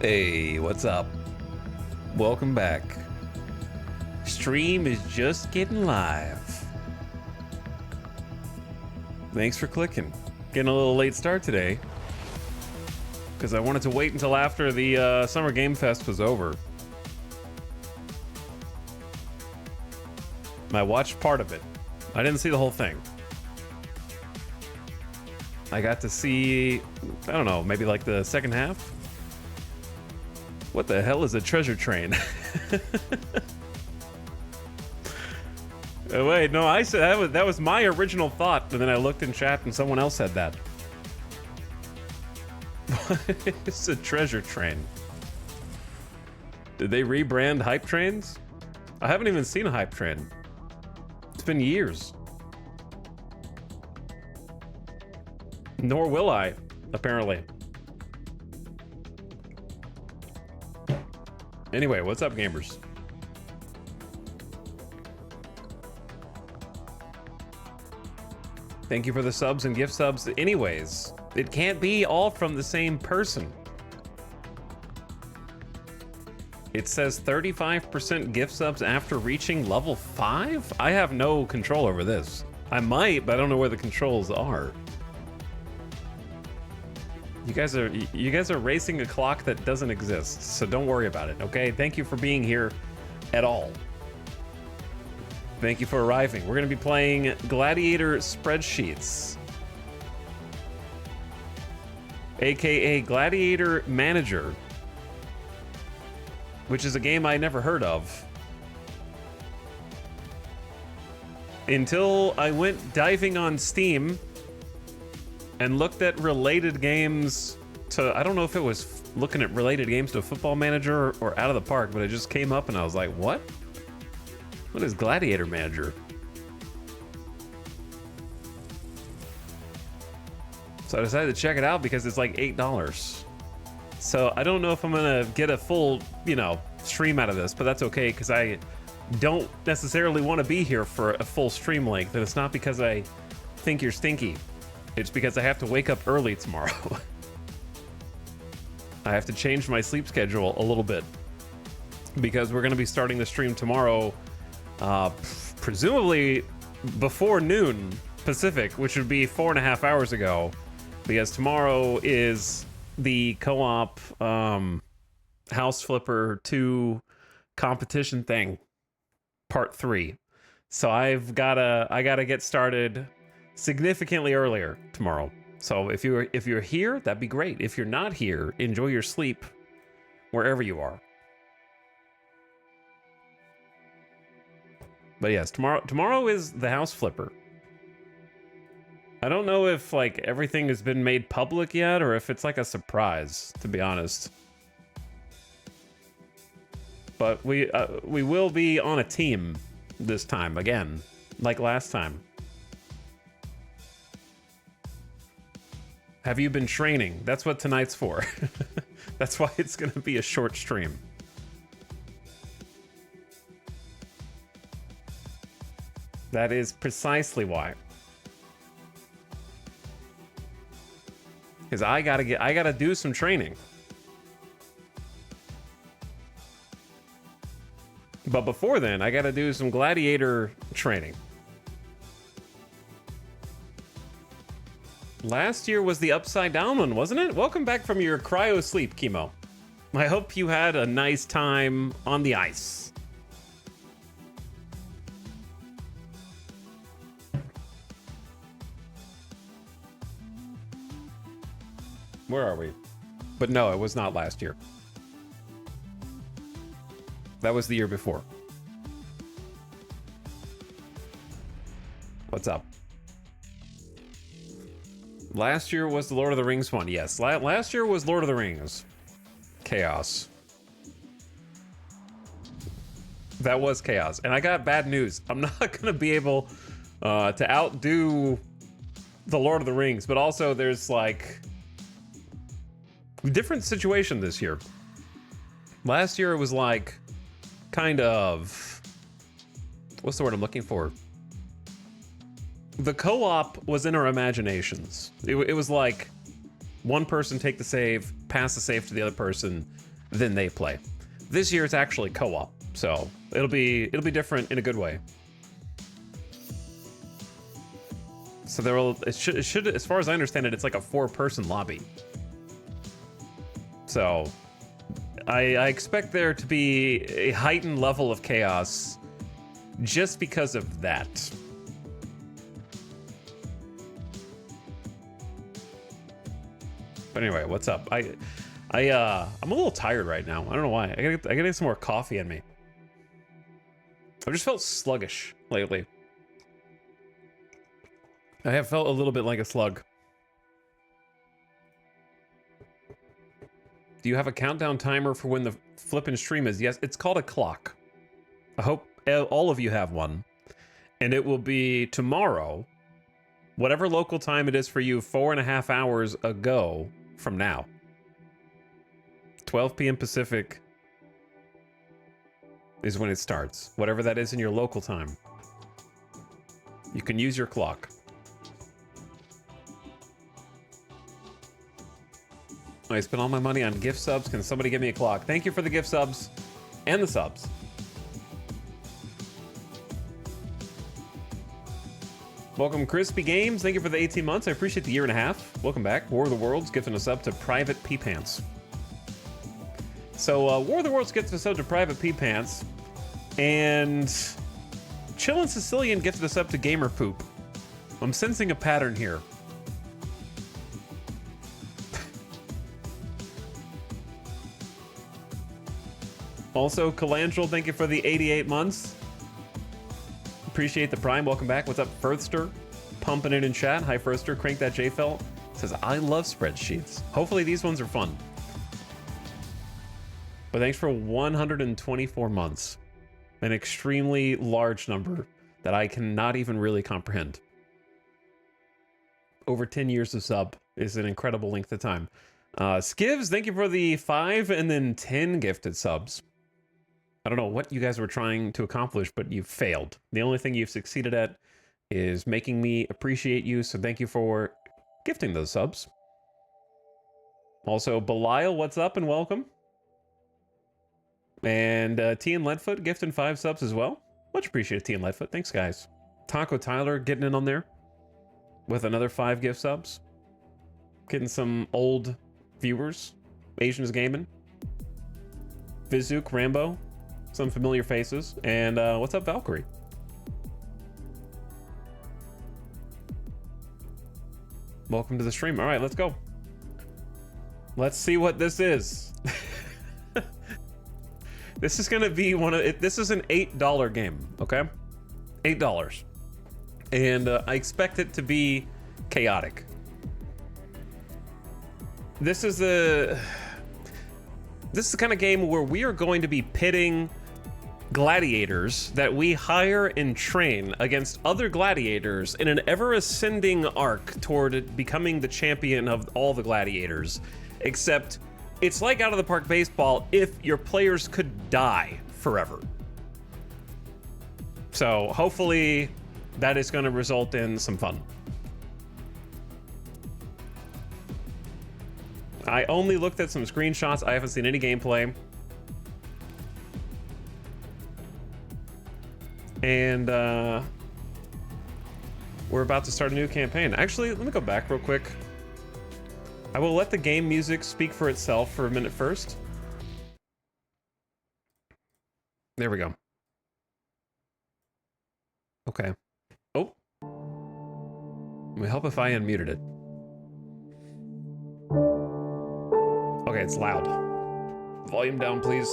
Hey, what's up? Welcome back. Stream is just getting live. Thanks for clicking. Getting a little late start today because I wanted to wait until after the Summer Game Fest was over. I watched part of it. I didn't see the whole thing. I got to see, I don't know, maybe like the second half? What the hell is a treasure train? Oh, wait, no, I said that was my original thought, and then I looked in chat and someone else said that. It's a treasure train. Did they rebrand hype trains? I haven't even seen a hype train. It's been years. Nor will I, apparently. Anyway, what's up, gamers? Thank you for the subs and gift subs. Anyways, it can't be all from the same person. It says 35% gift subs after reaching level 5? I have no control over this. I might, but I don't know where the controls are. You guys are racing a clock that doesn't exist, so don't worry about it, okay? Thank you for being here at all. Thank you for arriving. We're going to be playing Gladiator Spreadsheets, aka Gladiator Manager, which is a game I never heard of until I went diving on Steam and looked at related games to, I don't know if it was looking at related games to Football Manager or Out of the Park, but it just came up and I was like, what? What is Gladiator Manager? So I decided to check it out because it's like $8. So I don't know if I'm gonna get a full, stream out of this, but that's okay because I don't necessarily want to be here for a full stream length, and it's not because I think you're stinky. It's because I have to wake up early tomorrow. I have to change my sleep schedule a little bit because we're going to be starting the stream tomorrow, presumably before noon Pacific, which would be 4.5 hours ago, because tomorrow is the co-op House Flipper 2 competition thing, part 3. So I gotta get started significantly earlier tomorrow. So if you're here, that'd be great. If you're not here, enjoy your sleep wherever you are. But yes, tomorrow is the House Flipper. I don't know if like everything has been made public yet or if it's like a surprise, to be honest. But we will be on a team this time again, like last time. Have you been training? That's what tonight's for. That's why it's going to be a short stream. That is precisely why. Because I gotta do some training. But before then, I gotta do some gladiator training. Last year was the upside down one, wasn't it? Welcome back from your cryo sleep, Chemo. I hope you had a nice time on the ice. Where are we? But no, it was not last year. That was the year before. What's up? Last year was the Lord of the Rings one. Yes, last year was Lord of the Rings. Chaos. That was chaos. And I got bad news. I'm not going to be able to outdo the Lord of the Rings, but also there's like a different situation this year. Last year it was like kind of, what's the word I'm looking for? The co-op was in our imaginations. It was like one person take the save, pass the save to the other person, then they play. This year it's actually co-op, so it'll be different in a good way. So it should, as far as I understand it, it's like a 4-person lobby. So I expect there to be a heightened level of chaos just because of that. But anyway, what's up? I'm a little tired right now. I don't know why. I gotta get some more coffee in me. I've just felt sluggish lately. I have felt a little bit like a slug. Do you have a countdown timer for when the flippin' stream is? Yes, it's called a clock. I hope all of you have one. And it will be tomorrow, whatever local time it is for you, 4.5 hours ago from now. 12 p.m. Pacific is when it starts. Whatever that is in your local time. You can use your clock. I spent all my money on gift subs. Can somebody give me a clock? Thank you for the gift subs and the subs. Welcome, Crispy Games. Thank you for the 18 months. I appreciate the 1.5 years. Welcome back. War of the Worlds gifting us up to Private Pee Pants. So, War of the Worlds gifted us up to Private Pee Pants. And Chillin' Sicilian gifted us up to Gamer Poop. I'm sensing a pattern here. Also, Calangel, thank you for the 88 months. Appreciate the Prime. Welcome back. What's up, Firthster? Pumping it in chat. Hi, Firthster. Crank that J-Felt. Says, I love spreadsheets. Hopefully these ones are fun. But thanks for 124 months. An extremely large number that I cannot even really comprehend. Over 10 years of sub is an incredible length of time. Skivs, thank you for the 5 and then 10 gifted subs. I don't know what you guys were trying to accomplish, but you've failed. The only thing you've succeeded at is making me appreciate you, so thank you for gifting those subs. Also, Belial, what's up and welcome. And T and Leadfoot gifting 5 subs as well. Much appreciated, T and Leadfoot. Thanks, guys. Taco Tyler getting in on there with another 5 gift subs. Getting some old viewers. Asians Gaming. Vizook, Rambo. Some familiar faces. And what's up, Valkyrie? Welcome to the stream. All right, let's go. Let's see what this is. This is gonna be this is an $8 game, okay? $8. And I expect it to be chaotic. This is the kind of game where we are going to be pitting gladiators that we hire and train against other gladiators in an ever-ascending arc toward becoming the champion of all the gladiators. Except it's like Out of the Park Baseball if your players could die forever. So hopefully that is going to result in some fun. I only looked at some screenshots. I haven't seen any gameplay. And we're about to start a new campaign. Actually, let me go back real quick. I will let the game music speak for itself for a minute first. There we go. Okay. Oh. It would help if I unmuted it. Okay, it's loud. Volume down, please.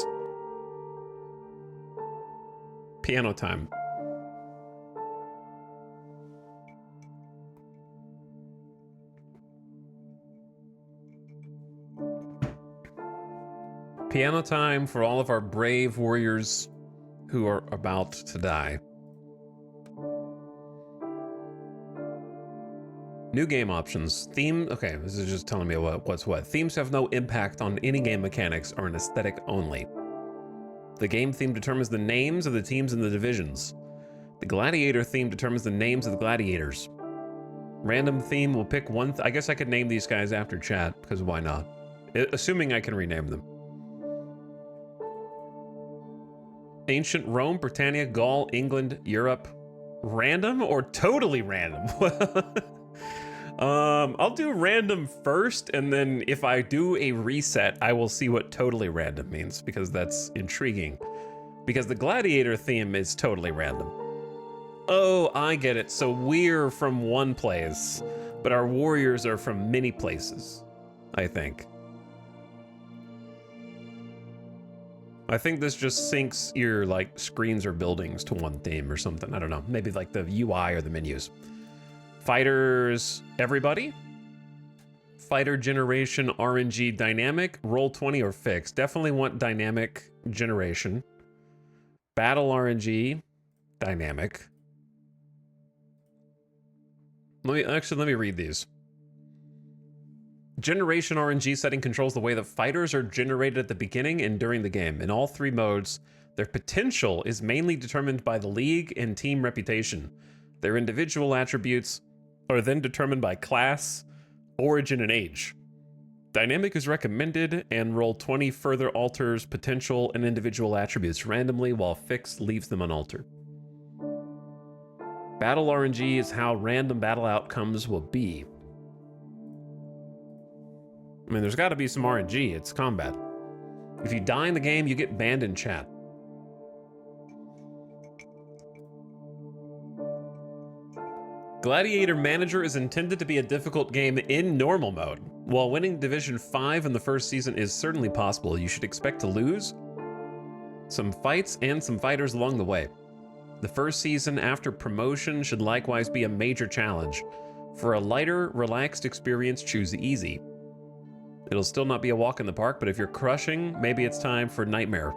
Piano time. Piano time for all of our brave warriors who are about to die. New game options. Theme. Okay, this is just telling me what's what. Themes have no impact on any game mechanics or an aesthetic only. The game theme determines the names of the teams and the divisions. The gladiator theme determines the names of the gladiators. Random theme will pick one. I guess I could name these guys after chat, because why not? Assuming I can rename them. Ancient Rome, Britannia, Gaul, England, Europe. Random or totally random? I'll do random first, and then if I do a reset, I will see what totally random means, because that's intriguing. Because the Gladiator theme is totally random. Oh, I get it. So we're from one place, but our warriors are from many places, I think. I think this just syncs your like screens or buildings to one theme or something. I don't know. Maybe like the UI or the menus. Fighters, everybody. Fighter generation, RNG, dynamic, roll 20 or fixed. Definitely want dynamic generation. Battle RNG, dynamic. Let me read these. Generation RNG setting controls the way that fighters are generated at the beginning and during the game. In all three modes, their potential is mainly determined by the league and team reputation. Their individual attributes are then determined by class, origin, and age. Dynamic is recommended, and roll 20 further alters potential and individual attributes randomly, while fixed leaves them unaltered. Battle RNG is how random battle outcomes will be. I mean, there's got to be some RNG. It's combat. If you die in the game, you get banned in chat. Gladiator Manager is intended to be a difficult game in normal mode. While winning Division 5 in the first season is certainly possible, you should expect to lose some fights and some fighters along the way. The first season after promotion should likewise be a major challenge. For a lighter, relaxed experience, choose easy. It'll still not be a walk in the park, but if you're crushing, maybe it's time for Nightmare.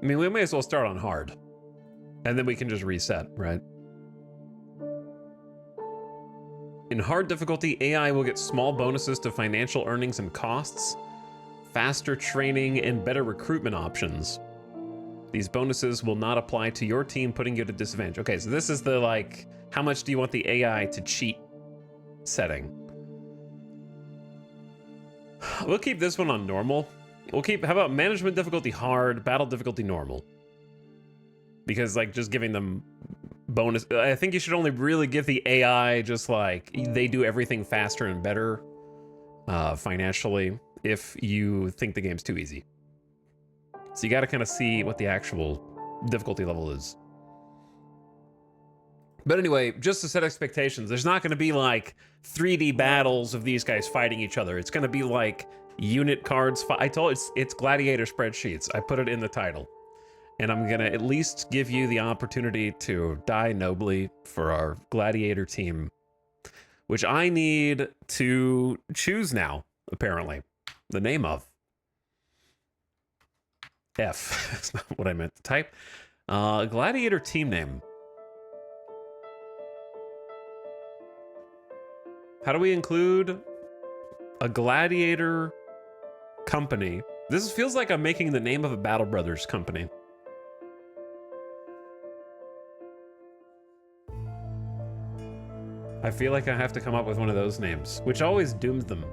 I mean, we may as well start on hard. And then we can just reset, right? In hard difficulty, AI will get small bonuses to financial earnings and costs, faster training, and better recruitment options. These bonuses will not apply to your team, putting you at a disadvantage. Okay, so this is the, like, how much do you want the AI to cheat setting? We'll keep this one on normal. We'll keep, how about management difficulty hard, battle difficulty normal? Because, like, just giving them bonus, I think you should only really give the AI just, like, they do everything faster and better financially if you think the game's too easy. So you got to kind of see what the actual difficulty level is. But anyway, just to set expectations, there's not going to be like 3D battles of these guys fighting each other. It's going to be like unit cards. I told it's Gladiator Spreadsheets. I put it in the title. And I'm going to at least give you the opportunity to die nobly for our Gladiator team, which I need to choose now, apparently. The name of. F. That's not what I meant to type. Gladiator team name. How do we include a Gladiator company? This feels like I'm making the name of a Battle Brothers company. I feel like I have to come up with one of those names, which always dooms them.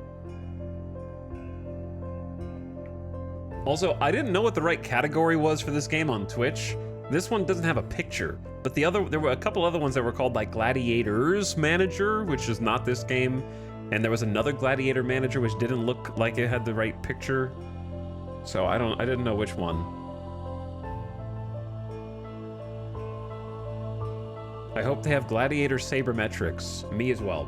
Also, I didn't know what the right category was for this game on Twitch. This one doesn't have a picture, but there were a couple other ones that were called like Gladiators Manager, which is not this game. And there was another Gladiator Manager, which didn't look like it had the right picture. So I didn't know which one. I hope they have Gladiator Sabermetrics. Me as well.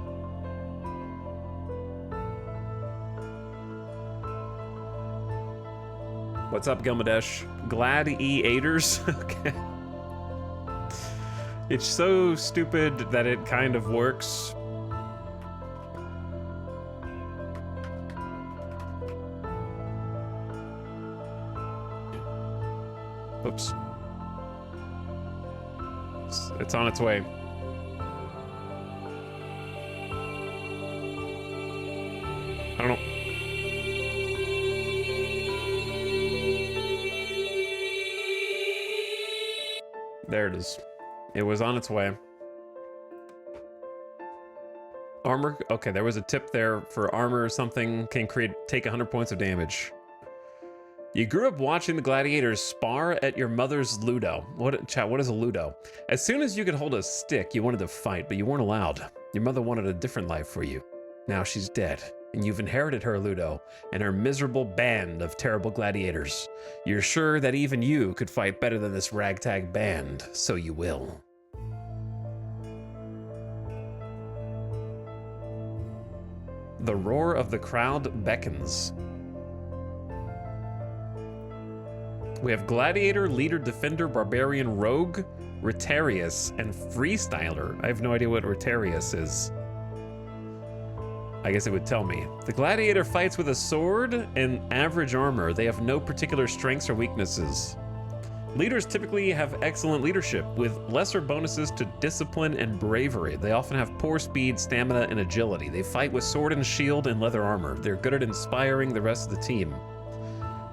What's up, Gilmadesh? Gladiators? Okay. It's so stupid that it kind of works. Oops. It's on its way. I don't know. There it is. It was on its way. Armor. Okay, there was a tip there for armor or something. Can take 100 points of damage. You grew up watching the gladiators spar at your mother's Ludo. Chat, what is a Ludo? As soon as you could hold a stick, you wanted to fight, but you weren't allowed. Your mother wanted a different life for you. Now she's dead, and you've inherited her Ludo and her miserable band of terrible gladiators. You're sure that even you could fight better than this ragtag band, so you will. The roar of the crowd beckons. We have Gladiator, Leader, Defender, Barbarian, Rogue, Rotarius, and Freestyler. I have no idea what Rotarius is. I guess it would tell me. The Gladiator fights with a sword and average armor. They have no particular strengths or weaknesses. Leaders typically have excellent leadership, with lesser bonuses to discipline and bravery. They often have poor speed, stamina, and agility. They fight with sword and shield and leather armor. They're good at inspiring the rest of the team.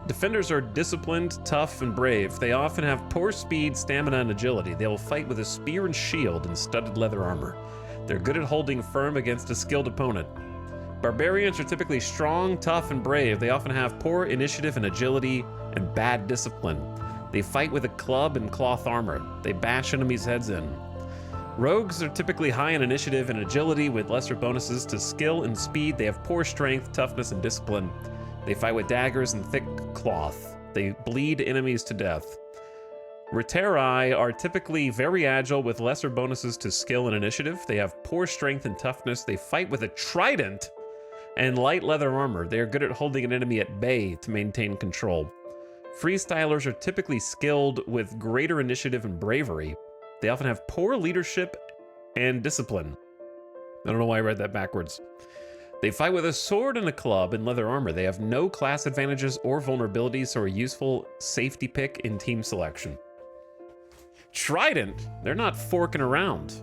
Defenders are disciplined, tough, and brave. They often have poor speed, stamina, and agility. They will fight with a spear and shield and studded leather armor. They're good at holding firm against a skilled opponent. Barbarians are typically strong, tough, and brave. They often have poor initiative and agility and bad discipline. They fight with a club and cloth armor. They bash enemies' heads in. Rogues are typically high in initiative and agility with lesser bonuses to skill and speed. They have poor strength, toughness, and discipline. They fight with daggers and thick cloth. They bleed enemies to death. Retarii are typically very agile with lesser bonuses to skill and initiative. They have poor strength and toughness. They fight with a trident and light leather armor. They are good at holding an enemy at bay to maintain control. Freestylers are typically skilled with greater initiative and bravery. They often have poor leadership and discipline. I don't know why I read that backwards. They fight with a sword and a club and leather armor. They have no class advantages or vulnerabilities, so are a useful safety pick in team selection. Trident, they're not forking around.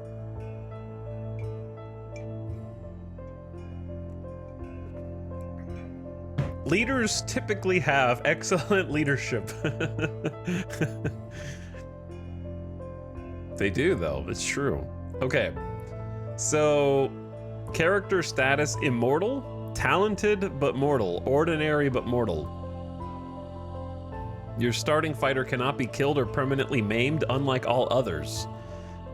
Leaders typically have excellent leadership. They do, though. It's true. Okay, so character status: immortal, talented but mortal, ordinary but mortal. Your starting fighter cannot be killed or permanently maimed, unlike all others.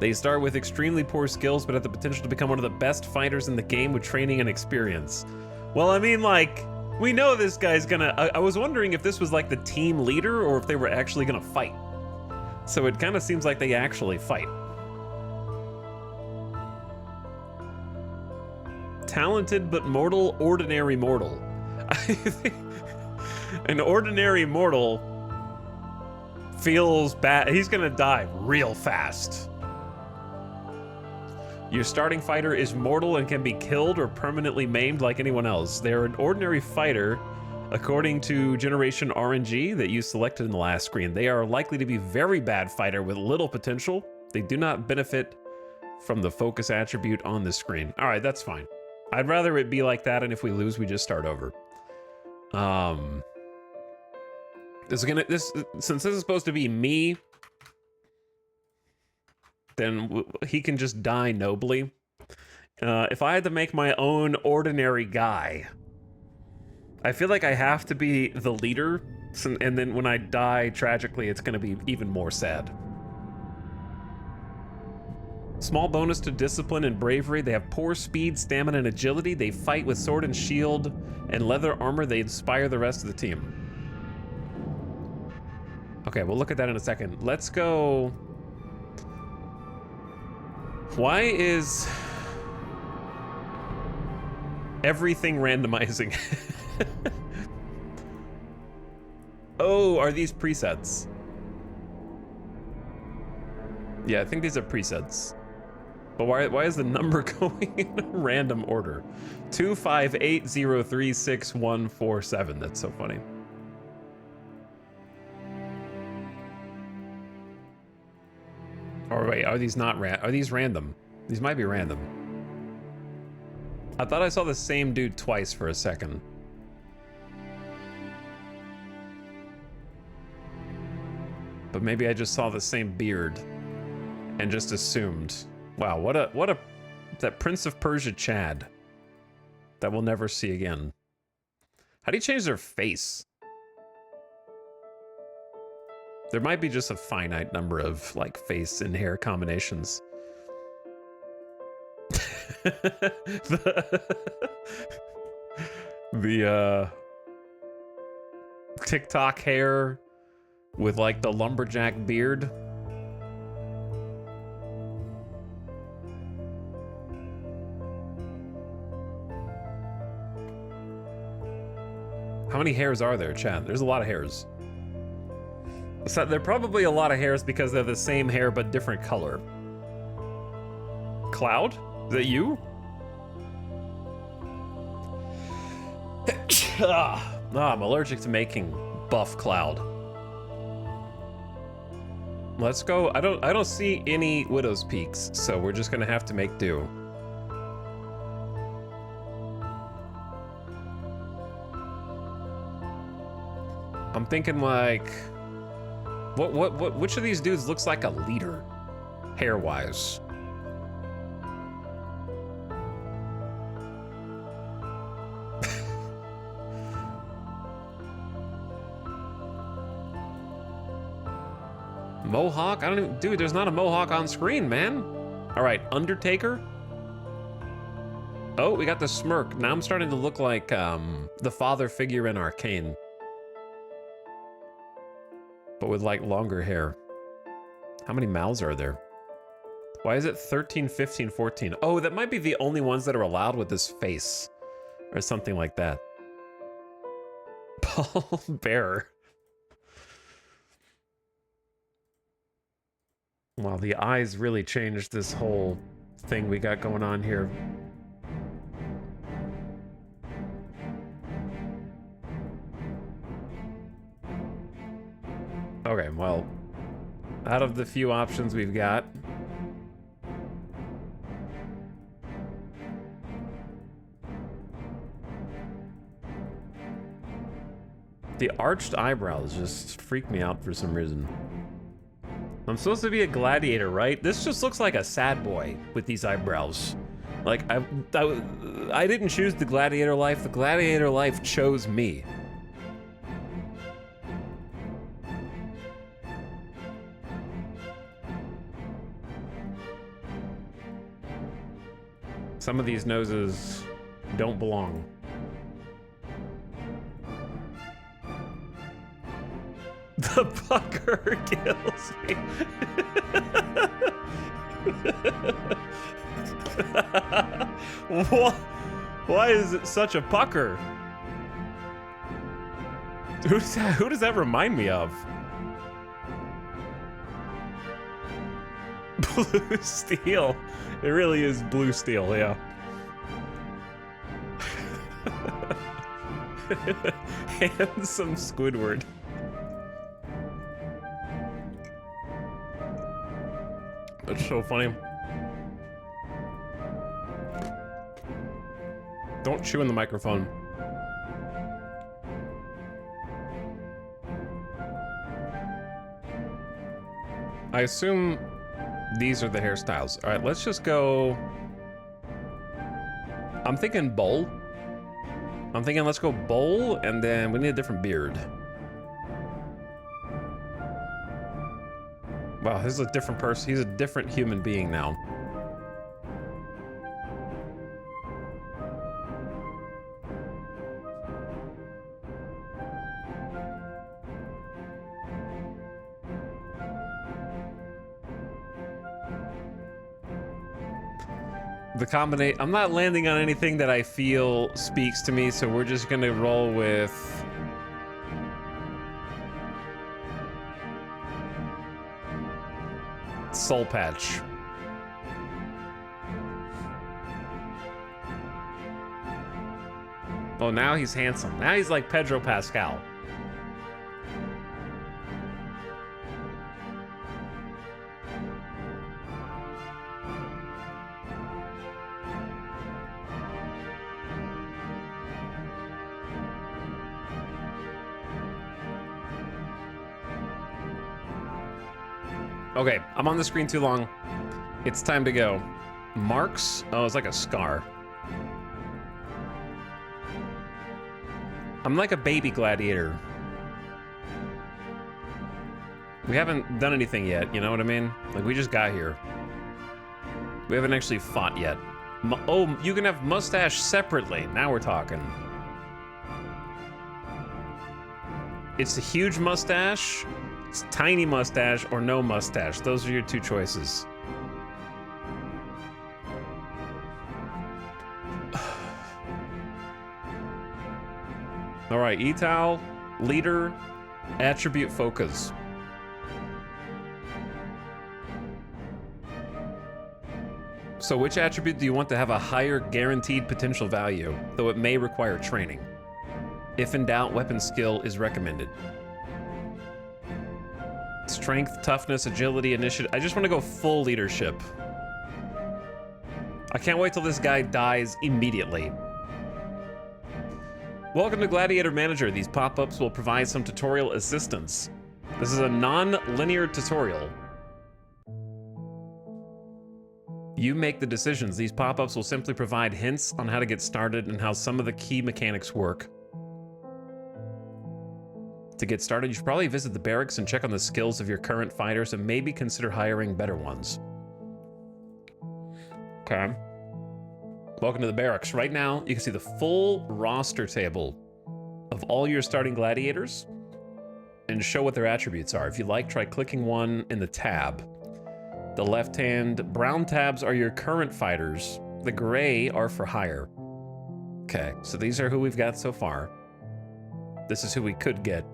They start with extremely poor skills, but have the potential to become one of the best fighters in the game with training and experience. Well, I mean, like, we know this guy's gonna... I was wondering if this was like the team leader or if they were actually gonna fight. So it kind of seems like they actually fight. Talented but mortal, ordinary mortal. I think an ordinary mortal feels bad. He's gonna die real fast. Your starting fighter is mortal and can be killed or permanently maimed like anyone else. They're an ordinary fighter according to Generation RNG that you selected in the last screen. They are likely to be very bad fighter with little potential. They do not benefit from the focus attribute on the screen. All right, that's fine. I'd rather it be like that, and if we lose, we just start over. Since this is supposed to be me, then he can just die nobly. If I had to make my own ordinary guy, I feel like I have to be the leader, and then when I die tragically, it's going to be even more sad. Small bonus to discipline and bravery. They have poor speed, stamina, and agility. They fight with sword and shield and leather armor. They inspire the rest of the team. Okay, we'll look at that in a second. Let's go... Why is everything randomizing? Oh, are these presets? Yeah, I think these are presets. But why is the number going in a random order? 258036147. That's so funny. Or wait, are these not are these random? These might be random. I thought I saw the same dude twice for a second. But maybe I just saw the same beard and just assumed. Wow, what a that Prince of Persia Chad that we'll never see again. How do you change their face? There might be just a finite number of like face and hair combinations. the TikTok hair with like the lumberjack beard. How many hairs are there, Chad? There's a lot of hairs. So they're probably a lot of hairs because they're the same hair but different color. Cloud? Is that you? I'm allergic to making buff Cloud. Let's go. I don't see any Widow's Peaks, so we're just gonna have to make do. I'm thinking like, which of these dudes looks like a leader, hair-wise? Mohawk? I don't even, dude, there's not a Mohawk on screen, man. All right, Undertaker. Oh, we got the smirk. Now I'm starting to look like the father figure in Arcane, but with like longer hair. How many mouths are there? Why is it 13, 15, 14? Oh, that might be the only ones that are allowed with this face or something like that. Paul Bearer. Wow, the eyes really changed this whole thing we got going on here. Okay, well, out of the few options we've got, the arched eyebrows just freak me out for some reason. I'm supposed to be a gladiator, right? This just looks like a sad boy with these eyebrows. Like, I didn't choose the gladiator life. The gladiator life chose me. Some of these noses don't belong. The pucker kills me. What? Why is it such a pucker? Who does that remind me of? Blue steel. It really is blue steel, yeah. Handsome Squidward. That's so funny. Don't chew in the microphone. I assume these are the hairstyles. All right, let's just go. I'm thinking bowl. I'm thinking let's go bowl, and then we need a different beard. Wow, this is a different person. He's a different human being now. The combination, I'm not landing on anything that I feel speaks to me, so we're just gonna roll with Soul Patch. Oh, now he's handsome. Now he's like Pedro Pascal. Okay, I'm on the screen too long. It's time to go. Marks? Oh, it's like a scar. I'm like a baby gladiator. We haven't done anything yet, you know what I mean? Like, we just got here. We haven't actually fought yet. Oh, you can have mustache separately. Now we're talking. It's a huge mustache, it's tiny mustache, or no mustache. Those are your two choices. All right, etal, leader, attribute focus. So which attribute do you want to have a higher guaranteed potential value, though it may require training? If in doubt, weapon skill is recommended. Strength, toughness, agility, initiative. I just want to go full leadership. I can't wait till this guy dies immediately. Welcome to Gladiator Manager. These pop-ups will provide some tutorial assistance. This is a non-linear tutorial. You make the decisions. These pop-ups will simply provide hints on how to get started and how some of the key mechanics work. To get started, you should probably visit the barracks and check on the skills of your current fighters and maybe consider hiring better ones. Okay. Welcome to the barracks. Right now, you can see the full roster table of all your starting gladiators and show what their attributes are. If you like, try clicking one in the tab. The left-hand brown tabs are your current fighters. The gray are for hire. Okay, so these are who we've got so far. This is who we could get.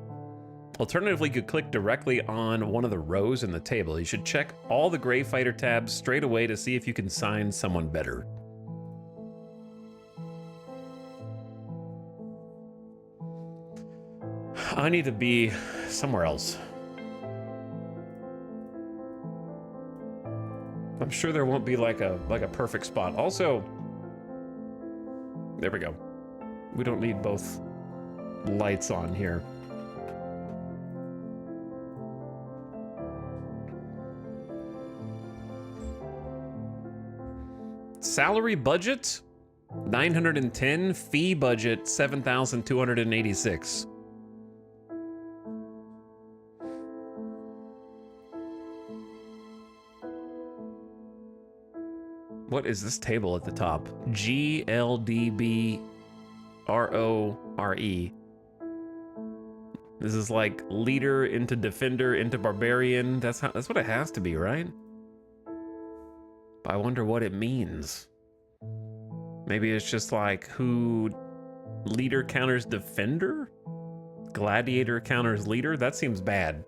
Alternatively, you could click directly on one of the rows in the table. You should check all the gray fighter tabs straight away to see if you can sign someone better. I need to be somewhere else. I'm sure there won't be like a perfect spot. Also, there we go. We don't need both lights on here. Salary budget 910, fee budget 7,286. What is this table at the top? GLDBRORE. This is like leader into defender into barbarian. That's what it has to be, right? But I wonder what it means. Maybe it's just like who leader counters defender? Gladiator counters leader? That seems bad.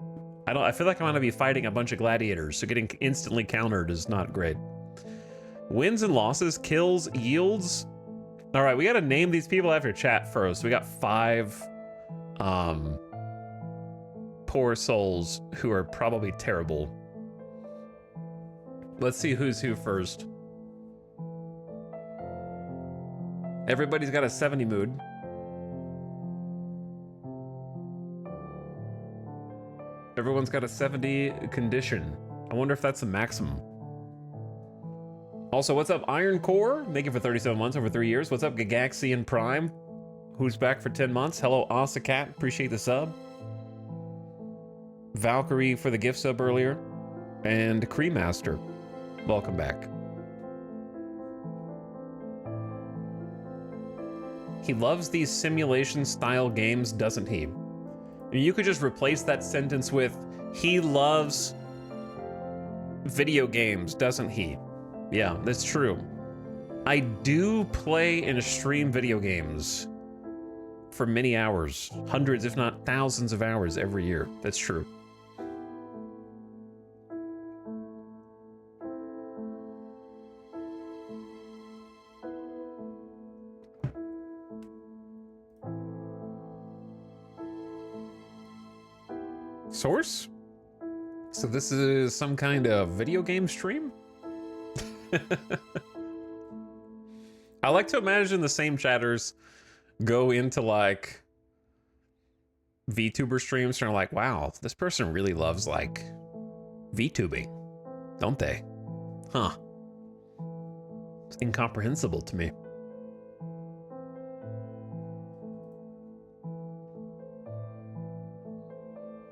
I feel like I'm gonna be fighting a bunch of gladiators, so getting instantly countered is not great. Wins and losses, kills, yields. All right, we gotta name these people after chat first. We got 5 poor souls who are probably terrible. Let's see who's who first. Everybody's got a 70 mood. Everyone's got a 70 condition. I wonder if that's the maximum. Also, what's up, Iron Core? Thank you for 37 months over 3 years. What's up, Gagaxian Prime? Who's back for 10 months? Hello, Asakat. Appreciate the sub. Valkyrie for the gift sub earlier. And Creemaster. Welcome back. He loves these simulation-style games, doesn't he? You could just replace that sentence with, he loves video games, doesn't he? Yeah, that's true. I do play and stream video games for many hours, hundreds if not thousands of hours every year. That's true. Source? So this is some kind of video game stream? I like to imagine the same chatters go into like VTuber streams and are like, wow, this person really loves like VTubing, don't they? Huh. It's incomprehensible to me.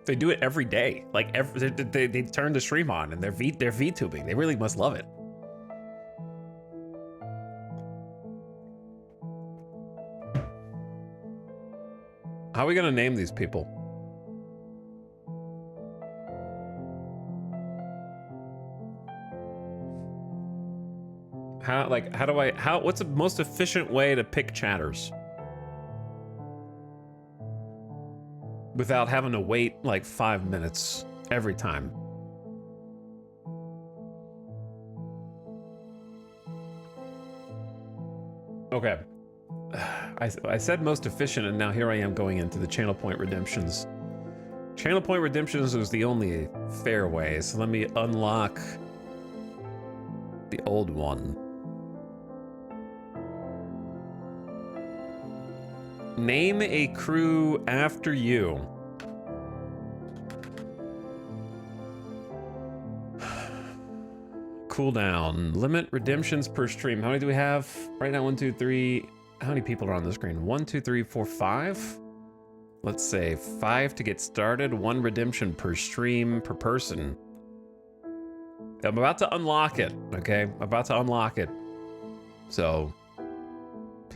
They do it every day. Like they turn the stream on and they're VTubing. They really must love it. How are we gonna name these people? What's the most efficient way to pick chatters? Without having to wait like 5 minutes every time. Okay. I said most efficient, and now here I am going into the channel point redemptions. Channel point redemptions was the only fair way, so let me unlock the old one. Name a crew after you. Cooldown. Limit redemptions per stream. How many do we have? Right now, 1, 2, 3. How many people are on the screen? 1, 2, 3, 4, 5. Let's say 5 to get started. 1 redemption per stream per person. I'm about to unlock it, okay? I'm about to unlock it. So,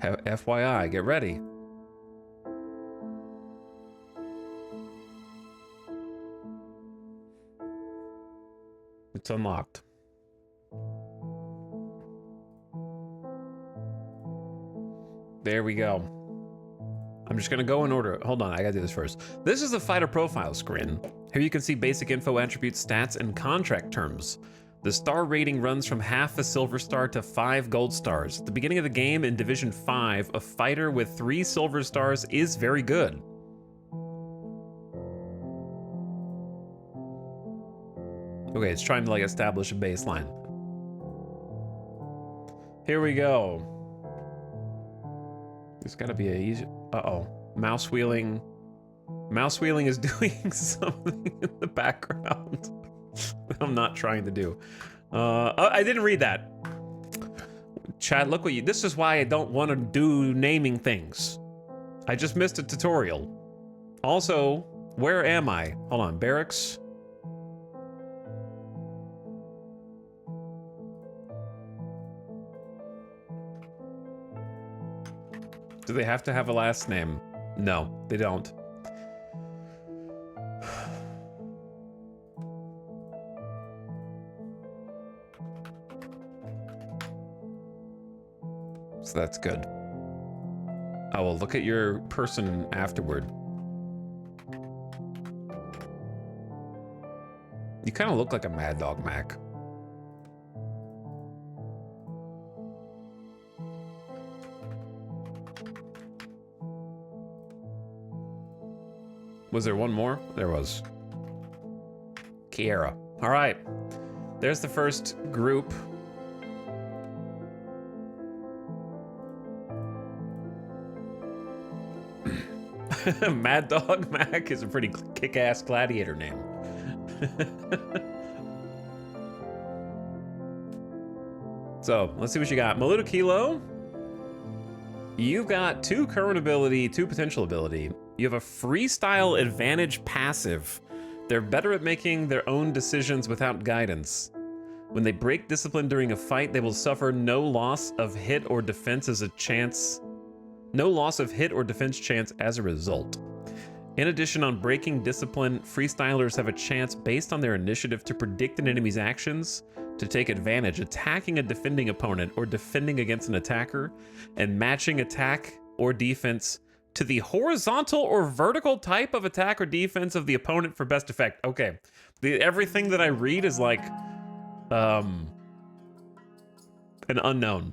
FYI, get ready. It's unlocked. There we go. I'm just gonna go in order. Hold on, I gotta do this first. This is the fighter profile screen. Here you can see basic info, attributes, stats, and contract terms. The star rating runs from half a silver star to 5 gold stars. At the beginning of the game in Division 5, a fighter with 3 silver stars is very good. Okay, it's trying to like establish a baseline. Here we go. There's gotta be a easy, uh-oh. Mouse wheeling. Mouse wheeling is doing something in the background that I'm not trying to do. I didn't read that. Chat, look what you, this is why I don't want to do naming things. I just missed a tutorial. Also, where am I? Hold on, barracks. Do they have to have a last name? No, they don't. So that's good. I will look at your person afterward. You kind of look like a Mad Dog Mac. Was there one more? There was. Kiera. All right. There's the first group. Mad Dog Mac is a pretty kick-ass gladiator name. So, let's see what you got. Maluda Kilo. You've got 2 current ability, 2 potential ability. You have a freestyle advantage passive. They're better at making their own decisions without guidance. When they break discipline during a fight, they will suffer no loss of hit or defense as a chance. No loss of hit or defense chance as a result. In addition, on breaking discipline, freestylers have a chance based on their initiative to predict an enemy's actions, to take advantage, attacking a defending opponent or defending against an attacker, and matching attack or defense to the horizontal or vertical type of attack or defense of the opponent for best effect. Okay, everything that I read is like an unknown.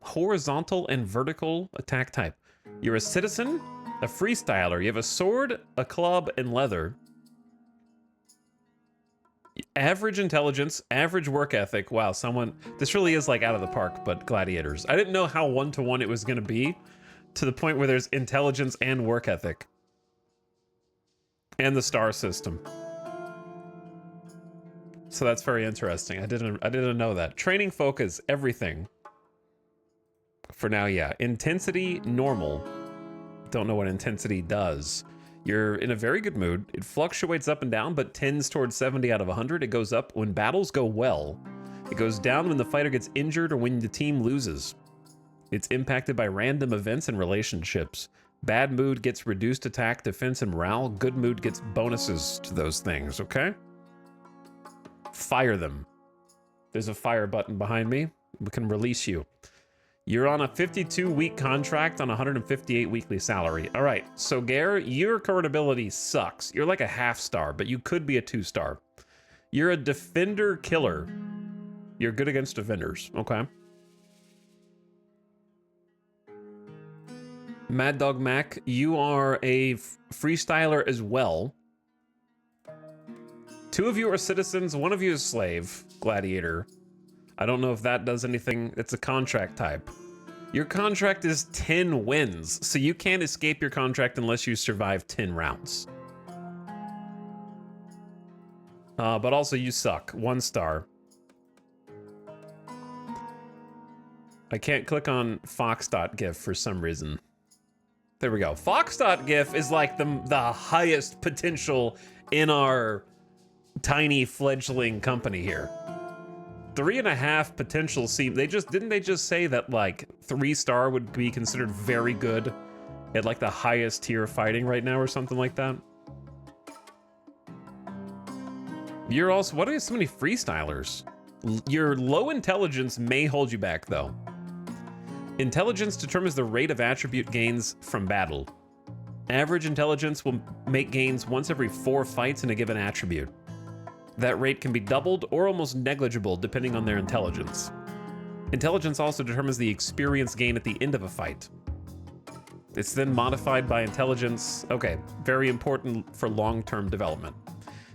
Horizontal and vertical attack type. You're a citizen, a freestyler. You have a sword, a club, and leather. Average intelligence, average work ethic. Wow, this really is like out of the park, but gladiators. I didn't know how one-to-one it was going to be, to the point where there's intelligence and work ethic. And the star system. So that's very interesting. I didn't know that. Training focus, everything. For now, yeah. Intensity, normal. Don't know what intensity does. You're in a very good mood. It fluctuates up and down, but tends towards 70 out of 100. It goes up when battles go well. It goes down when the fighter gets injured or when the team loses. It's impacted by random events and relationships. Bad mood gets reduced attack, defense, and morale. Good mood gets bonuses to those things, okay? Fire them. There's a fire button behind me. We can release you. You're on a 52-week contract on a 158 weekly salary. All right, so Gare, your current ability sucks. You're like a half-star, but you could be a 2-star. You're a defender killer. You're good against defenders, okay? Mad Dog Mac, you are a freestyler as well. 2 of you are citizens, 1 of you is slave, Gladiator. I don't know if that does anything. It's a contract type. Your contract is 10 wins, so you can't escape your contract unless you survive 10 rounds. But also you suck, 1 star. I can't click on fox.gif for some reason. There we go. Fox.gif is like the highest potential in our tiny fledgling company here. 3.5 potential seem, didn't they just say that like 3-star would be considered very good at like the highest tier of fighting right now or something like that? You're also, what are so many freestylers? Your low intelligence may hold you back though. Intelligence determines the rate of attribute gains from battle. Average intelligence will make gains once every 4 fights in a given attribute. That rate can be doubled or almost negligible depending on their intelligence. Intelligence also determines the experience gain at the end of a fight. It's then modified by intelligence. Okay, very important for long-term development.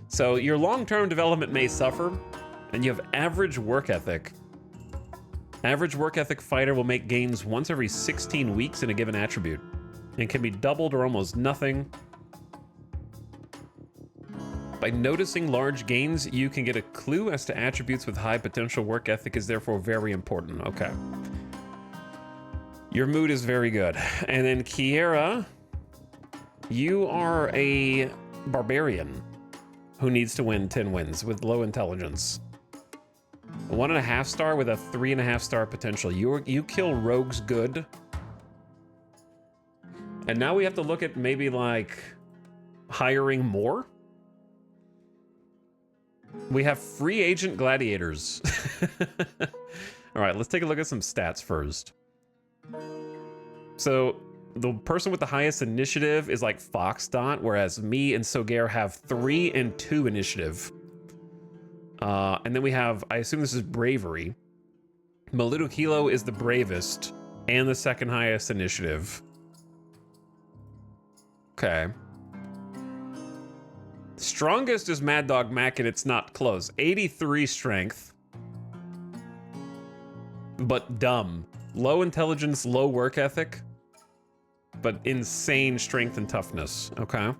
So your long-term development may suffer, and you have average work ethic. Average work ethic fighter will make gains once every 16 weeks in a given attribute, and can be doubled or almost nothing. By noticing large gains, you can get a clue as to attributes with high potential. Work ethic is therefore very important. Okay. Your mood is very good. And then Kiera, you are a barbarian who needs to win 10 wins with low intelligence. 1.5 star with a 3.5 star potential. You kill rogues good. And now we have to look at maybe like hiring more. We have free agent gladiators. All right, let's take a look at some stats first. So the person with the highest initiative is like Foxdot, whereas me and Sogare have 3 and 2 initiative. And then we have, I assume this is bravery. Melito Kilo is the bravest and the 2nd highest initiative. Okay. Strongest is Mad Dog Mac, and it's not close. 83 strength. But dumb. Low intelligence, low work ethic. But insane strength and toughness. Okay.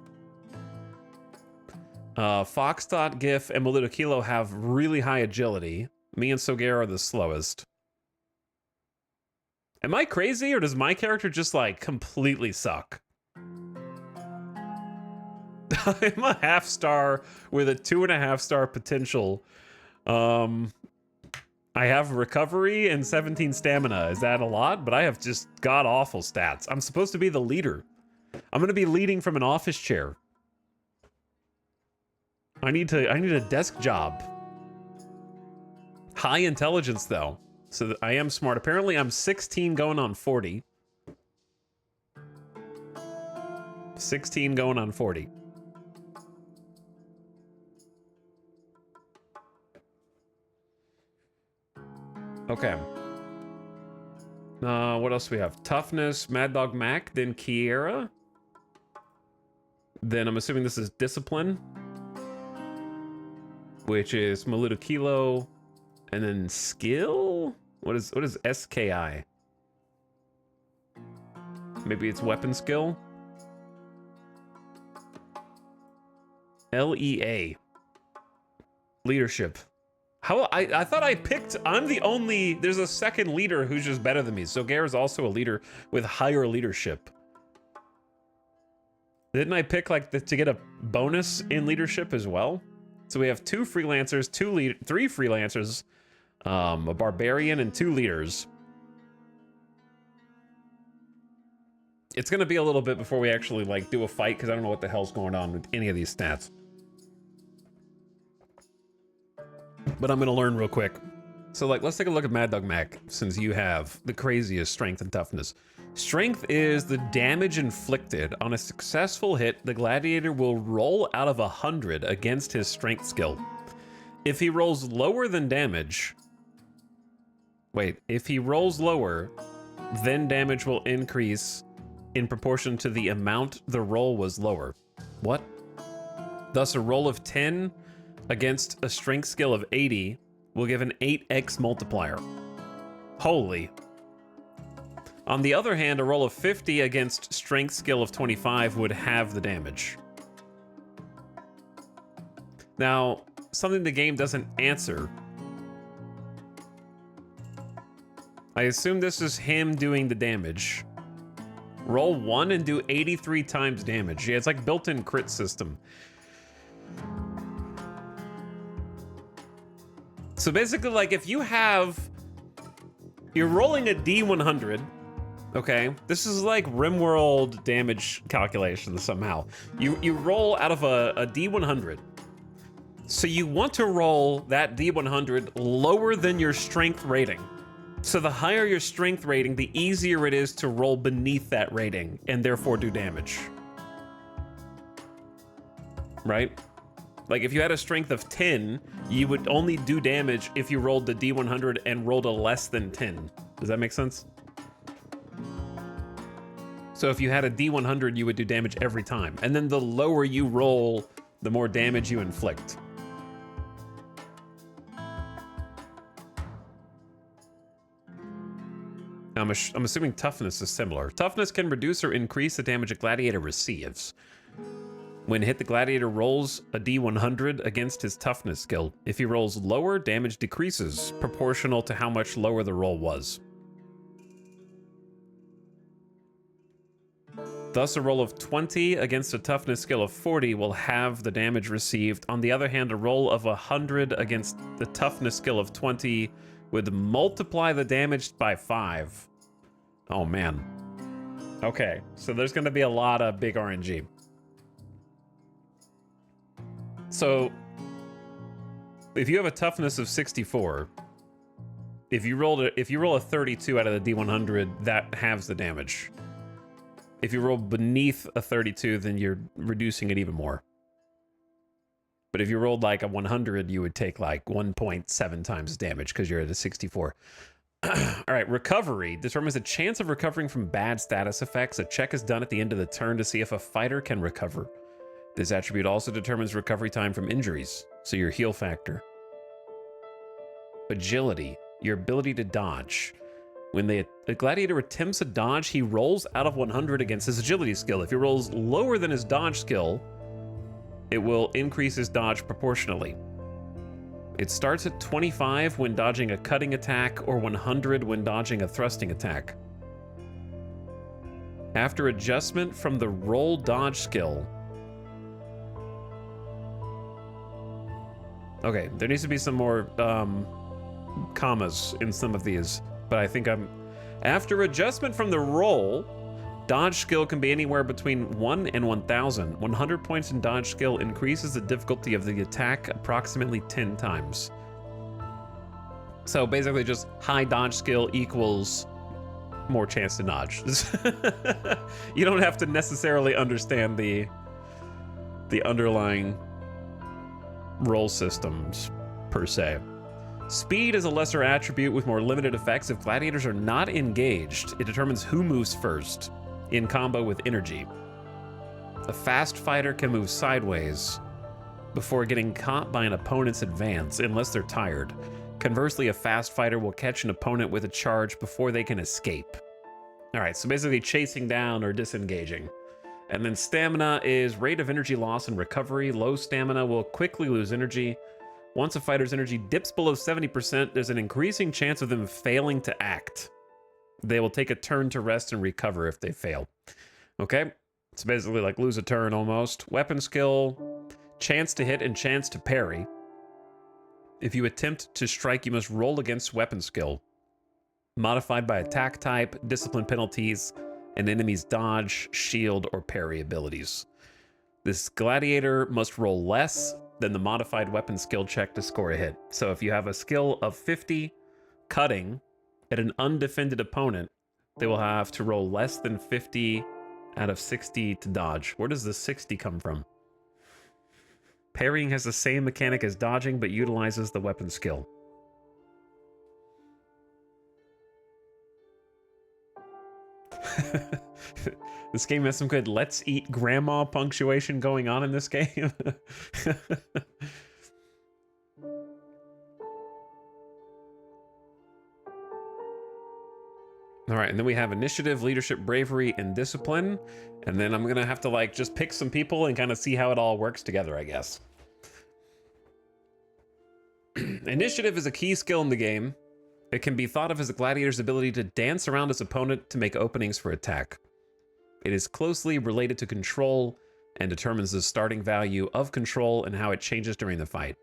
Fox.gif and Melito Kilo have really high agility. Me and Sogare are the slowest. Am I crazy, or does my character just like completely suck? I'm a 1/2 star with a 2.5 star potential. I have recovery and 17 stamina. Is that a lot? But I have just god-awful stats. I'm supposed to be the leader. I'm gonna be leading from an office chair. I need a desk job. High intelligence though, so that I am smart. Apparently I'm 16 going on 40. 16 going on 40. Okay. What else do we have? Toughness, Mad Dog Mac, then Kiera. Then I'm assuming this is discipline, which is Melito Kilo, and then skill. What is SKI? Maybe it's weapon skill. LEA. Leadership. How I thought I picked, I'm the only, there's a 2nd leader who's just better than me. So Gare is also a leader with higher leadership. Didn't I pick like to get a bonus in leadership as well? So we have 2 freelancers, 3 freelancers, a barbarian, and 2 leaders. It's gonna be a little bit before we actually like do a fight because I don't know what the hell's going on with any of these stats. But I'm gonna learn real quick. So like, let's take a look at Mad Dog Mac, since you have the craziest strength and toughness. Strength is the damage inflicted. On a successful hit, the gladiator will roll out of 100 against his strength skill. If he rolls lower than damage... Wait, if he rolls lower, then damage will increase in proportion to the amount the roll was lower. What? Thus, a roll of 10 against a strength skill of 80 will give an 8x multiplier. Holy. On the other hand, a roll of 50 against strength skill of 25 would have the damage. Now, something the game doesn't answer. I assume this is him doing the damage. Roll 1 and do 83 times damage. Yeah, it's like built-in crit system. So basically, like, if you have... You're rolling a D100, okay? This is like RimWorld damage calculations somehow. You roll out of a D100. So you want to roll that D100 lower than your strength rating. So the higher your strength rating, the easier it is to roll beneath that rating and therefore do damage. Right? Like if you had a strength of 10, you would only do damage if you rolled the D100 and rolled a less than 10. Does that make sense? So if you had a D100, you would do damage every time. And then the lower you roll, the more damage you inflict. I'm assuming toughness is similar. Toughness can reduce or increase the damage a gladiator receives. When hit, the gladiator rolls a D100 against his toughness skill. If he rolls lower, damage decreases, proportional to how much lower the roll was. Thus, a roll of 20 against a toughness skill of 40 will have the damage received. On the other hand, a roll of 100 against the toughness skill of 20 would multiply the damage by 5. Oh, man. Okay, so there's going to be a lot of big RNG. So, if you have a toughness of 64, if you roll a 32 out of the D100, that halves the damage. If you roll beneath a 32, then you're reducing it even more. But if you rolled like a 100, you would take like 1.7 times damage because you're at a 64. All right, recovery determines the chance of recovering from bad status effects. A check is done at the end of the turn to see if a fighter can recover. This attribute also determines recovery time from injuries, so your heal factor. Agility, your ability to dodge. When the gladiator attempts a dodge, he rolls out of 100 against his agility skill. If he rolls lower than his dodge skill, it will increase his dodge proportionally. It starts at 25 when dodging a cutting attack or 100 when dodging a thrusting attack. After adjustment from the roll dodge skill. Okay, there needs to be some more commas in some of these, but I think I'm... After adjustment from the roll, dodge skill can be anywhere between 1 and 1,000. 100 points in dodge skill increases the difficulty of the attack approximately 10 times. So basically just high dodge skill equals more chance to dodge. You don't have to necessarily understand the underlying roll systems per se. Speed is a lesser attribute with more limited effects. If gladiators are not engaged, it determines who moves first in combo with energy. A fast fighter can move sideways before getting caught by an opponent's advance unless they're tired. Conversely, a fast fighter will catch an opponent with a charge before they can escape. All right, so basically chasing down or disengaging. And then stamina is rate of energy loss and recovery. Low stamina will quickly lose energy. Once a fighter's energy dips below 70%, there's an increasing chance of them failing to act. They will take a turn to rest and recover if they fail. Okay, It's basically like lose a turn almost. Weapon skill, chance to hit and chance to parry. If you attempt to strike, you must roll against weapon skill. Modified by attack type, discipline penalties, and enemy's dodge, shield, or parry abilities. This gladiator must roll less than the modified weapon skill check to score a hit. So if you have a skill of 50 cutting at an undefended opponent, they will have to roll less than 50 out of 60 to dodge. Where does the 60 come from? Parrying has the same mechanic as dodging, but utilizes the weapon skill. This game has some good let's eat grandma punctuation going on in this game. All right, and then we have initiative, leadership, bravery, and discipline. And then I'm going to have to like just pick some people and kind of see how it all works together, I guess. Initiative is a key skill in the game. It can be thought of as a gladiator's ability to dance around his opponent to make openings for attack. It is closely related to control and determines the starting value of control and how it changes during the fight.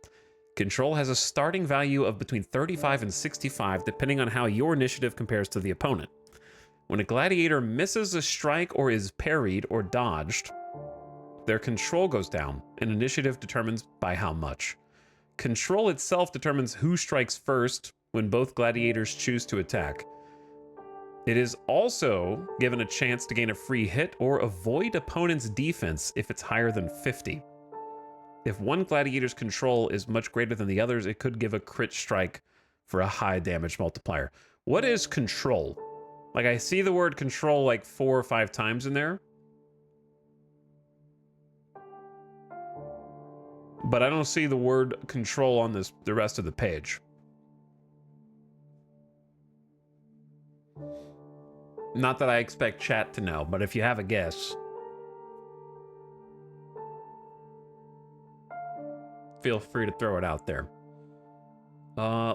Control has a starting value of between 35 and 65, depending on how your initiative compares to the opponent. When a gladiator misses a strike or is parried or dodged, their control goes down, and initiative determines by how much. Control itself determines who strikes first when both gladiators choose to attack. It is also given a chance to gain a free hit or avoid opponent's defense if it's higher than 50. If one gladiator's control is much greater than the others, it could give a crit strike for a high damage multiplier. What is control? Like, I see the word control like 4 or 5 times in there, but I don't see the word control on the rest of the page. Not that I expect chat to know, but if you have a guess, feel free to throw it out there.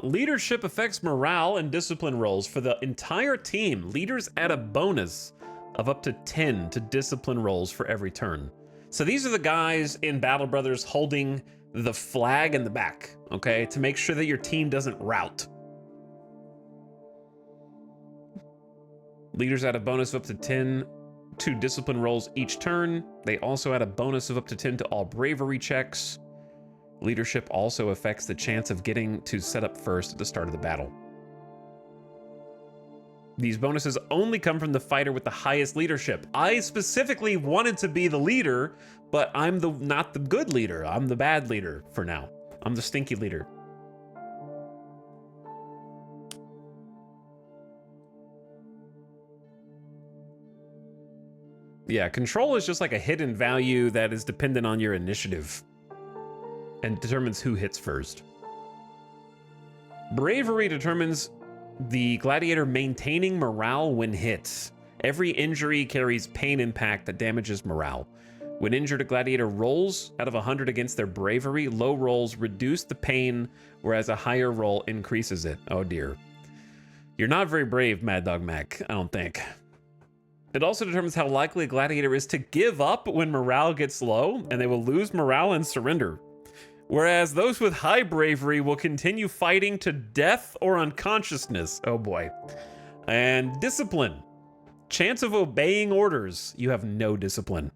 Leadership affects morale and discipline rolls for the entire team. Leaders add a bonus of up to 10 to discipline rolls for every turn. So these are the guys in Battle Brothers holding the flag in the back, okay, to make sure that your team doesn't rout. Leaders add a bonus of up to 10 to discipline rolls each turn. They also add a bonus of up to 10 to all bravery checks. Leadership also affects the chance of getting to set up first at the start of the battle. These bonuses only come from the fighter with the highest leadership. I specifically wanted to be the leader, but I'm not the good leader. I'm the bad leader for now. I'm the stinky leader. Yeah, control is just like a hidden value that is dependent on your initiative and determines who hits first. Bravery determines the gladiator maintaining morale when hit. Every injury carries pain impact that damages morale. When injured, a gladiator rolls out of 100 against their bravery. Low rolls reduce the pain, whereas a higher roll increases it. Oh dear. You're not very brave, Mad Dog Mac, I don't think. It also determines how likely a gladiator is to give up when morale gets low, and they will lose morale and surrender. Whereas those with high bravery will continue fighting to death or unconsciousness. Oh boy. And discipline. Chance of obeying orders. You have no discipline.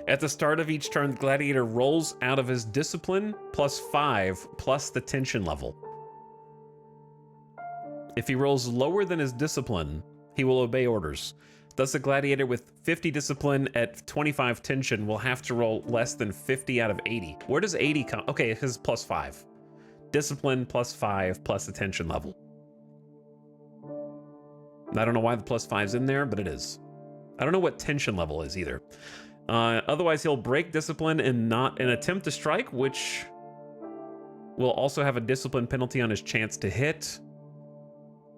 At the start of each turn, the gladiator rolls out of his discipline +5 plus the tension level. If he rolls lower than his discipline, he will obey orders. Thus, a gladiator with 50 discipline at 25 tension will have to roll less than 50 out of 80. Where does 80 come? Okay, his +5. Discipline +5 plus the tension level. I don't know why the +5's in there, but it is. I don't know what tension level is either. Otherwise, he'll break discipline and not an attempt to strike, which will also have a discipline penalty on his chance to hit.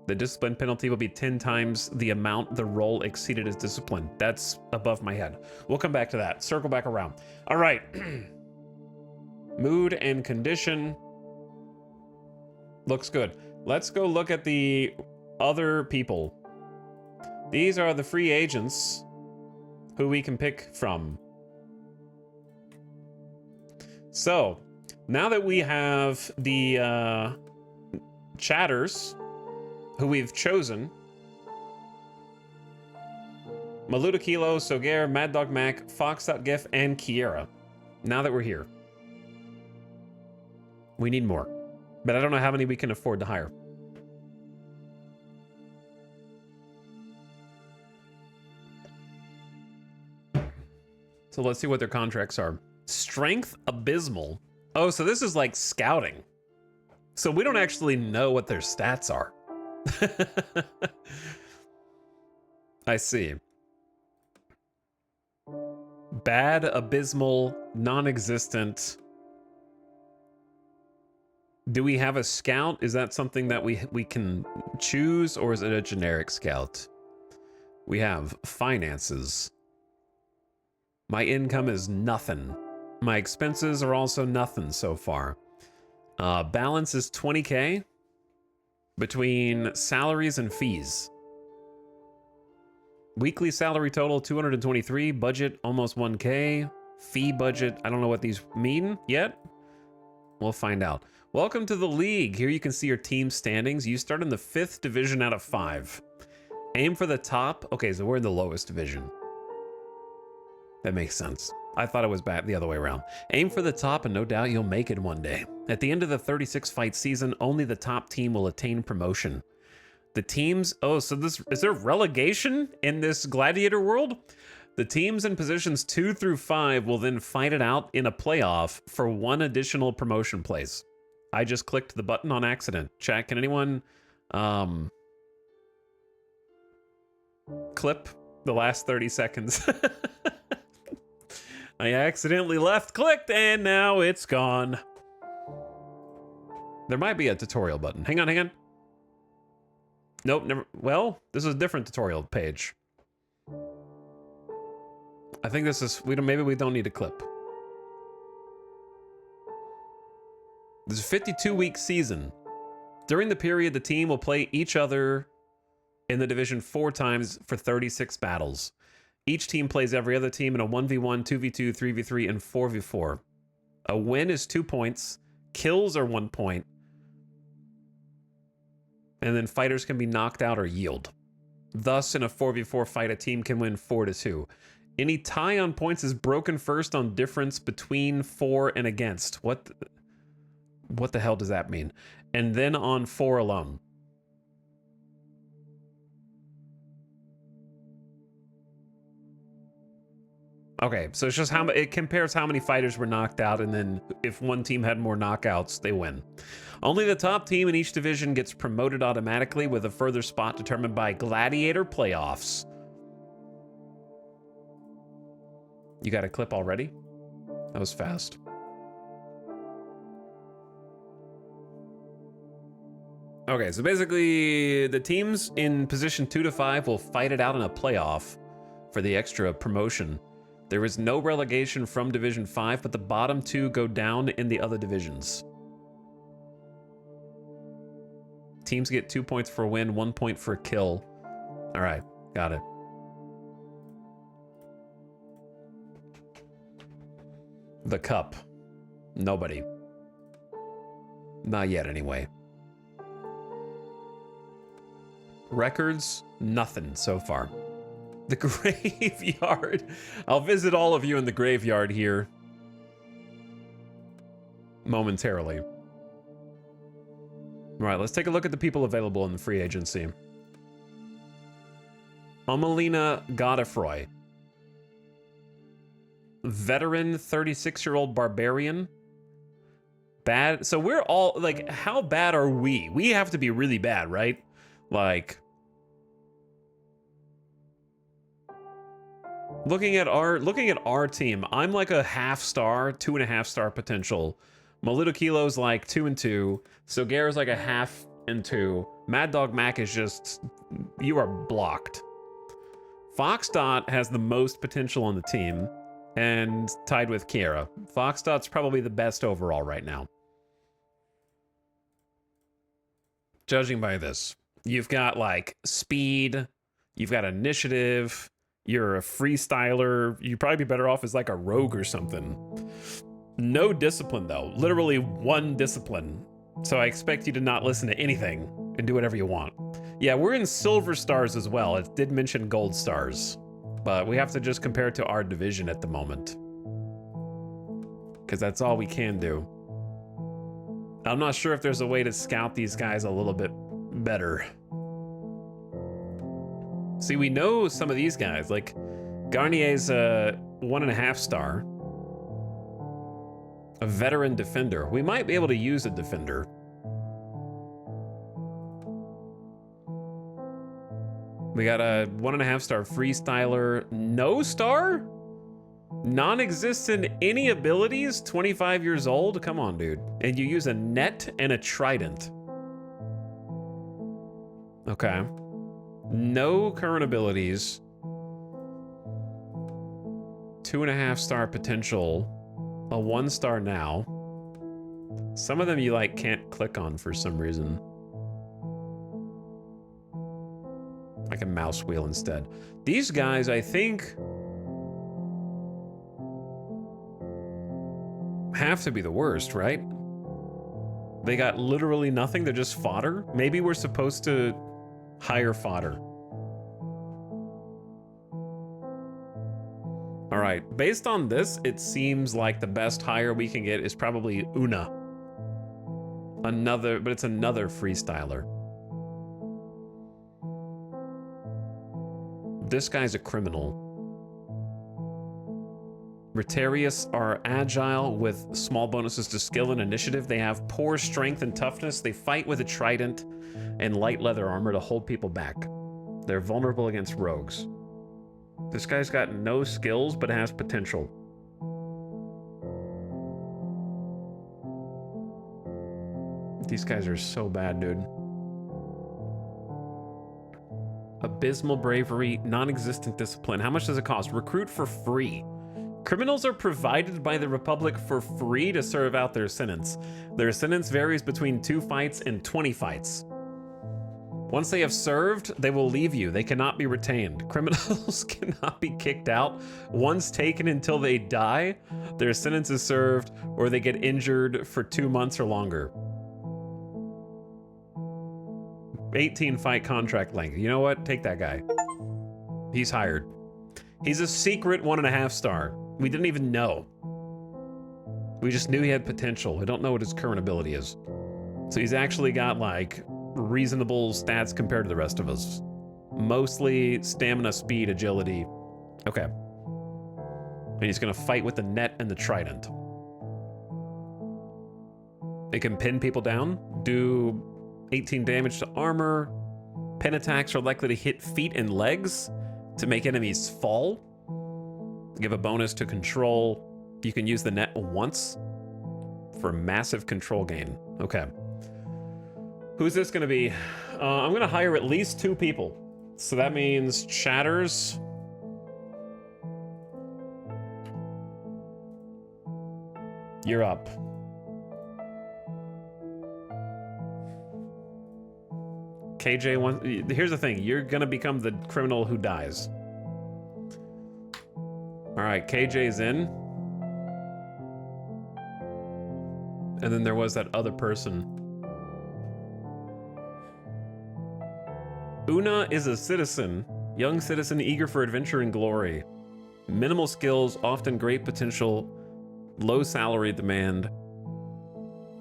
The discipline penalty will be 10 times the amount the roll exceeded his discipline. That's above my head. We'll come back to that. Circle back around. All right. Mood and condition. Looks good. Let's go look at the other people. These are the free agents who we can pick from. So, now that we have the chatters who we've chosen, Maluda Kilo, Sogair, Mad Dog Mac, Fox.gif, and Kiera. Now that we're here, we need more. But I don't know how many we can afford to hire. So let's see what their contracts are. Strength abysmal. Oh, so this is like scouting. So we don't actually know what their stats are. I see. Bad, abysmal, non-existent. Do we have a scout? Is that something that we can choose, or is it a generic scout? We have finances. My income is nothing. My expenses are also nothing so far. Balance is 20K between salaries and fees. Weekly salary total 223, budget almost 1K, fee budget, I don't know what these mean yet. We'll find out. Welcome to the league. Here you can see your team standings. You start in the 5th division out of 5. Aim for the top. Okay, so we're in the lowest division. That makes sense. I thought it was bad the other way around. Aim for the top and no doubt you'll make it one day. At the end of the 36 fight season, only the top team will attain promotion. The teams, oh, so this, is there relegation in this Gladiator world? The teams in positions 2 through 5 will then fight it out in a playoff for 1 additional promotion place. I just clicked the button on accident. Chat, can anyone clip the last 30 seconds? I accidentally left-clicked, and now it's gone. There might be a tutorial button. Hang on, hang on. Nope, never. Well, this is a different tutorial page. I think this is, maybe we don't need a clip. This is a 52-week season. During the period, the team will play each other in the division 4 times for 36 battles. Each team plays every other team in a 1v1, 2v2, 3v3, and 4v4. A win is 2 points. Kills are 1 point. And then fighters can be knocked out or yield. Thus, in a 4v4 fight, a team can win 4-2. Any tie on points is broken first on difference between for and against. What the hell does that mean? And then on 4 alone. Okay, so it's just how it compares how many fighters were knocked out, and then if one team had more knockouts, they win. Only the top team in each division gets promoted automatically, with a further spot determined by Gladiator playoffs. You got a clip already? That was fast. Okay, so basically the teams in position 2 to 5 will fight it out in a playoff for the extra promotion. There is no relegation from Division 5, but the bottom 2 go down in the other divisions. Teams get 2 points for a win, 1 point for a kill. All right, got it. The cup. Nobody. Not yet, anyway. Records, nothing so far. The graveyard. I'll visit all of you in the graveyard here momentarily. All right, let's take a look at the people available in the free agency. Amelina Godefroy. Veteran 36-year-old barbarian. Bad. So we're all like, how bad are we? We have to be really bad, right? Like, looking at our team, I'm like a half star, 2.5 star potential. Maluda Kilo's like 2 and 2. Sogair's like a half and 2. Mad Dog Mac is just, you are blocked. Foxdot has the most potential on the team, and tied with Kiera. Foxdot's probably the best overall right now. Judging by this, you've got like speed, You've got initiative. You're a freestyler. You'd probably be better off as like a rogue or something. No discipline, though. Literally one discipline. So I expect you to not listen to anything and do whatever you want. Yeah, we're in silver stars as well. It did mention gold stars. But we have to just compare it to our division at the moment. Because that's all we can do. I'm not sure if there's a way to scout these guys a little bit better. See, we know some of these guys. Like, Garnier's a 1.5 star. A veteran defender. We might be able to use a defender. We got a 1.5 star freestyler. No star? Non-existent any abilities? 25 years old? Come on, dude. And you use a net and a trident. Okay. No current abilities. 2.5 star potential. A 1 star now. Some of them you like can't click on for some reason. Like a mouse wheel instead. These guys, I think, have to be the worst, right? They got literally nothing. They're just fodder. Maybe we're supposed to hire fodder. All right, based on this, it seems like the best hire we can get is probably Una. But it's another freestyler. This guy's a criminal. Rotarius are agile with small bonuses to skill and initiative. They have poor strength and toughness. They fight with a trident and light leather armor to hold people back. They're vulnerable against rogues. This guy's got no skills, but has potential. These guys are so bad, dude. Abysmal bravery, non-existent discipline. How much does it cost? Recruit for free. Criminals are provided by the Republic for free to serve out their sentence. Their sentence varies between 2 fights and 20 fights. Once they have served, they will leave you. They cannot be retained. Criminals cannot be kicked out. Once taken until they die, their sentence is served, or they get injured for 2 months or longer. 18 fight contract length. You know what? Take that guy. He's hired. He's a secret 1.5 star. We didn't even know. We just knew he had potential. We don't know what his current ability is. So he's actually got like reasonable stats compared to the rest of us. Mostly stamina, speed, agility. Okay. And he's gonna fight with the net and the trident. It can pin people down, do 18 damage to armor. Pin attacks are likely to hit feet and legs to make enemies fall. Give a bonus to control. You can use the net once for massive control gain. Okay. Who's this gonna be? I'm gonna hire at least 2 people. So that means Chatters. You're up. KJ wants, here's the thing, you're gonna become the criminal who dies. All right, KJ's in. And then there was that other person. Una is a citizen, young citizen eager for adventure and glory. Minimal skills, often great potential, low salary demand.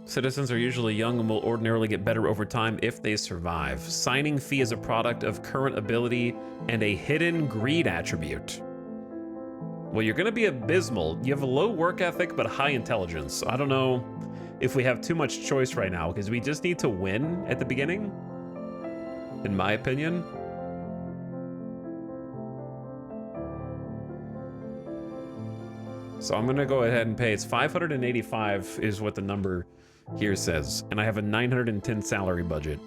Citizens are usually young and will ordinarily get better over time if they survive. Signing fee is a product of current ability and a hidden greed attribute. Well, you're gonna be abysmal. You have a low work ethic, but high intelligence. I don't know if we have too much choice right now, because we just need to win at the beginning, in my opinion. So I'm gonna go ahead and pay. It's 585 is what the number here says, and I have a 910 salary budget.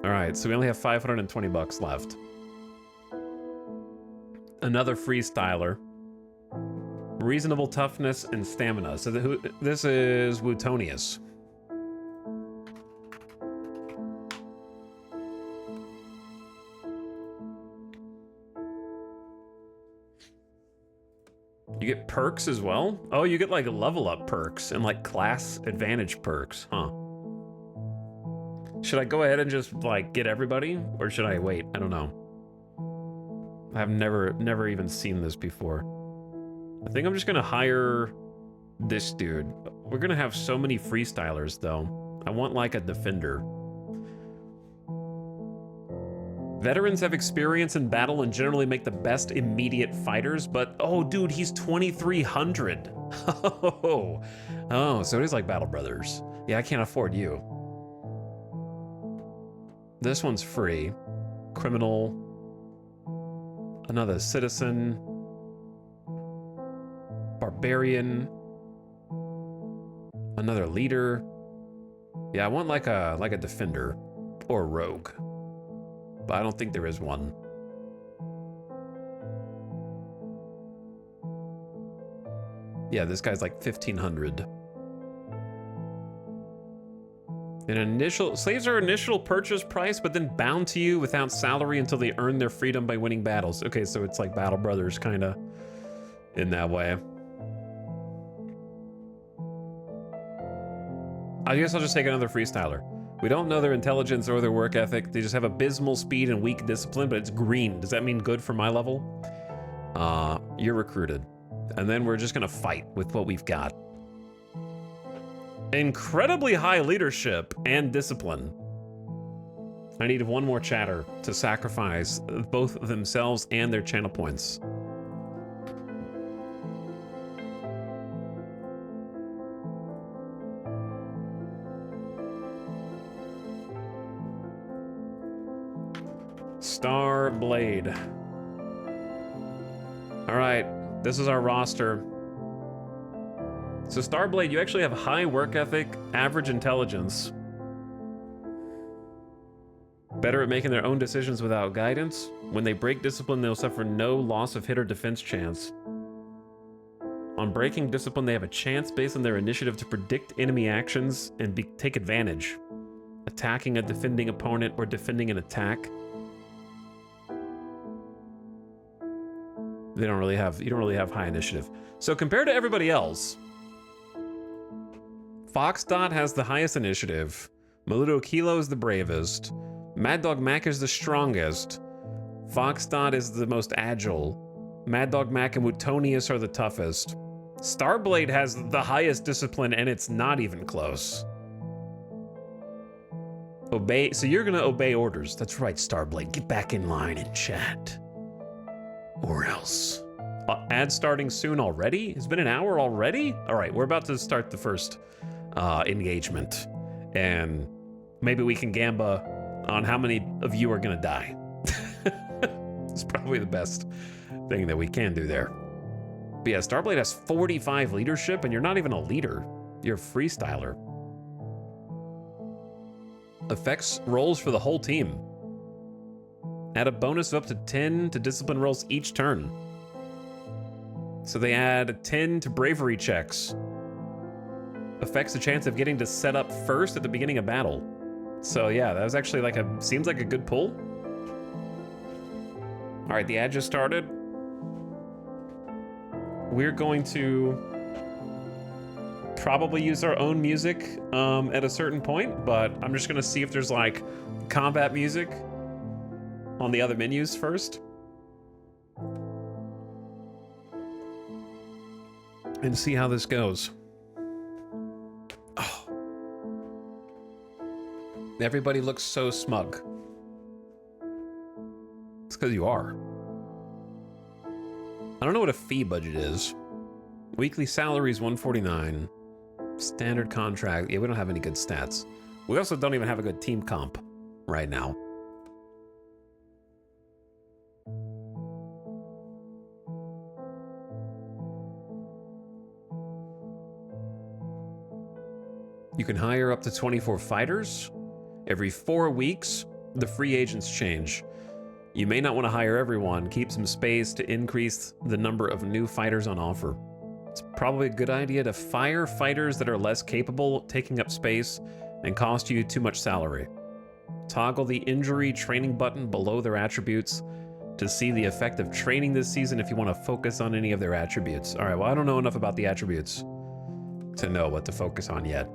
All right, so we only have 520 bucks left. Another freestyler. Reasonable toughness and stamina. So this is Wootonius. get perks as well? Oh, you get like level up perks and like class advantage perks, huh? Should I go ahead and just like get everybody, or should I wait? I don't know. I've never even seen this before. I think I'm just gonna hire this dude. We're gonna have so many freestylers though. I want like a defender. Veterans have experience in battle and generally make the best immediate fighters, but oh dude, he's 2,300. Oh, so it is like Battle Brothers. Yeah, I can't afford you. This one's free. Criminal. Another citizen. Barbarian. Another leader. Yeah, I want like a defender or a rogue. But I don't think there is one. Yeah, this guy's like 1,500. Slaves are initial purchase price, but then bound to you without salary until they earn their freedom by winning battles. Okay, so it's like Battle Brothers, kind of, in that way. I guess I'll just take another freestyler. We don't know their intelligence or their work ethic. They just have abysmal speed and weak discipline, but it's green. Does that mean good for my level? You're recruited. And then we're just gonna fight with what we've got. Incredibly high leadership and discipline. I need one more chatter to sacrifice both themselves and their channel points. Star Blade. All right, this is our roster. So Starblade, you actually have high work ethic, average intelligence. Better at making their own decisions without guidance. When they break discipline, they'll suffer no loss of hit or defense chance. On breaking discipline, they have a chance based on their initiative to predict enemy actions and take advantage. Attacking a defending opponent or defending an attack. You don't really have high initiative. So compared to everybody else, Foxdot has the highest initiative. Maludo Kilo is the bravest. Mad Dog Mac is the strongest. Foxdot is the most agile. Mad Dog Mac and Wootonius are the toughest. Starblade has the highest discipline, and it's not even close. Obey. So you're gonna obey orders. That's right, Starblade. Get back in line and chat. Or else. Ad starting soon already? It's been an hour already? All right, we're about to start the first engagement, and maybe we can gamba on how many of you are gonna die. It's probably the best thing that we can do there. But yeah, Starblade has 45 leadership, and you're not even a leader. You're a freestyler. Affects rolls for the whole team. Add a bonus of up to 10 to discipline rolls each turn. So they add 10 to bravery checks. Affects the chance of getting to set up first at the beginning of battle. So yeah, that was actually like seems like a good pull. All right, the ad just started. We're going to probably use our own music at a certain point, but I'm just gonna see if there's like combat music on the other menus first. And see how this goes. Oh. Everybody looks so smug. It's because you are. I don't know what a fee budget is. Weekly salary is $149. Standard contract. Yeah, we don't have any good stats. We also don't even have a good team comp right now. You can hire up to 24 fighters. Every 4 weeks, the free agents change. You may not want to hire everyone. Keep some space to increase the number of new fighters on offer. It's probably a good idea to fire fighters that are less capable, taking up space, and cost you too much salary. Toggle the injury training button below their attributes to see the effect of training this season if you want to focus on any of their attributes. All right, well, I don't know enough about the attributes to know what to focus on yet.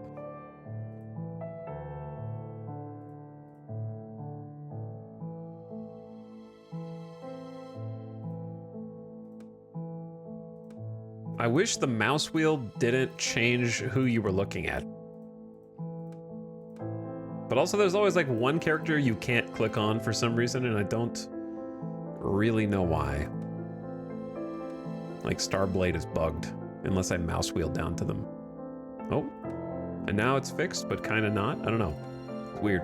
I wish the mouse wheel didn't change who you were looking at. But also there's always like one character you can't click on for some reason, and I don't really know why. Like Starblade is bugged unless I mouse wheel down to them. Oh, and now it's fixed, but kind of not. I don't know. It's weird.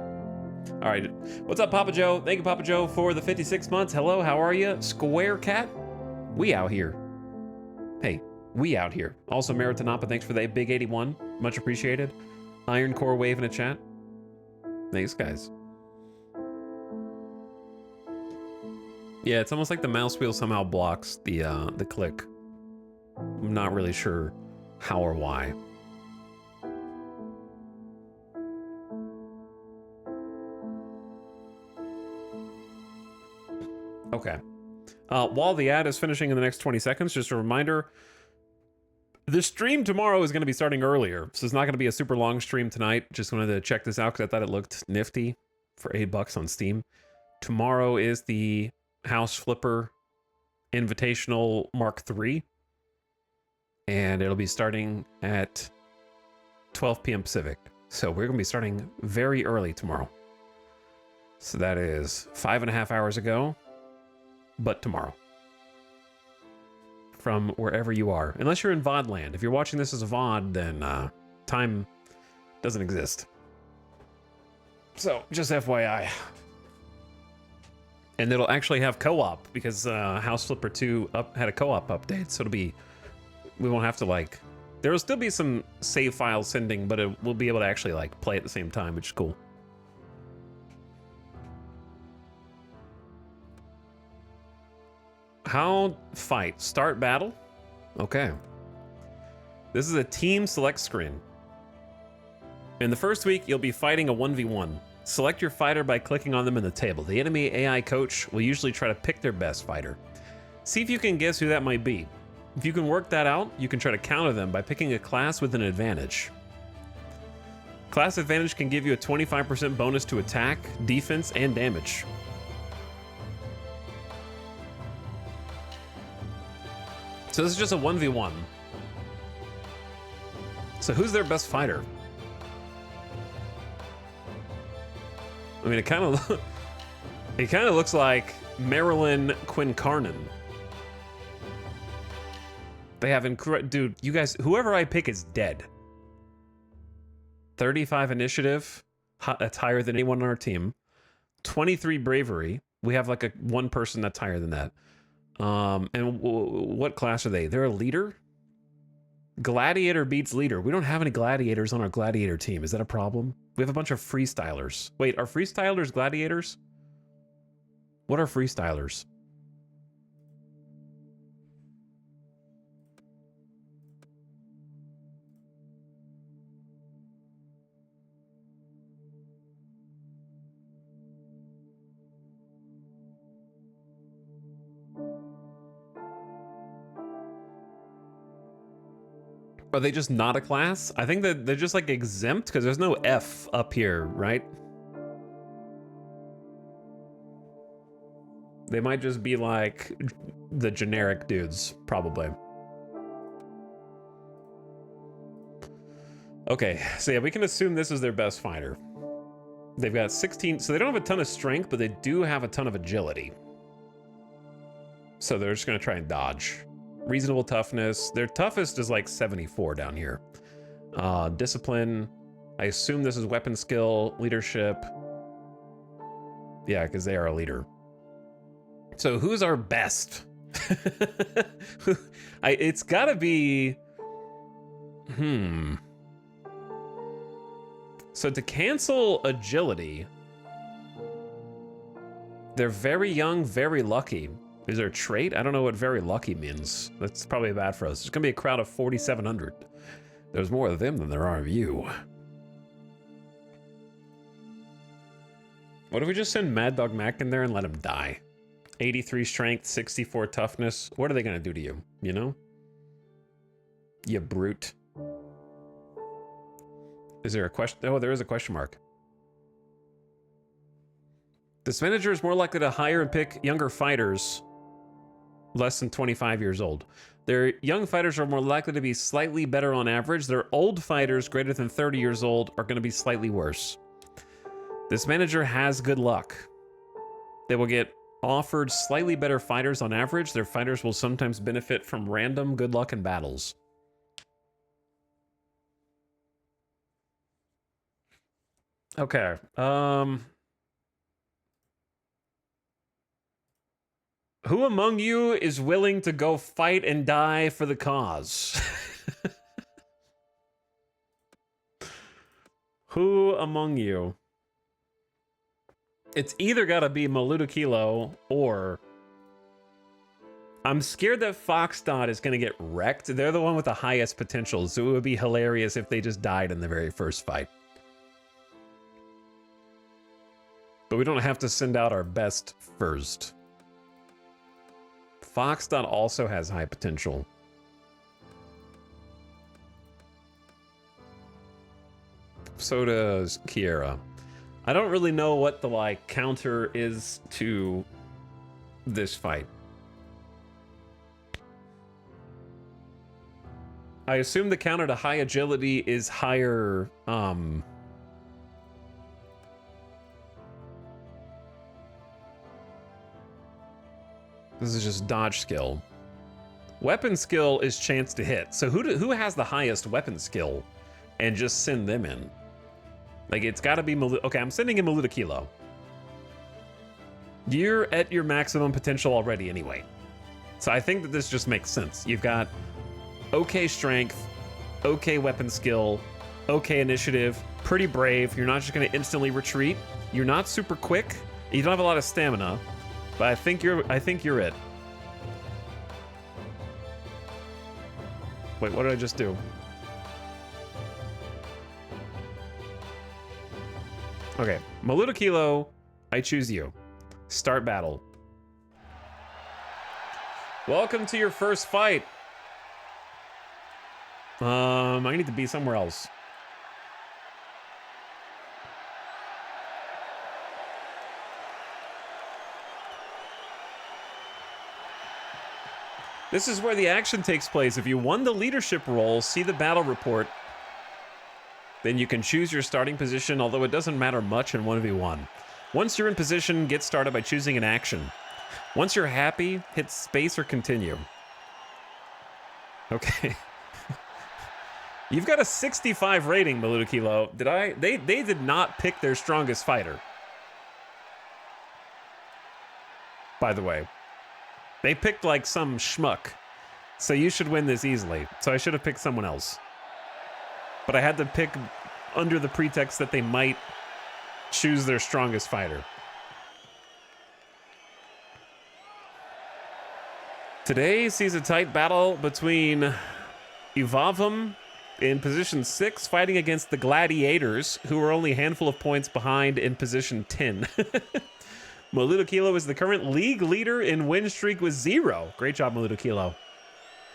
All right, what's up, Papa Joe? Thank you, Papa Joe, for the 56 months. Hello, how are you? Square Cat? We out here. Hey, we out here. Also, Maritanapa, thanks for the big 81. Much appreciated. Iron Core Wave in a chat. Thanks, guys. Yeah, it's almost like the mouse wheel somehow blocks the click. I'm not really sure how or why. Okay. While the ad is finishing in the next 20 seconds, just a reminder, the stream tomorrow is going to be starting earlier, so it's not going to be a super long stream tonight. Just wanted to check this out because I thought it looked nifty for $8 on Steam. Tomorrow is the House Flipper Invitational Mark III, and it'll be starting at 12 p.m. Pacific. So we're going to be starting very early tomorrow. So that is 5.5 hours ago, but tomorrow. From wherever you are. Unless you're in VOD land. If you're watching this as a VOD, then time doesn't exist. So, just FYI. And it'll actually have co-op, because House Flipper 2 had a co-op update, so it'll be... We won't have to, like... There will still be some save file sending, but we'll be able to actually, like, play at the same time, which is cool. How fight? Start battle? Okay. This is a team select screen. In the first week, you'll be fighting a 1v1. Select your fighter by clicking on them in the table. The enemy AI coach will usually try to pick their best fighter. See if you can guess who that might be. If you can work that out, you can try to counter them by picking a class with an advantage. Class advantage can give you a 25% bonus to attack, defense, and damage. So this is just a 1v1. So who's their best fighter? I mean, it kind of looks like Marilyn Quincarnon. They have dude, you guys, whoever I pick is dead. 35 initiative, that's higher than anyone on our team. 23 bravery. We have like one person that's higher than that. And what class are they? They're a leader? Gladiator beats leader. We don't have any gladiators on our gladiator team. Is that a problem? We have a bunch of freestylers. Wait, are freestylers gladiators? What are freestylers? Are they just not a class? I think that they're just like exempt because there's no F up here, right? They might just be like the generic dudes, probably. Okay, so yeah, we can assume this is their best fighter. They've got 16, so they don't have a ton of strength, but they do have a ton of agility. So they're just gonna try and dodge. Reasonable toughness. Their toughest is like 74 down here. Discipline. I assume this is weapon skill, leadership. Yeah, because they are a leader. So who's our best? It's gotta be... So to cancel agility, they're very young, very lucky. Is there a trait? I don't know what very lucky means. That's probably bad for us. There's gonna be a crowd of 4,700. There's more of them than there are of you. What if we just send Mad Dog Mac in there and let him die? 83 strength, 64 toughness. What are they going to do to you? You know? You brute. Is there a question? Oh, there is a question mark. This manager is more likely to hire and pick younger fighters less than 25 years old. Their young fighters are more likely to be slightly better on average. Their old fighters greater than 30 years old are going to be slightly worse. This manager has good luck. They will get offered slightly better fighters on average. Their fighters will sometimes benefit from random good luck in battles. Okay. Who among you is willing to go fight and die for the cause? Who among you? It's either got to be Maluda Kilo or... I'm scared that Foxdot is going to get wrecked. They're the one with the highest potential, so it would be hilarious if they just died in the very first fight. But we don't have to send out our best first. Foxdot also has high potential. So does Kiera. I don't really know what the, like, counter is to this fight. I assume the counter to high agility is higher, This is just dodge skill. Weapon skill is chance to hit. So who has the highest weapon skill? And just send them in. Like, it's got to be Maluda. Okay, I'm sending in Maluda Kilo. You're at your maximum potential already anyway. So I think that this just makes sense. You've got okay strength, okay weapon skill, okay initiative, pretty brave. You're not just going to instantly retreat. You're not super quick. You don't have a lot of stamina. But I think you're it. Wait, what did I just do? Okay, Maluda Kilo, I choose you. Start battle. Welcome to your first fight. I need to be somewhere else. This is where the action takes place. If you won the leadership role, see the battle report. Then you can choose your starting position, although it doesn't matter much in 1v1. Once you're in position, get started by choosing an action. Once you're happy, hit space or continue. Okay. You've got a 65 rating, Maluda Kilo. They did not pick their strongest fighter. By the way. They picked like some schmuck. So you should win this easily. So I should have picked someone else. But I had to pick under the pretext that they might choose their strongest fighter. Today sees a tight battle between Ivavum in position 6 fighting against the Gladiators, who are only a handful of points behind in position 10. Maluda Kilo is the current league leader in win streak with 0. Great job, Maluda Kilo.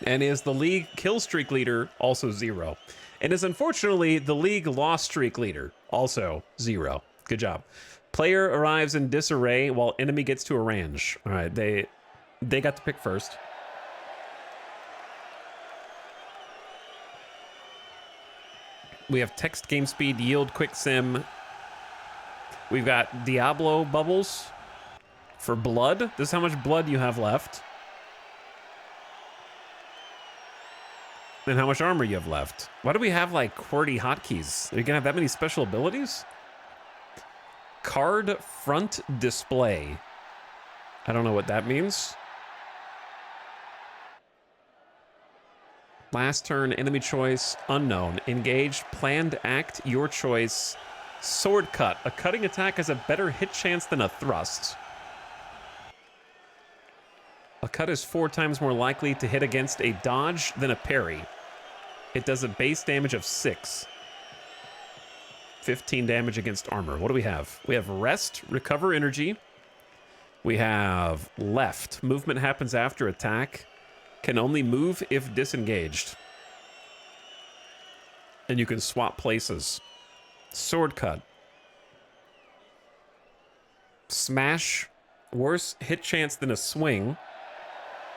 And is the league kill streak leader, also 0. And is unfortunately the league loss streak leader, also 0. Good job. Player arrives in disarray while enemy gets to a range. All right, they got to pick first. We have text game speed, yield, quick sim. We've got Diablo bubbles. For blood, this is how much blood you have left. And how much armor you have left. Why do we have like QWERTY hotkeys? Are you gonna have that many special abilities? Card front display. I don't know what that means. Last turn, enemy choice, unknown. Engaged, planned act, your choice. Sword cut. A cutting attack has a better hit chance than a thrust. A cut is 4 times more likely to hit against a dodge than a parry. It does a base damage of 6. 15 damage against armor. What do we have? We have rest, recover energy, We have left. Movement happens after attack. Can only move if disengaged. And you can swap places. Sword cut. Smash. Worse hit chance than a swing,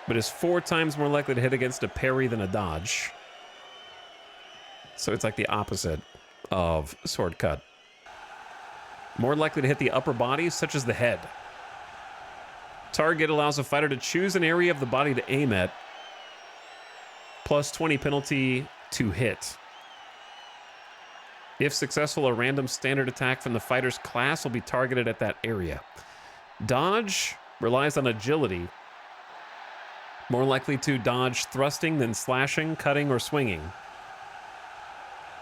but is 4 times more likely to hit against a parry than a dodge. So it's like the opposite of sword cut. More likely to hit the upper body, such as the head. Target allows a fighter to choose an area of the body to aim at. Plus 20 penalty to hit. If successful, a random standard attack from the fighter's class will be targeted at that area. Dodge relies on agility. More likely to dodge thrusting than slashing, cutting, or swinging.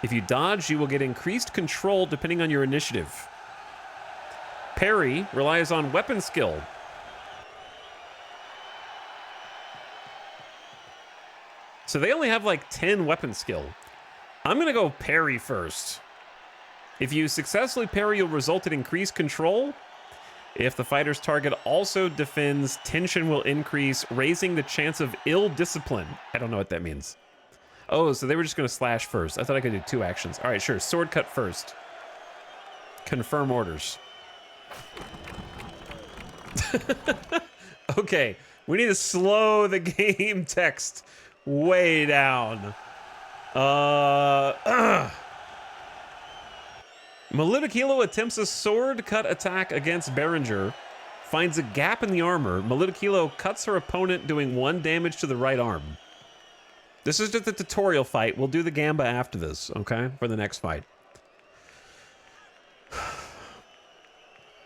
If you dodge, you will get increased control depending on your initiative. Parry relies on weapon skill. So they only have like 10 weapon skill. I'm going to go parry first. If you successfully parry, you'll result in increased control. If the fighter's target also defends, tension will increase, raising the chance of ill discipline. I don't know what that means. Oh, so they were just going to slash first. I thought I could do 2 actions. All right, sure. Sword cut first. Confirm orders. Okay, we need to slow the game text way down. Melidokilo attempts a sword cut attack against Berenger, finds a gap in the armor. Melidokilo cuts her opponent, doing 1 damage to the right arm. This is just a tutorial fight. We'll do the Gamba after this, okay? For the next fight.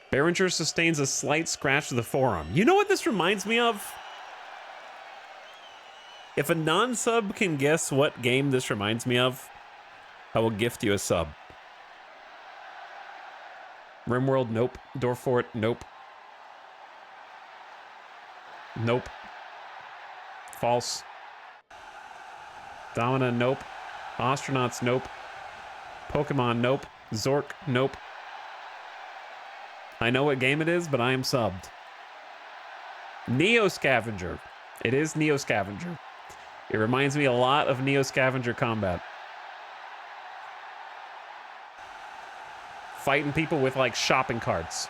Berenger sustains a slight scratch to the forearm. You know what this reminds me of? If a non-sub can guess what game this reminds me of, I will gift you a sub. Rimworld, nope. Dorfort, nope. Nope. False. Domina, nope. Astronauts, nope. Pokemon, nope. Zork, nope. I know what game it is, but I am subbed. Neo Scavenger. It is Neo Scavenger. It reminds me a lot of Neo Scavenger combat. Fighting people with, like, shopping carts.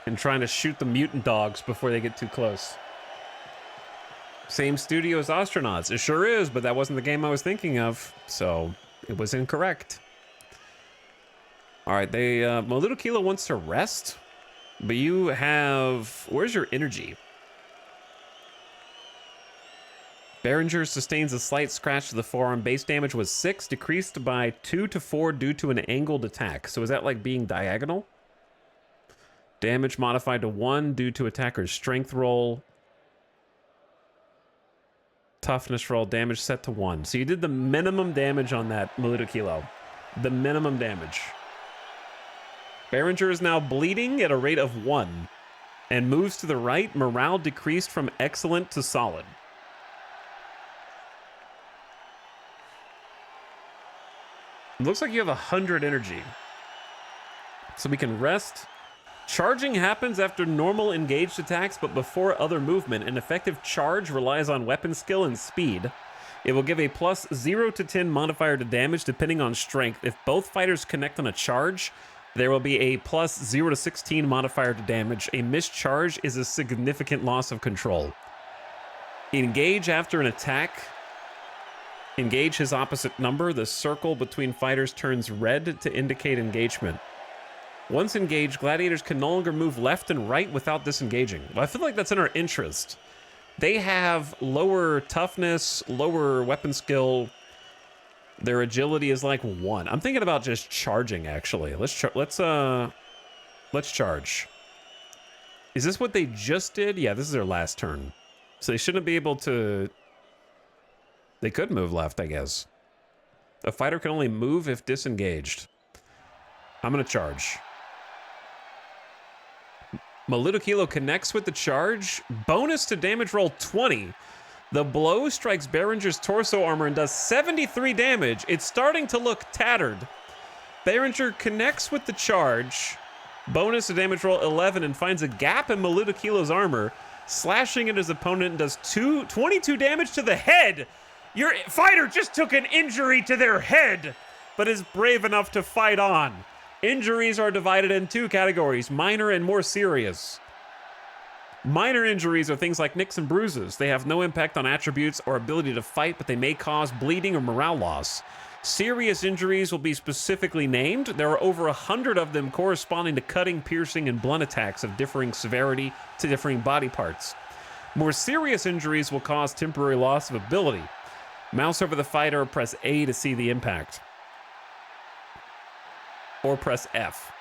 And trying to shoot the mutant dogs before they get too close. Same studio as Astronauts. It sure is, but that wasn't the game I was thinking of, so it was incorrect. All right, Melidokilo wants to rest, but you have... Where's your energy? Berenger sustains a slight scratch to the forearm. Base damage was 6, decreased by 2 to 4 due to an angled attack. So is that like being diagonal? Damage modified to 1 due to attacker's strength roll. Toughness roll, damage set to 1. So you did the minimum damage on that Melidokilo. The minimum damage. Berenger is now bleeding at a rate of 1 and moves to the right. Morale decreased from excellent to solid. It looks like you have 100 energy. So we can rest. Charging happens after normal engaged attacks, but before other movement. An effective charge relies on weapon skill and speed. It will give a plus 0 to 10 modifier to damage depending on strength. If both fighters connect on a charge, there will be a plus 0 to 16 modifier to damage. A missed charge is a significant loss of control. Engage after an attack. Engage his opposite number. The circle between fighters turns red to indicate engagement. Once engaged, gladiators can no longer move left and right without disengaging. Well, I feel like that's in our interest. They have lower toughness, lower weapon skill. Their agility is like 1. I'm thinking about just charging, actually. Let's charge. Is this what they just did? Yeah, this is their last turn. So they shouldn't be able to... They could move left, I guess. A fighter can only move if disengaged. I'm going to charge. Melidokilo connects with the charge. Bonus to damage roll 20. The blow strikes Behringer's torso armor and does 73 damage. It's starting to look tattered. Behringer connects with the charge. Bonus to damage roll 11 and finds a gap in Maludakilo's armor, slashing at his opponent and does 22 damage to the head. Your fighter just took an injury to their head, but is brave enough to fight on. Injuries are divided in two categories, minor and more serious. Minor injuries are things like nicks and bruises. They have no impact on attributes or ability to fight, but they may cause bleeding or morale loss. Serious injuries will be specifically named. There are over 100 of them corresponding to cutting, piercing, and blunt attacks of differing severity to differing body parts. More serious injuries will cause temporary loss of ability. Mouse over the fighter or press A to see the impact. Or press F.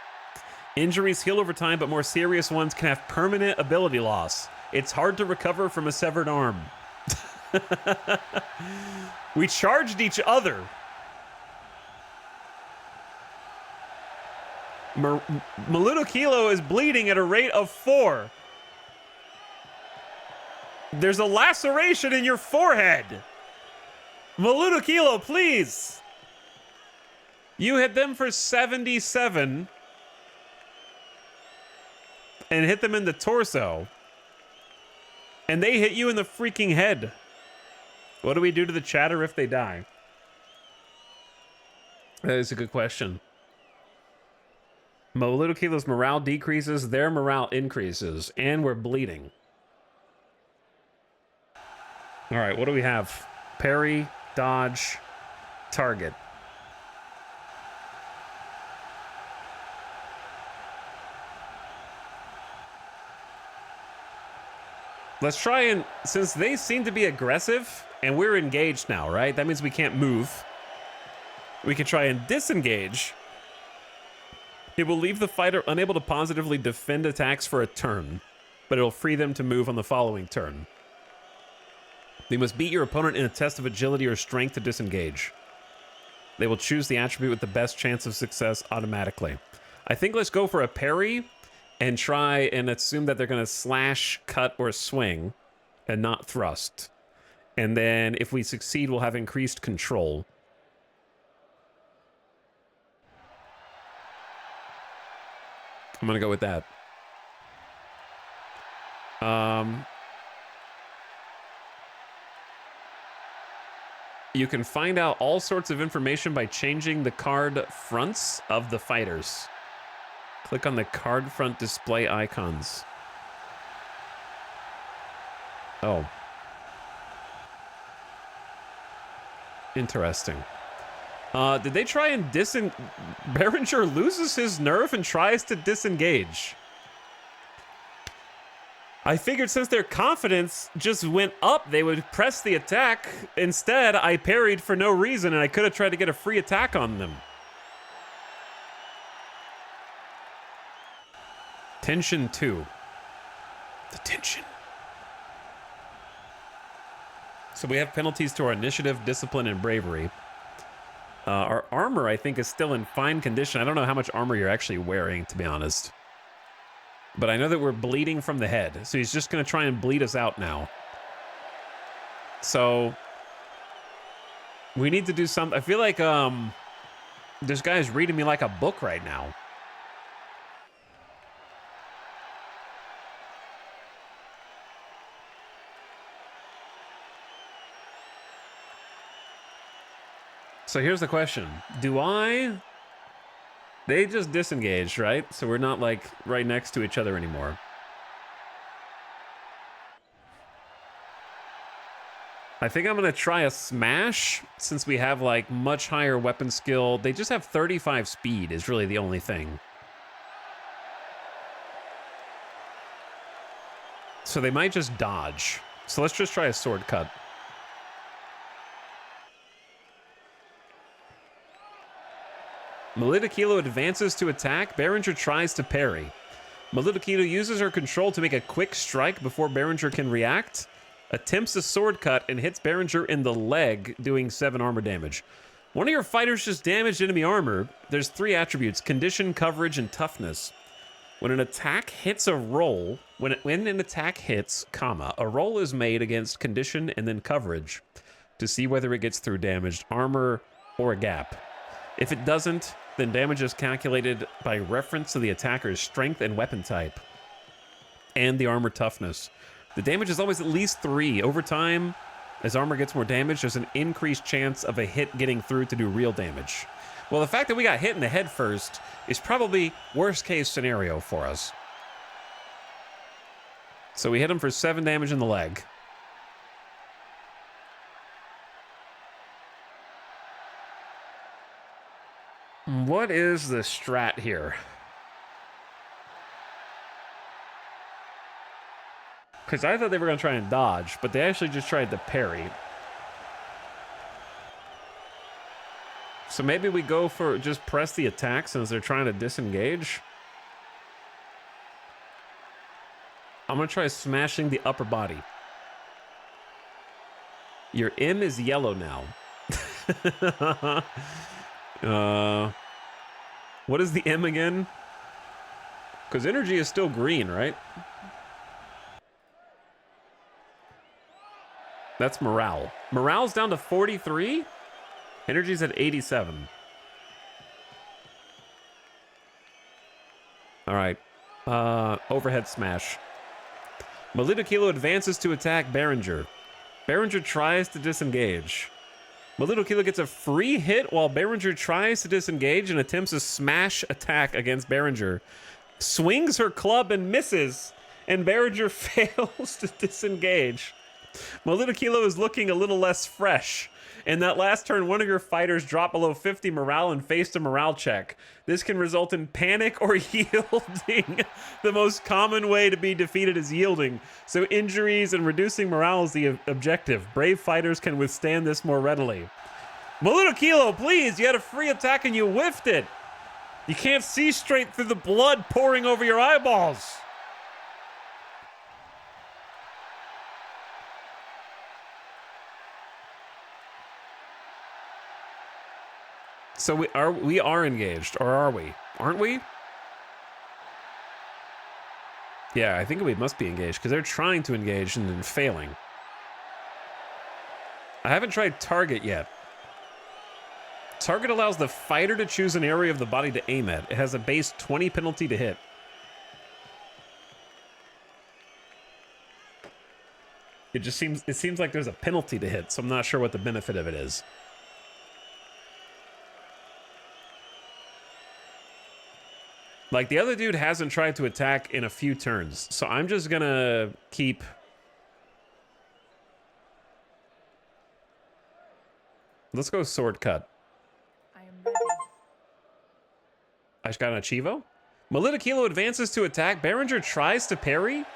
Injuries heal over time, but more serious ones can have permanent ability loss. It's hard to recover from a severed arm. We charged each other. Maludokilo is bleeding at a rate of 4. There's a laceration in your forehead. Maludokilo, please. You hit them for 77 and hit them in the torso. And they hit you in the freaking head. What do we do to the chatter if they die? That is a good question. Maludokilo's morale decreases, their morale increases, and we're bleeding. All right, what do we have? Parry, dodge, target. Let's try and, since they seem to be aggressive, and we're engaged now, right? That means we can't move. We can try and disengage. It will leave the fighter unable to positively defend attacks for a turn, but it'll free them to move on the following turn. You must beat your opponent in a test of agility or strength to disengage. They will choose the attribute with the best chance of success automatically. I think let's go for a parry and try and assume that they're going to slash, cut, or swing and not thrust. And then if we succeed, we'll have increased control. I'm going to go with that. You can find out all sorts of information by changing the card fronts of the fighters. Click on the card front display icons. Oh. Interesting. Did they try and Behringer loses his nerve and tries to disengage. I figured since their confidence just went up, they would press the attack. Instead, I parried for no reason, and I could have tried to get a free attack on them. Tension 2. The tension. So we have penalties to our initiative, discipline, and bravery. Our armor, I think, is still in fine condition. I don't know how much armor you're actually wearing, to be honest. But I know that we're bleeding from the head, so he's just going to try and bleed us out now. So we need to do something. I feel like this guy's reading me like a book right now. So here's the question. They just disengaged, right? So we're not, like, right next to each other anymore. I think I'm going to try a smash, since we have, like, much higher weapon skill. They just have 35 speed is really the only thing. So they might just dodge. So let's just try a sword cut. Maludokilo advances to attack. Behringer tries to parry. Maludokilo uses her control to make a quick strike before Behringer can react. Attempts a sword cut and hits Behringer in the leg, doing 7 armor damage. One of your fighters just damaged enemy armor. There's 3 attributes: condition, coverage, and toughness. When an attack hits a roll, when an attack hits, comma, a roll is made against condition and then coverage to see whether it gets through damaged armor or a gap. If it doesn't, then damage is calculated by reference to the attacker's strength and weapon type and the armor toughness. The damage is always at least 3. Over time, as armor gets more damage, there's an increased chance of a hit getting through to do real damage. Well, the fact that we got hit in the head first is probably worst case scenario for us. So we hit him for 7 damage in the leg. What is the strat here? Because I thought they were going to try and dodge, but they actually just tried to parry. So maybe we go for just press the attack since they're trying to disengage. I'm going to try smashing the upper body. Your M is yellow now. What is the M again? Because energy is still green, right? That's morale. Morale's down to 43. Energy's at 87. All right. Overhead smash. Melita Kilo advances to attack Berenger. Berenger tries to disengage. Melita Kilo gets a free hit while Berenger tries to disengage and attempts a smash attack against Berenger. Swings her club and misses, and Berenger fails to disengage. Melita Kilo is looking a little less fresh. In that last turn, one of your fighters dropped below 50 morale and faced a morale check. This can result in panic or yielding. The most common way to be defeated is yielding, so injuries and reducing morale is the objective. Brave fighters can withstand this more readily. Melita Kilo, please, you had a free attack and you whiffed it. You can't see straight through the blood pouring over your eyeballs. So we are engaged, or are we? Aren't we? Yeah, I think we must be engaged because they're trying to engage and then failing. I haven't tried target yet. Target allows the fighter to choose an area of the body to aim at. It has a base 20 penalty to hit. It seems like there's a penalty to hit, so I'm not sure what the benefit of it is. Like, the other dude hasn't tried to attack in a few turns, so I'm just gonna keep... Let's go sword cut. I am ready. I just got an Achivo. Melita Kilo advances to attack. Berenger tries to parry.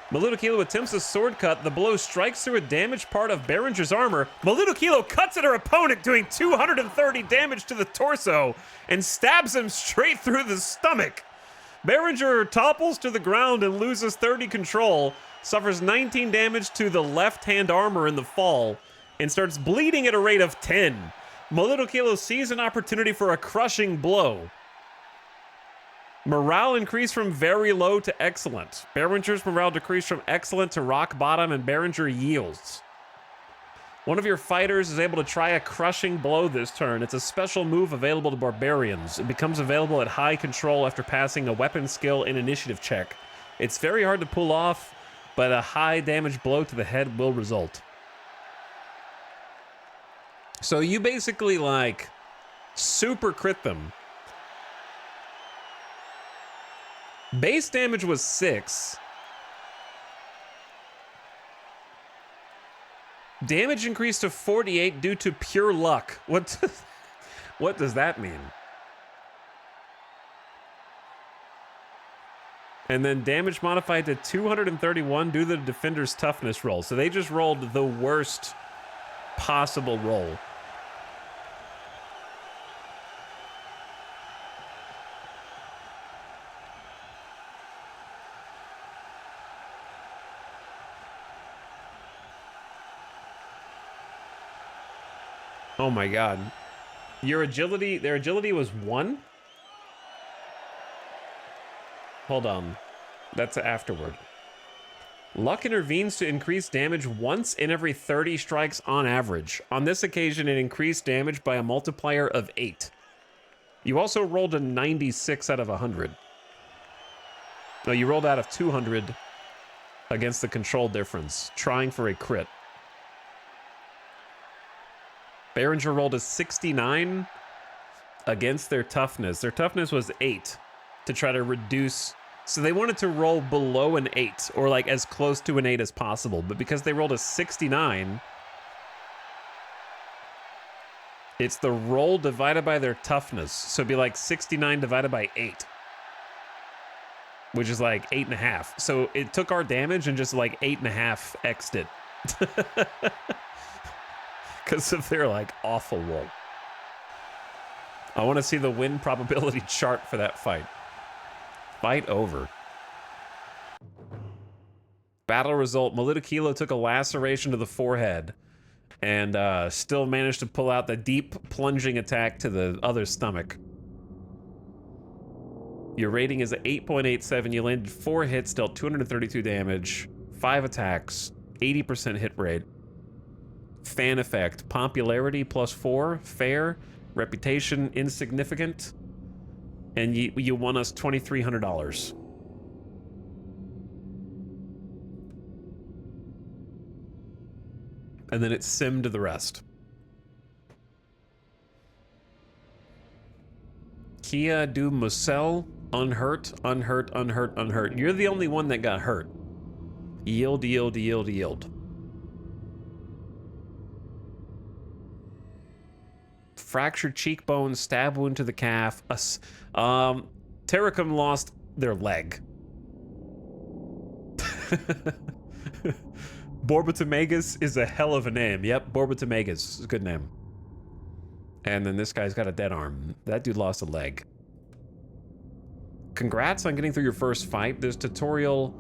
Melita Kilo attempts a sword cut. The blow strikes through a damaged part of Berenger's armor. Melita Kilo cuts at her opponent, doing 230 damage to the torso and stabs him straight through the stomach. Berenger topples to the ground and loses 30 control, suffers 19 damage to the left-hand armor in the fall, and starts bleeding at a rate of 10. Melita Kilo sees an opportunity for a crushing blow. Morale increased from very low to excellent. Berenger's morale decreased from excellent to rock bottom, and Berenger yields. One of your fighters is able to try a crushing blow this turn. It's a special move available to barbarians. It becomes available at high control after passing a weapon skill and initiative check. It's very hard to pull off, but a high damage blow to the head will result. So you basically, like, super crit them. Base damage was 6. Damage increased to 48 due to pure luck. What does that mean? And then damage modified to 231 due to the defender's toughness roll. So they just rolled the worst possible roll. Oh my god. Their agility was 1? Hold on. That's afterward. Luck intervenes to increase damage once in every 30 strikes on average. On this occasion, it increased damage by a multiplier of 8. You also rolled a 96 out of 100. No, you rolled out of 200 against the control difference, trying for a crit. Behringer rolled a 69 against their toughness. Their toughness was 8 to try to reduce. So they wanted to roll below an 8 or like as close to an 8 as possible. But because they rolled a 69, it's the roll divided by their toughness. So it'd be like 69 divided by 8, which is like 8.5. So it took our damage and just like 8.5 X'd it. Because of their like awful roll. I want to see the win probability chart for that fight. Fight over. Battle result, Melita took a laceration to the forehead and still managed to pull out the deep plunging attack to the other stomach. Your rating is 8.87. You landed 4 hits, dealt 232 damage, 5 attacks, 80% hit rate. Fan effect, popularity +4, fair, reputation insignificant, and you won us $2,300. And then it simmed the rest. Kia du Musel, unhurt, unhurt, unhurt, unhurt. You're the only one that got hurt. Yield, yield, yield, yield. Fractured cheekbone, stab wound to the calf. Terracum lost their leg. Borbatomagus is a hell of a name. Yep, Borbatomagus is a good name. And then this guy's got a dead arm. That dude lost a leg. Congrats on getting through your first fight. There's tutorial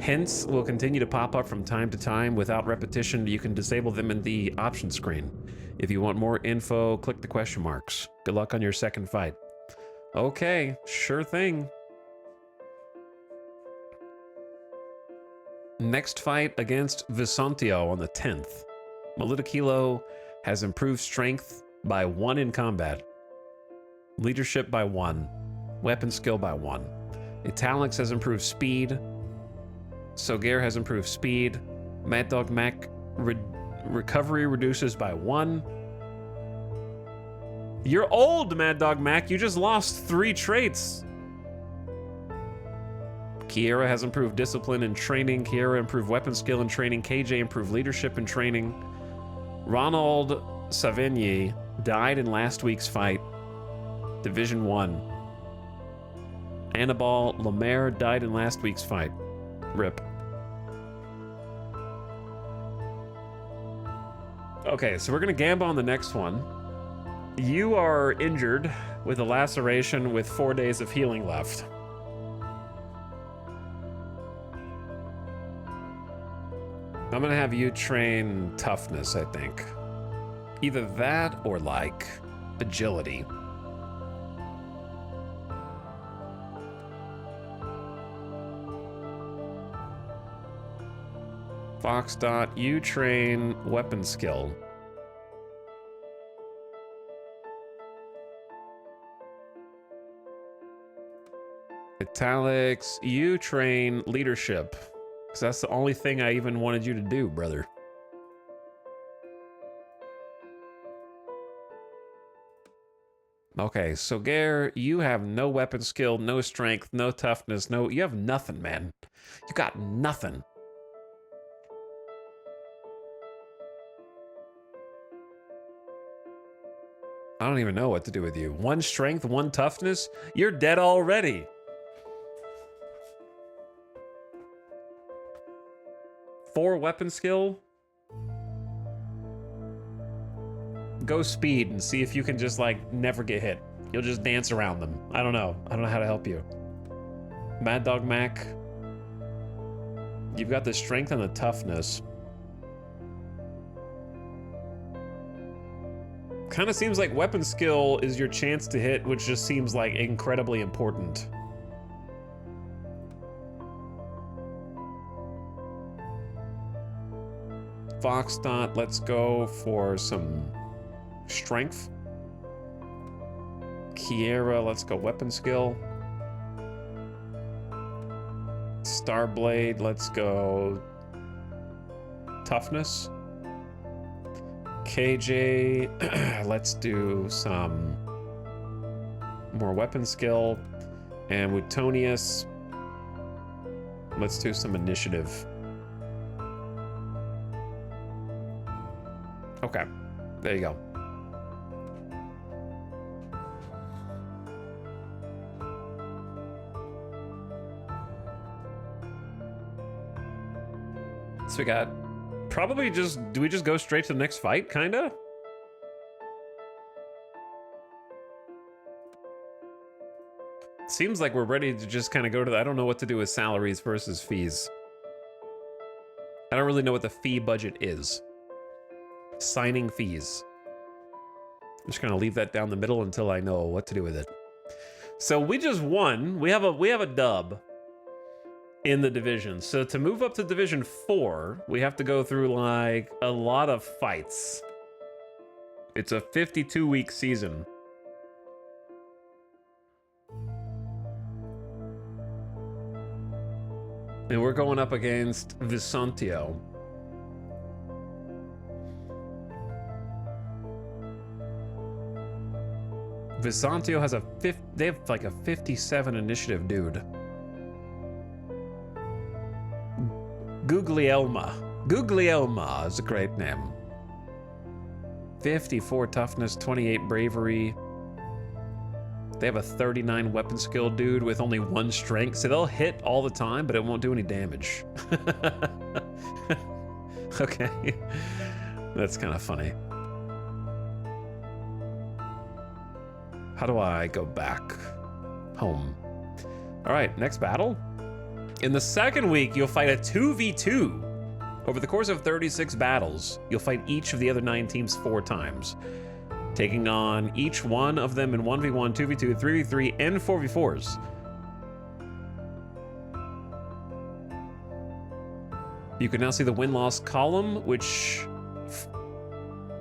hints will continue to pop up from time to time. Without repetition, you can disable them in the option screen. If you want more info, click the question marks. Good luck on your second fight. Okay, sure thing. Next fight against Visantio on the 10th. Melita has improved strength by 1 in combat. Leadership by 1. Weapon skill by 1. Italics has improved speed. Sogair has improved speed. Mad Dog Mac recovery reduces by 1. You're old, Mad Dog Mac. You just lost 3 traits. Kiera has improved discipline and training. Kiera improved weapon skill and training. KJ improved leadership and training. Ronald Savigny died in last week's fight. Division 1. Annabelle Lemaire died in last week's fight. RIP. Okay, so we're gonna gamble on the next one. You are injured with a laceration with 4 days of healing left. I'm gonna have you train toughness, I think. Either that or like agility. Fox Dot, you train weapon skill. Italics, you train leadership. Because that's the only thing I even wanted you to do, brother. Okay, so Gare, you have no weapon skill, no strength, no toughness, you have nothing, man. You got nothing. I don't even know what to do with you. 1 strength, 1 toughness? You're dead already. Four weapon skill? Go speed and see if you can just like never get hit. You'll just dance around them. I don't know. I don't know how to help you. Mad Dog Mac. You've got the strength and the toughness. Kind of seems like weapon skill is your chance to hit, which just seems like incredibly important. Foxdot, let's go for some strength. Kiera, let's go weapon skill. Starblade, let's go toughness. KJ, let's do some more weapon skill. And Wootonius, let's do some initiative. Okay, there you go. So we got probably just, do we just go straight to the next fight, kinda? Seems like we're ready to just kind of go to the, I don't know what to do with salaries versus fees. I don't really know what the fee budget is. Signing fees. I'm just gonna leave that down the middle until I know what to do with it. So we just won. We have a dub in the division. So to move up to Division 4, we have to go through like a lot of fights. It's a 52-week season. And we're going up against Visantio. Visantio has they have like a 57 initiative dude. Guglielma. Guglielma is a great name. 54 toughness, 28 bravery. They have a 39 weapon skill dude with only 1 strength, so they'll hit all the time, but it won't do any damage. Okay. That's kind of funny. How do I go back home? All right, next battle. In the second week, you'll fight a 2v2. Over the course of 36 battles, you'll fight each of the other 9 teams 4 times, taking on each one of them in 1v1, 2v2, 3v3, and 4v4s. You can now see the win-loss column, which...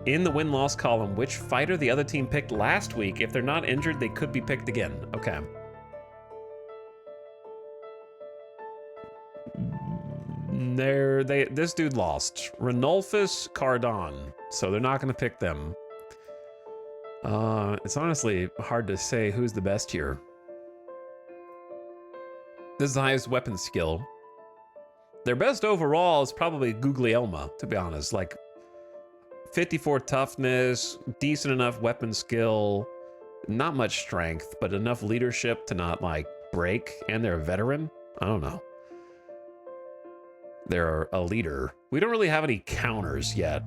In the win-loss column, which fighter the other team picked last week. If they're not injured, they could be picked again. Okay. This dude lost. Ranulphus Cardon. So they're not going to pick them. It's honestly hard to say who's the best here. This is the highest weapon skill. Their best overall is probably Guglielma, to be honest. Like, 54 toughness, decent enough weapon skill, not much strength, but enough leadership to not, like, break. And they're a veteran? I don't know. They're a leader. We don't really have any counters yet.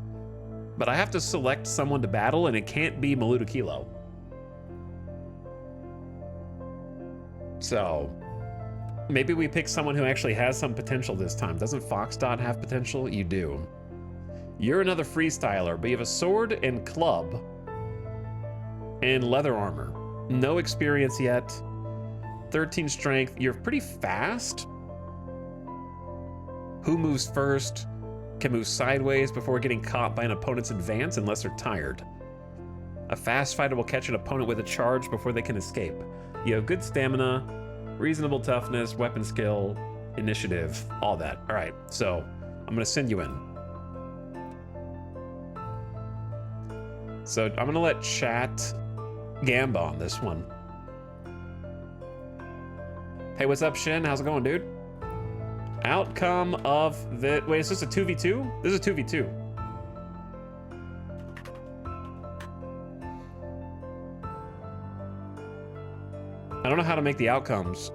But I have to select someone to battle, and it can't be Maluda Kilo. So, maybe we pick someone who actually has some potential this time. Doesn't Foxdot have potential? You do. You're another freestyler, but you have a sword and club and leather armor. No experience yet. 13 strength. You're pretty fast. Who moves first? Can move sideways before getting caught by an opponent's advance unless they're tired. A fast fighter will catch an opponent with a charge before they can escape. You have good stamina, reasonable toughness, weapon skill, initiative, all that. All right, so I'm gonna send you in. So I'm gonna let chat Gamba on this one. Hey, what's up, Shin? How's it going, dude? Outcome of the... Wait, is this a 2v2? This is a 2v2. I don't know how to make the outcomes.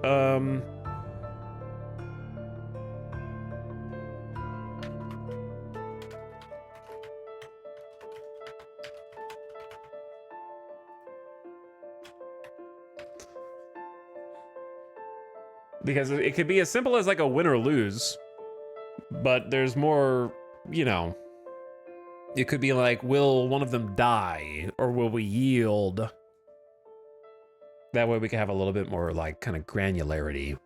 Because it could be as simple as like a win or lose, but there's more, you know, it could be like, will one of them die or will we yield? That way we can have a little bit more like kind of granularity.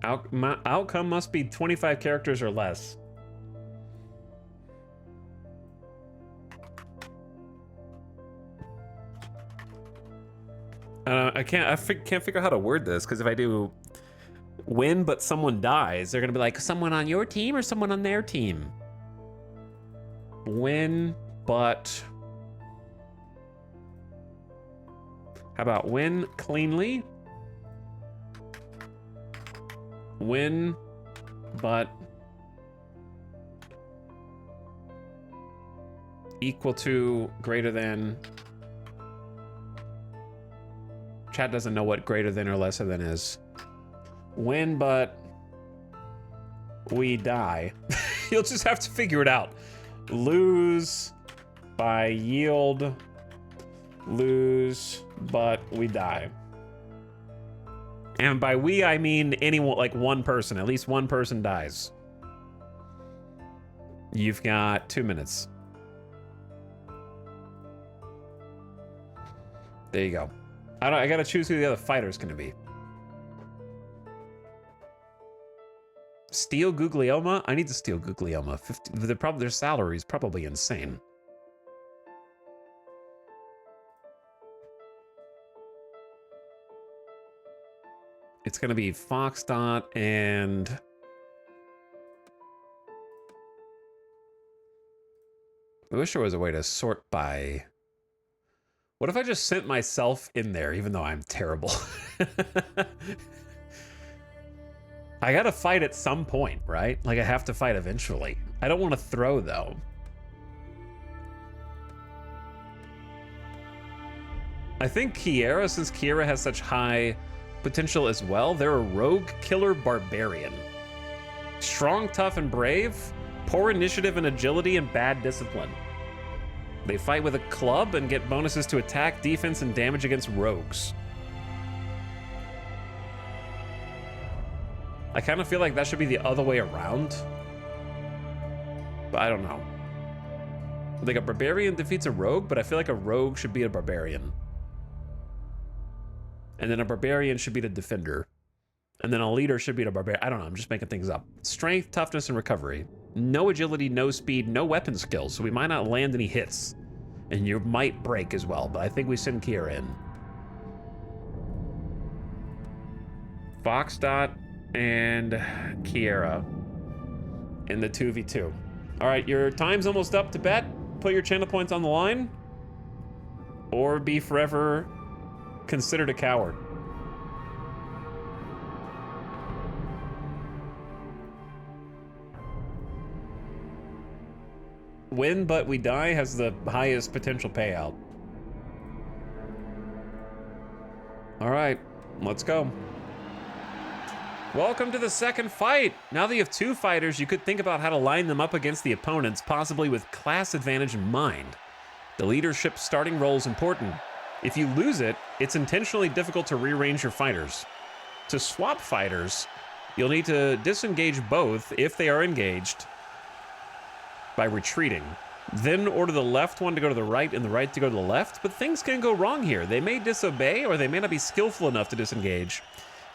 Outcome must be 25 characters or less. I can't figure out how to word this, because if I do win but someone dies, they're gonna be like, someone on your team or someone on their team? Win but... How about win cleanly? Win but equal to, greater than... Chat doesn't know what greater than or lesser than is. Win, but we die. You'll just have to figure it out. Lose by yield. Lose, but we die. And by we, I mean anyone, like one person. At least one person dies. You've got 2 minutes. There you go. I gotta choose who the other fighter's gonna be. Steal Guglielma? I need to steal Guglielma. Their salary is probably insane. It's gonna be Foxdot and... I wish there was a way to sort by... What if I just sent myself in there, even though I'm terrible? I gotta fight at some point, right? Like, I have to fight eventually. I don't want to throw, though. I think Kiera, since Kiera has such high potential as well, they're a rogue killer barbarian. Strong, tough, and brave. Poor initiative and agility and bad discipline. They fight with a club and get bonuses to attack, defense, and damage against rogues. I kind of feel like that should be the other way around. But I don't know. Like, a barbarian defeats a rogue, but I feel like a rogue should be a barbarian. And then a barbarian should be the defender. And then a leader should be the barbarian. I don't know, I'm just making things up. Strength, toughness, and recovery. No agility, no speed, no weapon skills, so we might not land any hits. And you might break as well, but I think we send Kiera in. Foxdot and Kiera in the 2v2. All right, your time's almost up to bet. Put your channel points on the line, or be forever considered a coward. Win, but we die has the highest potential payout. All right, let's go. Welcome to the second fight. Now that you have two fighters, you could think about how to line them up against the opponents, possibly with class advantage in mind. The leadership starting role is important. If you lose it, it's intentionally difficult to rearrange your fighters. To swap fighters, you'll need to disengage both if they are engaged by retreating. Then order the left one to go to the right and the right to go to the left, but things can go wrong here. They may disobey, or they may not be skillful enough to disengage.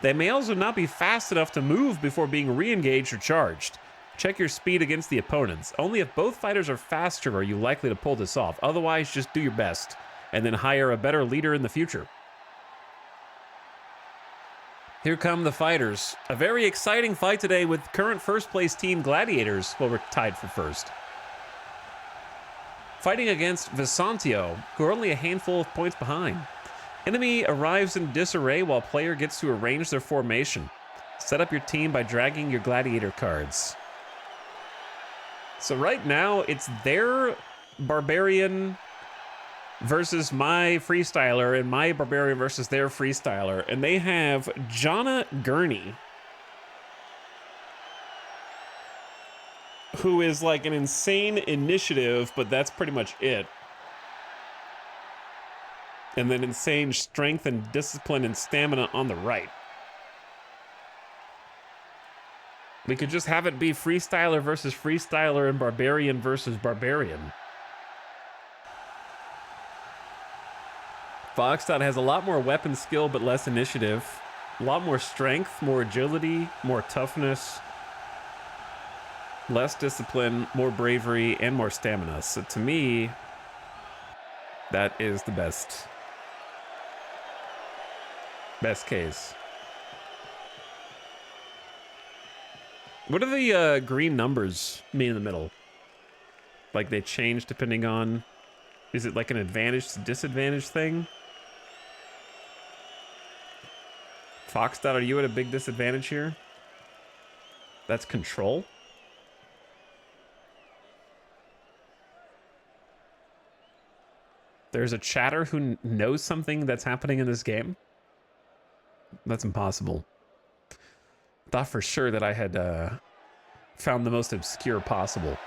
They may also not be fast enough to move before being re-engaged or charged. Check your speed against the opponents. Only if both fighters are faster are you likely to pull this off. Otherwise, just do your best, and then hire a better leader in the future. Here come the fighters. A very exciting fight today with current first place team Gladiators, well, we're tied for first, fighting against Visantio, who are only a handful of points behind. Enemy arrives in disarray while player gets to arrange their formation. Set up your team by dragging your Gladiator cards. So right now, it's their Barbarian versus my Freestyler, and my Barbarian versus their Freestyler, and they have Jonna Gurney, who is like an insane initiative, but that's pretty much it. And then insane strength and discipline and stamina on the right. We could just have it be Freestyler versus Freestyler and Barbarian versus Barbarian. Foxdot has a lot more weapon skill but less initiative. A lot more strength, more agility, more toughness, less discipline, more bravery, and more stamina. So to me, that is the best case. What do the green numbers mean in the middle? Like they change depending on, is it like an advantage to disadvantage thing? Foxdot, are you at a big disadvantage here? That's control? There's a chatter who knows something that's happening in this game? That's impossible. Thought for sure that I had found the most obscure possible.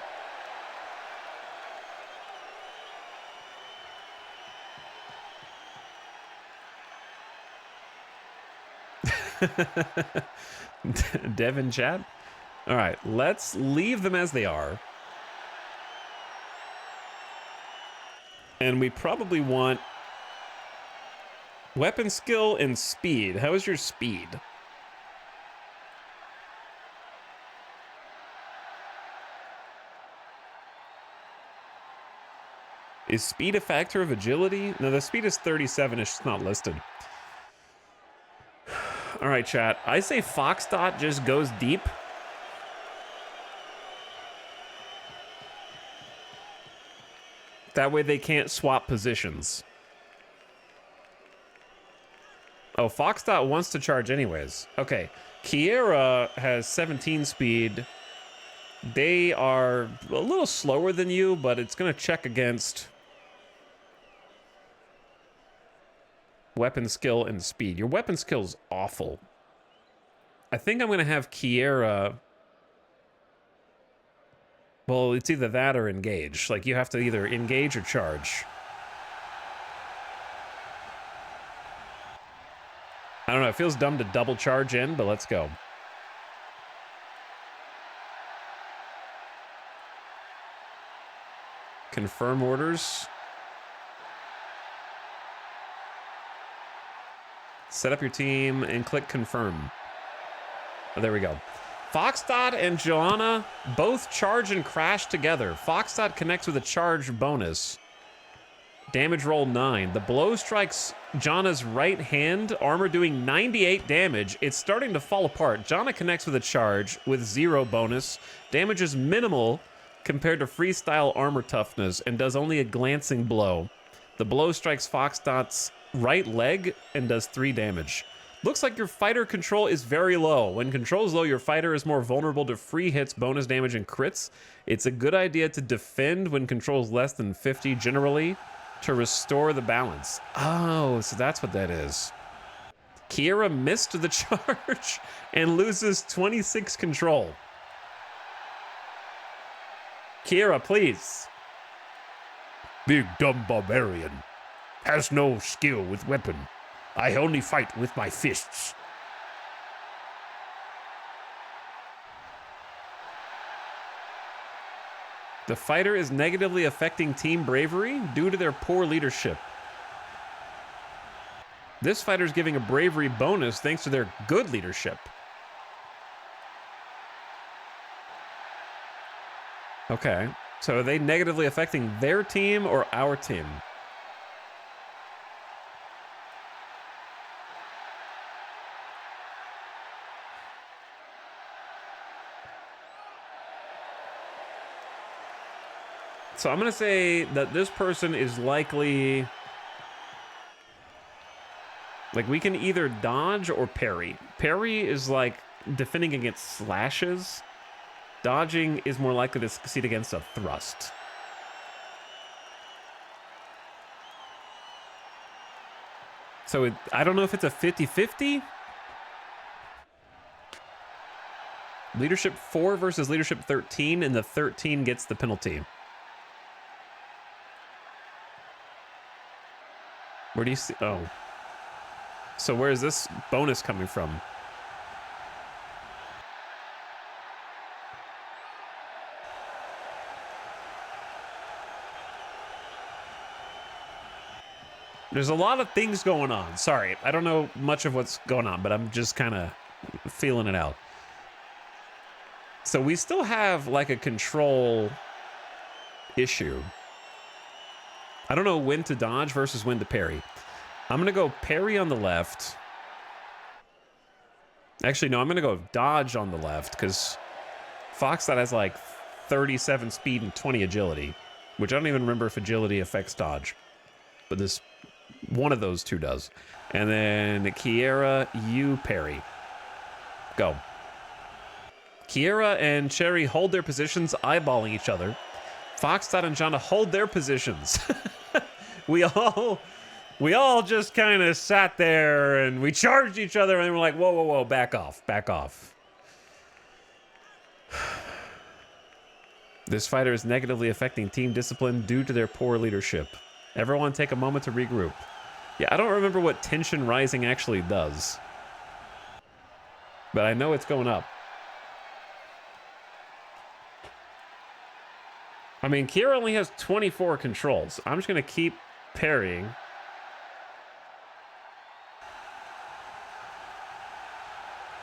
Devin chat? All right, let's leave them as they are. And we probably want weapon skill and speed. How is your speed? Is speed a factor of agility? No, the speed is 37. It's just not listed. All right, chat. I say Foxdot just goes deep. That way they can't swap positions. Oh, Foxdot wants to charge anyways. Okay. Kiera has 17 speed. They are a little slower than you, but it's going to check against weapon skill and speed. Your weapon skill's awful. I think I'm going to have Kiera. Well, it's either that or engage. Like, you have to either engage or charge. I don't know. It feels dumb to double charge in, but let's go. Confirm orders. Set up your team and click confirm. Oh, there we go. Foxdot and Joanna both charge and crash together. Foxdot connects with a charge bonus. Damage roll 9. The blow strikes Janna's right hand, armor doing 98 damage. It's starting to fall apart. Janna connects with a charge with 0 bonus. Damage is minimal compared to freestyle armor toughness and does only a glancing blow. The blow strikes Foxdot's right leg and does 3 damage. Looks like your fighter control is very low. When control is low, your fighter is more vulnerable to free hits, bonus damage, and crits. It's a good idea to defend when control is less than 50 generally to restore the balance. Oh, so that's what that is. Kiera missed the charge and loses 26 control. Kiera, please. Big dumb barbarian. Has no skill with weapon. I only fight with my fists. The fighter is negatively affecting team bravery due to their poor leadership. This fighter is giving a bravery bonus thanks to their good leadership. Okay, so are they negatively affecting their team or our team? So I'm going to say that this person is likely... Like, we can either dodge or parry. Parry is like defending against slashes. Dodging is more likely to succeed against a thrust. So I don't know if it's a 50-50. Leadership 4 versus leadership 13, and the 13 gets the penalty. Where do you see? Oh. So where is this bonus coming from? There's a lot of things going on. Sorry, I don't know much of what's going on, but I'm just kind of feeling it out. So we still have like a control issue. I don't know when to dodge versus when to parry. I'm going to go parry on the left. Actually, no, I'm going to go dodge on the left because Foxdot has like 37 speed and 20 agility, which I don't even remember if agility affects dodge. But this one of those two does. And then Kiera, you parry. Go. Kiera and Cherry hold their positions, eyeballing each other. Foxdot and Jana hold their positions. we all just kind of sat there and we charged each other and we're like, whoa, whoa, whoa, back off, back off. This fighter is negatively affecting team discipline due to their poor leadership. Everyone take a moment to regroup. Yeah, I don't remember what tension rising actually does. But I know it's going up. I mean, Kiera only has 24 controls. I'm just going to keep parrying.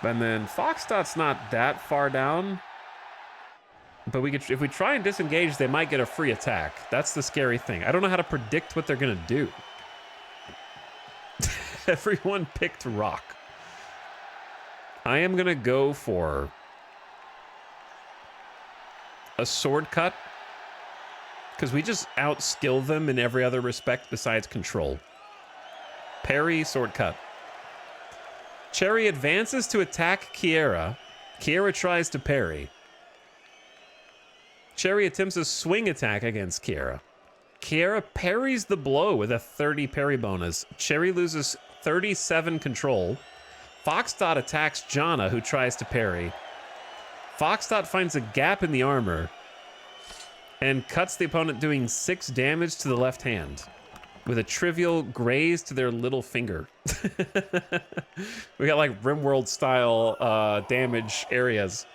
And then Foxdot's not that far down. But we could, if we try and disengage, they might get a free attack. That's the scary thing. I don't know how to predict what they're going to do. Everyone picked rock. I am going to go for a sword cut. Because we just outskill them in every other respect besides control. Parry, sword cut. Cherry advances to attack Kiera. Kiera tries to parry. Cherry attempts a swing attack against Kiera. Kiera parries the blow with a 30 parry bonus. Cherry loses 37 control. Foxdot attacks Jana, who tries to parry. Foxdot finds a gap in the armor and cuts the opponent, doing 6 damage to the left hand with a trivial graze to their little finger. We got like RimWorld style damage areas.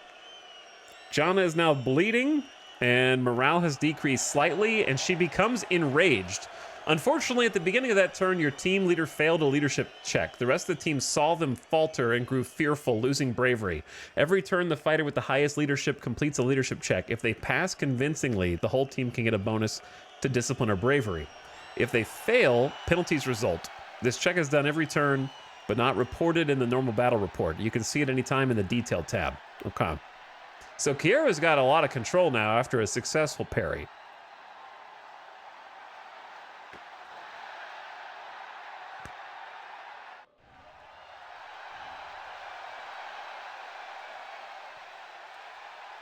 Jana is now bleeding and morale has decreased slightly and she becomes enraged. Unfortunately, at the beginning of that turn, your team leader failed a leadership check. The rest of the team saw them falter and grew fearful, losing bravery. Every turn, the fighter with the highest leadership completes a leadership check. If they pass convincingly, the whole team can get a bonus to discipline or bravery. If they fail, penalties result. This check is done every turn, but not reported in the normal battle report. You can see it anytime in the detail tab. Okay. So Kiera's got a lot of control now after a successful parry.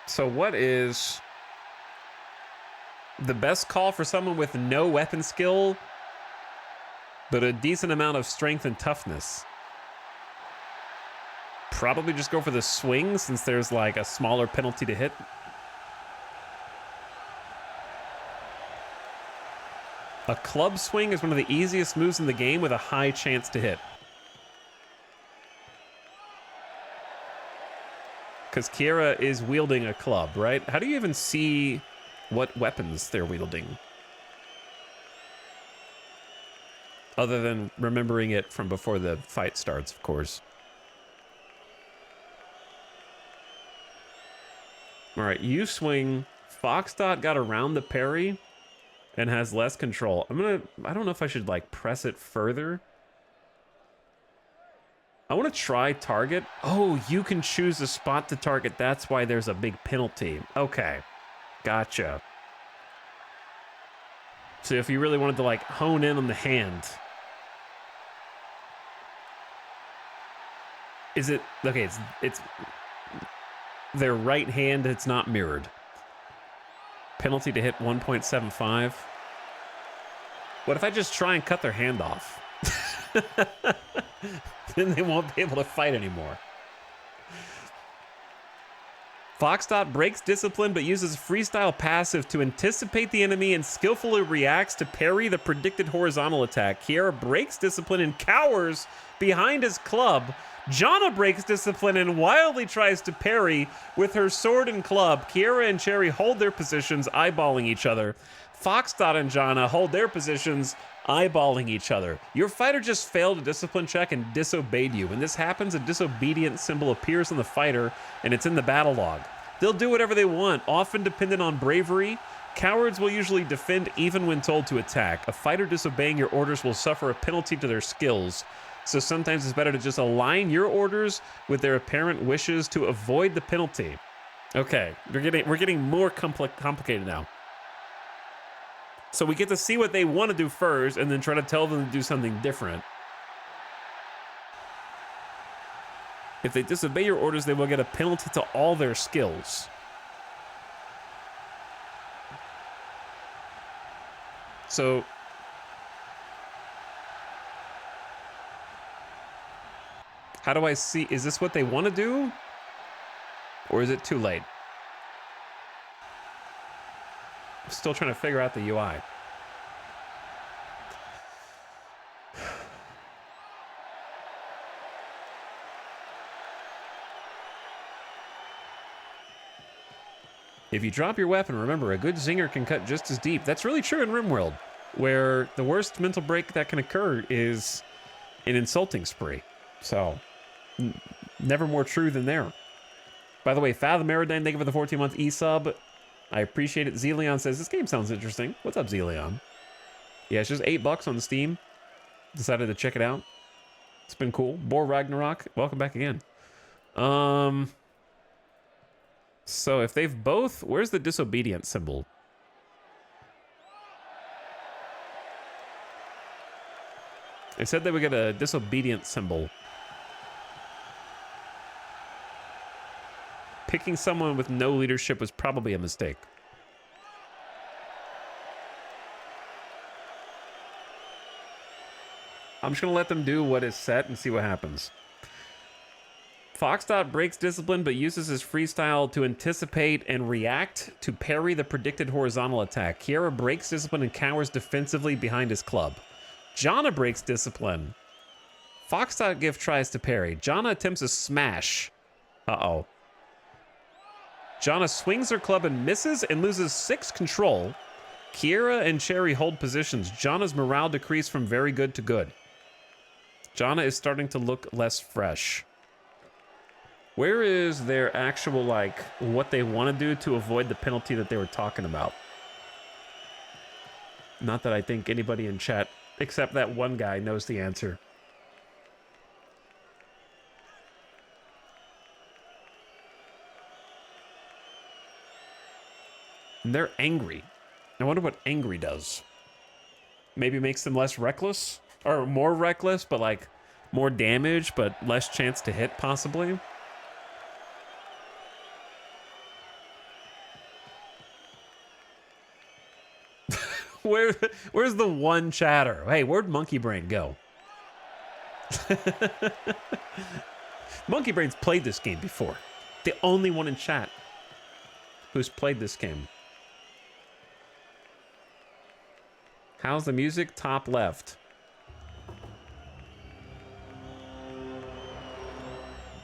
So what is the best call for someone with no weapon skill, but a decent amount of strength and toughness? Probably just go for the swing since there's like a smaller penalty to hit. A club swing is one of the easiest moves in the game with a high chance to hit. Because Kiera is wielding a club, right? How do you even see what weapons they're wielding? Other than remembering it from before the fight starts, of course. All right, you swing. Foxdot got around the parry and has less control. I don't know if I should like press it further. I want to try target. Oh, you can choose a spot to target. That's why there's a big penalty. Okay, gotcha. So if you really wanted to like hone in on the hand. Is it, okay, it's their right hand, it's not mirrored. Penalty to hit 1.75. What if I just try and cut their hand off? Then they won't be able to fight anymore. Foxdot breaks discipline but uses freestyle passive to anticipate the enemy and skillfully reacts to parry the predicted horizontal attack. Kiera breaks discipline and cowers behind his club. Jana breaks discipline and wildly tries to parry with her sword and club. Kiera and Cherry hold their positions, eyeballing each other. Foxdot and Jana hold their positions, eyeballing each other. Your fighter just failed a discipline check and disobeyed you. When this happens, a disobedient symbol appears on the fighter, and it's in the battle log. They'll do whatever they want, often dependent on bravery. Cowards will usually defend even when told to attack. A fighter disobeying your orders will suffer a penalty to their skills. So sometimes it's better to just align your orders with their apparent wishes to avoid the penalty. Okay, we're getting more complicated now. So we get to see what they want to do first and then try to tell them to do something different. If they disobey your orders, they will get a penalty to all their skills. So how do I see, is this what they want to do? Or is it too late? I'm still trying to figure out the UI. If you drop your weapon, remember, a good zinger can cut just as deep. That's really true in RimWorld, where the worst mental break that can occur is an insulting spree. So, never more true than there. By the way, Fathom Aerodyne, thank you for the 14-month e-sub. I appreciate it. Zeleon says, this game sounds interesting. What's up, Zeleon? Yeah, it's just $8 on Steam. Decided to check it out. It's been cool. Boar Ragnarok, welcome back again. So if they've both... Where's the disobedient symbol? They said they would get a disobedient symbol. Picking someone with no leadership was probably a mistake. I'm just going to let them do what is set and see what happens. Foxdot breaks discipline but uses his freestyle to anticipate and react to parry the predicted horizontal attack. Kiera breaks discipline and cowers defensively behind his club. Jana breaks discipline. Foxdot Gift tries to parry. Jana attempts a smash. Uh-oh. Jana swings her club and misses and loses 6 control. Kiera and Cherry hold positions. Jana's morale decreased from very good to good. Jana is starting to look less fresh. Where is their actual, like, what they want to do to avoid the penalty that they were talking about? Not that I think anybody in chat, except that one guy, knows the answer. And they're angry. I wonder what angry does. Maybe makes them less reckless? Or more reckless, but like more damage, but less chance to hit, possibly? Where's the one chatter? Hey, where'd Monkey Brain go? Monkey Brain's played this game before. The only one in chat who's played this game. How's the music? Top left.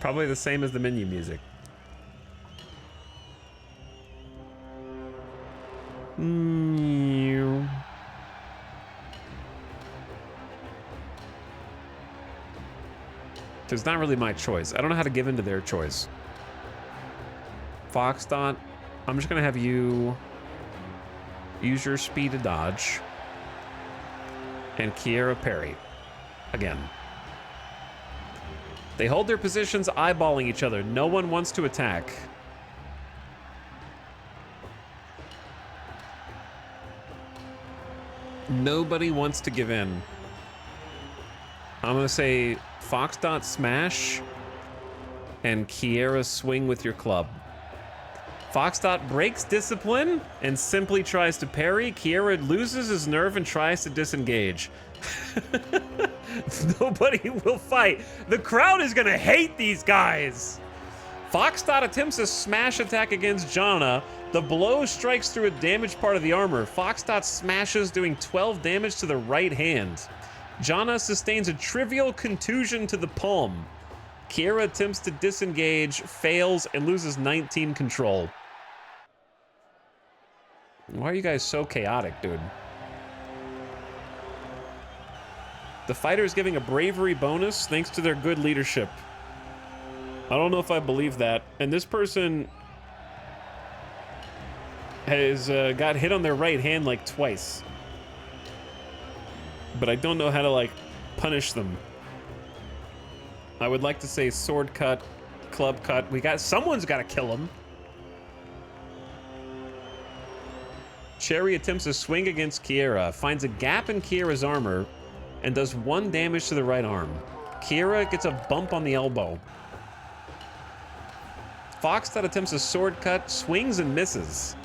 Probably the same as the menu music. It's not really my choice. I don't know how to give in to their choice. Foxdot, I'm just gonna have you use your speed to dodge. And Kiera parry. Again. They hold their positions, eyeballing each other. No one wants to attack. Nobody wants to give in. I'm gonna say Foxdot smash and Kiera swing with your club. Foxdot breaks discipline and simply tries to parry. Kiera loses his nerve and tries to disengage. Nobody will fight. The crowd is gonna hate these guys. Foxdot attempts a smash attack against Jana. The blow strikes through a damaged part of the armor. Foxdot smashes, doing 12 damage to the right hand. Jana sustains a trivial contusion to the palm. Kiera attempts to disengage, fails, and loses 19 control. Why are you guys so chaotic, dude? The fighter is giving a bravery bonus thanks to their good leadership. I don't know if I believe that. And this person has got hit on their right hand like twice. But I don't know how to like punish them. I would like to say sword cut, club cut. Someone's got to kill him. Cherry attempts a swing against Kiera, finds a gap in Kiera's armor, and does 1 damage to the right arm. Kiera gets a bump on the elbow. Foxtrot attempts a sword cut, swings and misses,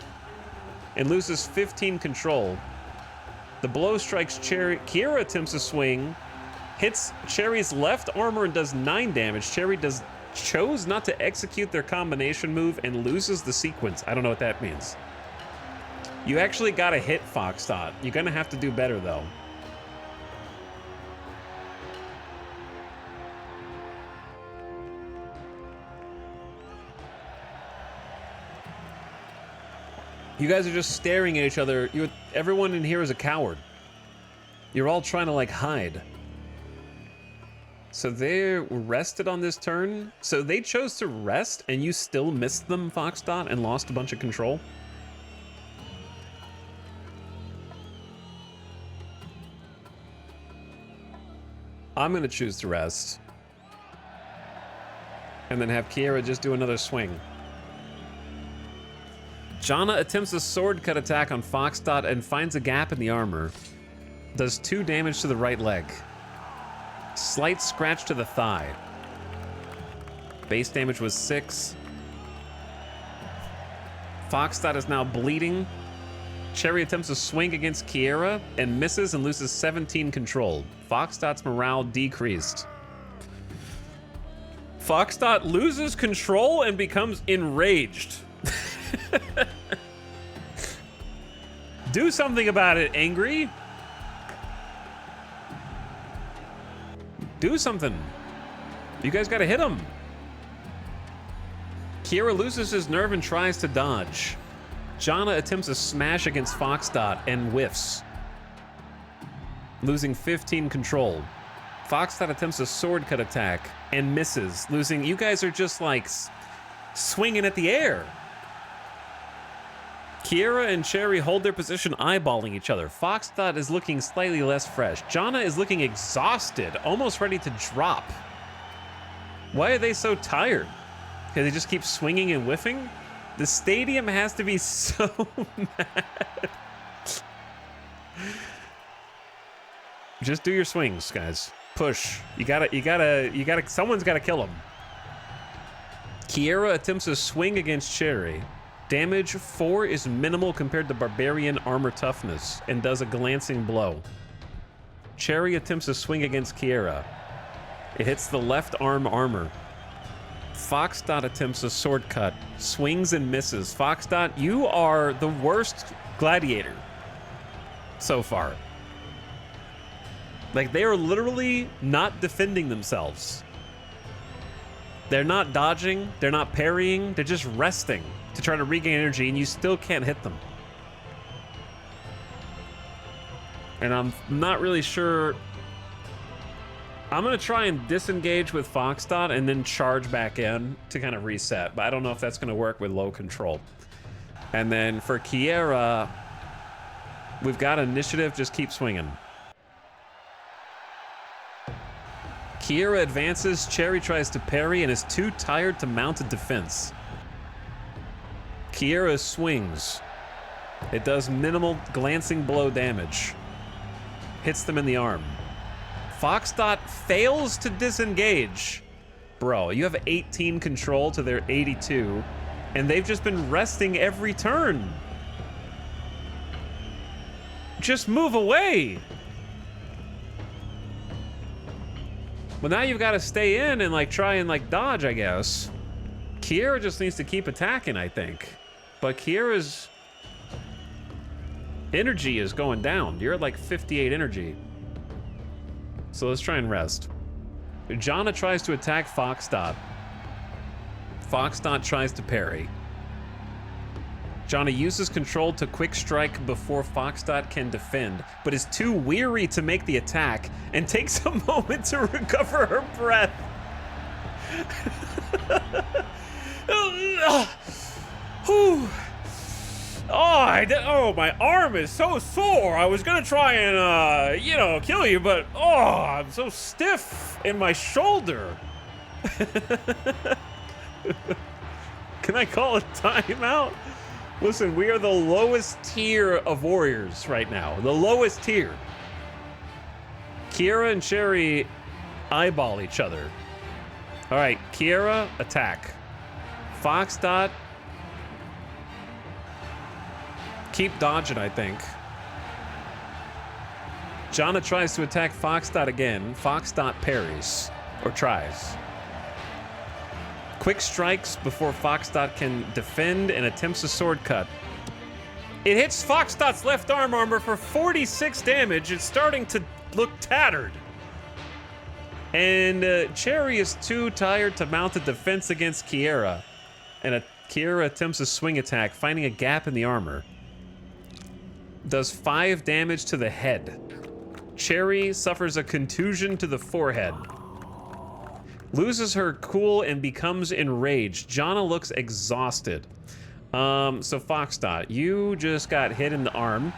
and loses 15 control. The blow strikes Cherry. Kiera attempts a swing, hits Cherry's left armor and does 9 damage. Cherry chose not to execute their combination move and loses the sequence. I don't know what that means. You actually gotta hit Foxtrot. You're gonna have to do better though. You guys are just staring at each other. Everyone in here is a coward. You're all trying to like hide. So they're rested on this turn. So they chose to rest and you still missed them, Foxtrot, and lost a bunch of control. I'm gonna choose to rest. And then have Kiera just do another swing. Jana attempts a sword cut attack on Foxtrot and finds a gap in the armor. Does 2 damage to the right leg. Slight scratch to the thigh. Base damage was 6. Foxtrot is now bleeding. Cherry attempts a swing against Kiera and misses and loses 17 control. Foxtrot's morale decreased. Foxtrot loses control and becomes enraged. Do something about it, Angry. Do something. You guys gotta hit him. Kiera loses his nerve and tries to dodge. Jana attempts a smash against Foxtrot and whiffs, losing 15 control. Foxtrot attempts a sword cut attack and misses, losing. You guys are just like swinging at the air. Kiera and Cherry hold their position eyeballing each other. Foxtrot is looking slightly less fresh. Jana is looking exhausted, almost ready to drop. Why are they so tired? Because they just keep swinging and whiffing? The stadium has to be so mad. Just do your swings, guys. Push. Someone's gotta kill him. Kiera attempts a swing against Cherry. Damage 4 is minimal compared to Barbarian armor toughness and does a glancing blow. Cherry attempts a swing against Kiera. It hits the left arm armor. Foxtrot attempts a sword cut, swings and misses. Foxtrot, you are the worst gladiator so far. Like, they are literally not defending themselves. They're not dodging, they're not parrying, they're just resting to try to regain energy, and you still can't hit them. And I'm not really sure. I'm gonna try and disengage with Foxtrot and then charge back in to kind of reset, but I don't know if that's gonna work with low control. And then for Kiera, we've got initiative, just keep swinging. Kiera advances, Cherry tries to parry and is too tired to mount a defense. Kiera swings. It does minimal glancing blow damage. Hits them in the arm. Foxtrot fails to disengage. Bro, you have 18 control to their 82, and they've just been resting every turn. Just move away. Well, now you've got to stay in and like try and like dodge, I guess. Kiera just needs to keep attacking, I think. But Kiera's energy is going down. You're at like 58 energy. So let's try and rest. Jana tries to attack Foxtrot. Foxtrot tries to parry. Johnny uses control to quick strike before Foxdot can defend, but is too weary to make the attack and takes a moment to recover her breath. Oh, my arm is so sore. I was gonna try and, kill you, but I'm so stiff in my shoulder. Can I call a timeout? Listen, we are the lowest tier of warriors right now. The lowest tier. Kiera and Cherry eyeball each other. All right, Kiera, attack. Foxdot, keep dodging, I think. Jonna tries to attack Foxdot again. Foxdot parries, or tries. Quick strikes before Foxdot can defend and attempts a sword cut. It hits Foxdot's left arm armor for 46 damage. It's starting to look tattered. And Cherry is too tired to mount a defense against Kiera. And Kiera attempts a swing attack, finding a gap in the armor. Does 5 damage to the head. Cherry suffers a contusion to the forehead. Loses her cool and becomes enraged. Jonna looks exhausted. So Foxdot, you just got hit in the arm.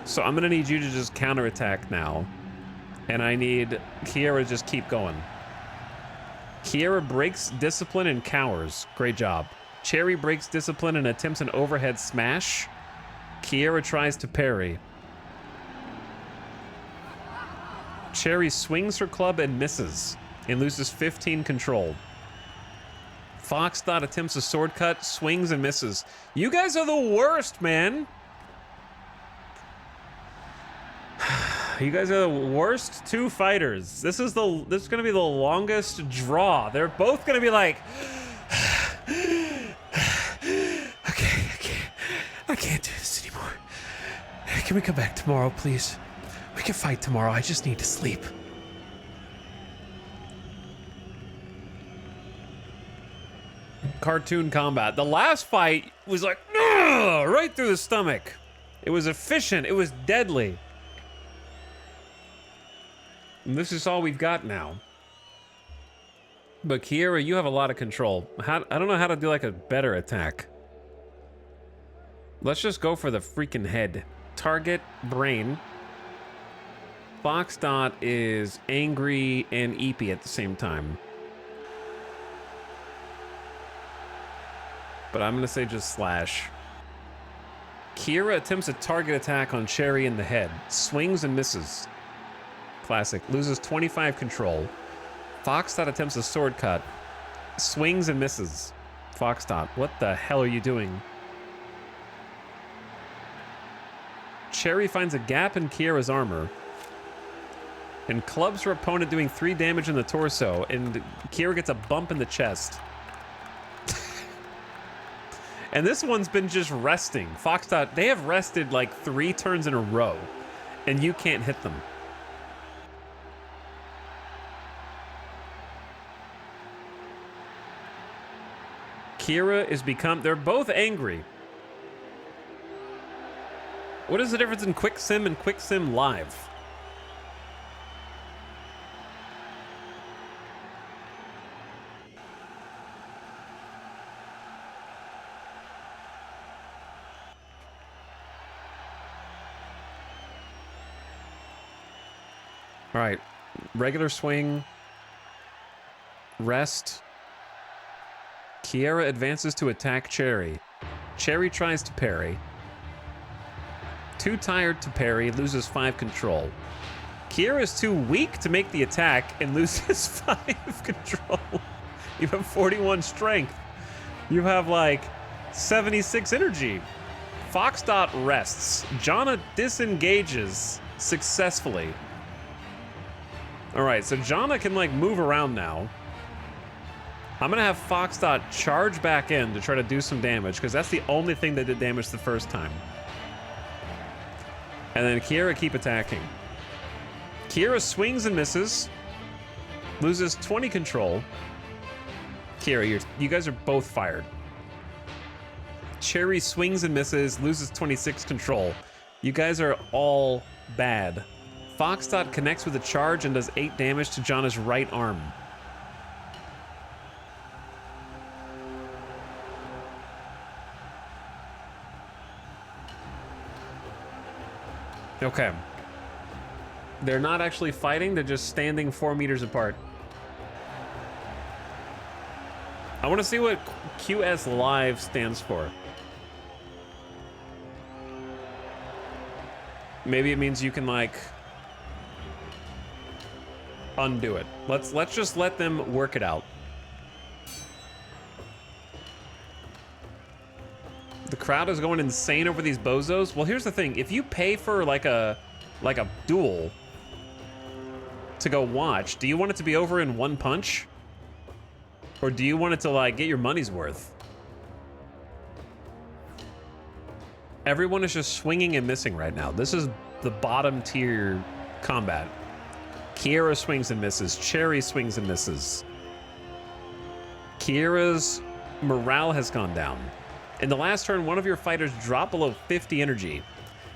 So I'm gonna need you to just counterattack now. And I need Kiera to just keep going. Kiera breaks discipline and cowers. Great job. Cherry breaks discipline and attempts an overhead smash. Kiera tries to parry. Cherry swings her club and misses and loses 15 control. Foxdot attempts a sword cut, swings and misses. You guys are the worst, man. You guys are the worst two fighters. This is gonna be the longest draw. They're both gonna be like, okay, I can't do this anymore. Can we come back tomorrow, please? We can fight tomorrow. I just need to sleep. Cartoon combat. The last fight was like, right through the stomach. It was efficient. It was deadly. And this is all we've got now. But Kiera, you have a lot of control. I don't know how to do like a better attack. Let's just go for the freaking head. Target, brain. Foxdot is angry and eepy at the same time. But I'm gonna say just slash. Kiera attempts a target attack on Cherry in the head. Swings and misses. Classic. Loses 25 control. Foxdot attempts a sword cut. Swings and misses. Foxdot, what the hell are you doing? Cherry finds a gap in Kiera's armor and clubs her opponent, doing 3 damage in the torso, and Kiera gets a bump in the chest. And this one's been just resting. Foxdot, they have rested like 3 turns in a row, and you can't hit them. Kiera is they're both angry. What is the difference in Quick Sim and Quick Sim Live? All right, regular swing, rest. Kiera advances to attack Cherry. Cherry tries to parry. Too tired to parry, loses 5 control. Kiera is too weak to make the attack and loses 5 control. You have 41 strength. You have like 76 energy. Foxdot rests. Jonna disengages successfully. All right, so Jonna can like move around now. I'm gonna have Foxdot charge back in to try to do some damage, because that's the only thing that did damage the first time. And then Kiera keep attacking. Kiera swings and misses. Loses 20 control. Kiera, you guys are both fired. Cherry swings and misses, loses 26 control. You guys are all bad. Foxdot connects with a charge and does 8 damage to Janna's right arm. Okay. They're not actually fighting, they're just standing 4 meters apart. I want to see what QS Live stands for. Maybe it means you can, like, undo it. Let's just let them work it out. The crowd is going insane over these bozos. Well, here's the thing. If you pay for like a duel to go watch, do you want it to be over in one punch? Or do you want it to, like, get your money's worth? Everyone is just swinging and missing right now. This is the bottom tier combat. Kiera swings and misses. Cherry swings and misses. Kiera's morale has gone down. In the last turn, one of your fighters dropped below 50 energy.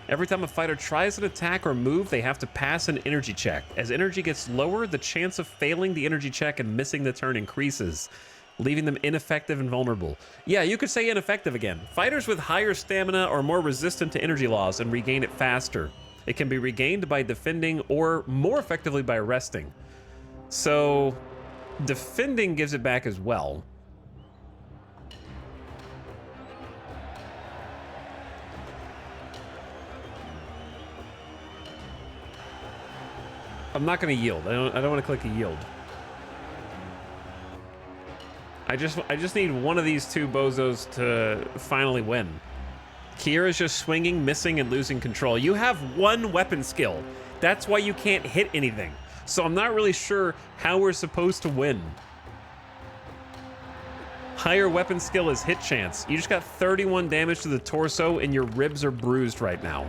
Every time a fighter tries an attack or move, they have to pass an energy check. As energy gets lower, the chance of failing the energy check and missing the turn increases, leaving them ineffective and vulnerable. Yeah, you could say ineffective again. Fighters with higher stamina are more resistant to energy loss and regain it faster. It can be regained by defending or more effectively by resting. So, defending gives it back as well. I'm not going to yield. I don't want to click a yield. I just need one of these two bozos to finally win. Kiera's just swinging, missing, and losing control. You have one weapon skill. That's why you can't hit anything. So I'm not really sure how we're supposed to win. Higher weapon skill is hit chance. You just got 31 damage to the torso and your ribs are bruised right now.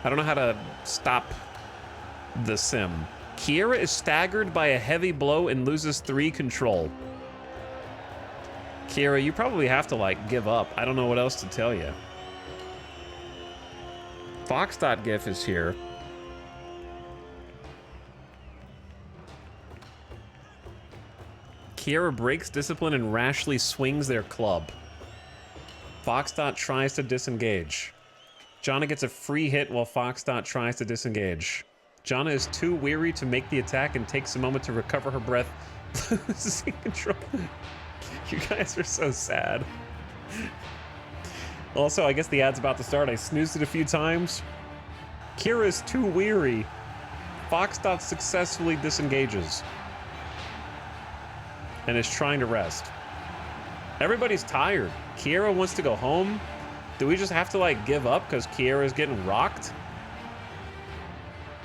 I don't know how to stop the sim. Kiera is staggered by a heavy blow and loses 3 control. Kiera, you probably have to, like, give up. I don't know what else to tell you. Fox.gif is here. Kiera breaks discipline and rashly swings their club. Foxdot tries to disengage. Janna gets a free hit while Foxdot tries to disengage. Janna is too weary to make the attack and takes a moment to recover her breath, losing control. You guys are so sad. Also, I guess the ad's about to start. I snoozed it a few times. Kiera is too weary. Foxdot successfully disengages and is trying to rest. Everybody's tired. Kiera wants to go home. Do we just have to, like, give up because Kiera is getting rocked?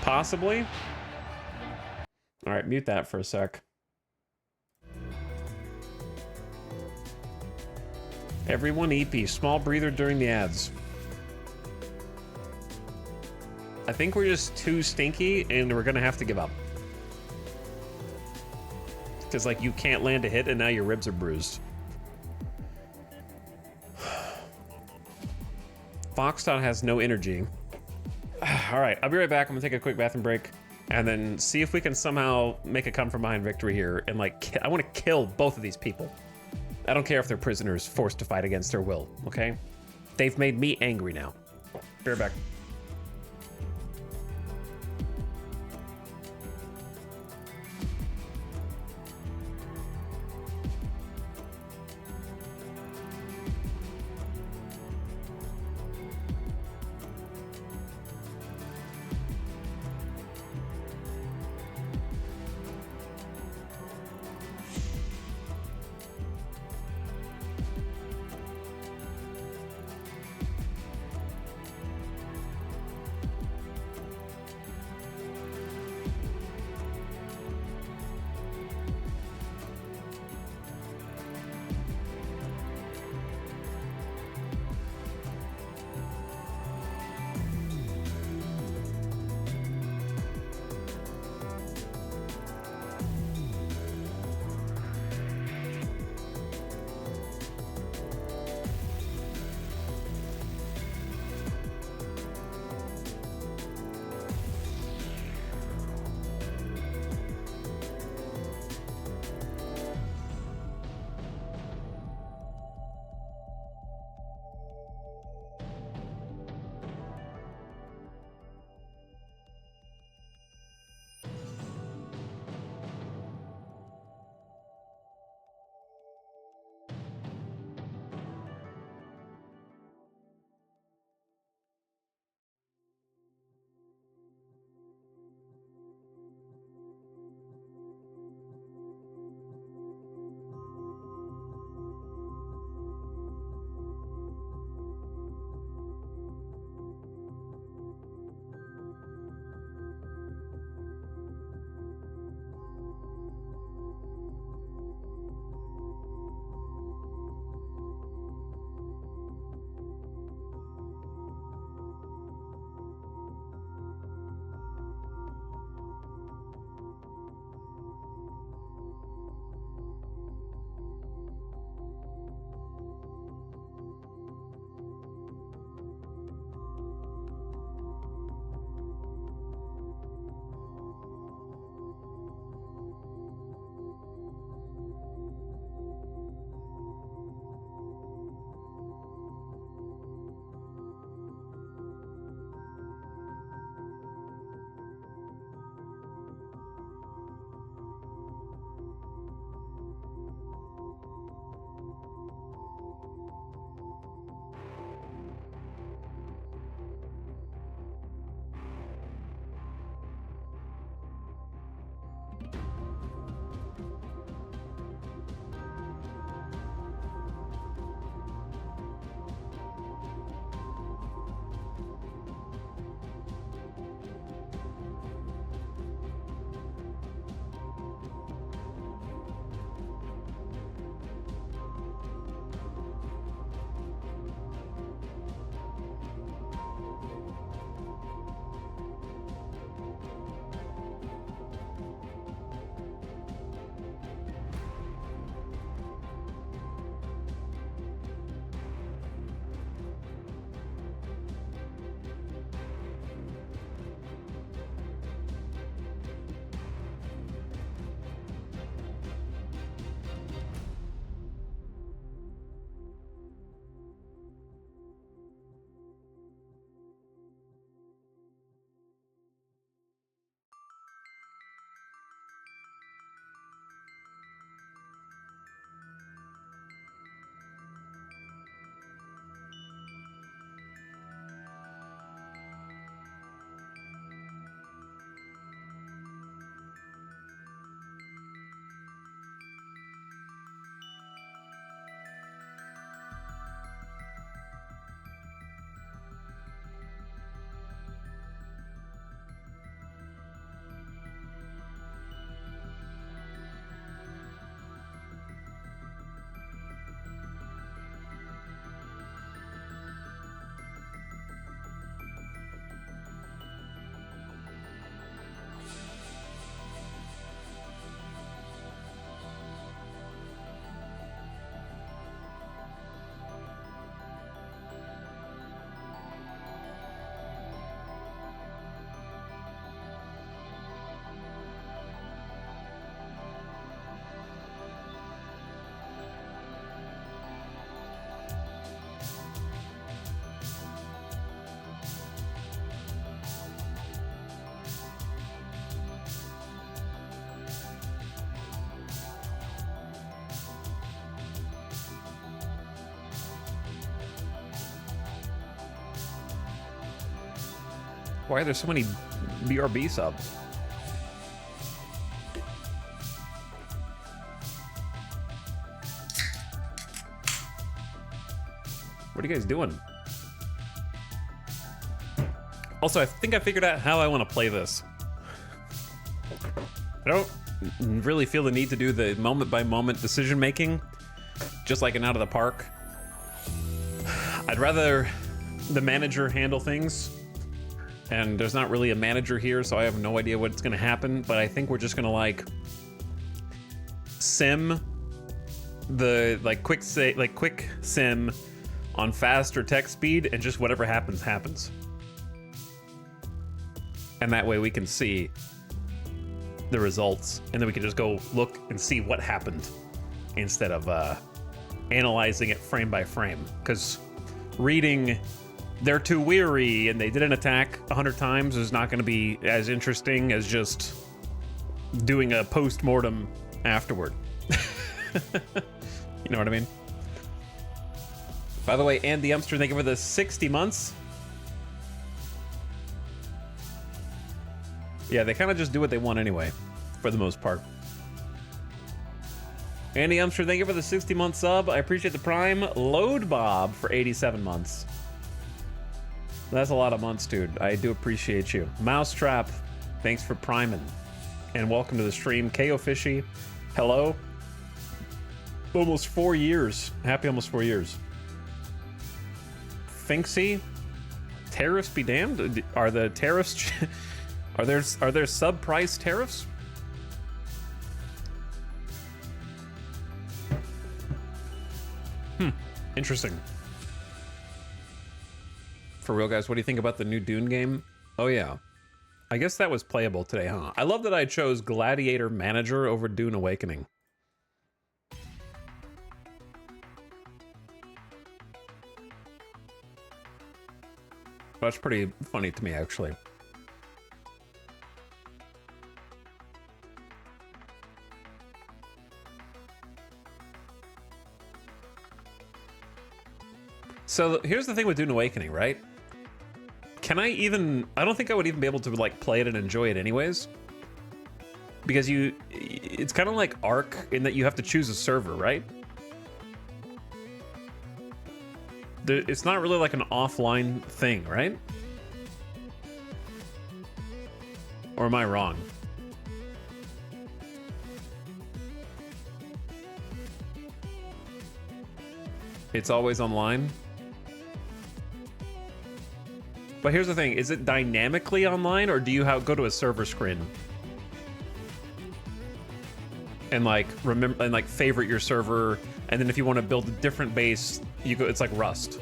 Possibly. All right, mute that for a sec. Everyone EP, small breather during the ads. I think we're just too stinky and we're gonna have to give up. Because, like, you can't land a hit and now your ribs are bruised. Foxdot has no energy. All right, I'll be right back. I'm gonna take a quick bathroom break and then see if we can somehow make a come from behind victory here. And, like, I want to kill both of these people. I don't care if they're prisoners forced to fight against their will, okay? They've made me angry now. Be right back. Why are there so many BRB subs? What are you guys doing? Also, I think I figured out how I want to play this. I don't really feel the need to do the moment-by-moment decision-making, just like an Out of the Park. I'd rather the manager handle things, and there's not really a manager here, so I have no idea what's going to happen, but I think we're just going to, like, sim the, quick sim on fast or tech speed, and just whatever happens, happens. And that way we can see the results, and then we can just go look and see what happened instead of analyzing it frame by frame. Because reading they're too weary and they didn't attack 100 times is not going to be as interesting as just doing a post-mortem afterward. You know what I mean? By the way, and the Youngster, thank you for the 60 months. Yeah, they kind of just do what they want anyway, for the most part. Andy Umster, thank you for the 60-month sub. I appreciate the Prime. Load Bob for 87 months. That's a lot of months, dude. I do appreciate you. Mousetrap, thanks for priming. And welcome to the stream. KO Fishy, hello. Almost 4 years. Happy almost 4 years. Finksy, tariffs be damned. Are the tariffs... Are there sub-price tariffs? Interesting. For real, guys, what do you think about the new Dune game? Oh, yeah. I guess that was playable today, huh? I love that I chose Gladiator Manager over Dune Awakening. That's pretty funny to me, actually. So here's the thing with Dune Awakening, right? Can I even... I don't think I would even be able to, like, play it and enjoy it anyways. Because it's kind of like Ark in that you have to choose a server, right? It's not really like an offline thing, right? Or am I wrong? It's always online? But here's the thing, is it dynamically online, or do you go to a server screen? And like remember and like favorite your server, and then if you want to build a different base, you go, it's like Rust.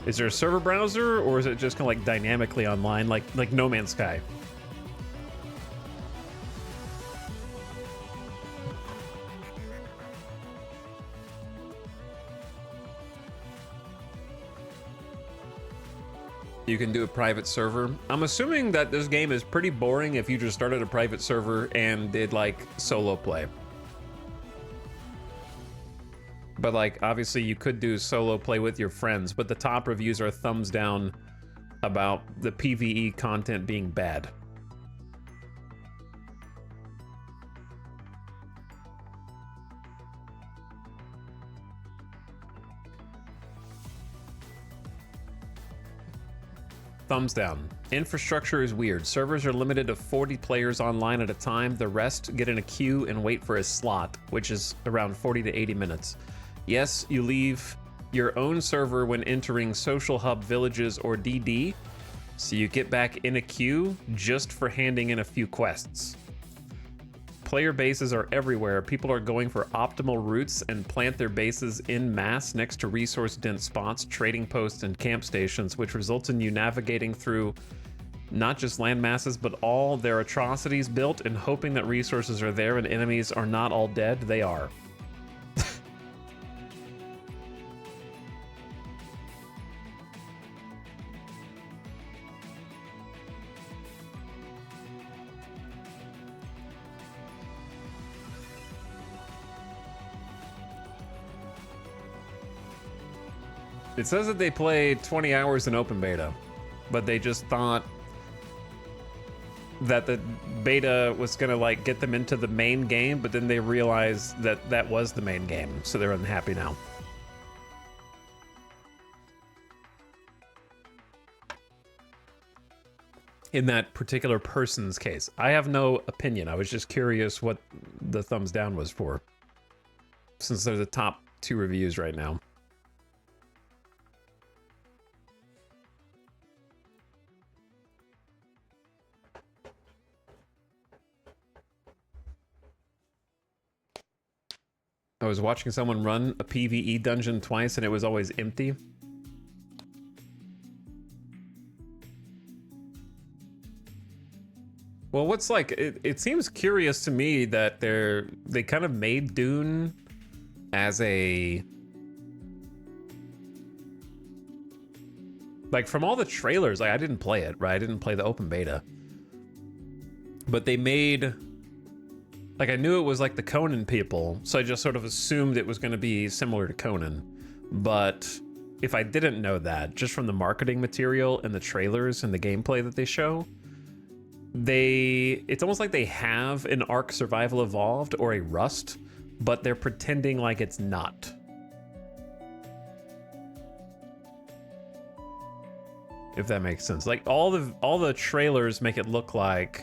Is there a server browser, or is it just kind of like dynamically online, like No Man's Sky? You can do a private server. I'm assuming that this game is pretty boring if you just started a private server and did like solo play. But like, obviously you could do solo play with your friends, but the top reviews are thumbs down about the PvE content being bad. Thumbs down. Infrastructure is weird. Servers are limited to 40 players online at a time. The rest get in a queue and wait for a slot, which is around 40 to 80 minutes. Yes, you leave your own server when entering Social Hub Villages or DD, so you get back in a queue just for handing in a few quests. Player bases are everywhere. People are going for optimal routes and plant their bases en masse next to resource-dense spots, trading posts, and camp stations, which results in you navigating through not just land masses, but all their atrocities built and hoping that resources are there and enemies are not all dead. They are. It says that they play 20 hours in open beta. but they just thought that the beta was gonna like get them into the main game, but then they realized that that was the main game, so they're unhappy now. In that particular person's case, I have no opinion. I was just curious what the thumbs down was for, since they're the top 2 reviews right now. I was watching someone run a PvE dungeon twice and it was always empty. Well, what's like, it seems curious to me that they kind of made Dune as a, like, from all the trailers, like, I didn't play it, right? I didn't play the open beta. But they made, like, I knew it was like the Conan people, so I just sort of assumed it was going to be similar to Conan. But if I didn't know that, just from the marketing material and the trailers and the gameplay that they show, it's almost like they have an Ark Survival Evolved or a Rust, but they're pretending like it's not. If that makes sense. Like, all the trailers make it look like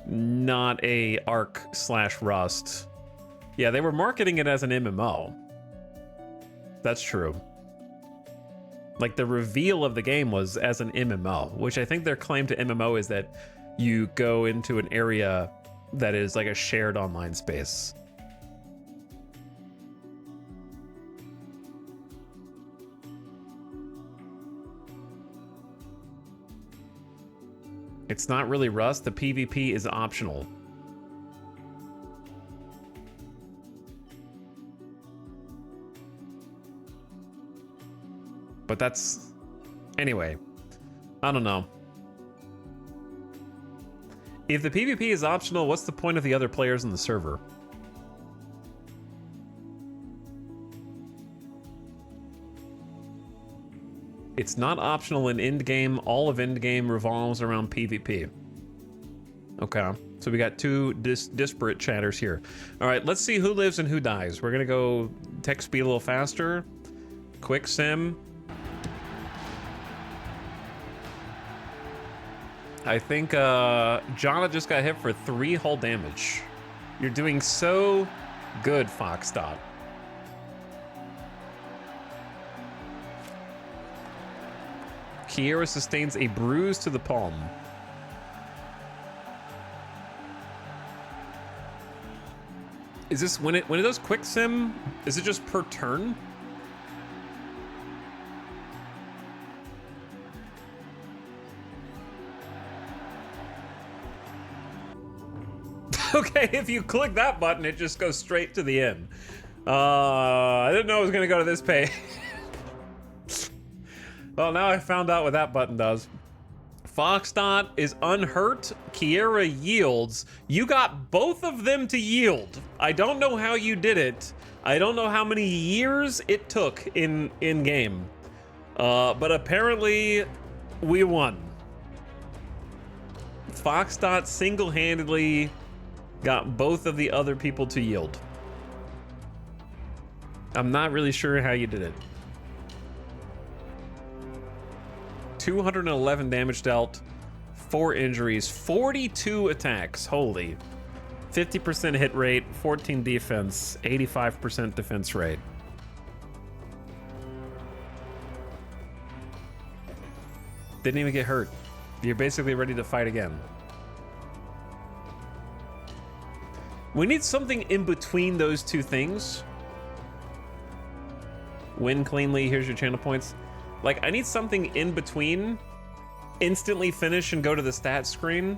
not a Ark/Rust. Yeah, they were marketing it as an MMO. That's true. Like, the reveal of the game was as an MMO, which I think their claim to MMO is that you go into an area that is like a shared online space. It's not really Rust. The PvP is optional. But that's... Anyway, I don't know. If the PvP is optional, what's the point of the other players in the server? It's not optional in endgame. All of endgame revolves around PvP. Okay, so we got 2 disparate chatters here. All right, let's see who lives and who dies. We're gonna go text speed a little faster. Quick sim. I think Jonna just got hit for 3 hull damage. You're doing so good, Foxdot. Kiera sustains a bruise to the palm. Is this when it does quick sim? Is it just per turn? Okay, if you click that button, it just goes straight to the end. I didn't know it was gonna go to this page. Well, now I found out what that button does. Foxdot is unhurt. Kiera yields. You got both of them to yield. I don't know how you did it. I don't know how many years it took in game. But apparently, we won. Foxdot single-handedly got both of the other people to yield. I'm not really sure how you did it. 211 damage dealt, 4 injuries, 42 attacks. Holy. 50% hit rate, 14 defense, 85% defense rate. Didn't even get hurt. You're basically ready to fight again. We need something in between those 2 things. Win cleanly, here's your channel points. Like, I need something in between. Instantly finish and go to the stats screen.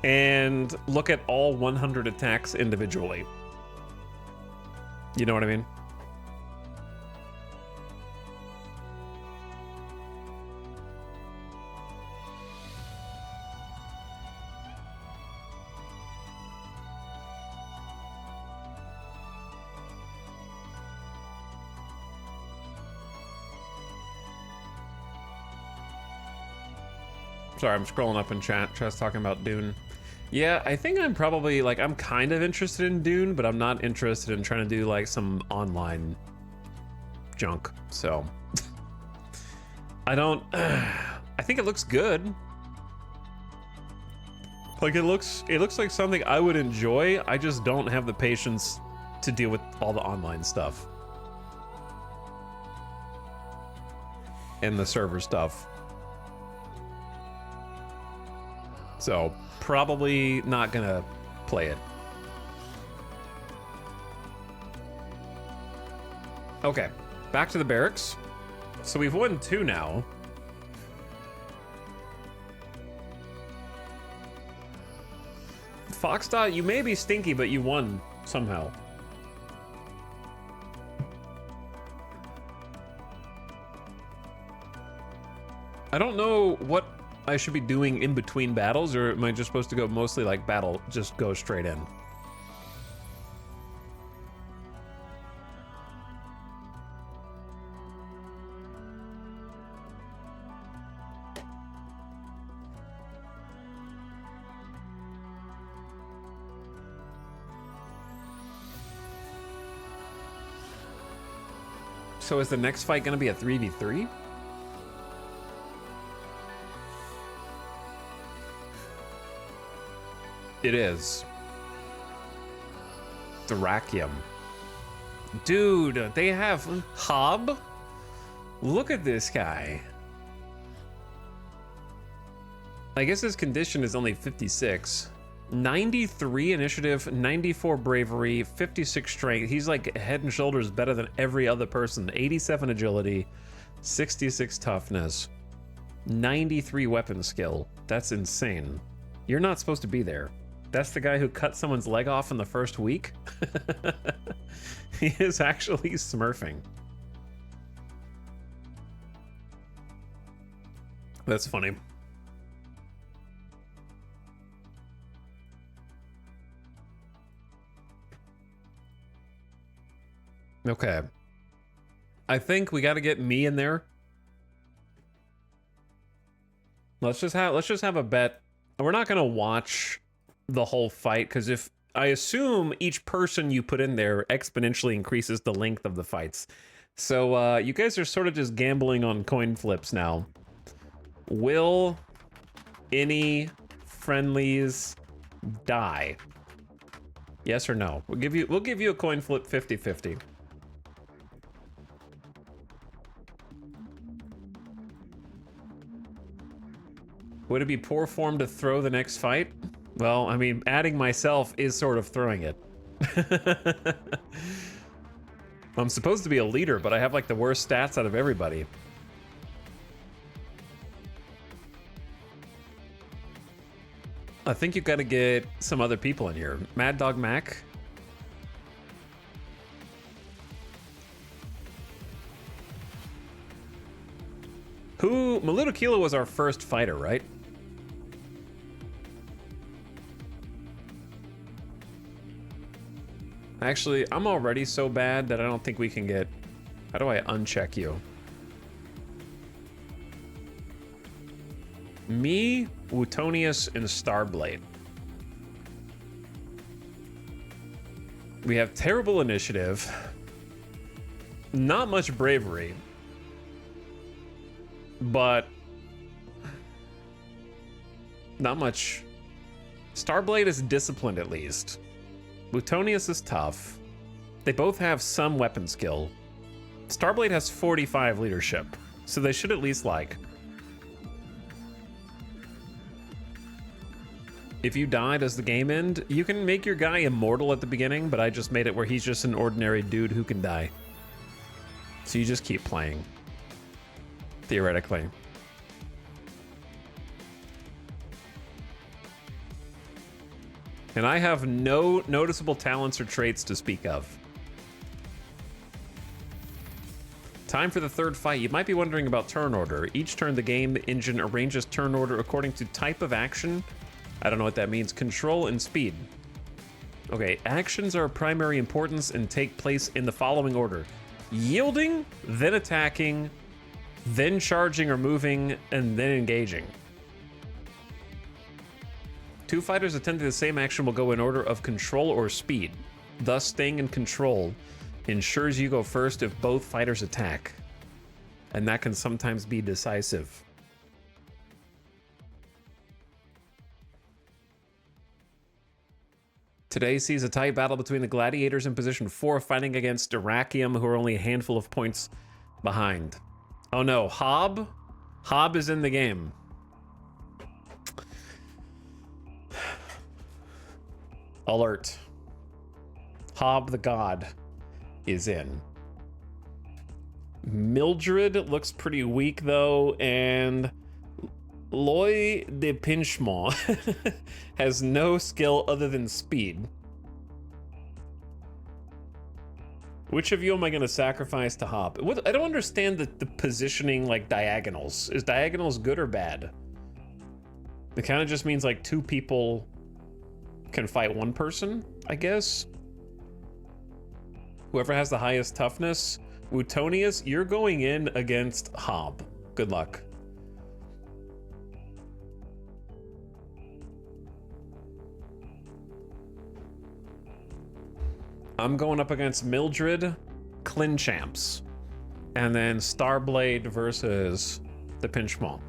And look at all 100 attacks individually. You know what I mean? Sorry, I'm scrolling up in chat. Just talking about Dune. Yeah, I think I'm probably like, I'm kind of interested in Dune, but I'm not interested in trying to do like some online junk. So I don't, I think it looks good. Like it looks like something I would enjoy. I just don't have the patience to deal with all the online stuff and the server stuff. So probably not gonna play it. Okay, back to the barracks. So we've won 2 now. Foxdot, you may be stinky, but you won somehow. I don't know what I should be doing in between battles, or am I just supposed to go mostly like battle, just go straight in? So is the next fight gonna be a 3v3? It is. Thracium. Dude, they have Hob? Look at this guy. I guess his condition is only 56. 93 initiative, 94 bravery, 56 strength. He's like head and shoulders better than every other person. 87 agility, 66 toughness, 93 weapon skill. That's insane. You're not supposed to be there. That's the guy who cut someone's leg off in the first week? He is actually smurfing. That's funny. Okay. I think we got to get me in there. Let's just have a bet. We're not going to watch the whole fight, because if I assume each person you put in there exponentially increases the length of the fights. So you guys are sort of just gambling on coin flips now. Will any friendlies die? Yes or no? We'll give you a coin flip 50-50. Would it be poor form to throw the next fight? Well, I mean, adding myself is sort of throwing it. I'm supposed to be a leader, but I have like the worst stats out of everybody. I think you've got to get some other people in here. Mad Dog Mac. Maluda Kilo was our first fighter, right? Actually, I'm already so bad that I don't think we can get... How do I uncheck you? Me, Wootonius, and Starblade. We have terrible initiative. Not much bravery. But... not much... Starblade is disciplined, at least. Wootonius is tough. They both have some weapon skill. Starblade has 45 leadership, so they should at least like. If you die, does the game end? You can make your guy immortal at the beginning, but I just made it where he's just an ordinary dude who can die. So you just keep playing. Theoretically. And I have no noticeable talents or traits to speak of. Time for the third fight. You might be wondering about turn order. Each turn, the game engine arranges turn order according to type of action. I don't know what that means. Control and speed. Okay, actions are of primary importance and take place in the following order. Yielding, then attacking, then charging or moving, and then engaging. Two fighters attempting the same action will go in order of control or speed. Thus, staying in control ensures you go first if both fighters attack. And that can sometimes be decisive. Today sees a tight battle between the Gladiators in position 4 fighting against Dyrrachium, who are only a handful of points behind. Oh no, Hob? Hob is in the game. Alert. Hob the God is in. Mildred looks pretty weak though, and Loy de Pinchemont has no skill other than speed. Which of you am I going to sacrifice to Hob? I don't understand the positioning like diagonals. Is diagonals good or bad? It kind of just means like two people can fight one person, I guess. Whoever has the highest toughness. Wootonius, you're going in against Hob. Good luck. I'm going up against Mildred, Clinchamps, and then Starblade versus the Pinchemont.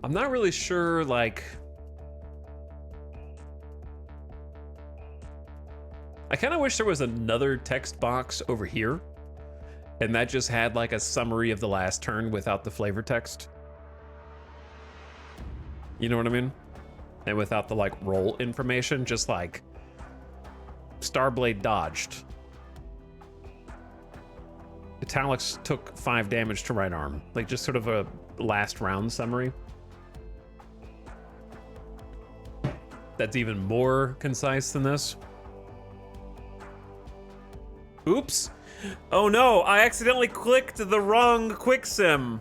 I'm not really sure, like... I kind of wish there was another text box over here, and that just had like a summary of the last turn without the flavor text. You know what I mean? And without the like roll information, just like Starblade dodged. Italics took 5 damage to right arm. Like just sort of a last round summary. That's even more concise than this. Oops. Oh no, I accidentally clicked the wrong quick sim.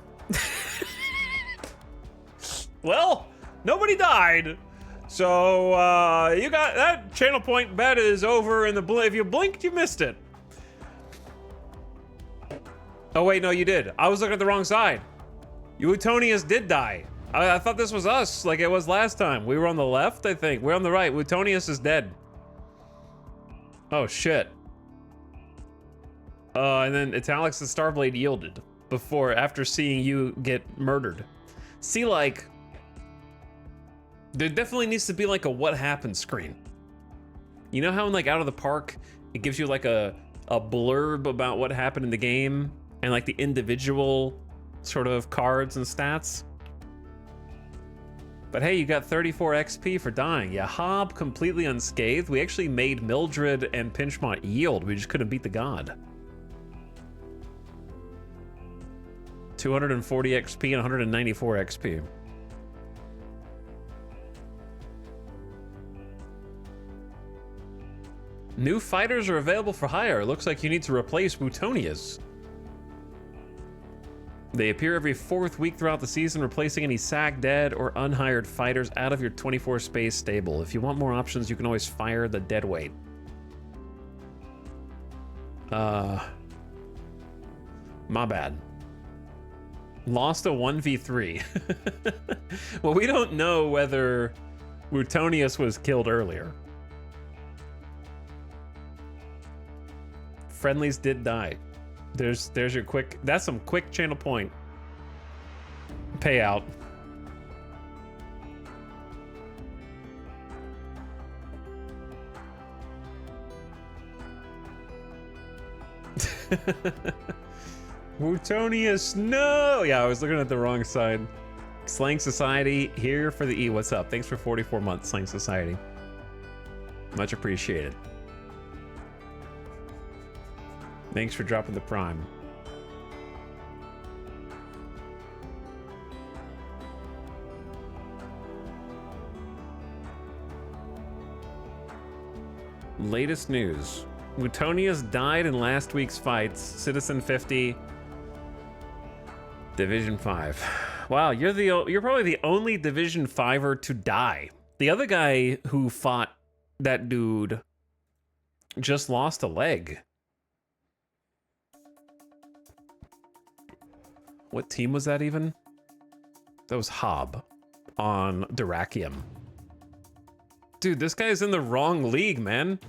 Well, nobody died. So you got that channel point bet is over in the if you blinked, you missed it. Oh wait, no, you did. I was looking at the wrong side. Wootonius did die. I thought this was us, like it was last time. We were on the left, I think. We're on the right. Wootonius is dead. Oh shit. And then Italics and Starblade yielded after seeing you get murdered. See, like, there definitely needs to be like a what happened screen. You know how in like Out of the Park, it gives you like a blurb about what happened in the game and like the individual sort of cards and stats? But hey, you got 34 XP for dying. Yeah, Hob completely unscathed. We actually made Mildred and Pinchemont yield. We just couldn't beat the god. 240 XP and 194 XP. New fighters are available for hire. Looks like you need to replace Wootonius. They appear every 4th week throughout the season, replacing any sack, dead, or unhired fighters out of your 24 space stable. If you want more options, you can always fire the dead weight. My bad. Lost a 1v3. Well, we don't know whether Wootonius was killed earlier. Friendlies did die. There's your quick, that's some quick channel point payout. Wootonius, no! Yeah, I was looking at the wrong side. Slang Society, here for the E. What's up? Thanks for 44 months, Slang Society. Much appreciated. Thanks for dropping the prime. Latest news. Wootonius died in last week's fights. Citizen 50. Division 5. Wow, you're probably the only Division 5er to die. The other guy who fought that dude just lost a leg. What team was that even? That was Hob on Dyrrachium. Dude, this guy's in the wrong league, man.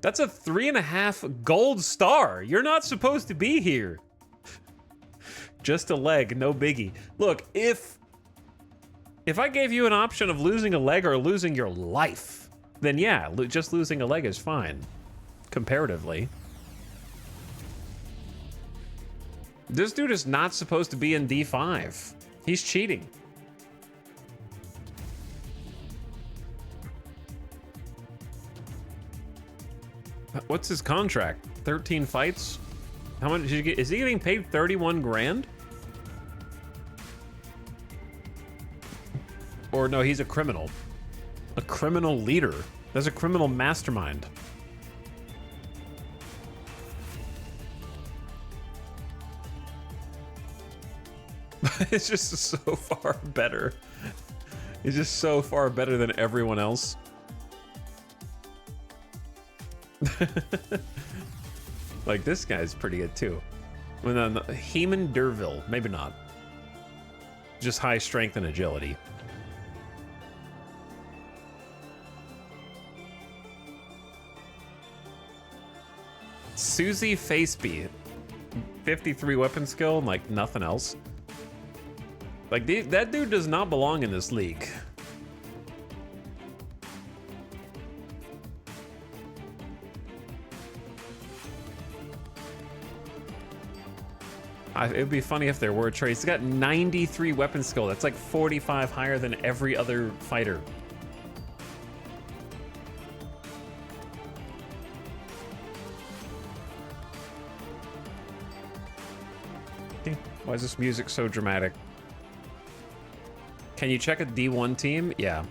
That's a 3.5 gold star. You're not supposed to be here. Just a leg, no biggie. Look, if I gave you an option of losing a leg or losing your life, then yeah, just losing a leg is fine, comparatively. This dude is not supposed to be in D5. He's cheating. What's his contract? 13 fights? How much did you get? Is he getting paid 31 grand? Or no, he's a criminal. A criminal leader. That's a criminal mastermind. It's just so far better. He's just so far better than everyone else. Like, this guy's pretty good too. And then Heman Derville, maybe not. Just high strength and agility. Susie Faceby, 53 weapon skill and like nothing else. Like, that dude does not belong in this league. It would be funny if there were trades. He's got 93 weapon skill. That's like 45 higher than every other fighter. Why is this music so dramatic? Can you check a D1 team? Yeah.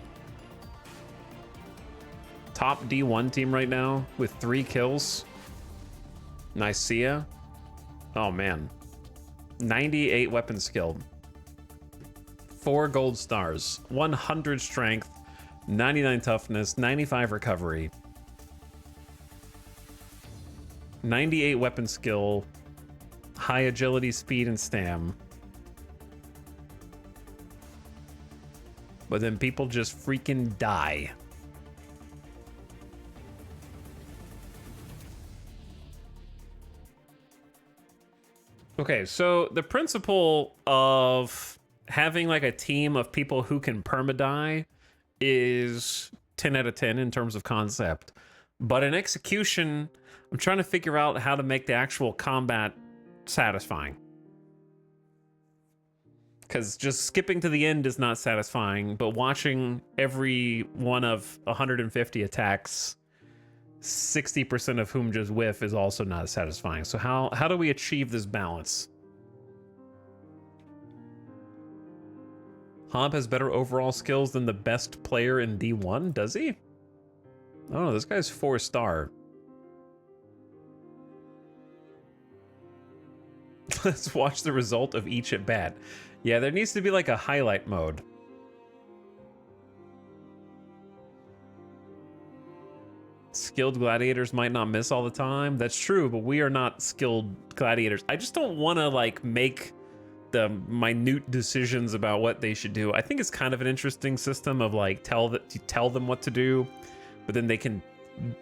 Top D1 team right now with 3 kills. Nicaea. Oh man. 98 weapon skill. 4 gold stars. 100 strength. 99 toughness. 95 recovery. 98 weapon skill. High agility, speed, and stam. But then people just freaking die. Okay, so the principle of having like a team of people who can perma-die is 10 out of 10 in terms of concept. But in execution, I'm trying to figure out how to make the actual combat satisfying. Because just skipping to the end is not satisfying, but watching every one of 150 attacks, 60% of whom just whiff, is also not satisfying. So how do we achieve this balance? Hob has better overall skills than the best player in D1, does he? Oh, this guy's 4-star. Let's watch the result of each at bat. Yeah, there needs to be like a highlight mode. Skilled gladiators might not miss all the time. That's true, but we are not skilled gladiators. I just don't want to like make the minute decisions about what they should do. I think it's kind of an interesting system of like tell them what to do, but then they can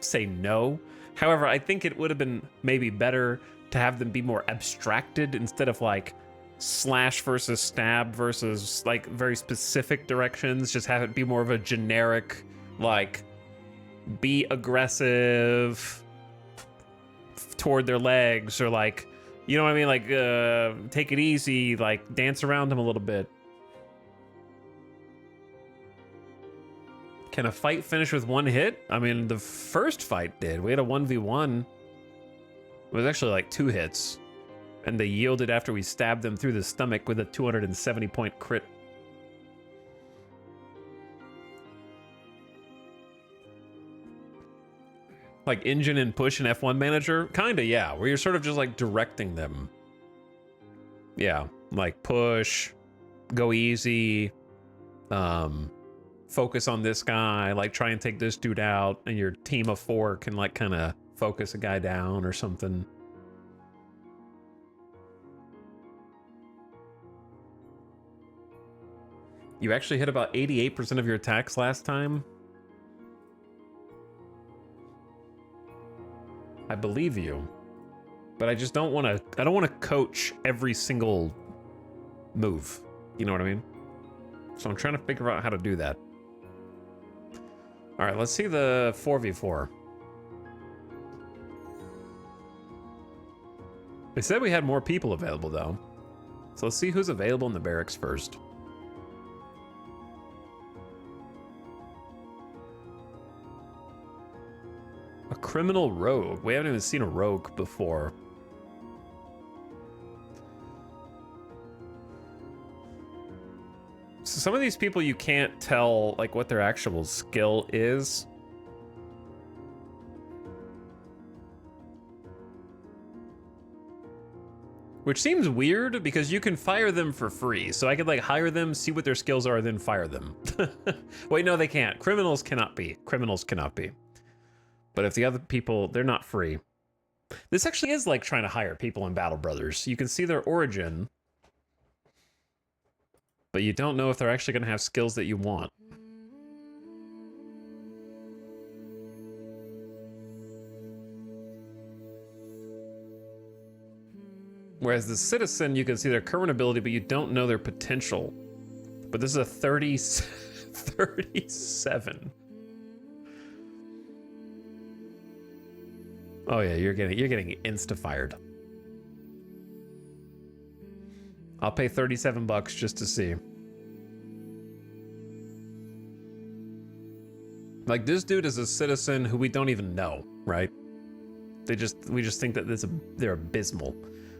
say no. However, I think it would have been maybe better to have them be more abstracted instead of like slash versus stab versus like very specific directions. Just have it be more of a generic, like, be aggressive toward their legs, or like, you know what I mean? Like, take it easy, like dance around them a little bit. Can a fight finish with 1 hit? I mean, the first fight did. We had a 1v1. It was actually like 2 hits. And they yielded after we stabbed them through the stomach with a 270-point crit. Like engine and push and F1 manager? Kinda, yeah. Where you're sort of just like directing them. Yeah, like push, go easy, focus on this guy, like try and take this dude out, and your team of 4 can like kind of focus a guy down or something. You actually hit about 88% of your attacks last time. I believe you. But I just don't want to... I don't want to coach every single move. You know what I mean? So I'm trying to figure out how to do that. All right, let's see the 4v4. They said we had more people available, though. So let's see who's available in the barracks first. A criminal rogue. We haven't even seen a rogue before. So some of these people you can't tell like what their actual skill is. Which seems weird because you can fire them for free. So I could like hire them, see what their skills are, then fire them. Wait, no, they can't. Criminals cannot be. Criminals cannot be. But if the other people, they're not free. This actually is like trying to hire people in Battle Brothers. You can see their origin, but you don't know if they're actually going to have skills that you want. Whereas the citizen, you can see their current ability, but you don't know their potential. But this is a 37. Oh yeah, you're getting insta-fired. I'll pay 37 bucks just to see. Like, this dude is a citizen who we don't even know, right? We just think that they're abysmal.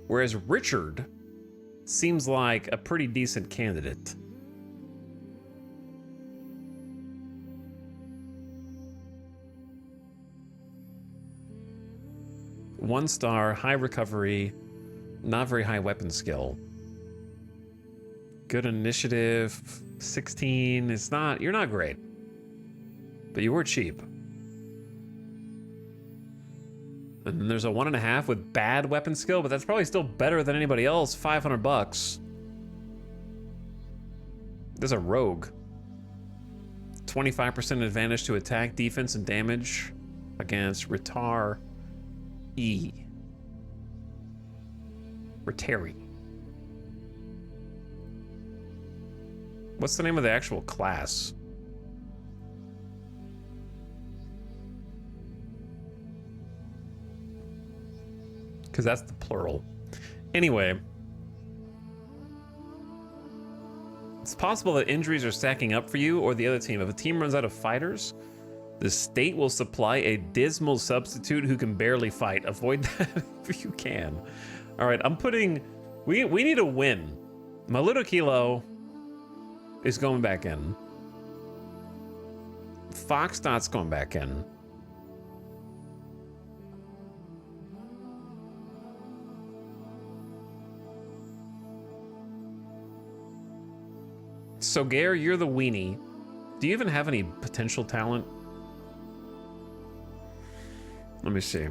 Whereas Richard seems like a pretty decent candidate. One star, high recovery, not very high weapon skill. Good initiative, 16. It's not, you're not great. But you were cheap. And then there's a 1.5 with bad weapon skill, but that's probably still better than anybody else. 500 bucks. There's a rogue. 25% advantage to attack, defense, and damage against Ritar E. Ritari. What's the name of the actual class? Because that's the plural. Anyway, it's possible that injuries are stacking up for you or the other team. If a team runs out of fighters, the state will supply a dismal substitute who can barely fight. Avoid that if you can. All right, I'm putting... We need a win. My little Kilo is going back in. Foxdot's going back in. So, Gare, you're the weenie. Do you even have any potential talent? Let me see.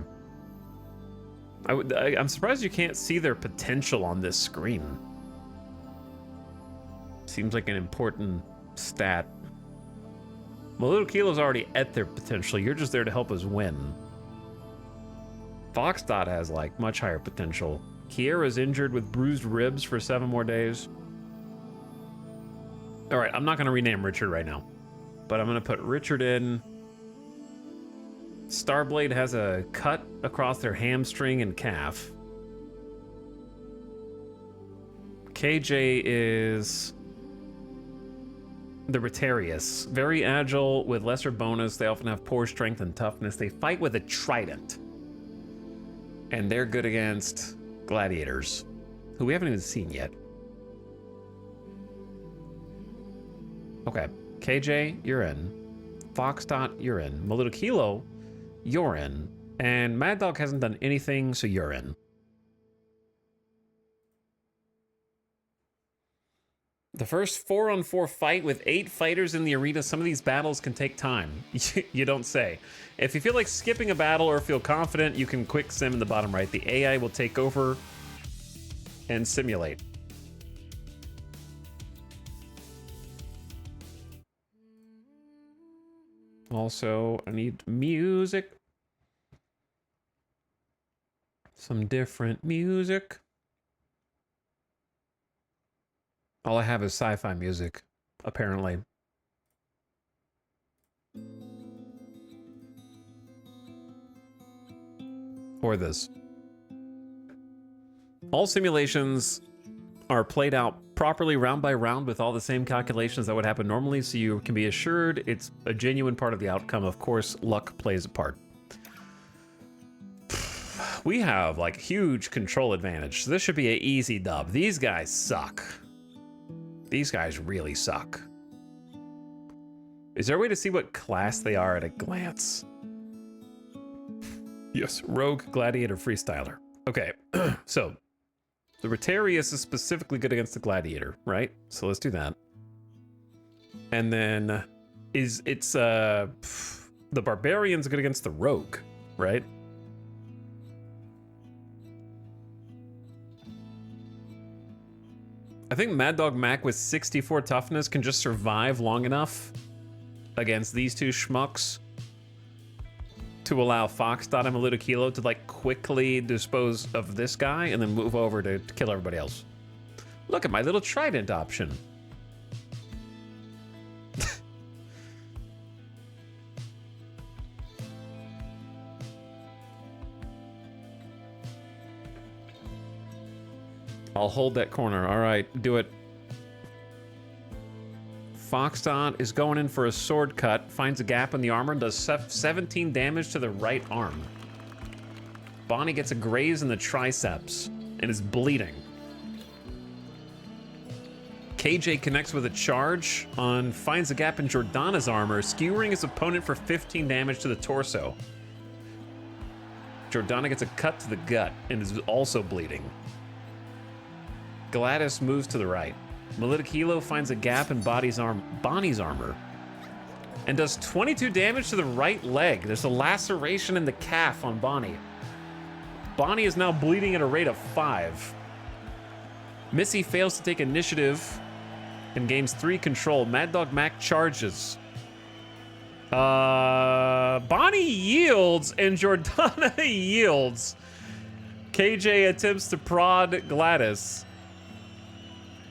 I'm surprised you can't see their potential on this screen. Seems like an important stat. Well, Little Kilo's already at their potential. You're just there to help us win. Foxdot has, like, much higher potential. Kiera's injured with bruised ribs for 7 more days. All right, I'm not going to rename Richard right now, but I'm going to put Richard in. Starblade has a cut across their hamstring and calf. KJ is the Ritarius. Very agile with lesser bonus. They often have poor strength and toughness. They fight with a trident. And they're good against gladiators, who we haven't even seen yet. Okay, KJ, you're in. Foxdot, you're in. My little Kilo, you're in. And Mad Dog hasn't done anything, so you're in. The first 4-on-4 fight with 8 fighters in the arena. Some of these battles can take time. You don't say. If you feel like skipping a battle or feel confident, you can quick sim in the bottom right. The AI will take over and simulate. Also, I need music. Some different music. All I have is sci-fi music, apparently. Or this. All simulations are played out properly round by round with all the same calculations that would happen normally, so you can be assured it's a genuine part of the outcome. Of course, luck plays a part. We have, like, huge control advantage, so this should be an easy dub. These guys suck. These guys really suck. Is there a way to see what class they are at a glance? Yes, Rogue, Gladiator, Freestyler. Okay, so the Rotarius is specifically good against the Gladiator, right? So let's do that. And then the Barbarian's good against the Rogue, right? I think Mad Dog Mac with 64 toughness can just survive long enough against these two schmucks to allow Foxdot and Maluda Kilo to, like, quickly dispose of this guy and then move over to kill everybody else. Look at my little trident option. I'll hold that corner. All right, do it. Foxdot is going in for a sword cut, finds a gap in the armor, and does 17 damage to the right arm. Bonnie gets a graze in the triceps and is bleeding. KJ connects with a charge on, finds a gap in Jordana's armor, skewering his opponent for 15 damage to the torso. Jordana gets a cut to the gut and is also bleeding. Gladys moves to the right. Melita Kilo finds a gap in Bonnie's armor and does 22 damage to the right leg. There's a laceration in the calf on Bonnie. Bonnie is now bleeding at a rate of 5. Missy fails to take initiative and gains 3 control. Mad Dog Mac charges. Bonnie yields and Jordana yields. KJ attempts to prod Gladys,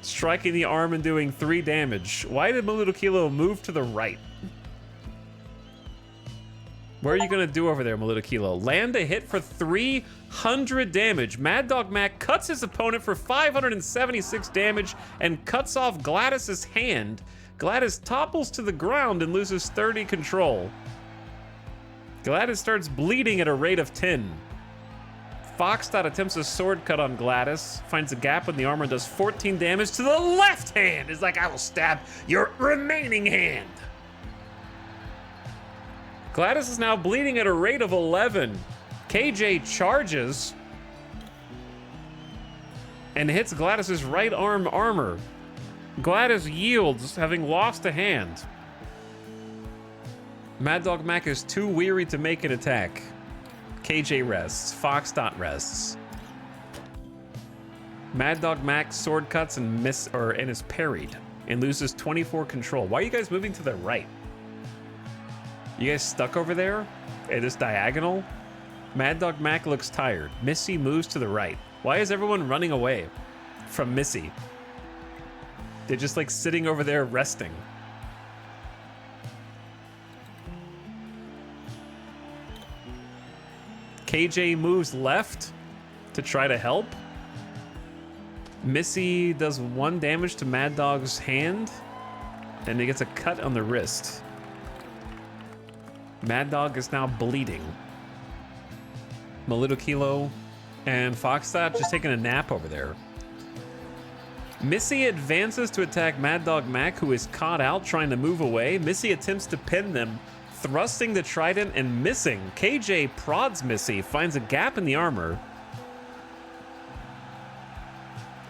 striking the arm and doing 3 damage. Why did Maluto Kilo move to the right? What are you gonna do over there, Maluto Kilo? Land a hit for 300 damage. Mad Dog Mac cuts his opponent for 576 damage and cuts off Gladys's hand. Gladys topples to the ground and loses 30 control. Gladys starts bleeding at a rate of 10. Foxdot attempts a sword cut on Gladys, finds a gap in the armor and does 14 damage to the left hand. It's like, I will stab your remaining hand. Gladys is now bleeding at a rate of 11. KJ charges and hits Gladys's right arm armor. Gladys yields, having lost a hand. Mad Dog Mac is too weary to make an attack. KJ rests. Foxdot rests. Mad Dog Mac sword cuts and is parried and loses 24 control. Why are you guys moving to the right? You guys stuck over there at this diagonal? Mad Dog Mac looks tired. Missy moves to the right. Why is everyone running away from Missy? They're just, like, sitting over there resting. KJ moves left to try to help. Missy does 1 damage to Mad Dog's hand, and he gets a cut on the wrist. Mad Dog is now bleeding. Maluto Kilo and Foxdot just taking a nap over there. Missy advances to attack Mad Dog Mac, who is caught out trying to move away. Missy attempts to pin them, thrusting the trident and missing. KJ prods Missy, finds a gap in the armor,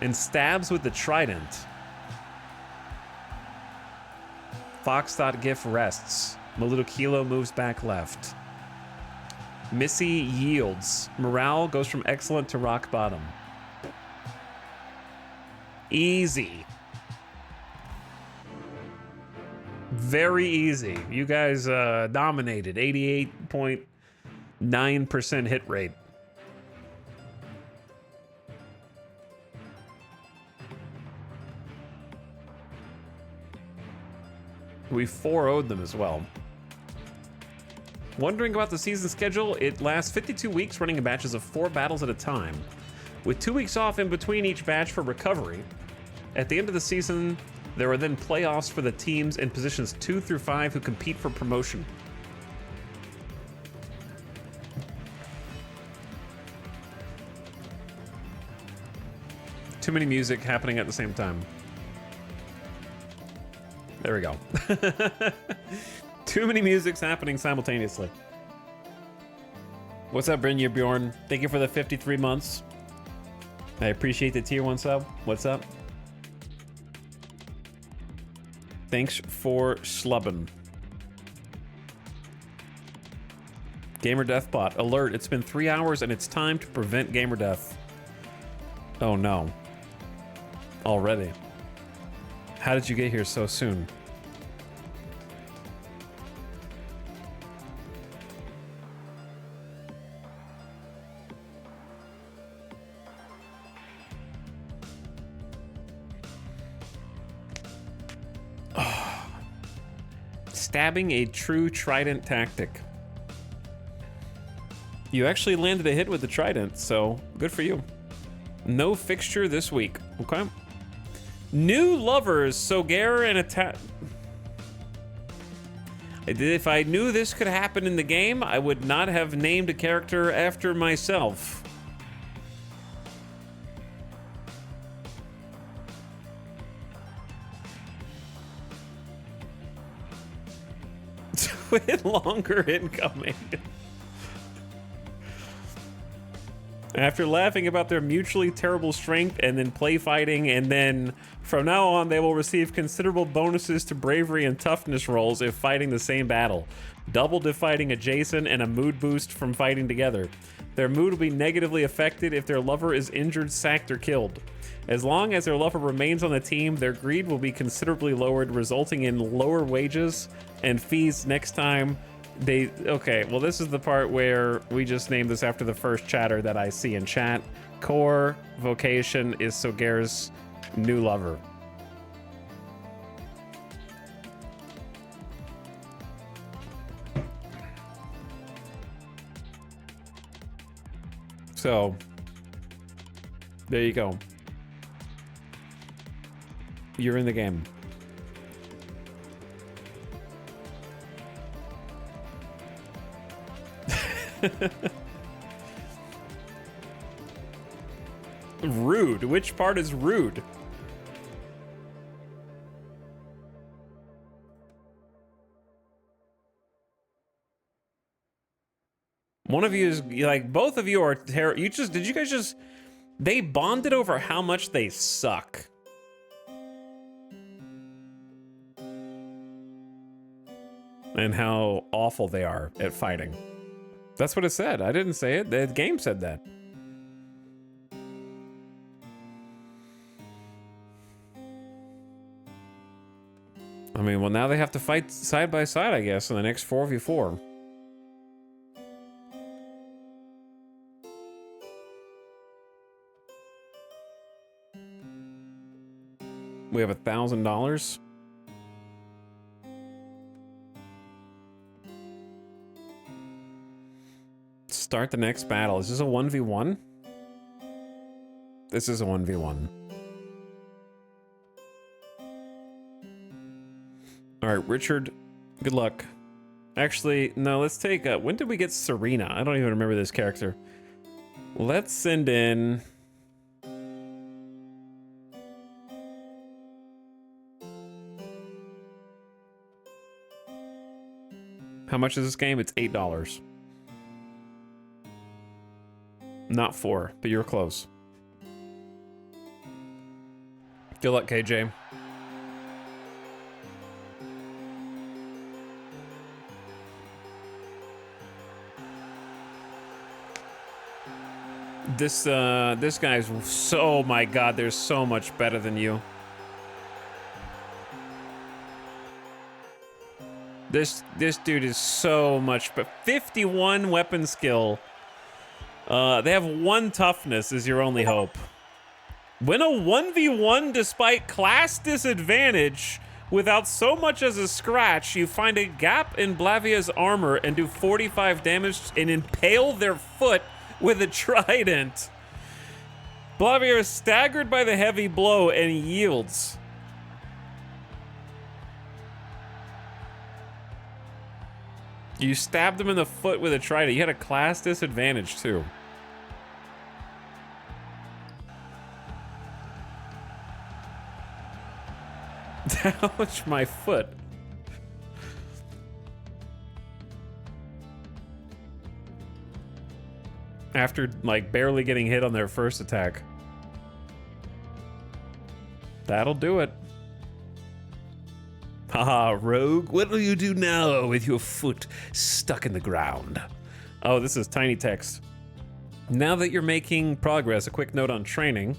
and stabs with the trident. Foxdot GIF rests. Maluto Kilo moves back left. Missy yields. Morale goes from excellent to rock bottom. Easy. Very easy. You guys dominated. 88.9% hit rate. We 4-0'd them as well. Wondering about the season schedule? It lasts 52 weeks, running in batches of 4 battles at a time, with 2 weeks off in between each batch for recovery. At the end of the season, there are then playoffs for the teams in positions 2 through 5 who compete for promotion. Too many music happening at the same time. There we go. Too many musics happening simultaneously. What's up, Brynja Bjorn? Thank you for the 53 months. I appreciate the tier 1 sub. What's up? Thanks for slubbing. Gamer Death Bot. Alert, it's been 3 hours and it's time to prevent gamer death. Oh no. Already. How did you get here so soon? Stabbing a true trident tactic. You actually landed a hit with the trident, so good for you. No fixture this week. Okay. New lovers, Sogair and attack. If I knew this could happen in the game, I would not have named a character after myself. With longer incoming. After laughing about their mutually terrible strength and then play fighting, and then from now on they will receive considerable bonuses to bravery and toughness rolls if fighting the same battle. Doubled if fighting adjacent and a mood boost from fighting together. Their mood will be negatively affected if their lover is injured, sacked, or killed. As long as their lover remains on the team, their greed will be considerably lowered, resulting in lower wages and fees next time they... Okay, well, this is the part where we just named this after the first chatter that I see in chat. Core vocation is Sogair's new lover. So, there you go. You're in the game. Rude. Which part is rude? One of you is like, both of you are terrible. Did you guys just, they bonded over how much they suck. And how awful they are at fighting. That's what it said. I didn't say it. The game said that. I mean, well, now they have to fight side by side, I guess, in the next 4v4. We have $1,000. Start the next battle. Is this a 1v1? This is a 1v1. All right, Richard, good luck. Actually, no, let's take... when did we get Serena? I don't even remember this character. Let's send in... How much is this game? It's $8. Not 4, but you're close. Good luck, KJ. This guy's so... Oh my god, they're so much better than you. This dude is so much, but 51 weapon skill. They have 1 toughness is your only hope. Win a 1v1 despite class disadvantage without so much as a scratch. You find a gap in Blavia's armor and do 45 damage and impale their foot with a trident. Blavia is staggered by the heavy blow and yields. You stabbed him in the foot with a trident. You had a class disadvantage too. Ouch, my foot. After, like, barely getting hit on their first attack. That'll do it. Haha, rogue, what will you do now with your foot stuck in the ground? Oh, this is tiny text. Now that you're making progress, a quick note on training.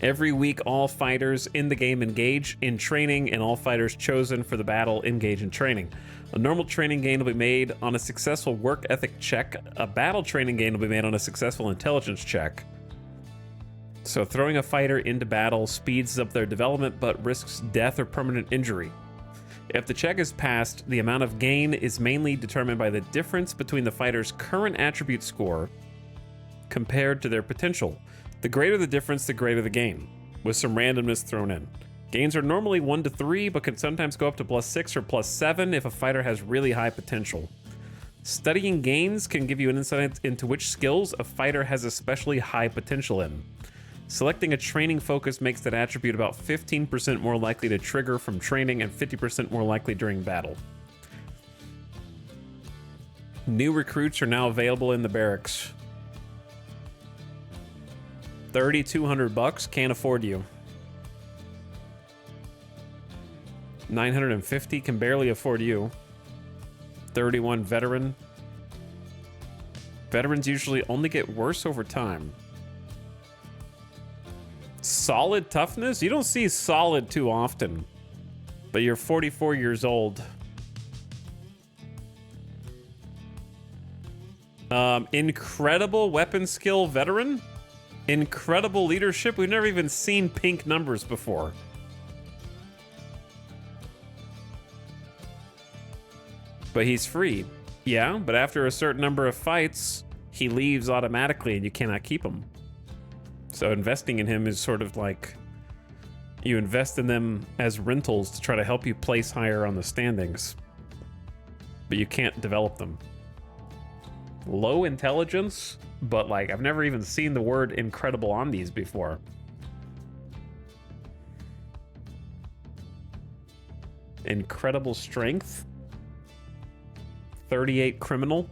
Every week, all fighters in the game engage in training, and all fighters chosen for the battle engage in training. A normal training gain will be made on a successful work ethic check. A battle training gain will be made on a successful intelligence check. So throwing a fighter into battle speeds up their development, but risks death or permanent injury. If the check is passed, the amount of gain is mainly determined by the difference between the fighter's current attribute score compared to their potential. The greater the difference, the greater the gain, with some randomness thrown in. Gains are normally 1 to 3, but can sometimes go up to +6 or +7 if a fighter has really high potential. Studying gains can give you an insight into which skills a fighter has especially high potential in. Selecting a training focus makes that attribute about 15% more likely to trigger from training and 50% more likely during battle. New recruits are now available in the barracks. $3,200, can't afford you. 950, can barely afford you. 31 veteran. Veterans usually only get worse over time. Solid toughness? You don't see solid too often. But you're 44 years old. Incredible weapon skill veteran? Incredible leadership? We've never even seen pink numbers before. But he's free. Yeah, but after a certain number of fights, he leaves automatically and you cannot keep him. So investing in him is sort of like you invest in them as rentals to try to help you place higher on the standings. But you can't develop them. Low intelligence, but like I've never even seen the word incredible on these before. Incredible strength. 38 criminal.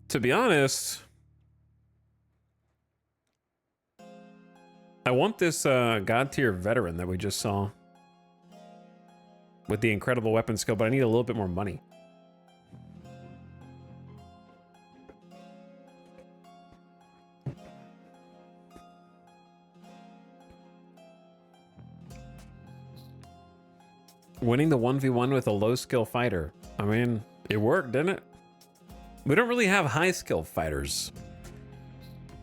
To be honest, I want this God tier veteran that we just saw with the incredible weapon skill, but I need a little bit more money. Winning the 1v1 with a low skill fighter. I mean, it worked, didn't it? We don't really have high skill fighters.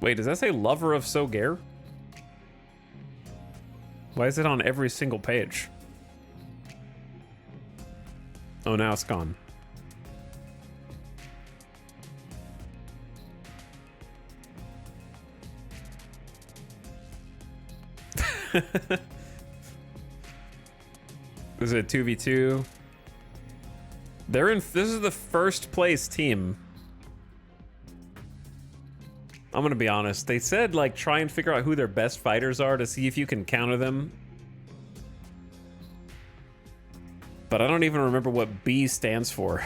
Wait, does that say lover of Sogair? Why is it on every single page? Oh, now it's gone. Is it 2v2? They're in. This is the first place team. I'm gonna be honest. They said like try and figure out who their best fighters are to see if you can counter them. But I don't even remember what B stands for.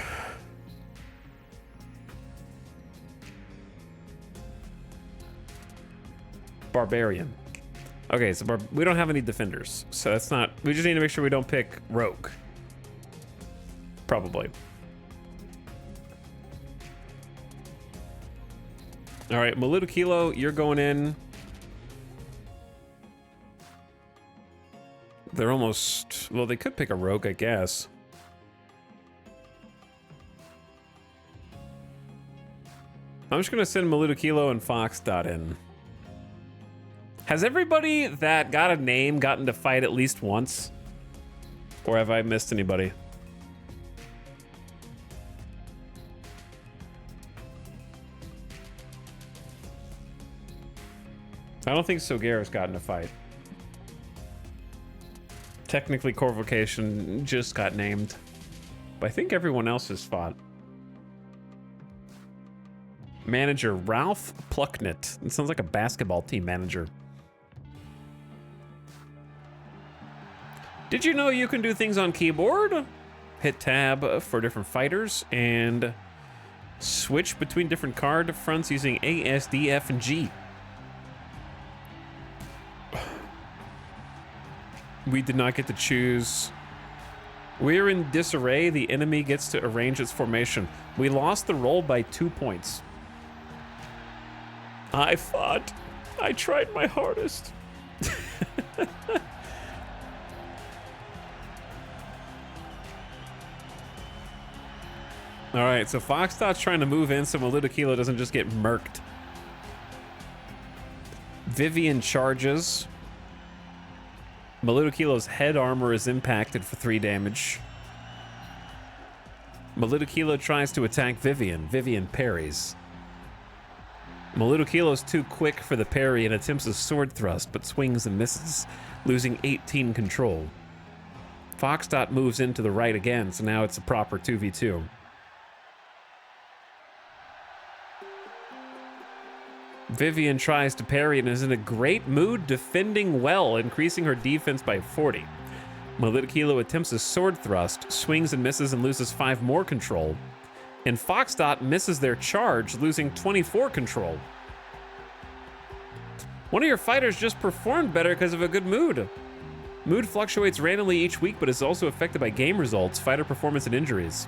Barbarian. Okay, so we don't have any defenders, so that's not. We just need to make sure we don't pick rogue. Probably. All right, Maluda Kilo, you're going in. They're almost... Well, they could pick a rogue, I guess. I'm just going to send Maludokilo and Foxdot in. Has everybody that got a name gotten to fight at least once? Or have I missed anybody? I don't think Sogara's gotten a fight. Technically, Corvocation just got named. But I think everyone else has fought. Manager Ralph Plucknett. It sounds like a basketball team manager. Did you know you can do things on keyboard? Hit tab for different fighters and switch between different card fronts using A, S, D, F, and G. We did not get to choose. We're in disarray. The enemy gets to arrange its formation. We lost the roll by 2 points. I fought. I tried my hardest. All right, so Foxdot's trying to move in so Maludokilo doesn't just get murked. Vivian charges. Maludokilo's head armor is impacted for 3 damage. Maludokilo tries to attack Vivian. Vivian parries. Maludokilo's too quick for the parry and attempts a sword thrust, but swings and misses, losing 18 control. Foxdot moves into the right again, so now it's a proper 2v2. Vivian tries to parry and is in a great mood, defending well, increasing her defense by 40. Maludokilo attempts a sword thrust, swings and misses and loses 5 more control. And Foxdot misses their charge, losing 24 control. One of your fighters just performed better because of a good mood. Mood fluctuates randomly each week, but is also affected by game results, fighter performance, and injuries.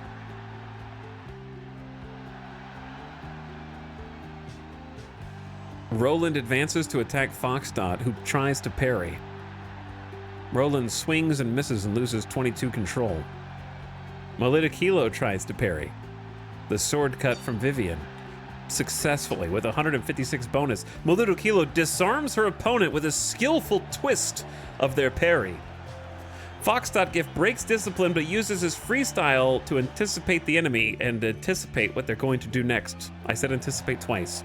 Roland advances to attack Foxdot, who tries to parry. Roland swings and misses and loses 22 control. Maludokilo tries to parry. The sword cut from Vivian. Successfully, with 156 bonus, Maludokilo disarms her opponent with a skillful twist of their parry. Foxdot Gift breaks discipline, but uses his freestyle to anticipate the enemy and anticipate what they're going to do next. I said anticipate twice.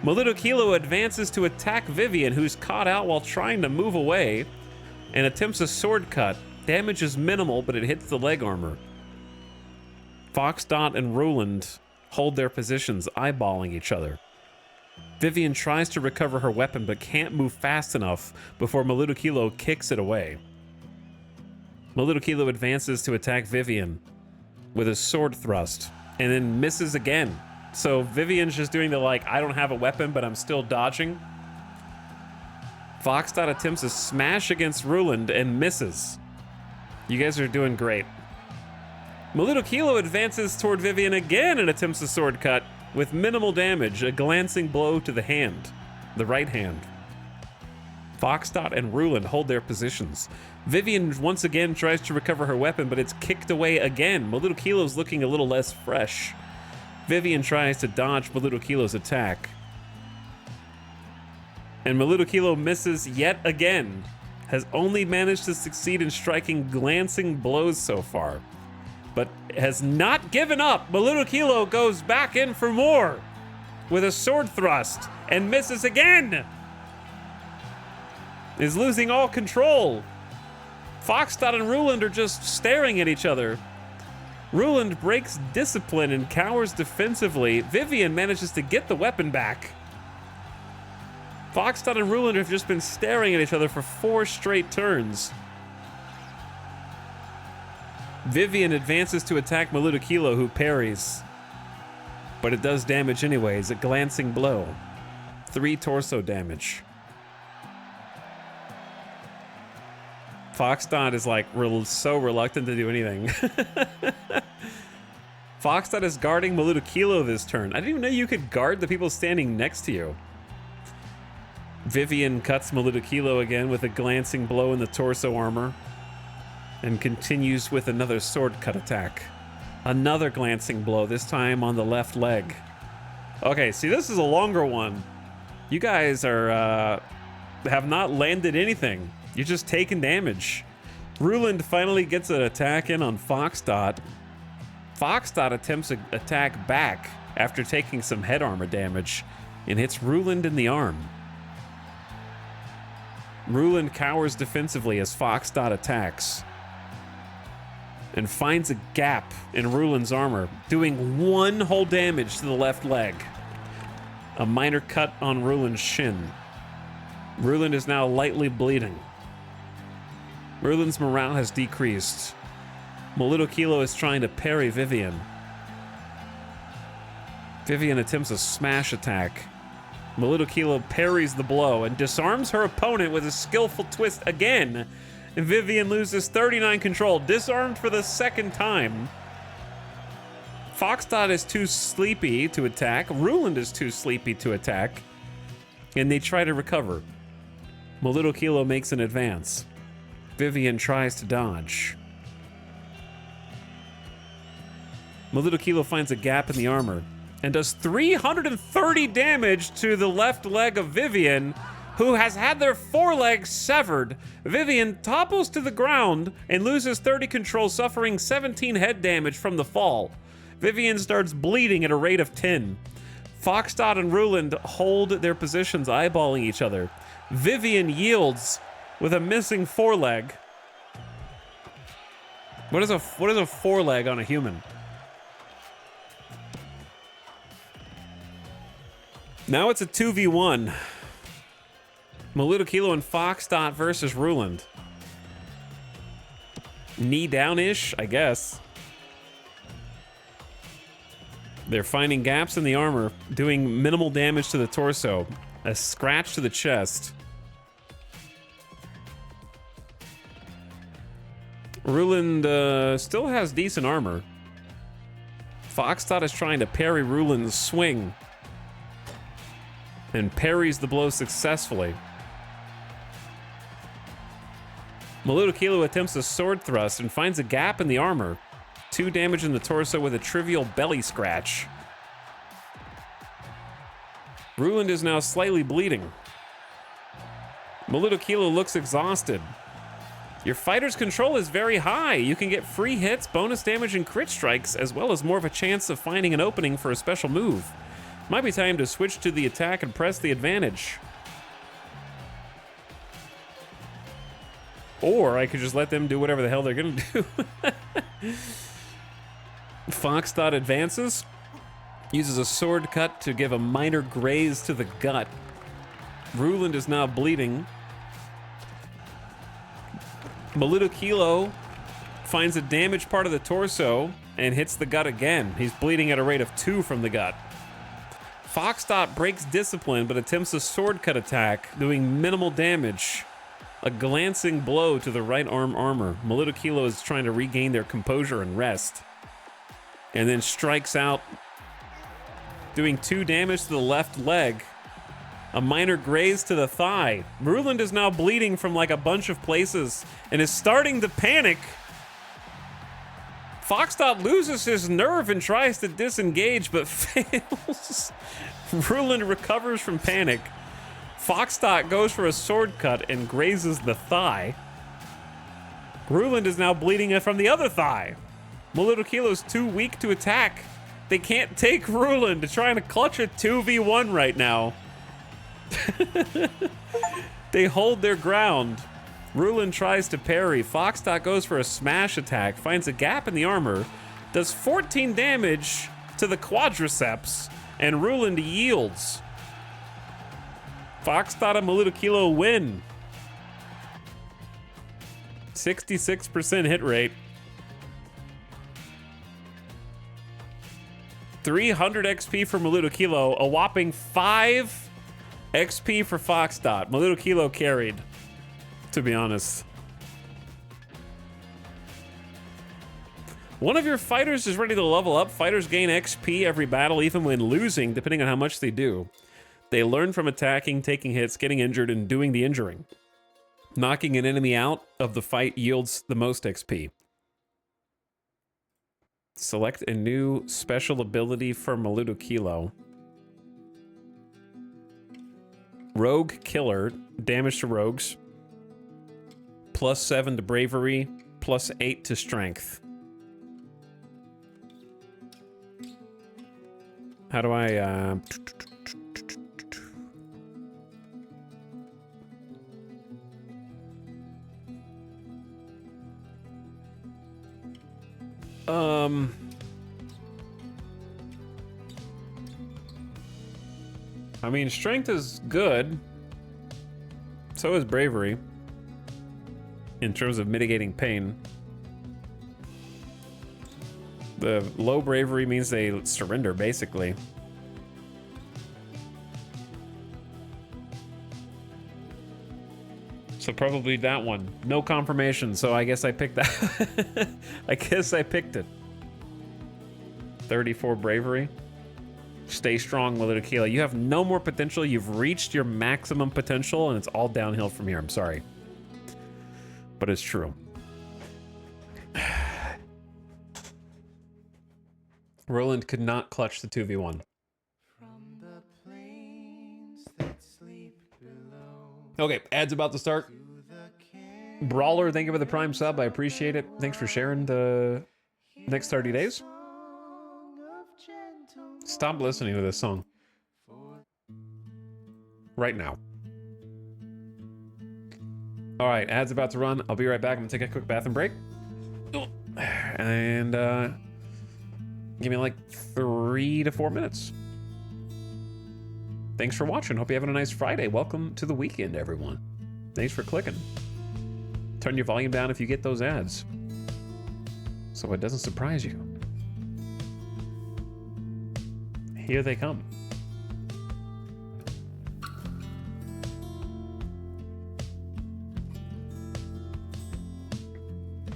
Maludokilo advances to attack Vivian, who's caught out while trying to move away, and attempts a sword cut. Damage is minimal, but it hits the leg armor. Foxdot and Roland hold their positions, eyeballing each other. Vivian tries to recover her weapon, but can't move fast enough before Maludokilo kicks it away. Maludokilo advances to attack Vivian with a sword thrust, and then misses again. So Vivian's just doing the, like, I don't have a weapon, but I'm still dodging. Foxdot attempts a smash against Roland and misses. You guys are doing great. Maludokilo advances toward Vivian again and attempts a sword cut with minimal damage, a glancing blow to the hand, the right hand. Foxdot and Roland hold their positions. Vivian once again tries to recover her weapon, but it's kicked away again. Maludokilo's looking a little less fresh. Vivian tries to dodge Maludokilo's attack. And Maludokilo misses yet again. Has only managed to succeed in striking glancing blows so far, but has not given up. Maludokilo goes back in for more with a sword thrust and misses again. Is losing all control. Foxdot and Roland are just staring at each other. Roland breaks discipline and cowers defensively. Vivian manages to get the weapon back. Foxdot and Roland have just been staring at each other for 4 straight turns. Vivian advances to attack Maludokilo, who parries. But it does damage anyways, a glancing blow. 3 torso damage. Foxdot is like so reluctant to do anything. Foxdot is guarding Maludokilo this turn. I didn't even know you could guard the people standing next to you. Vivian cuts Melita Kilo again with a glancing blow in the torso armor and continues with another sword cut attack. Another glancing blow, this time on the left leg. Okay, see, this is a longer one. You guys are, have not landed anything. You're just taking damage. Ruland finally gets an attack in on Foxdot. Foxdot attempts an attack back after taking some head armor damage and hits Ruland in the arm. Ruland cowers defensively as Foxdot attacks and finds a gap in Ruland's armor, doing 1 whole damage to the left leg. A minor cut on Ruland's shin. Ruland is now lightly bleeding. Ruland's morale has decreased. Melito Kilo is trying to parry Vivian. Vivian attempts a smash attack. Melito Kilo parries the blow and disarms her opponent with a skillful twist again. And Vivian loses 39 control, disarmed for the second time. Foxdot is too sleepy to attack. Ruland is too sleepy to attack. And they try to recover. Melito Kilo makes an advance. Vivian tries to dodge. Melito Kilo finds a gap in the armor and does 330 damage to the left leg of Vivian, who has had their forelegs severed. Vivian topples to the ground and loses 30 control, suffering 17 head damage from the fall. Vivian starts bleeding at a rate of 10. Foxdot and Ruland hold their positions, eyeballing each other. Vivian yields with a missing foreleg. What is a foreleg on a human? Now it's a 2v1. Melito Kilo and Foxdot versus Ruland. Knee down-ish, I guess. They're finding gaps in the armor, doing minimal damage to the torso. A scratch to the chest. Ruland still has decent armor. Foxdot is trying to parry Ruland's swing and parries the blow successfully. Melito Kilo attempts a sword thrust and finds a gap in the armor. 2 damage in the torso with a trivial belly scratch. Ruland is now slightly bleeding. Melito Kilo looks exhausted. Your fighter's control is very high. You can get free hits, bonus damage, and crit strikes, as well as more of a chance of finding an opening for a special move. Might be time to switch to the attack and press the advantage. Or I could just let them do whatever the hell they're gonna do. Foxdot advances, uses a sword cut to give a minor graze to the gut. Ruland is now bleeding. Melito Kilo finds a damaged part of the torso and hits the gut again. He's bleeding at a rate of 2 from the gut. Foxdot breaks discipline but attempts a sword cut attack, doing minimal damage. A glancing blow to the right arm armor. Melito Kilo is trying to regain their composure and rest. And then strikes out, doing 2 damage to the left leg. A minor graze to the thigh. Ruland is now bleeding from like a bunch of places and is starting to panic. Foxdot loses his nerve and tries to disengage but fails. Ruland recovers from panic. Foxdot goes for a sword cut and grazes the thigh. Ruland is now bleeding from the other thigh. Melito Kilo's too weak to attack. They can't take Ruland. They're trying to clutch a 2v1 right now. They hold their ground. Ruland tries to parry. Foxdot goes for a smash attack, finds a gap in the armor, does 14 damage to the quadriceps, and Ruland yields. Foxdot and Melito Kilo win. 66% hit rate. 300 XP for Melito Kilo, a whopping 5 XP for Foxdot. Melito Kilo carried, to be honest. One of your fighters is ready to level up. Fighters gain XP every battle, even when losing, depending on how much they do. They learn from attacking, taking hits, getting injured, and doing the injuring. Knocking an enemy out of the fight yields the most XP. Select a new special ability for Maludo Kilo. Rogue Killer, damage to rogues. +7 to bravery, +8 to strength. How do I, I mean, strength is good. So is bravery. In terms of mitigating pain. The low bravery means they surrender, basically. So probably that one. No confirmation, so I guess I picked that. I guess I picked it. 34 bravery. Stay strong, Maludo Kilo. You have no more potential. You've reached your maximum potential, and it's all downhill from here. I'm sorry. But it's true. Roland could not clutch the 2v1. Okay, ad's about to start. Brawler, thank you for the Prime sub. I appreciate it. Thanks for sharing the next 30 days. Stop listening to this song. Right now. All right, ad's about to run. I'll be right back. I'm gonna take a quick bathroom break. And give me like 3 to 4 minutes. Thanks for watching. Hope you're having a nice Friday. Welcome to the weekend, everyone. Thanks for clicking. Turn your volume down if you get those ads, so it doesn't surprise you. Here they come.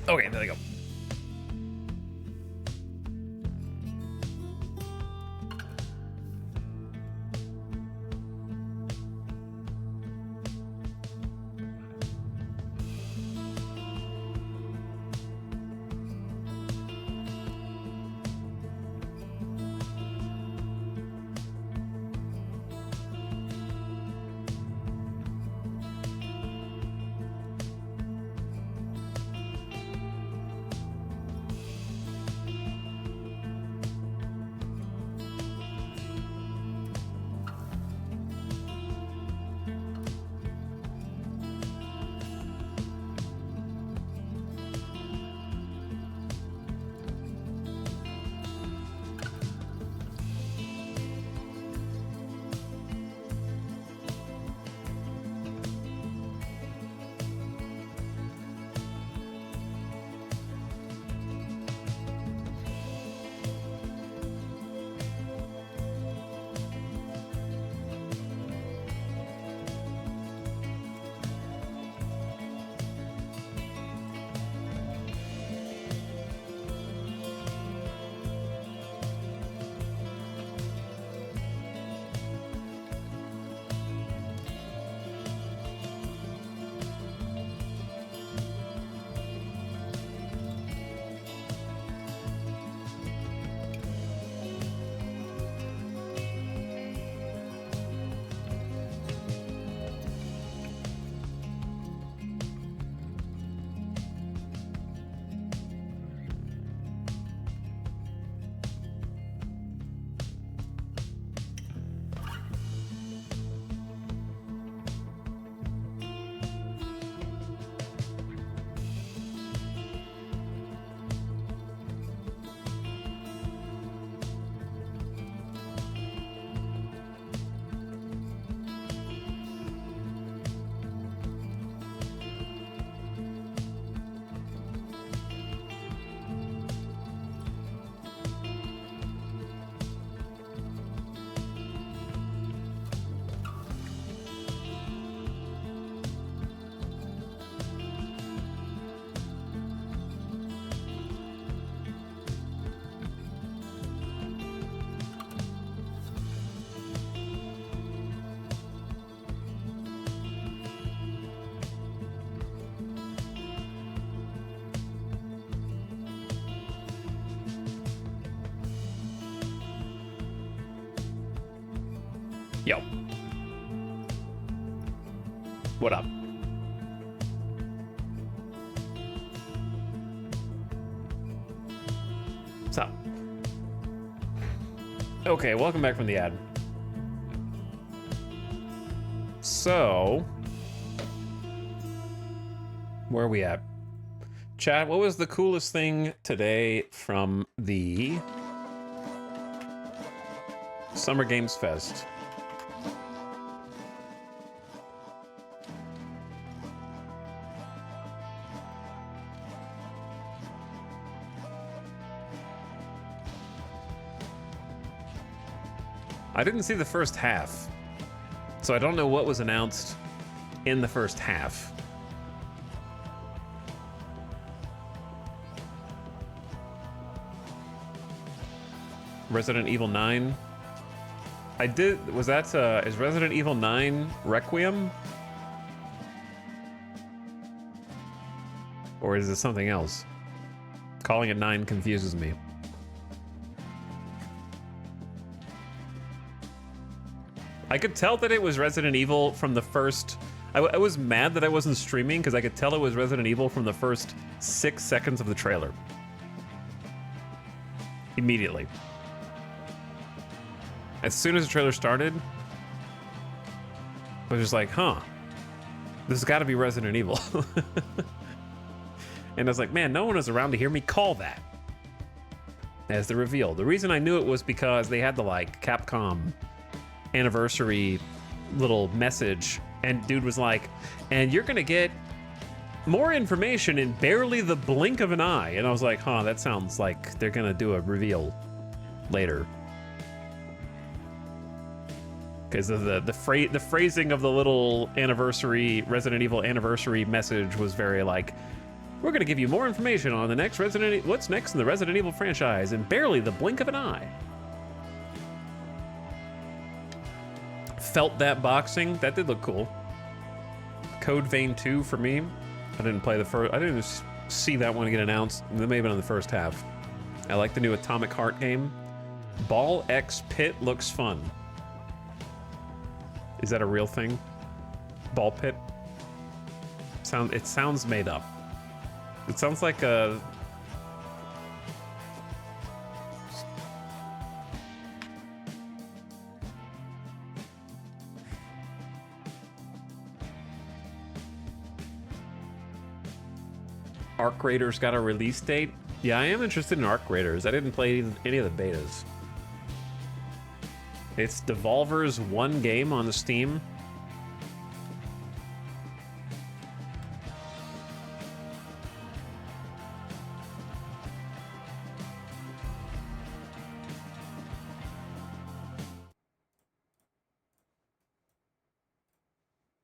Okay, there they go. Yo. What up? What's up? Okay, welcome back from the ad. So, where are we at? Chat, what was the coolest thing today from the Summer Games Fest? I didn't see the first half, so I don't know what was announced in the first half. Resident Evil 9. I did, was that, is Resident Evil 9 Requiem? Or is it something else? Calling it 9 confuses me. I could tell that it was Resident Evil from the first... I was mad that I wasn't streaming because I could tell it was Resident Evil from the first 6 seconds of the trailer. Immediately. As soon as the trailer started, I was just like, huh, this has got to be Resident Evil. And I was like, man, no one was around to hear me call that as the reveal. The reason I knew it was because they had the, like, Capcom anniversary little message, and dude was like, and you're gonna get more information in barely the blink of an eye. And I was like, huh, that sounds like they're gonna do a reveal later. Because the phrasing of the little anniversary, Resident Evil anniversary message was very like, we're gonna give you more information on the next what's next in the Resident Evil franchise in barely the blink of an eye. Felt that boxing, that did look cool. Code Vein 2 for me. I didn't play the first, I didn't see that one get announced. That may have been in the first half. I like the new Atomic Heart game. Ball X Pit looks fun. Is that a real thing? Ball Pit? It sounds made up. It sounds like a... Arc Raiders got a release date? Yeah, I am interested in Arc Raiders. I didn't play any of the betas. It's Devolver's one game on the Steam.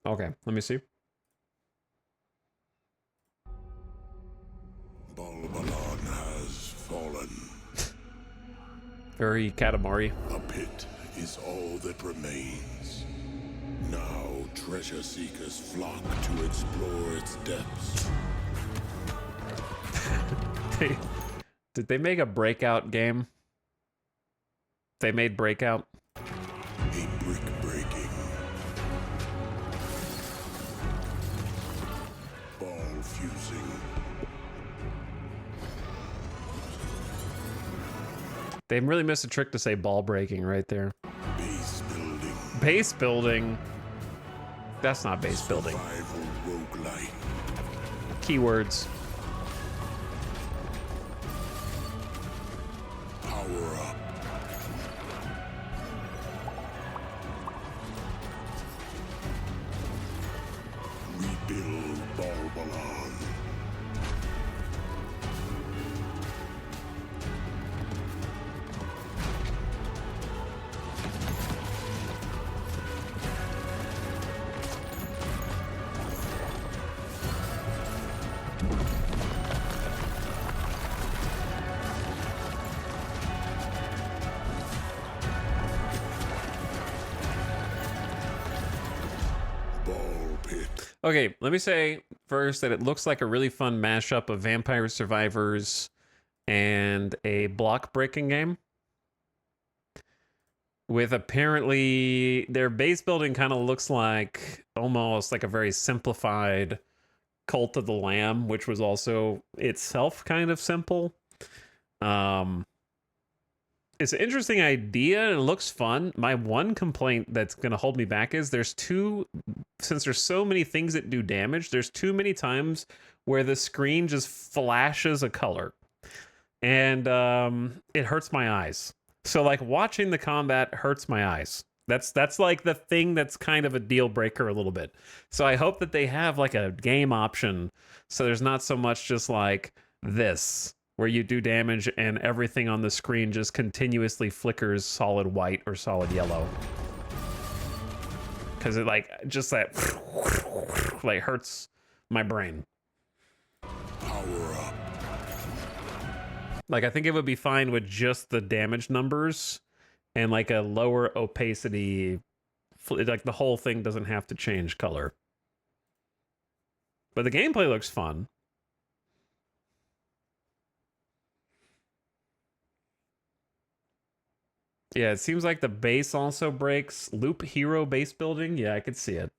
Okay, let me see. Balbalon has fallen. Very Katamari. A pit is all that remains. Now treasure seekers flock to explore its depths. Did they make a Breakout game? They made Breakout. A brick breaking. Ball fusing. They really missed a trick to say ball breaking right there. Base building. Base building? That's not base building. Survival roguelike. Keywords. Power up. Rebuild Balbalon. Ball pit. Okay, let me say first that it looks like a really fun mashup of Vampire Survivors and a block breaking game. with apparently their base building kind of looks like almost like a very simplified Cult of the Lamb, which was also itself kind of simple. It's an interesting idea and it looks fun. My one complaint that's going to hold me back is since there's so many things that do damage, there's too many times where the screen just flashes a color. And it hurts my eyes. So like watching the combat hurts my eyes. That's like the thing that's kind of a deal breaker a little bit. So I hope that they have like a game option so there's not so much just like this where you do damage and everything on the screen just continuously flickers solid white or solid yellow. Cause it like just that like hurts my brain. Power up. Like I think it would be fine with just the damage numbers and like a lower opacity, like the whole thing doesn't have to change color. But the gameplay looks fun. Yeah, it seems like the base also breaks. Loop Hero base building? Yeah, I could see it.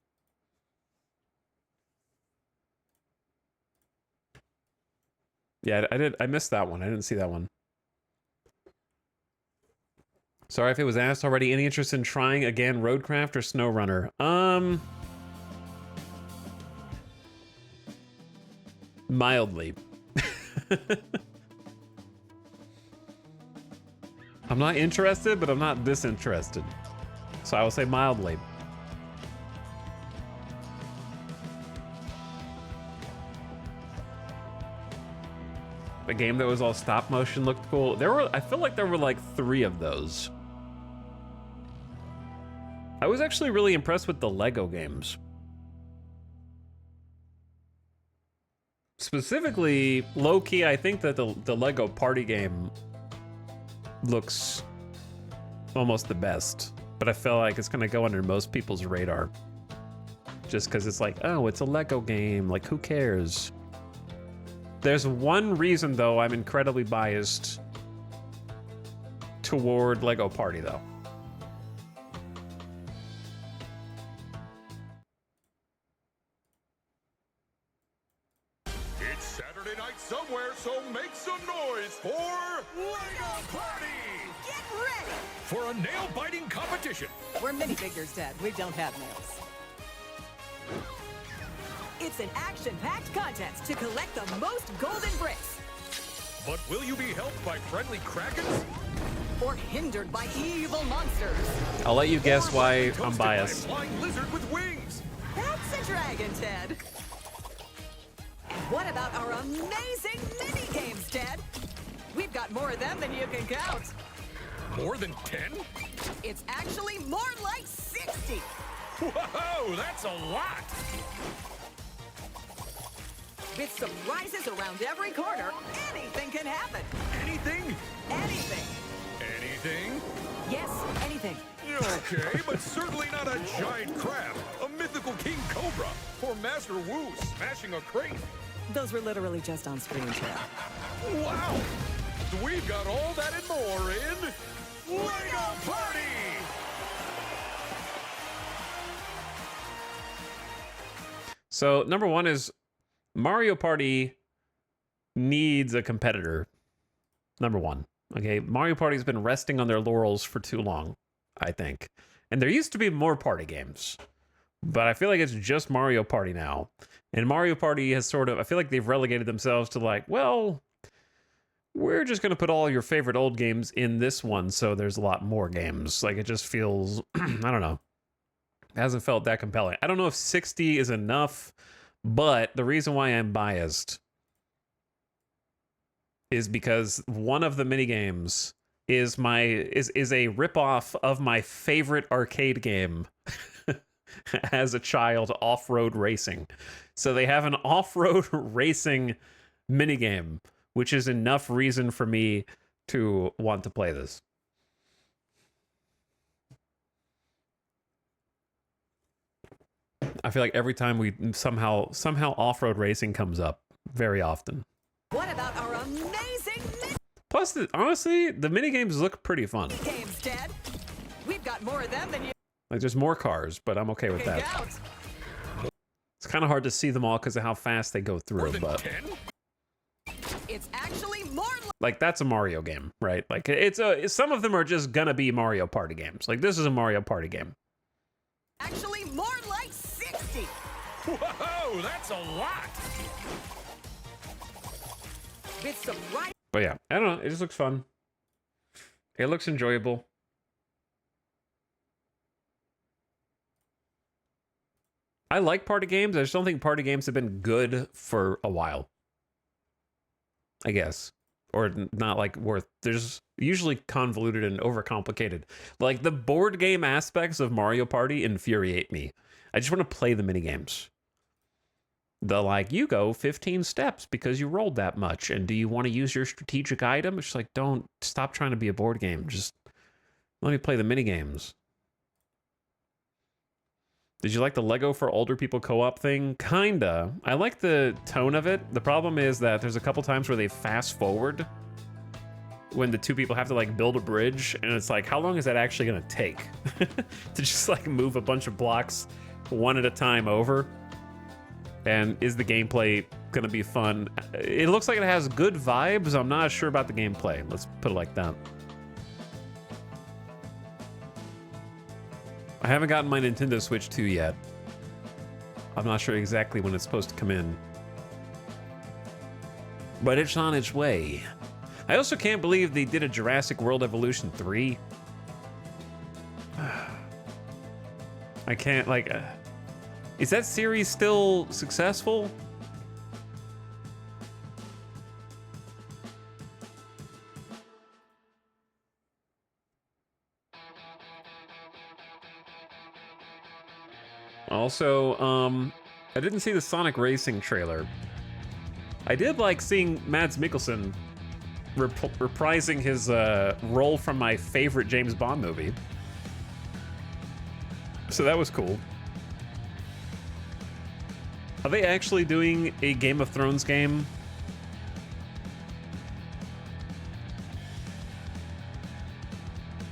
Yeah, I missed that one. I didn't see that one. Sorry if it was asked already. Any interest in trying again Roadcraft or SnowRunner? Mildly. I'm not interested, but I'm not disinterested. So I will say mildly. A game that was all stop motion looked cool. I feel like there were like 3 of those. I was actually really impressed with the Lego games. Specifically, low-key, I think that the Lego party game looks almost the best. But I feel like it's gonna go under most people's radar. Just because it's like, oh, it's a Lego game. Like, who cares? There's one reason, though, I'm incredibly biased toward Lego Party, though. It's Saturday night somewhere, so make some noise for Lego Party! Get ready! For a nail-biting competition. We're minifigures, Dad. We don't have nails. It's an action-packed contest to collect the most golden bricks. But will you be helped by friendly krakens? Or hindered by evil monsters. I'll let you guess why I'm Toasted by a biased. flying lizard with wings. That's a dragon, Ted. And what about our amazing mini-games, Ted? We've got more of them than you can count. More than 10? It's actually more like 60. Whoa, that's a lot. With surprises around every corner, anything can happen. Anything? Anything. Anything? Yes, anything. Okay, but certainly not a giant crab, a mythical king cobra, or Master Wu smashing a crate. Those were literally just on screen, Ted. Wow! We've got all that and more in Lego Party! So, number one is Mario Party needs a competitor. Number one. Okay, Mario Party's been resting on their laurels for too long, I think. And there used to be more party games, but I feel like it's just Mario Party now. And Mario Party has sort of, I feel like they've relegated themselves to like, well, we're just going to put all your favorite old games in this one, so there's a lot more games. Like, it just feels, I don't know. It hasn't felt that compelling. I don't know if 60 is enough, but the reason why I'm biased is because one of the minigames is a ripoff of my favorite arcade game as a child, off-road racing. So they have an off-road racing minigame, which is enough reason for me to want to play this. I feel like every time we somehow off-road racing comes up, very often. What about our amazing Plus, honestly, the minigames look pretty fun. games, Dad? We've got got more of them than you Like, there's more cars, but I'm okay with can that. count. It's kind of hard to see them all because of how fast they go through, but It's actually more like that's a Mario game, right? Like some of them are just gonna be Mario Party games. Like this is a Mario Party game. actually more like 60. Whoa, that's a lot. With some right But yeah, I don't know. It just looks fun. It looks enjoyable. I like party games. I just don't think party games have been good for a while. I guess. Or not like worth. There's usually convoluted and overcomplicated. Like the board game aspects of Mario Party infuriate me. I just want to play the minigames. The like, you go 15 steps because you rolled that much. And do you want to use your strategic item? It's just like, don't stop trying to be a board game. Just let me play the minigames. Did you like the Lego for older people co-op thing? Kinda. I like the tone of it. The problem is that there's a couple times where they fast forward when the two people have to like build a bridge, and it's like, how long is that actually gonna take to just like move a bunch of blocks one at a time over? And is the gameplay gonna be fun? It looks like it has good vibes. I'm not sure about the gameplay. Let's put it like that. I haven't gotten my Nintendo Switch 2 yet. I'm not sure exactly when it's supposed to come in. But it's on its way. I also can't believe they did a Jurassic World Evolution 3. I can't, like... is that series still successful? Also, I didn't see the Sonic Racing trailer. I did like seeing Mads Mikkelsen reprising his role from my favorite James Bond movie. So that was cool. Are they actually doing a Game of Thrones game?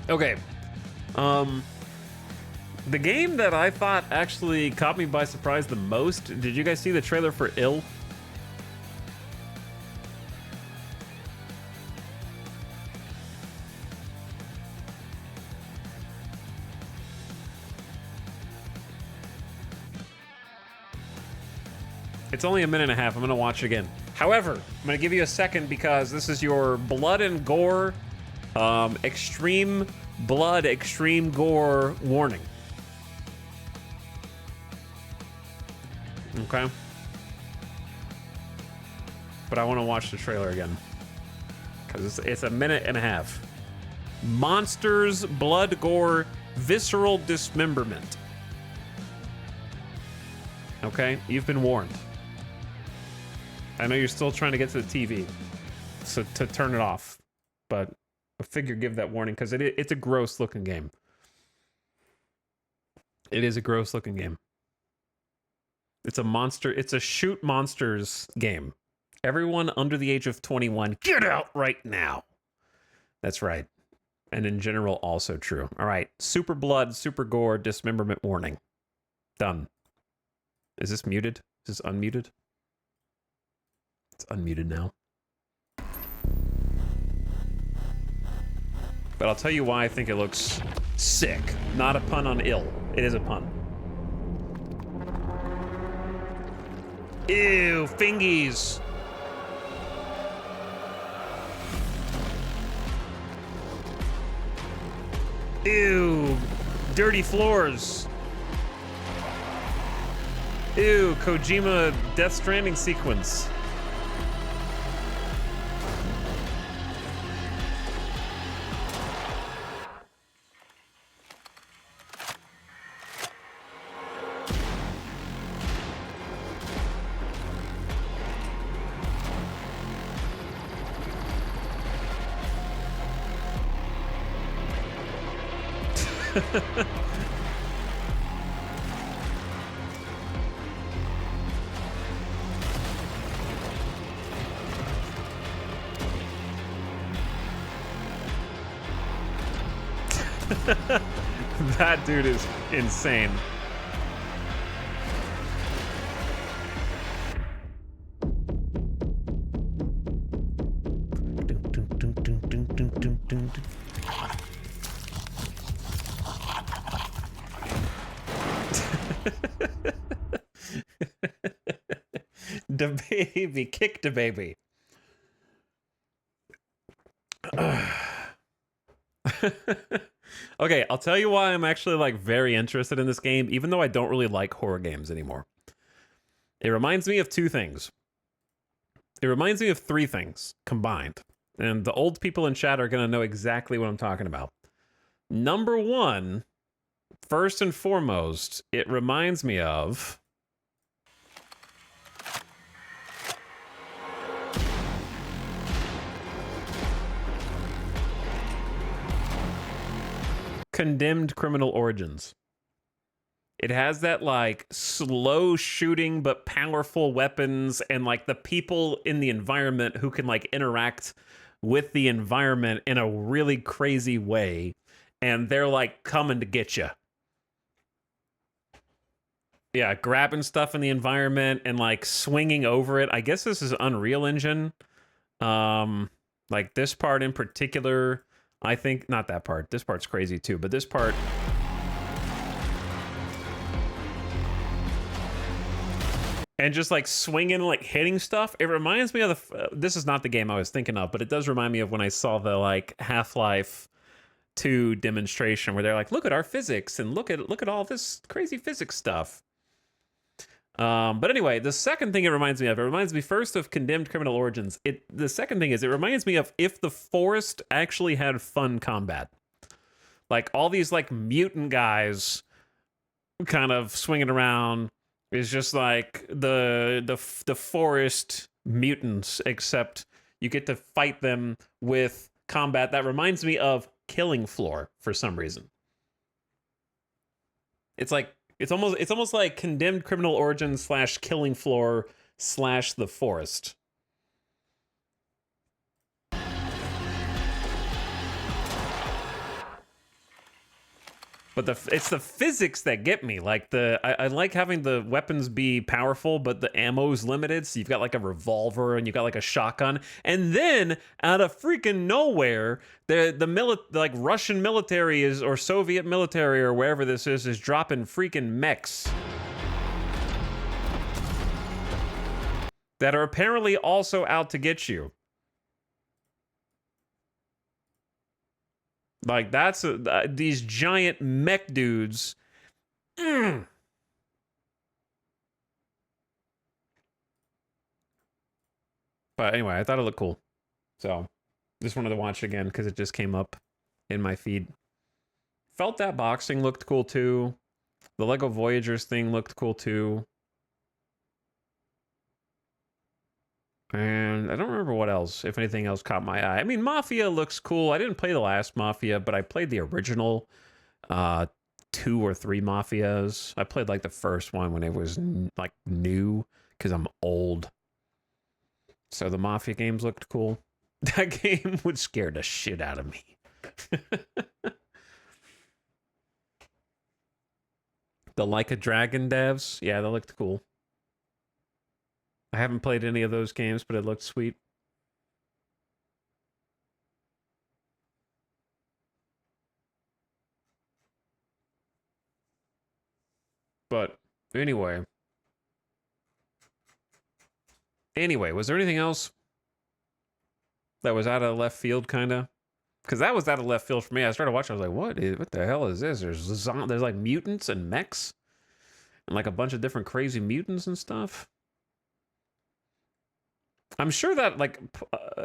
Okay. The game that I thought actually caught me by surprise the most, did you guys see the trailer for Ill? It's only a minute and a half. I'm gonna watch it again. However, I'm gonna give you a second because this is your blood and gore, extreme blood, extreme gore warning. Okay. But I want to watch the trailer again because it's a minute and a half. Monsters, blood, gore, visceral dismemberment. Okay, you've been warned. I know you're still trying to get to the TV, so to turn it off, but I figure give that warning because it's a gross looking game. It is a gross looking game. It's a monster. It's a shoot monsters game. Everyone under the age of 21, get out right now. That's right. And in general, also true. All right. Super blood, super gore, dismemberment warning. Done. Is this muted? Is this unmuted? It's unmuted now. But I'll tell you why I think it looks sick. Not a pun on ill. It is a pun. Ew, fingies. Ew, dirty floors. Ew, Kojima Death Stranding sequence. That dude is insane. The baby, kick the baby. Okay, I'll tell you why I'm actually like very interested in this game, even though I don't really like horror games anymore. It reminds me of two things. It reminds me of three things combined. And the old people in chat are going to know exactly what I'm talking about. Number one, first and foremost, it reminds me of Condemned Criminal Origins. It has that like slow shooting but powerful weapons and like the people in the environment who can like interact with the environment in a really crazy way, and they're like coming to get you. Yeah, grabbing stuff in the environment and like swinging over it. I guess this is Unreal Engine. Like this part in particular, I think, not that part. This part's crazy too, but this part. And just like swinging, like hitting stuff. It reminds me of this is not the game I was thinking of, but it does remind me of when I saw the like Half-Life 2 demonstration where they're like, look at our physics and look at all this crazy physics stuff. But anyway, the second thing it reminds me first of Condemned Criminal Origins. The second thing is it reminds me of if the Forest actually had fun combat. Like all these like mutant guys kind of swinging around is just like the Forest mutants, except you get to fight them with combat that reminds me of Killing Floor for some reason. It's almost like Condemned Criminal Origins / Killing Floor / The Forest. But it's the physics that get me. Like I like having the weapons be powerful, but the ammo's limited. So you've got like a revolver and you've got like a shotgun, and then out of freaking nowhere, like Russian military or Soviet military or wherever this is dropping freaking mechs that are apparently also out to get you. Like that's these giant mech dudes. But anyway, I thought it looked cool, so just wanted to watch it again because it just came up in my feed. Felt that boxing looked cool too. The Lego Voyagers thing looked cool too. And I don't remember what else, if anything else caught my eye. I mean, Mafia looks cool. I didn't play the last Mafia, but I played the original 2 or 3 Mafias. I played like the first one when it was like new, because I'm old. So the Mafia games looked cool. That game would scare the shit out of me. The Like a Dragon devs, yeah, they looked cool. I haven't played any of those games, but it looked sweet. But anyway, was there anything else that was out of left field, kind of? Because that was out of left field for me. I started watching. I was like, what the hell is this? There's like mutants and mechs and like a bunch of different crazy mutants and stuff. I'm sure that like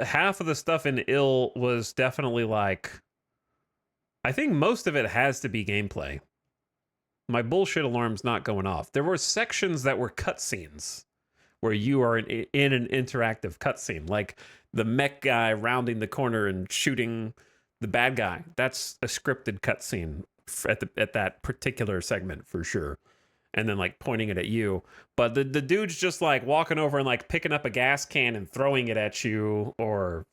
half of the stuff in Ill was definitely like, I think most of it has to be gameplay. My bullshit alarm's not going off. There were sections that were cutscenes where you are in an interactive cutscene, like the mech guy rounding the corner and shooting the bad guy. That's a scripted cutscene at that particular segment for sure. And then like pointing it at you. But the dude's just like walking over and like picking up a gas can and throwing it at you or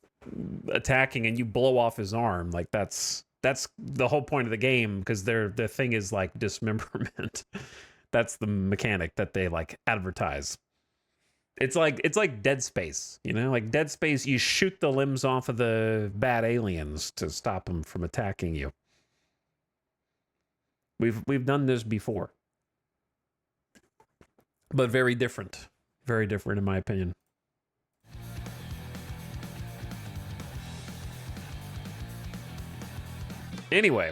attacking, and you blow off his arm. Like that's That's the whole point of the game, because their thing is like dismemberment. That's the mechanic that they like advertise. It's like Dead Space, you know? Like Dead Space, you shoot the limbs off of the bad aliens to stop them from attacking you. We've done this before. But very different. Very different in my opinion. Anyway.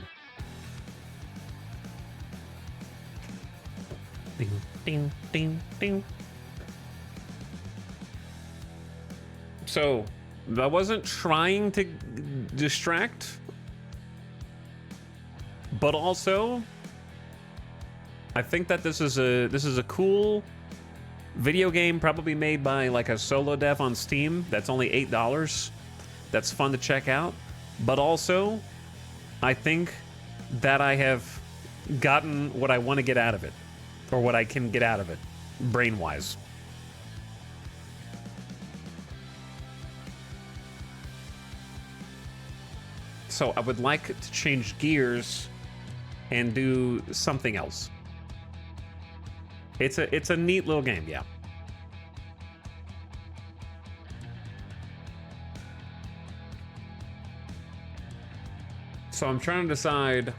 Ding, ding, ding, ding. So, I wasn't trying to distract, but also, I think that this is a cool video game, probably made by like a solo dev on Steam. That's only $8. That's fun to check out, but also, I think that I have gotten what I want to get out of it, or what I can get out of it, brain-wise. So I would like to change gears and do something else. It's a neat little game, yeah. So I'm trying to decide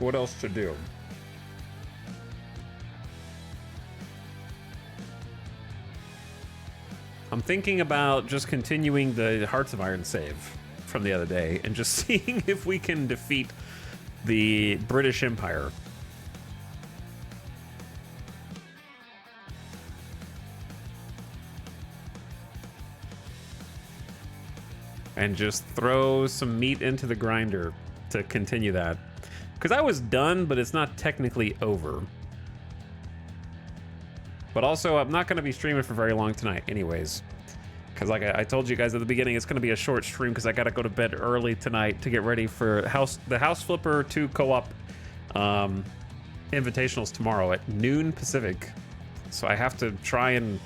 what else to do. I'm thinking about just continuing the Hearts of Iron save from the other day and just seeing if we can defeat the British Empire. And just throw some meat into the grinder to continue that. Because I was done, but it's not technically over. But also, I'm not going to be streaming for very long tonight anyways. Because like I told you guys at the beginning, it's going to be a short stream because I got to go to bed early tonight to get ready for the House Flipper 2 co-op invitationals tomorrow at noon Pacific. So I have to try and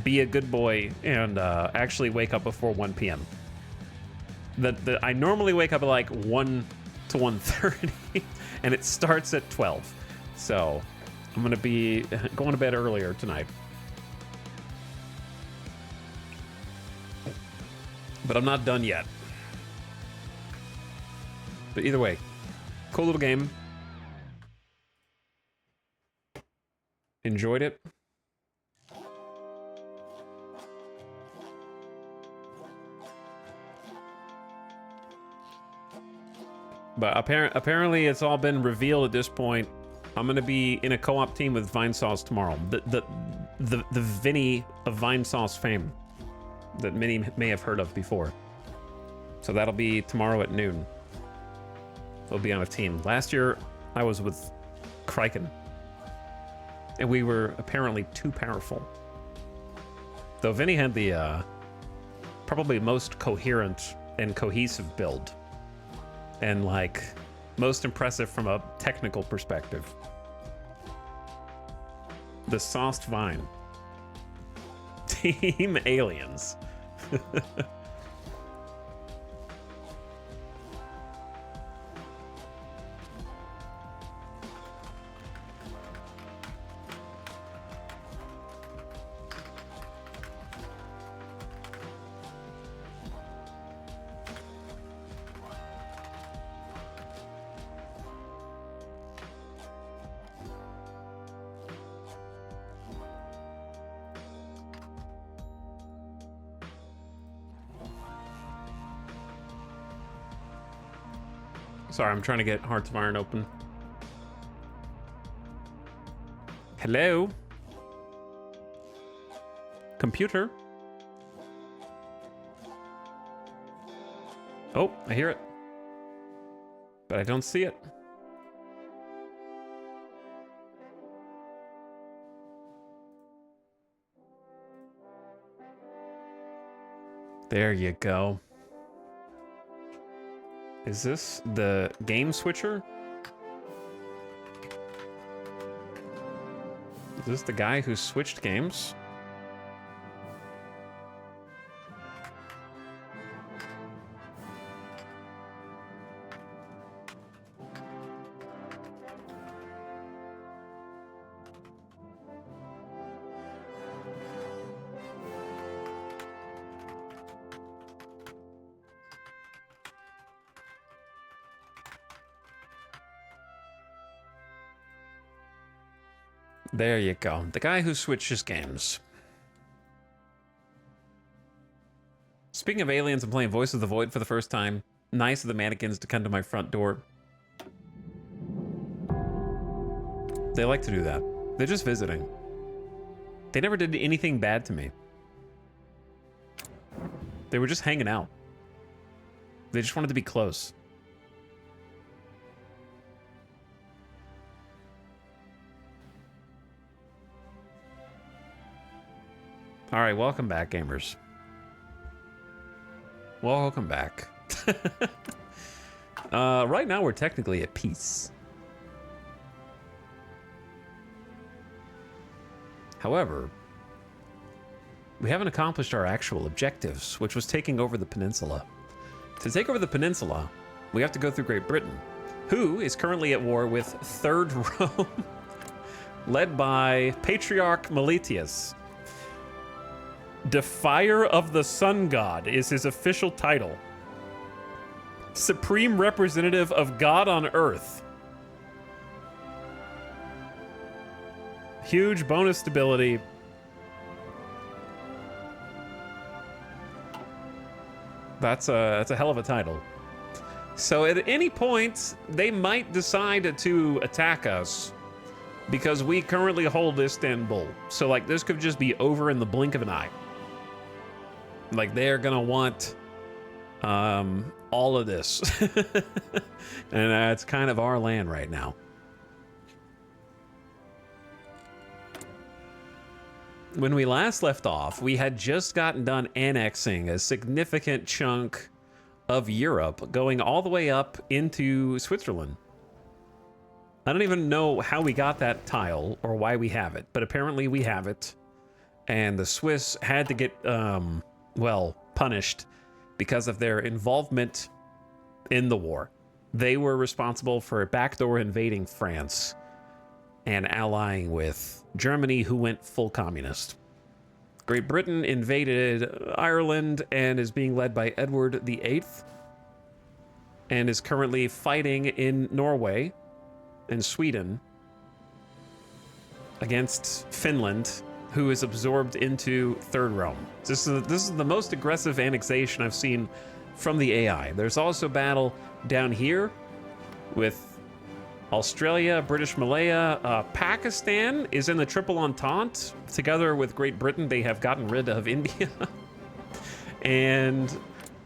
be a good boy and actually wake up before 1 p.m. I normally wake up at like 1 to 1:30 and it starts at 12. So I'm going to be going to bed earlier tonight. But I'm not done yet. But either way, cool little game. Enjoyed it. But apparently it's all been revealed at this point. I'm going to be in a co-op team with Vinesauce tomorrow. The Vinny of Vinesauce fame that many may have heard of before. So that'll be tomorrow at noon. We'll be on a team. Last year, I was with Kraken. And we were apparently too powerful. Though Vinny had the probably most coherent and cohesive build. And like, most impressive from a technical perspective. The Sauced Vine. Team Aliens. Sorry, I'm trying to get Hearts of Iron open. Hello? Computer? Oh, I hear it. But I don't see it. There you go. Is this the game switcher? Is this the guy who switched games? There you go. The guy who switches games. Speaking of aliens, I'm playing Voice of the Void for the first time. Nice of the mannequins to come to my front door. They like to do that. They're just visiting. They never did anything bad to me. They were just hanging out. They just wanted to be close. All right, welcome back, gamers. Welcome back. Right now, we're technically at peace. However, we haven't accomplished our actual objectives, which was taking over the peninsula. To take over the peninsula, we have to go through Great Britain, who is currently at war with Third Rome, led by Patriarch Meletius. Defier of the Sun God is his official title. Supreme representative of God on Earth. Huge bonus stability. That's a hell of a title. So at any point, they might decide to attack us because we currently hold Istanbul. So like this could just be over in the blink of an eye. Like they're gonna want all of this. And it's kind of our land right now. When we last left off, we had just gotten done annexing a significant chunk of Europe, going all the way up into Switzerland. I don't even know how we got that tile or why we have it, but apparently we have it. And the Swiss had to get, well, punished because of their involvement in the war. They were responsible for backdoor invading France and allying with Germany, who went full communist. Great Britain invaded Ireland and is being led by Edward VIII and is currently fighting in Norway and Sweden against Finland, who is absorbed into Third Rome. This is the most aggressive annexation I've seen from the AI. There's also battle down here with Australia, British Malaya, Pakistan is in the Triple Entente. Together with Great Britain, they have gotten rid of India. And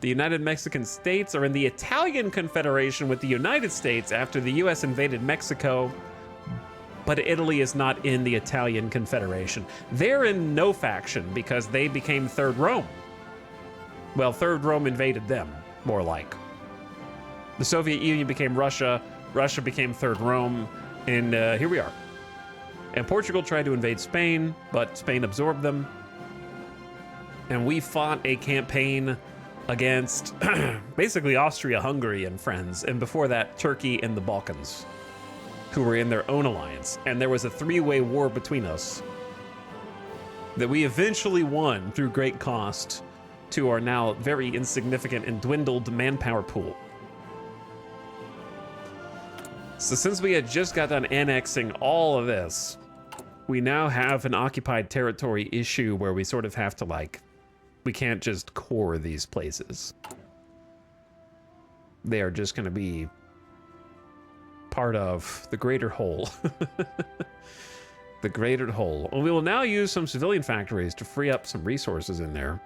the United Mexican States are in the Italian Confederation with the United States after the US invaded Mexico. But Italy is not in the Italian Confederation. They're in no faction because they became Third Rome. Well, Third Rome invaded them, more like. The Soviet Union became Russia. Russia became Third Rome, and here we are. And Portugal tried to invade Spain, but Spain absorbed them. And we fought a campaign against basically Austria-Hungary and friends, and before that, Turkey and the Balkans, who were in their own alliance. And there was a three-way war between us that we eventually won through great cost to our now very insignificant and dwindled manpower pool. So since we had just got done annexing all of this, we now have an occupied territory issue where we sort of have to, like, we can't just core these places. They are just going to be part of the greater whole. The greater whole. And we will now use some civilian factories to free up some resources in there.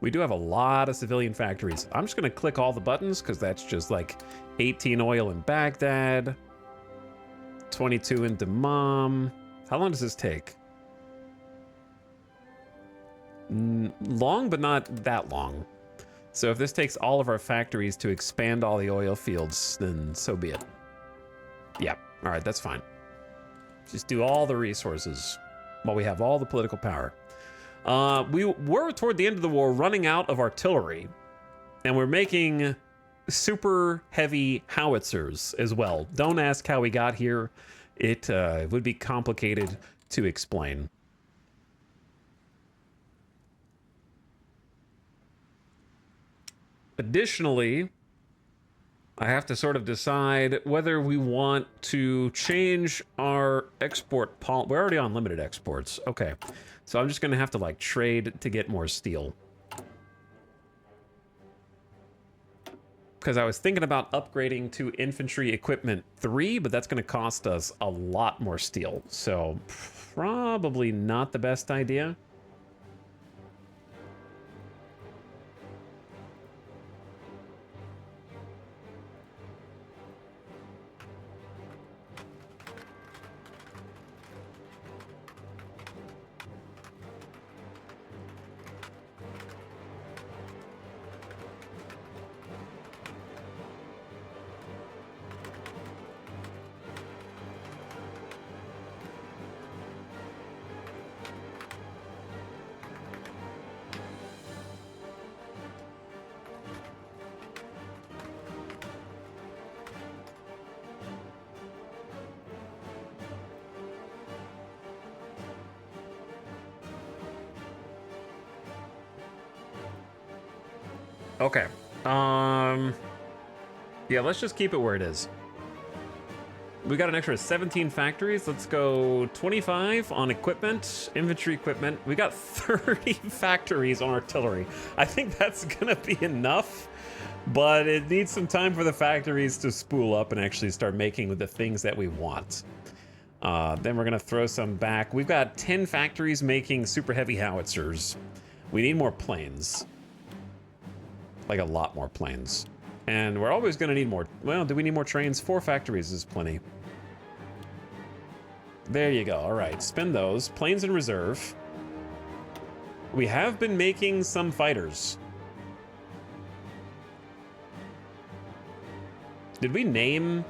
We do have a lot of civilian factories. I'm just gonna click all the buttons because that's just like 18 oil in Baghdad, 22 in Dammam. How long does this take? Long, but not that long. So if this takes all of our factories to expand all the oil fields, then so be it. Yeah, all right, that's fine. Just do all the resources while we have all the political power. We were, toward the end of the war, running out of artillery, and we're making super heavy howitzers as well. Don't ask how we got here. It would be complicated to explain. Additionally, I have to sort of decide whether we want to change our export we're already on limited exports. Okay. So I'm just going to have to like trade to get more steel. Because I was thinking about upgrading to infantry equipment 3, but that's going to cost us a lot more steel. So probably not the best idea. Okay. Yeah, let's just keep it where it is. We got an extra 17 factories. Let's go 25 on equipment, infantry equipment. We got 30 factories on artillery. I think that's gonna be enough, but it needs some time for the factories to spool up and actually start making the things that we want. Then we're gonna throw some back. We've got 10 factories making super heavy howitzers. We need more planes. Like a lot more planes. And we're always gonna need more. Well, do we need more trains? 4 factories is plenty. There you go. All right, spend those. Planes in reserve. We have been making some fighters. Did we name...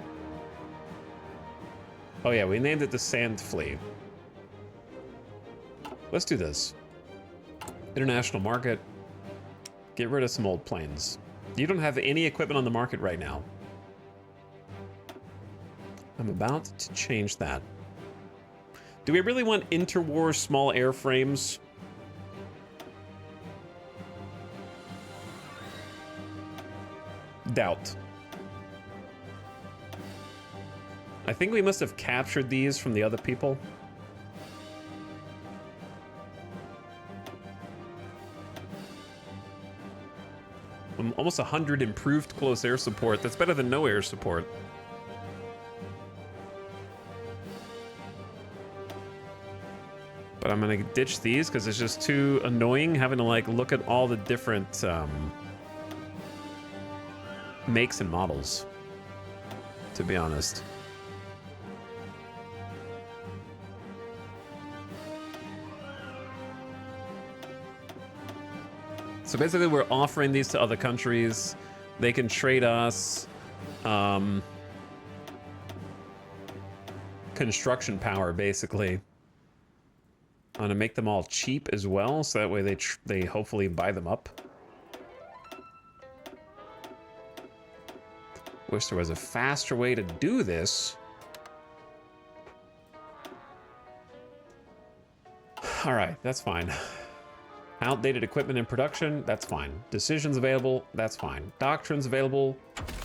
Oh yeah, we named it the Sand Flea. Let's do this. International market. Get rid of some old planes. You don't have any equipment on the market right now. I'm about to change that. Do we really want interwar small airframes? Doubt. I think we must have captured these from the other people. Almost 100 improved close air support. That's better than no air support. But I'm gonna ditch these because it's just too annoying having to like look at all the different makes and models, to be honest. So basically we're offering these to other countries. They can trade us construction power, basically. I'm gonna make them all cheap as well, so that way they hopefully buy them up. Wish there was a faster way to do this. All right, that's fine. Outdated equipment in production, that's fine. Decisions available, that's fine. Doctrines available.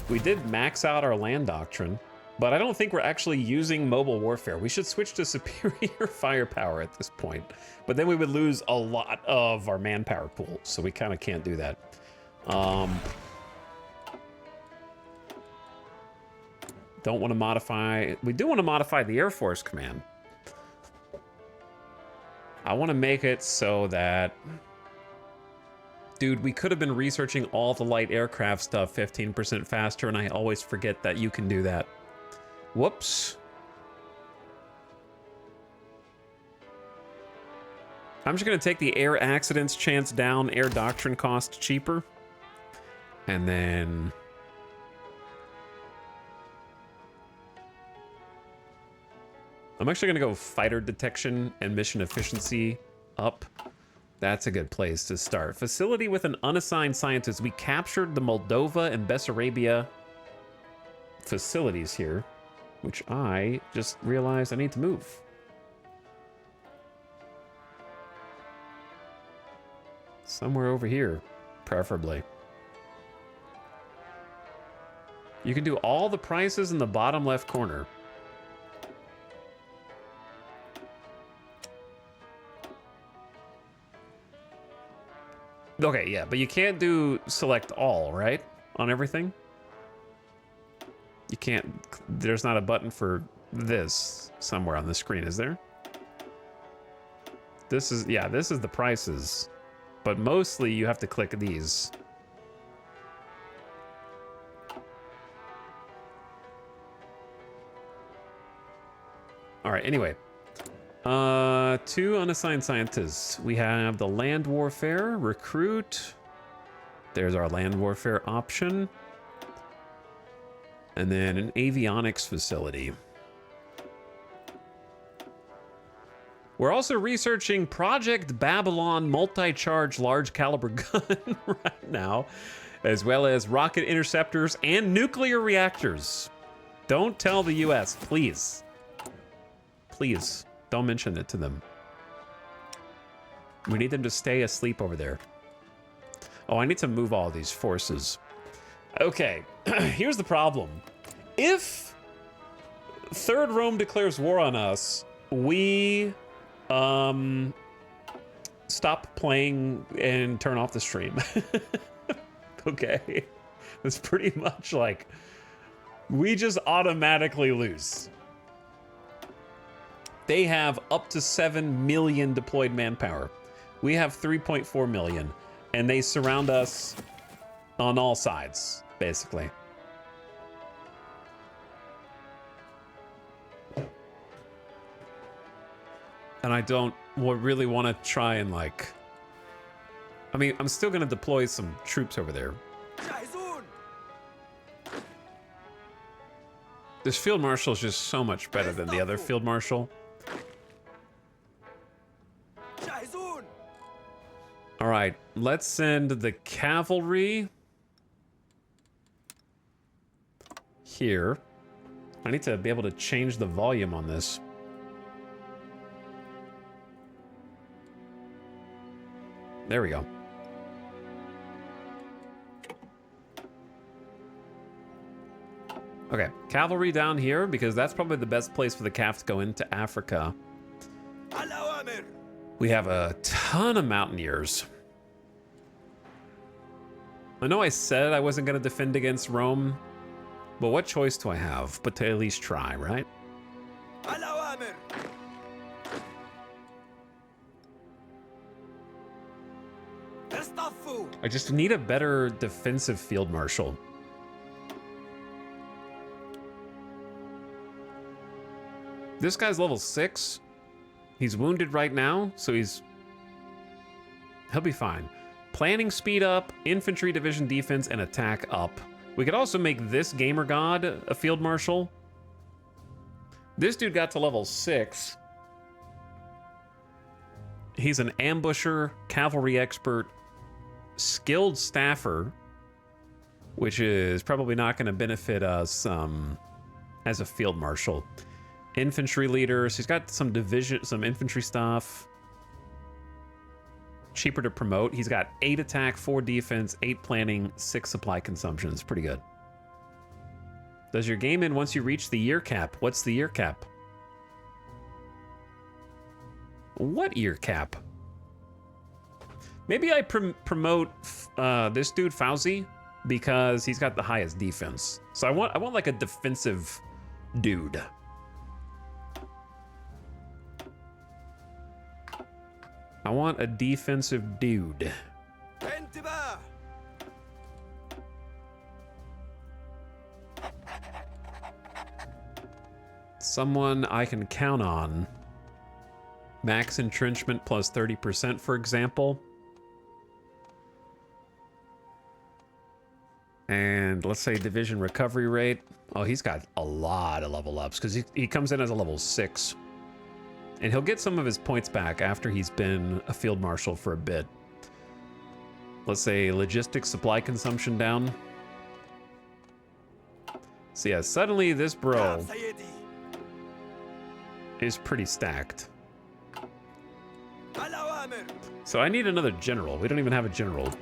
We did max out our land doctrine, but I don't think we're actually using mobile warfare. We should switch to superior firepower at this point, but then we would lose a lot of our manpower pool, so we kind of can't do that. Don't want to modify... We do want to modify the Air Force Command. I want to make it so that... Dude, we could have been researching all the light aircraft stuff 15% faster, and I always forget that you can do that. Whoops. I'm just going to take the air accidents chance down, air doctrine cost cheaper. And then... I'm actually going to go fighter detection and mission efficiency up. That's a good place to start. Facility with an unassigned scientist. We captured the Moldova and Bessarabia facilities here, which I just realized I need to move. Somewhere over here, preferably. You can do all the prices in the bottom left corner. Okay, yeah, but you can't do select all, right? On everything? You can't, there's not a button for this somewhere on the screen, is there? This is, yeah, this is the prices. But mostly you have to click these. All right, anyway. 2 unassigned scientists. We have the land warfare, recruit. There's our land warfare option. And then an avionics facility. We're also researching Project Babylon multi-charge large caliber gun right now, as well as rocket interceptors and nuclear reactors. Don't tell the US, please. Please, don't mention it to them. We need them to stay asleep over there. Oh, I need to move all these forces. Okay, here's the problem. If Third Rome declares war on us, we stop playing and turn off the stream. Okay, it's pretty much like we just automatically lose. They have up to 7 million deployed manpower. We have 3.4 million, and they surround us on all sides, basically. And I don't really want to try and, like... I mean, I'm still going to deploy some troops over there. This field marshal is just so much better than the other field marshal. All right, let's send the cavalry here. I need to be able to change the volume on this. There we go. Okay, cavalry down here, because that's probably the best place for the calf to go into Africa. We have a ton of mountaineers. I know I said I wasn't going to defend against Rome, but what choice do I have but to at least try, right? I just need a better defensive field marshal. This guy's level 6. He's wounded right now, so he'll be fine. Planning speed up, infantry division defense, and attack up. We could also make this gamer god a field marshal. This dude got to level 6. He's an ambusher, cavalry expert, skilled staffer, which is probably not going to benefit us as a field marshal. Infantry leader, so he's got some infantry stuff. Cheaper to promote. He's got 8 attack, 4 defense, 8 planning, 6 supply consumption. It's pretty good. Does your game end once you reach the year cap? What's the year cap? What year cap? Maybe I promote this dude Fauzi because he's got the highest defense. So I want like a defensive dude. I want a defensive dude. Someone I can count on. Max entrenchment plus 30%, for example. And let's say division recovery rate. Oh, he's got a lot of level ups because he comes in as a level 6. And he'll get some of his points back after he's been a field marshal for a bit. Let's say logistics supply consumption down. So yeah, suddenly this bro is pretty stacked. So I need another general. We don't even have a general.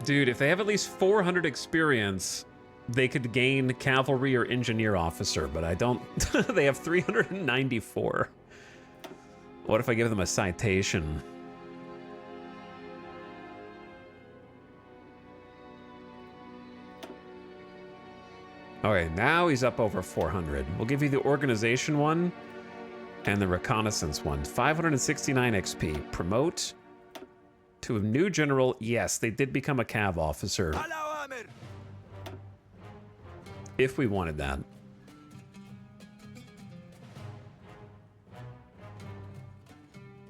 Dude, if they have at least 400 experience, they could gain cavalry or engineer officer, but I don't. They have 394. What if I give them a citation? Okay, now he's up over 400. We'll give you the organization one and the reconnaissance one. 569 XP. Promote to a new general. Yes, they did become a cav officer. If we wanted that.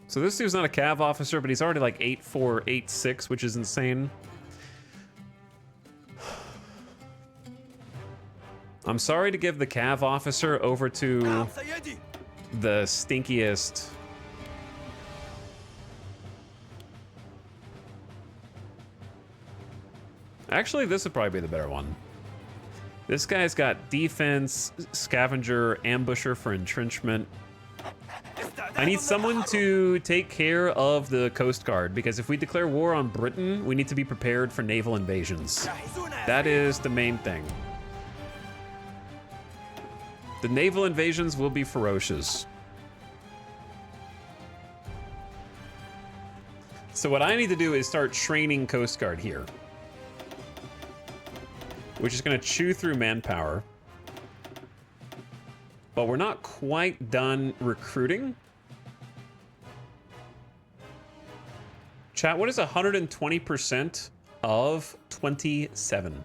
So this dude's not a cav officer, but he's already like 8486, which is insane. I'm sorry to give the cav officer over to the stinkiest. Actually, this would probably be the better one. This guy's got defense, scavenger, ambusher for entrenchment. I need someone to take care of the Coast Guard, because if we declare war on Britain, we need to be prepared for naval invasions. That is the main thing. The naval invasions will be ferocious. So what I need to do is start training Coast Guard here, which is going to chew through manpower. But we're not quite done recruiting. Chat, what is 120% of 27?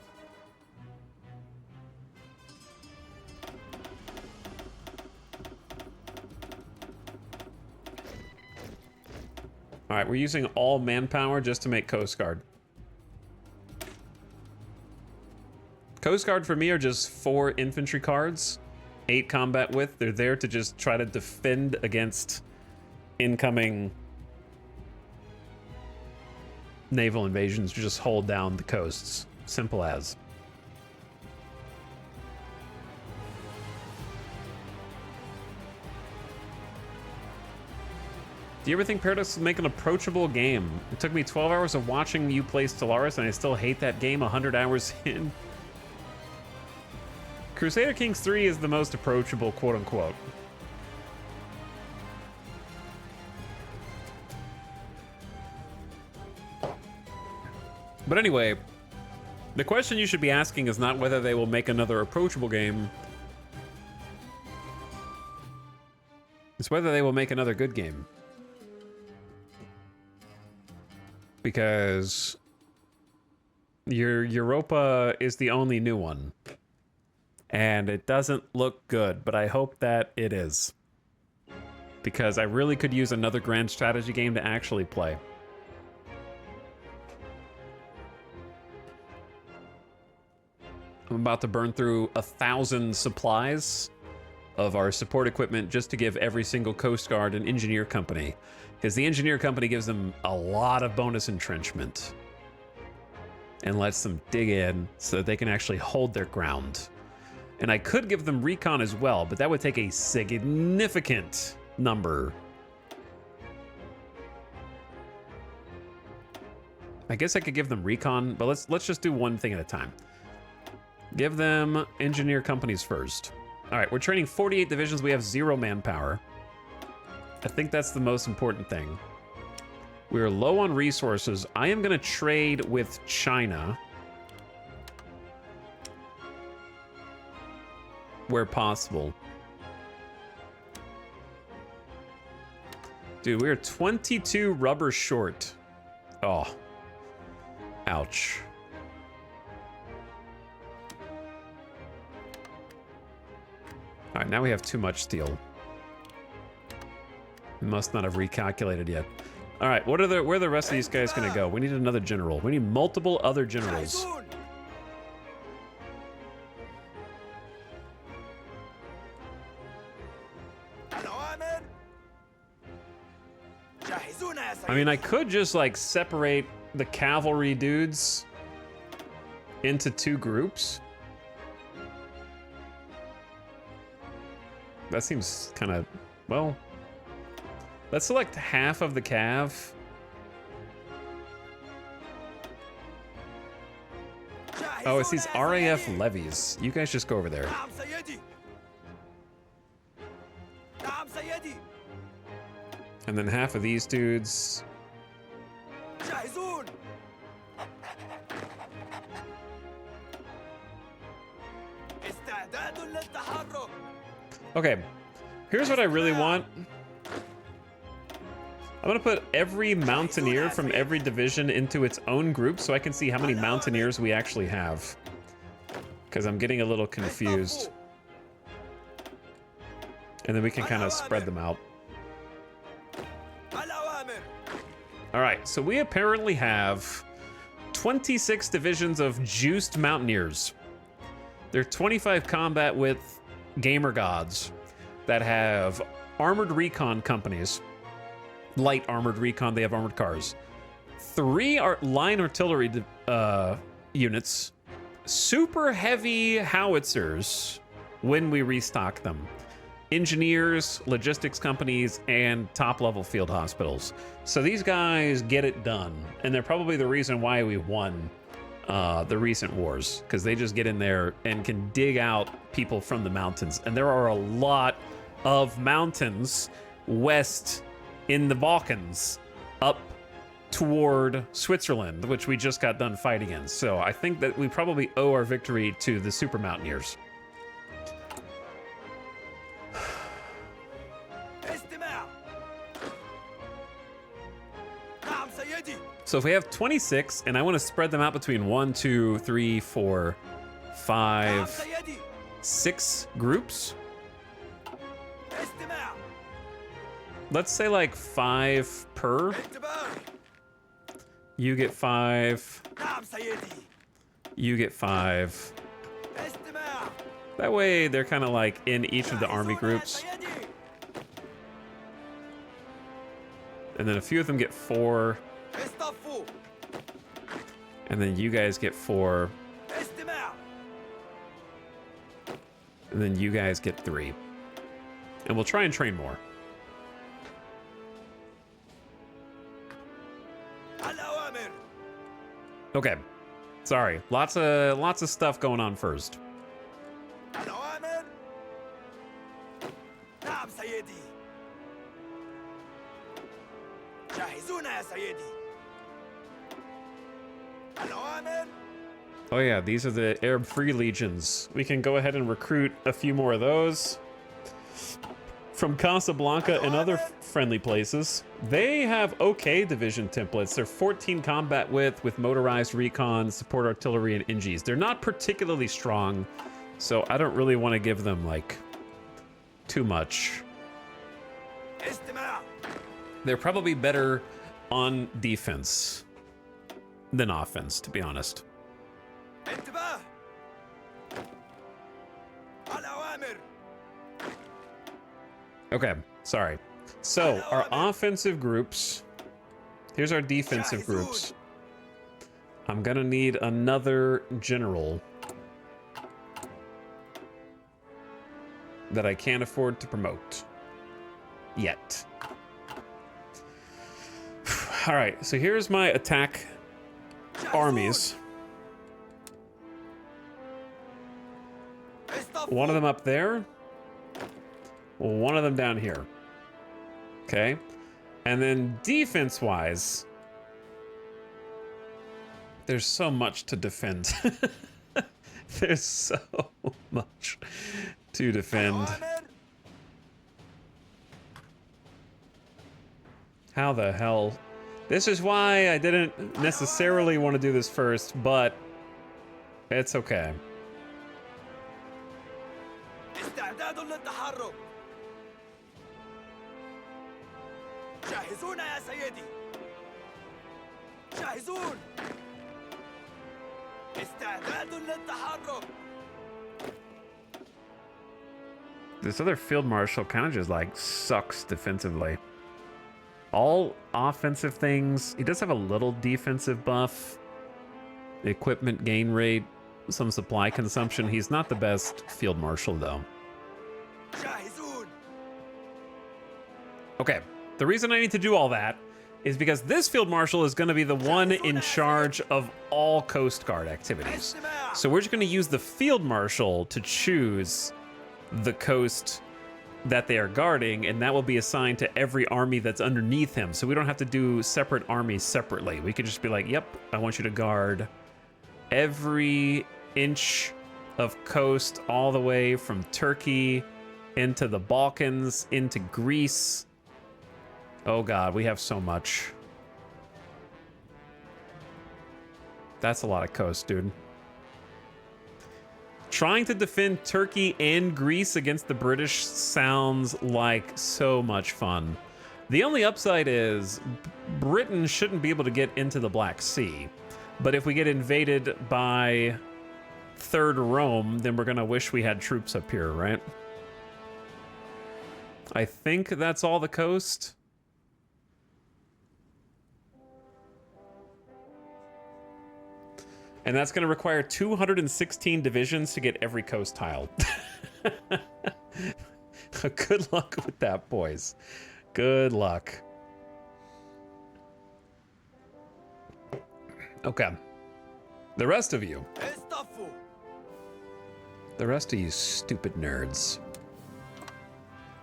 All right, we're using all manpower just to make Coast Guard. Coast Guard for me are just 4 infantry cards, 8 combat width. They're there to just try to defend against incoming naval invasions. Just hold down the coasts. Simple as. Do you ever think Paradox would make an approachable game? It took me 12 hours of watching you play Stellaris, and I still hate that game 100 hours in. Crusader Kings 3 is the most approachable, quote-unquote. But anyway, the question you should be asking is not whether they will make another approachable game. It's whether they will make another good game. Because your Europa is the only new one. And it doesn't look good, but I hope that it is. Because I really could use another grand strategy game to actually play. I'm about to burn through 1,000 supplies of our support equipment just to give every single Coast Guard an engineer company. Because the engineer company gives them a lot of bonus entrenchment. And lets them dig in so that they can actually hold their ground. And I could give them recon as well, but that would take a significant number. I guess I could give them recon, but let's just do one thing at a time. Give them engineer companies first. All right, we're training 48 divisions. We have 0 manpower. I think that's the most important thing. We're low on resources. I am going to trade with China where possible. Dude, we're 22 rubber short. Oh. Ouch. All right, now we have too much steel. We must not have recalculated yet. All right, where are the rest of these guys going to go? We need another general. We need multiple other generals. I mean, I could just like separate the cavalry dudes into 2 groups. That seems kind of, well, let's select half of the cav. Oh, it's these RAF levies. You guys just go over there. نعم سيدي. نعم سيدي. And then half of these dudes. جاهزون. استعداد للتحرك. Okay, here's what I really want. I'm gonna put every mountaineer from every division into its own group so I can see how many mountaineers we actually have. Because I'm getting a little confused. And then we can kind of spread them out. الأوامر. Alright, so we apparently have 26 divisions of juiced mountaineers. They're 25 combat with gamer gods that have armored recon companies. Light armored recon, they have armored cars. 3 line artillery units. Super heavy howitzers when we restock them. Engineers, logistics companies, and top-level field hospitals. So these guys get it done, and they're probably the reason why we won the recent wars, because they just get in there and can dig out people from the mountains. And there are a lot of mountains west in the Balkans up toward Switzerland, which we just got done fighting in. So I think that we probably owe our victory to the super mountaineers. استماع. نعم سيدي. So if we have 26, and I want to spread them out between 1, 2, 3, 4, نعم 5, سيدي. 6 groups. استماع. Let's say like 5 per. انتباه. You get 5. نعم سيدي. You get 5. استماع. That way they're kind of like in each of the army جاهزون يا groups. سيدي. And then a few of them get 4. اصطفوا. And then you guys get 4. استماع. And then you guys get 3. And we'll try and train more. الأوامر. Okay. Sorry. Lots of stuff going on first. الأوامر. نعم سيدي. جاهزون يا سيدي. الأوامر. Oh yeah, these are the Arab Free Legions. We can go ahead and recruit a few more of those from Casablanca and other friendly places. They have okay division templates. They're 14 combat with motorized recon, support artillery, and NGs. They're not particularly strong, so I don't really want to give them like too much. استماع. They're probably better on defense than offense, to be honest. انتباه. الأوامر. Okay, sorry. So, our offensive groups. Here's our defensive groups. I'm gonna need another general that I can't afford to promote. Yet. Alright, so here's my attack armies. One of them up there. One of them down here. Okay. And then defense-wise, there's so much to defend. There's so much to defend. How the hell? This is why I didn't necessarily want to do this first, but it's okay. استعداد للتحرك. جاهزون يا سيدي. جاهزون. استعداد للتحرك. This other field marshal kind of just like sucks defensively. All offensive things. He does have a little defensive buff. Equipment gain rate, some supply consumption. He's not the best field marshal though. جاهزون. Okay, the reason I need to do all that is because this field marshal is going to be the one in charge of all Coast Guard activities. استماع. So we're just going to use the field marshal to choose the coast that they are guarding, and that will be assigned to every army that's underneath him. So we don't have to do separate armies separately. We could just be like, yep, I want you to guard every inch of coast all the way from Turkey into the Balkans, into Greece. Oh God, we have so much. That's a lot of coast, dude. Trying to defend Turkey and Greece against the British sounds like so much fun. The only upside is Britain shouldn't be able to get into the Black Sea. But if we get invaded by Third Rome, then we're gonna wish we had troops up here, right? I think that's all the coast. And that's going to require 216 divisions to get every coast tile. Good luck with that, boys. Good luck. Okay. The rest of you. اصطفوا. The rest of you stupid nerds.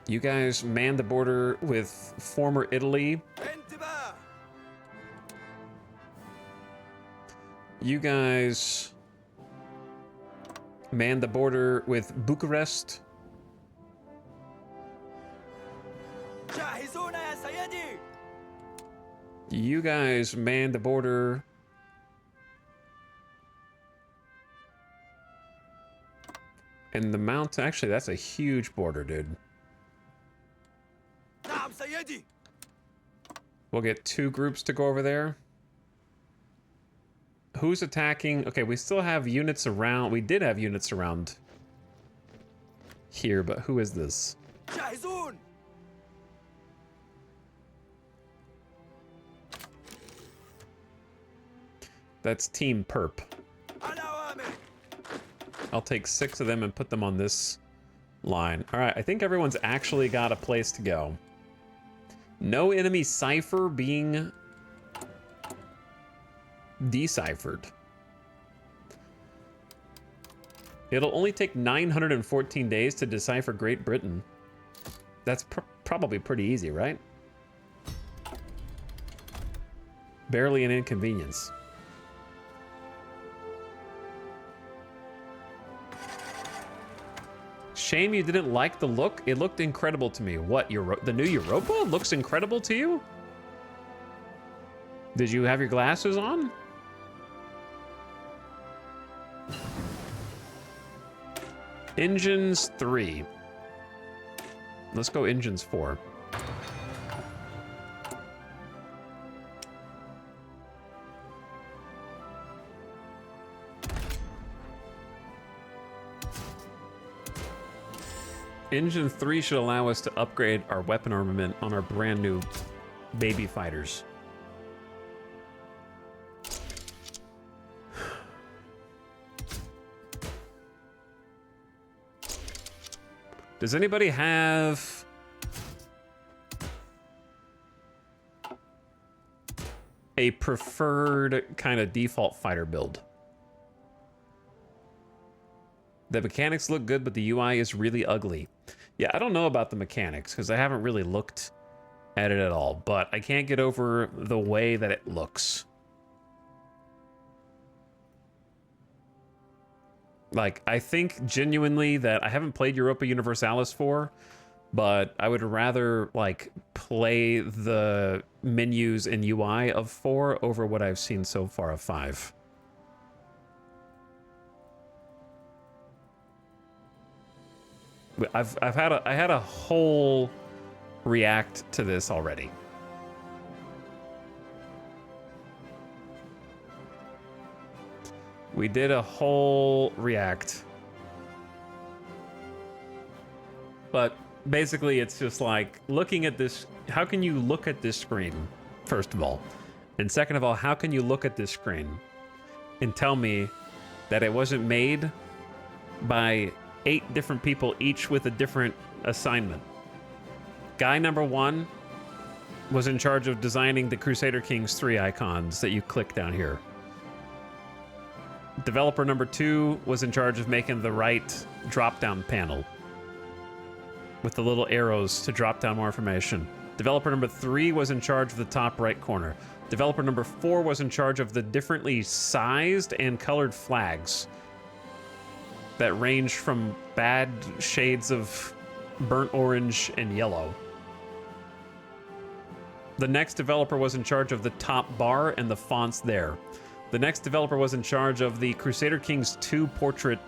You guys man the border with former Italy. انتباه. You guys man the border with Bucharest. جاهزون يا سيدي. You guys man the border and the mountain. Actually, that's a huge border, dude. نعم سيدي. We'll get 2 groups to go over there. Who's attacking? Okay, we still have units around. We did have units around here, but who is this? جاهزون. That's Team Perp. الأوامر. I'll take 6 of them and put them on this line. All right, I think everyone's actually got a place to go. No enemy cipher being deciphered. It'll only take 914 days to decipher Great Britain. That's probably pretty easy, right? Barely an inconvenience. Shame you didn't like the look. It looked incredible to me. What, the new Europa looks incredible to you? Did you have your glasses on? Engines 3. Let's go engines 4. Engine 3 should allow us to upgrade our weapon armament on our brand new baby fighters. Does anybody have a preferred kind of default fighter build? The mechanics look good, but the UI is really ugly. Yeah, I don't know about the mechanics because I haven't really looked at it at all, but I can't get over the way that it looks. Like, I think genuinely that I haven't played Europa Universalis 4, but I would rather, like, play the menus and UI of 4 over what I've seen so far of 5. I had a whole react to this already. We did a whole react. But basically it's just like looking at this. How can you look at this screen, first of all? And second of all, how can you look at this screen and tell me that it wasn't made by 8 different people, each with a different assignment? Guy number 1 was in charge of designing the Crusader Kings 3 icons that you click down here. Developer number 2 was in charge of making the right drop-down panel with the little arrows to drop down more information. Developer number 3 was in charge of the top right corner. Developer number 4 was in charge of the differently sized and colored flags that range from bad shades of burnt orange and yellow. The next developer was in charge of the top bar and the fonts there. The next developer was in charge of the Crusader Kings 2 portrait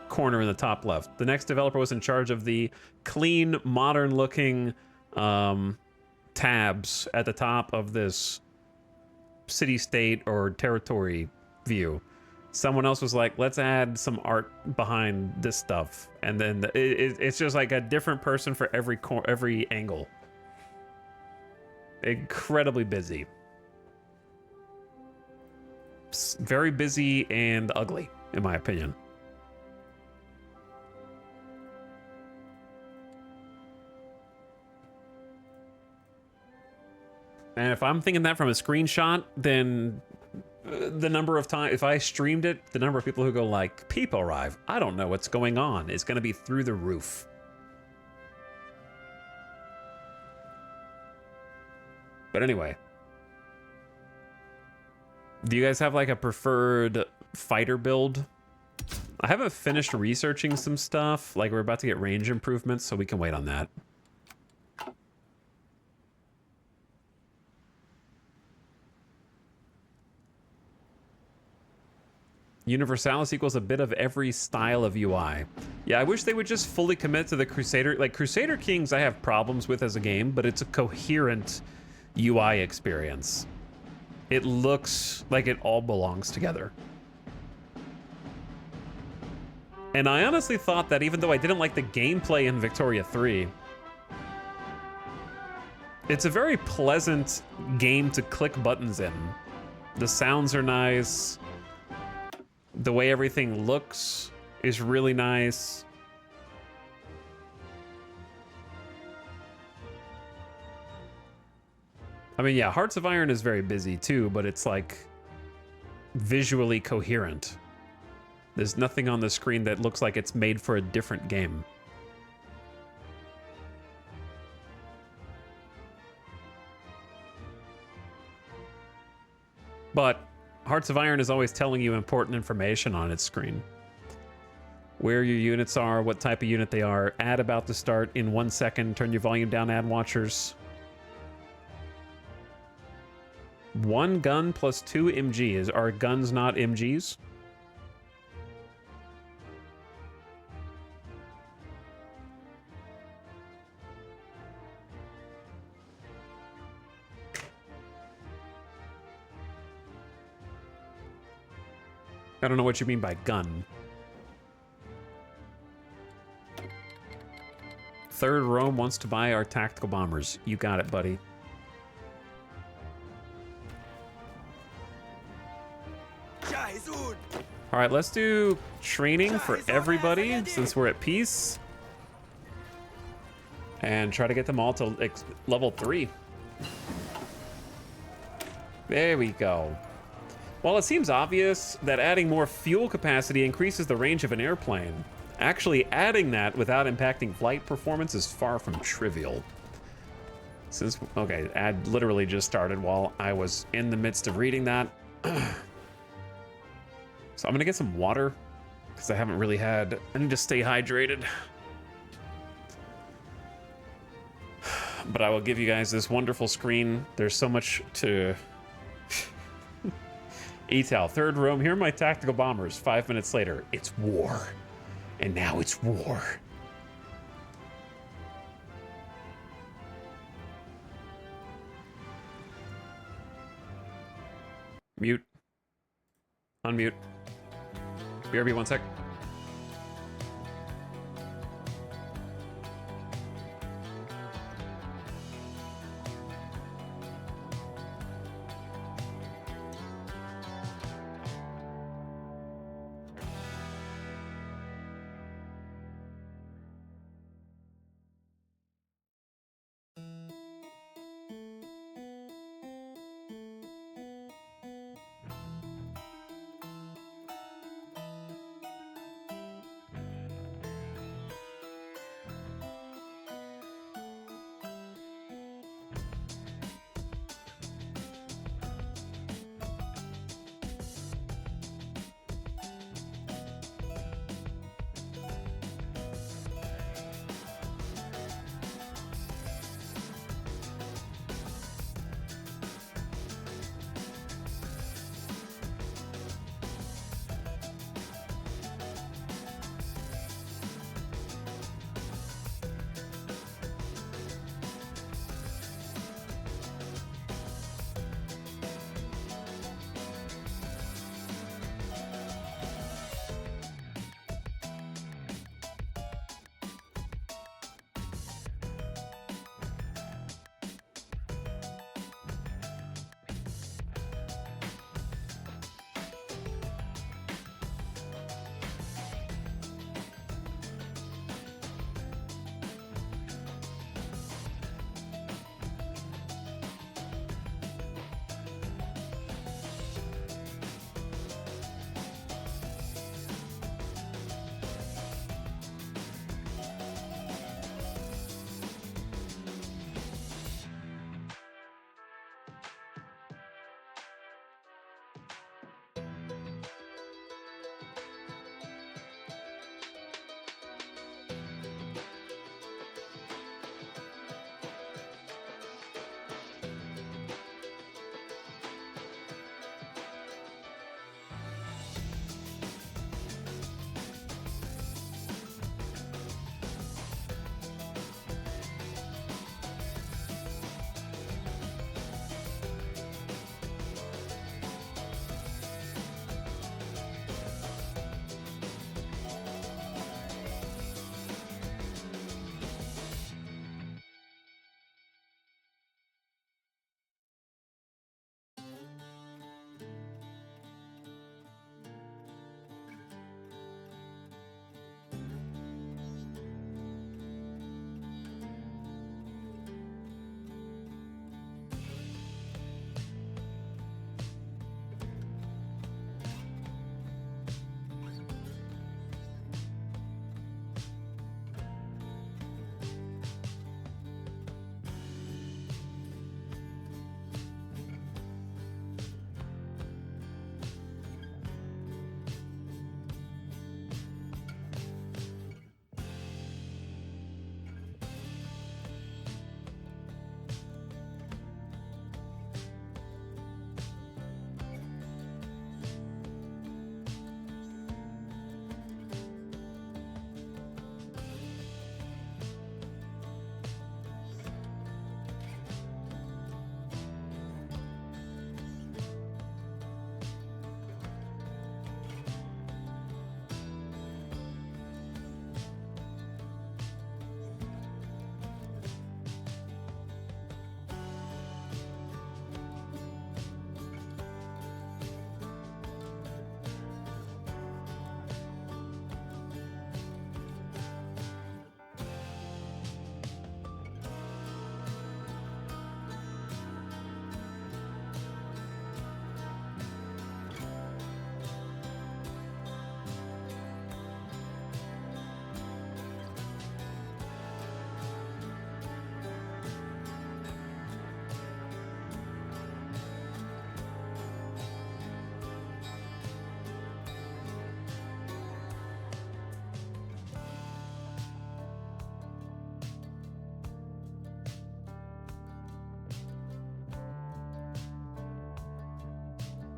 corner in the top left. The next developer was in charge of the clean, modern-looking tabs at the top of this city-state or territory view. Someone else was like, let's add some art behind this stuff. And then it's just like a different person for every angle. Incredibly busy. Very busy and ugly, in my opinion. And if I'm thinking that from a screenshot, then the number of times, if I streamed it, the number of people who go like, "People arrive, I don't know what's going on," is going to be through the roof. But anyway. Do you guys have like a preferred fighter build? I haven't finished researching some stuff. Like, we're about to get range improvements, so we can wait on that. Universalis equals a bit of every style of UI. Yeah, I wish they would just fully commit to the Crusader. Like, Crusader Kings I have problems with as a game, but it's a coherent UI experience. It looks like it all belongs together. And I honestly thought that even though I didn't like the gameplay in Victoria 3, it's a very pleasant game to click buttons in. The sounds are nice. The way everything looks is really nice. I mean, yeah, Hearts of Iron is very busy too, but it's like visually coherent. There's nothing on the screen that looks like it's made for a different game. But Hearts of Iron is always telling you important information on its screen. Where your units are, what type of unit they are, ad about to start in 1 second, turn your volume down, ad watchers. 1 gun plus 2 MGs. Are guns not MGs? I don't know what you mean by gun. Third Rome wants to buy our tactical bombers. You got it, buddy. All right, let's do training for everybody since we're at peace. And try to get them all to level 3. There we go. While it seems obvious that adding more fuel capacity increases the range of an airplane, actually adding that without impacting flight performance is far from trivial. Okay, ad literally just started while I was in the midst of reading that. So I'm gonna get some water because I haven't really had. I need to stay hydrated. But I will give you guys this wonderful screen. There's so much to. Etal, Third Rome, here are my tactical bombers. 5 minutes later, it's war. And now it's war. Mute. Unmute. BRB, 1 sec.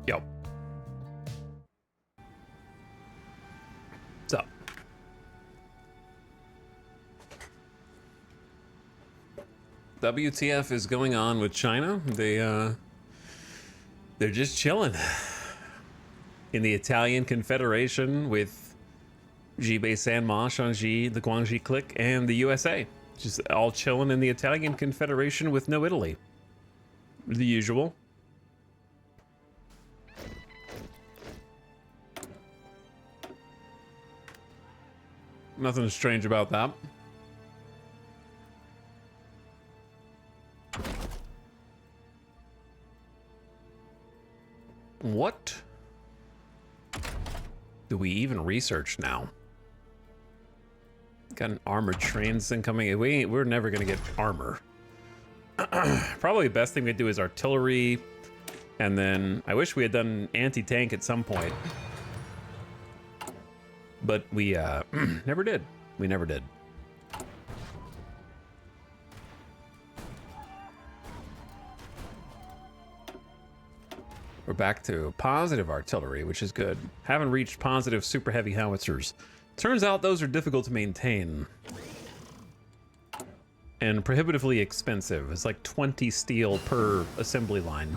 Yep. So. WTF is going on with China? They're just chilling in the Italian Confederation with Jibei Sanma, Shanxi, the Guangxi clique, and the USA. Just all chilling in the Italian Confederation with no Italy. The usual. Nothing strange about that. What do we even research now? Got an armored trains incoming. We're never gonna get armor. Probably the best thing we could do is artillery, and then I wish we had done anti-tank at some point, but we never did. We never did. We're back to positive artillery, which is good. Haven't reached positive super heavy howitzers. Turns out those are difficult to maintain. And prohibitively expensive. It's like 20 steel per assembly line.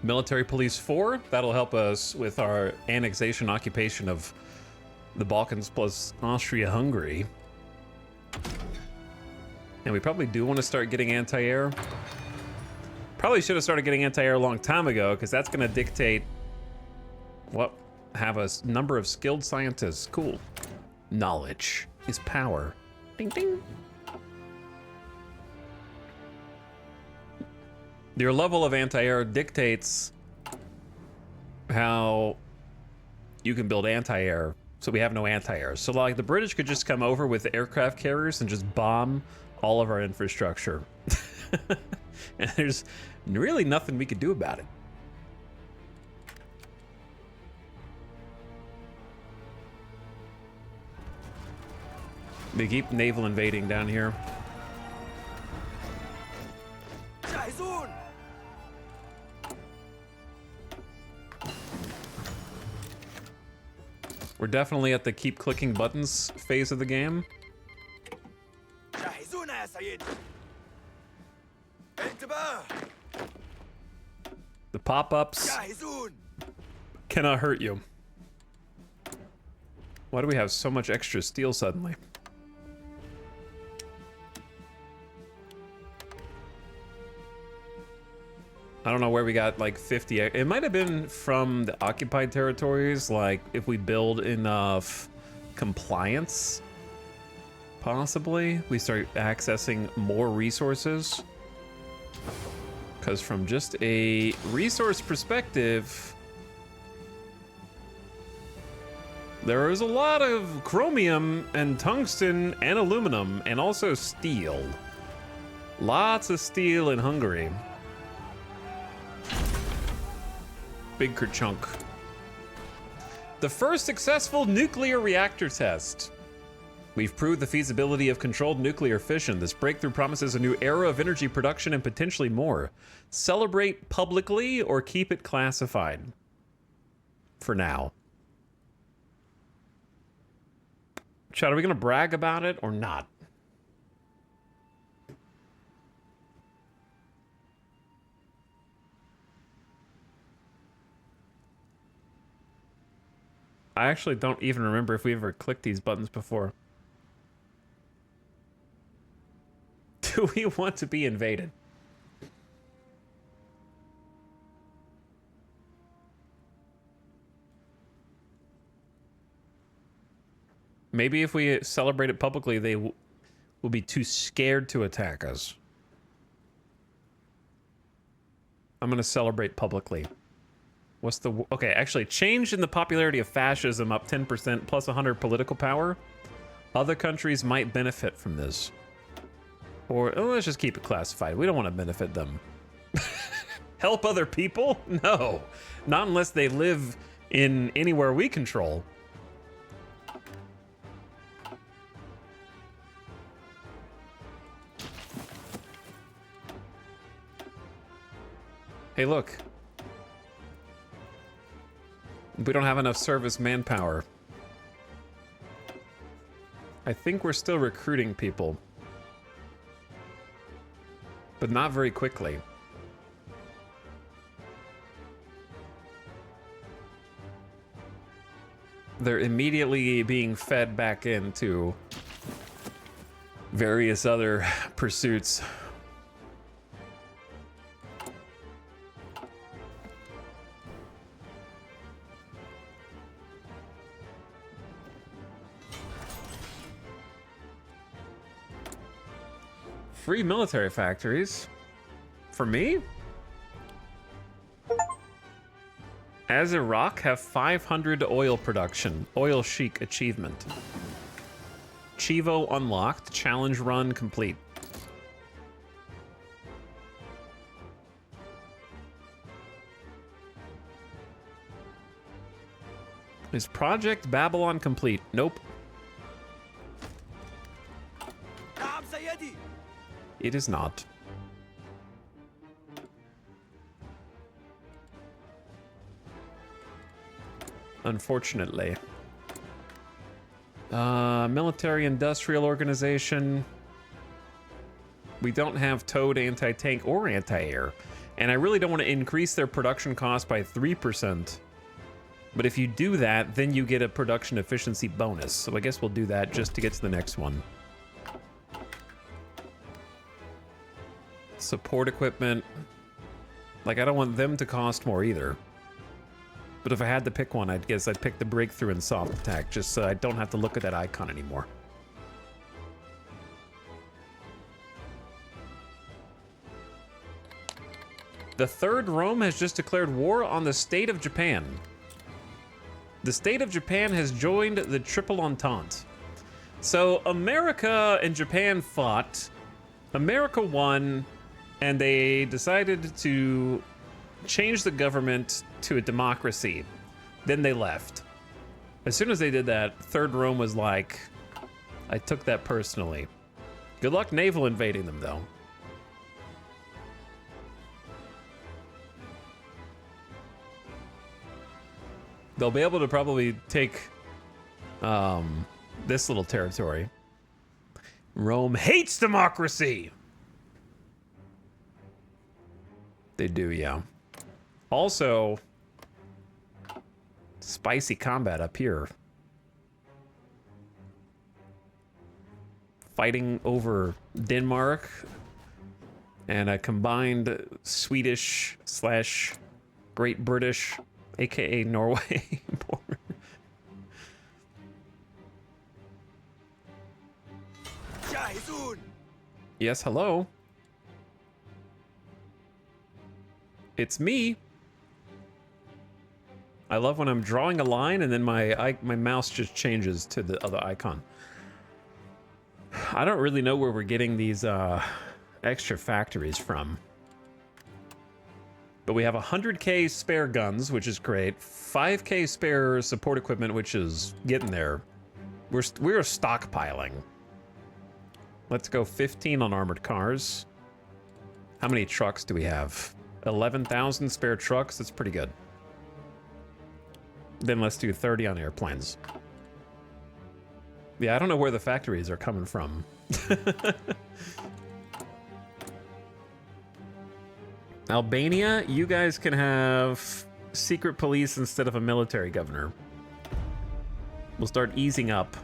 Military Police 4, that'll help us with our annexation occupation of the Balkans plus Austria-Hungary. And we probably do want to start getting anti-air. Probably should have started getting anti-air a long time ago, because that's going to dictate what have a number of skilled scientists. Cool. Knowledge is power. Ding ding. Your level of anti-air dictates how you can build anti-air. So we have no anti-air. So like the British could just come over with the aircraft carriers and just bomb all of our infrastructure. And there's really nothing we could do about it. They keep naval invading down here. جاهزون. We're definitely at the keep clicking buttons phase of the game. جاهزون يا سيدي. انتباه. The pop-ups جاهزون. cannot hurt you. Why do we have so much extra steel suddenly? I don't know where we got like 50. It might have been from the occupied territories, like if we build enough compliance, possibly we start accessing more resources. Because from just a resource perspective, there is a lot of chromium and tungsten and aluminum and also steel. Lots of steel in Hungary. Big kerchunk. The first successful nuclear reactor test. We've proved the feasibility of controlled nuclear fission. This breakthrough promises a new era of energy production and potentially more. Celebrate publicly or keep it classified. For now. Chad, are we gonna brag about it or not? I actually don't even remember if we ever clicked these buttons before. Do we want to be invaded? Maybe if we celebrate it publicly, they will be too scared to attack us. I'm gonna celebrate publicly. What's the... Okay, actually, change in the popularity of fascism up 10% plus 100 political power. Other countries might benefit from this. Or, oh, let's just keep it classified. We don't want to benefit them. Help other people? No. Not unless they live in anywhere we control. Hey, look. We don't have enough service manpower. I think we're still recruiting people. But not very quickly. They're immediately being fed back into various other pursuits. Free military factories? For me? As Iraq have 500 oil production. Oil Sheik achievement. Chivo unlocked. Challenge run complete. Is Project Babylon complete? Nope. نعم سيدي. It is not. Unfortunately. Military industrial organization. We don't have towed anti-tank or anti-air. And I really don't want to increase their production cost by 3%. But if you do that, then you get a production efficiency bonus. So I guess we'll do that just to get to the next one. Support equipment. Like, I don't want them to cost more either. But if I had to pick one, I'd guess I'd pick the breakthrough and soft attack, just so I don't have to look at that icon anymore. The Third Rome has just declared war on the state of Japan. The state of Japan has joined the Triple Entente. So America and Japan fought. America won, and they decided to change the government to a democracy. Then they left. As soon as they did that, Third Rome was like, I took that personally. Good luck naval invading them, though. They'll be able to probably take this little territory. Rome hates democracy! They do, yeah. Also, spicy combat up here. Fighting over Denmark and a combined Swedish / Great British, aka Norway border. جاهزون. Yes, hello. It's me. I love when I'm drawing a line and then my mouse just changes to the other icon. I don't really know where we're getting these extra factories from. But we have 100k spare guns, which is great. 5k spare support equipment, which is getting there. We're stockpiling. Let's go 15 on armored cars. How many trucks do we have? 11,000 spare trucks. That's pretty good. Then let's do 30 on airplanes. Yeah, I don't know where the factories are coming from. Albania, you guys can have secret police instead of a military governor. We'll start easing up.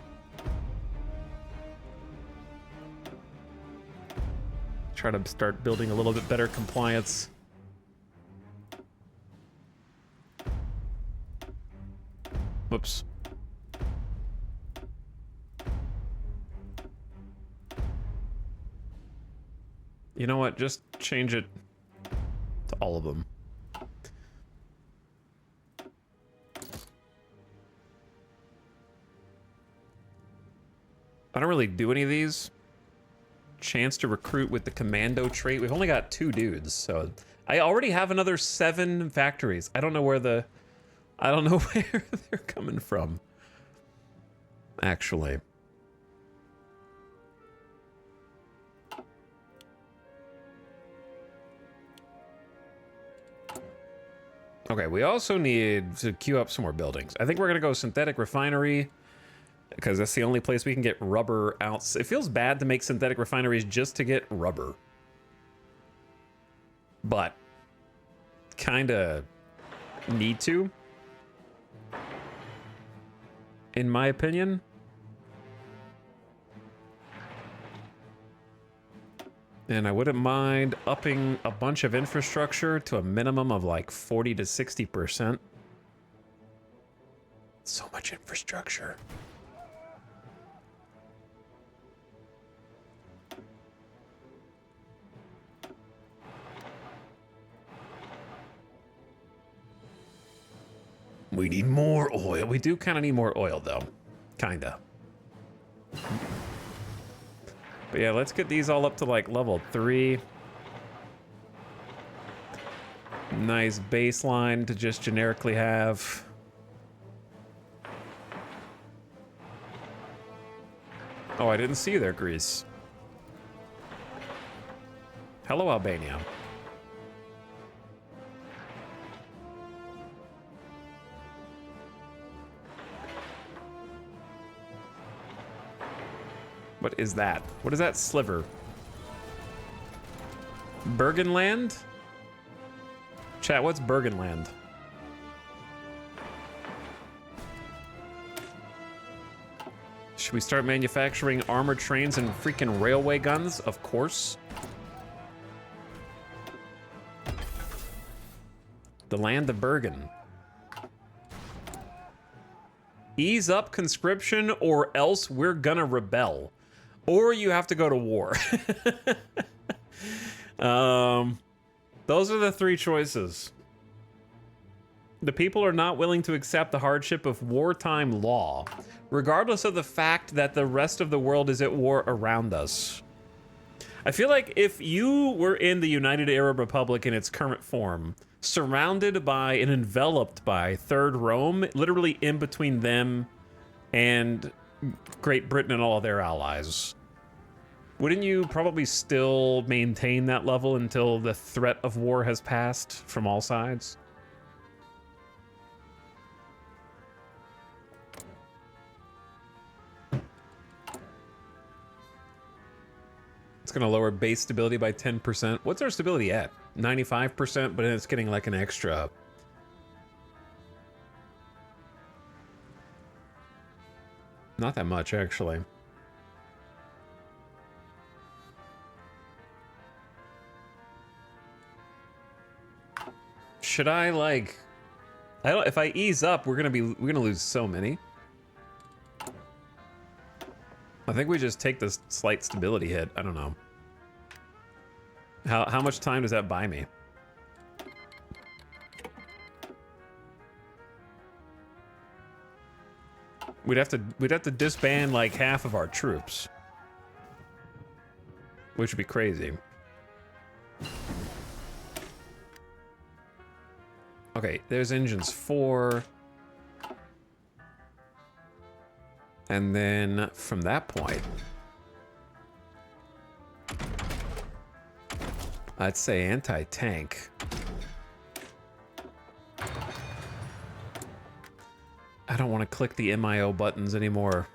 Try to start building a little bit better compliance. Whoops. You know what? Just change it to all of them. I don't really do any of these. Chance to recruit with the commando trait. We've only got 2 dudes, so I already have another 7 factories. I don't know where they're coming from. Actually. Okay, we also need to queue up some more buildings. I think we're gonna go synthetic refinery because that's the only place we can get rubber out. It feels bad to make synthetic refineries just to get rubber, but kinda need to, in my opinion. And I wouldn't mind upping a bunch of infrastructure to a minimum of like 40 to 60%. So much infrastructure. We need more oil. We do kind of need more oil though. Kinda. But yeah, let's get these all up to like level 3. Nice baseline to just generically have. Oh, I didn't see you there, Greece. Hello, Albania. What is that? What is that sliver? Bergenland? Chat, what's Bergenland? Should we start manufacturing armored trains and freaking railway guns? Of course. The land of Bergen. Ease up conscription or else we're gonna rebel. Or you have to go to war. Those are the 3 choices. The people are not willing to accept the hardship of wartime law, regardless of the fact that the rest of the world is at war around us. I feel like if you were in the United Arab Republic in its current form, surrounded by and enveloped by Third Rome, literally in between them and Great Britain and all of their allies, wouldn't you probably still maintain that level until the threat of war has passed from all sides? It's gonna lower base stability by 10%. What's our stability at? 95%, but it's getting like an extra. Not that much, actually. Should I like? I don't. If I ease up, we're gonna lose so many. I think we just take this slight stability hit. I don't know. How much time does that buy me? We'd have to disband like half of our troops, which would be crazy. Okay, there's engines 4. And then from that point, I'd say anti-tank. I don't want to click the MIO buttons anymore.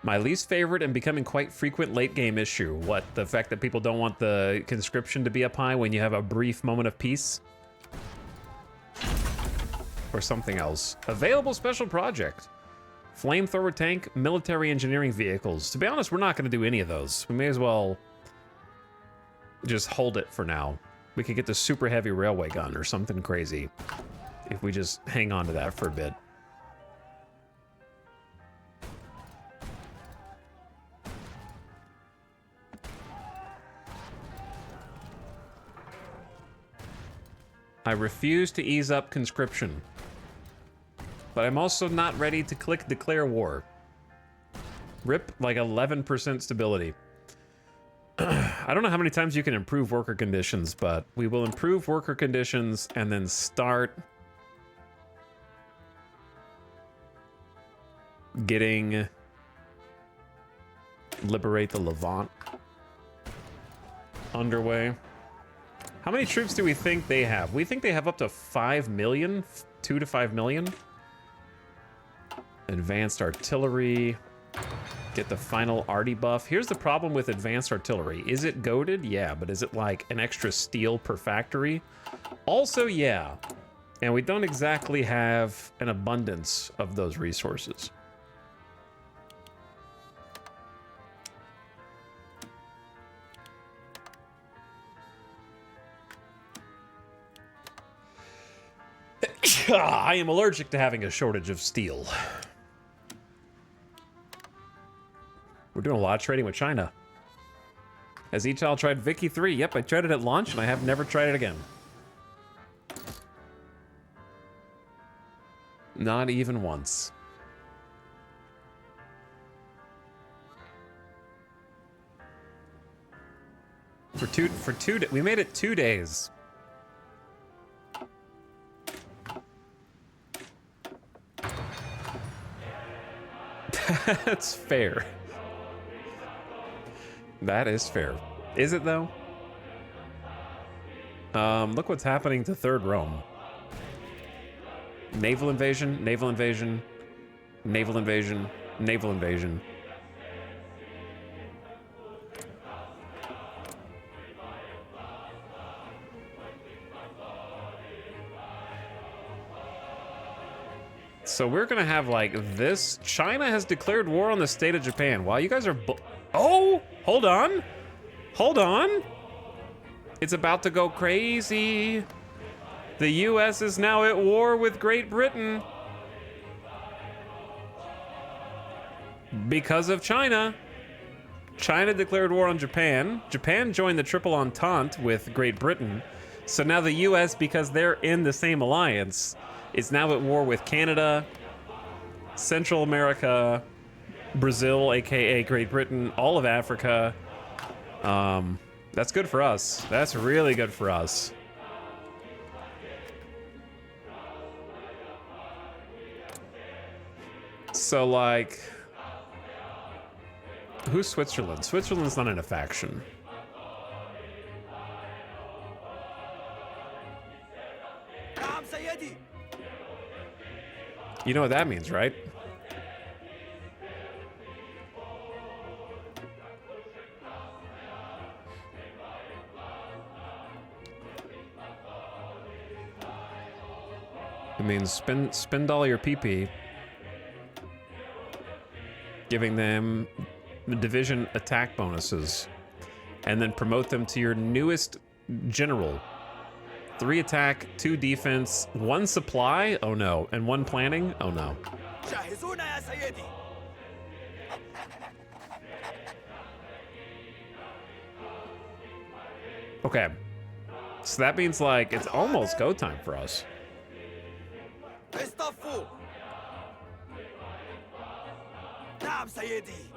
My least favorite and becoming quite frequent late game issue. What, the fact that people don't want the conscription to be up high when you have a brief moment of peace? Or something else. Available special project. Flamethrower tank, military engineering vehicles. To be honest, we're not going to do any of those. We may as well just hold it for now. We could get the super heavy railway gun or something crazy if we just hang on to that for a bit. I refuse to ease up conscription, but I'm also not ready to click declare war. RIP like 11% stability. I don't know how many times you can improve worker conditions, but we will improve worker conditions and then start getting Liberate the Levant. Underway. How many troops do we think they have? We think they have up to 5 million, 2 to 5 million. Advanced artillery. Get the final arty buff. Here's the problem with advanced artillery. Is it goated? Yeah, but is it like an extra steel per factory? Also, yeah. And we don't exactly have an abundance of those resources. I am allergic to having a shortage of steel. We're doing a lot of trading with China. Has Etal tried Vicky 3? Yep, I tried it at launch and I have never tried it again. Not even once. We made it 2 days. That's fair. That is fair. Is it though? Look what's happening to Third Rome. Naval invasion, naval invasion, naval invasion, naval invasion. So we're gonna have like this. China has declared war on the state of Japan. While you guys are oh, hold on. Hold on. It's about to go crazy. The US is now at war with Great Britain. Because of China. China declared war on Japan. Japan joined the Triple Entente with Great Britain. So now the US, because they're in the same alliance, is now at war with Canada, Central America, Brazil, aka Great Britain, all of Africa. That's good for us. That's really good for us. So, like, who's Switzerland? Switzerland's not in a faction. نعم سيدي. You know what that means, right? It means spend all your PP, giving them division attack bonuses, and then promote them to your newest general. 3 attack, 2 defense, 1 supply, oh no, and 1 planning, oh no. جاهزون يا سيدي. Okay, so that means like it's almost go time for us. اصطفوا. نعم سيدي.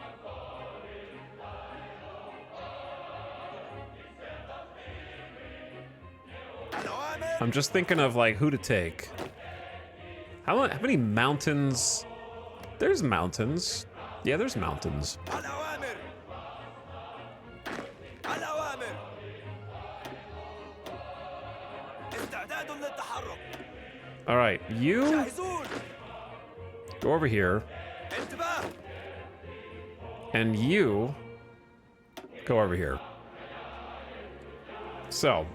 الأوامر. I'm just thinking of like who to take. How many mountains? There's mountains. Yeah, there's mountains. الأوامر. الأوامر. استعداد للتحرك. All right, you جاهزون. go over here, انتباه. and you go over here. So,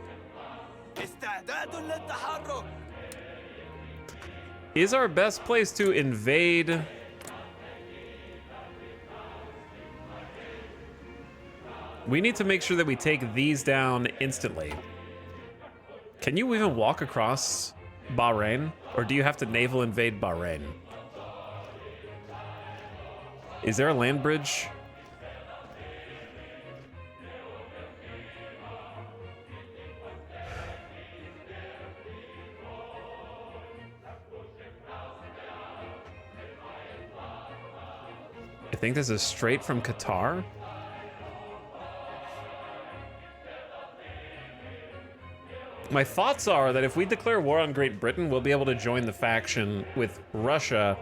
استعداد للتحرك. is our best place to invade? We need to make sure that we take these down instantly. Can you even walk across Bahrain? Or do you have to naval invade Bahrain? Is there a land bridge? I think this is straight from Qatar. My thoughts are that if we declare war on Great Britain, we'll be able to join the faction with Russia,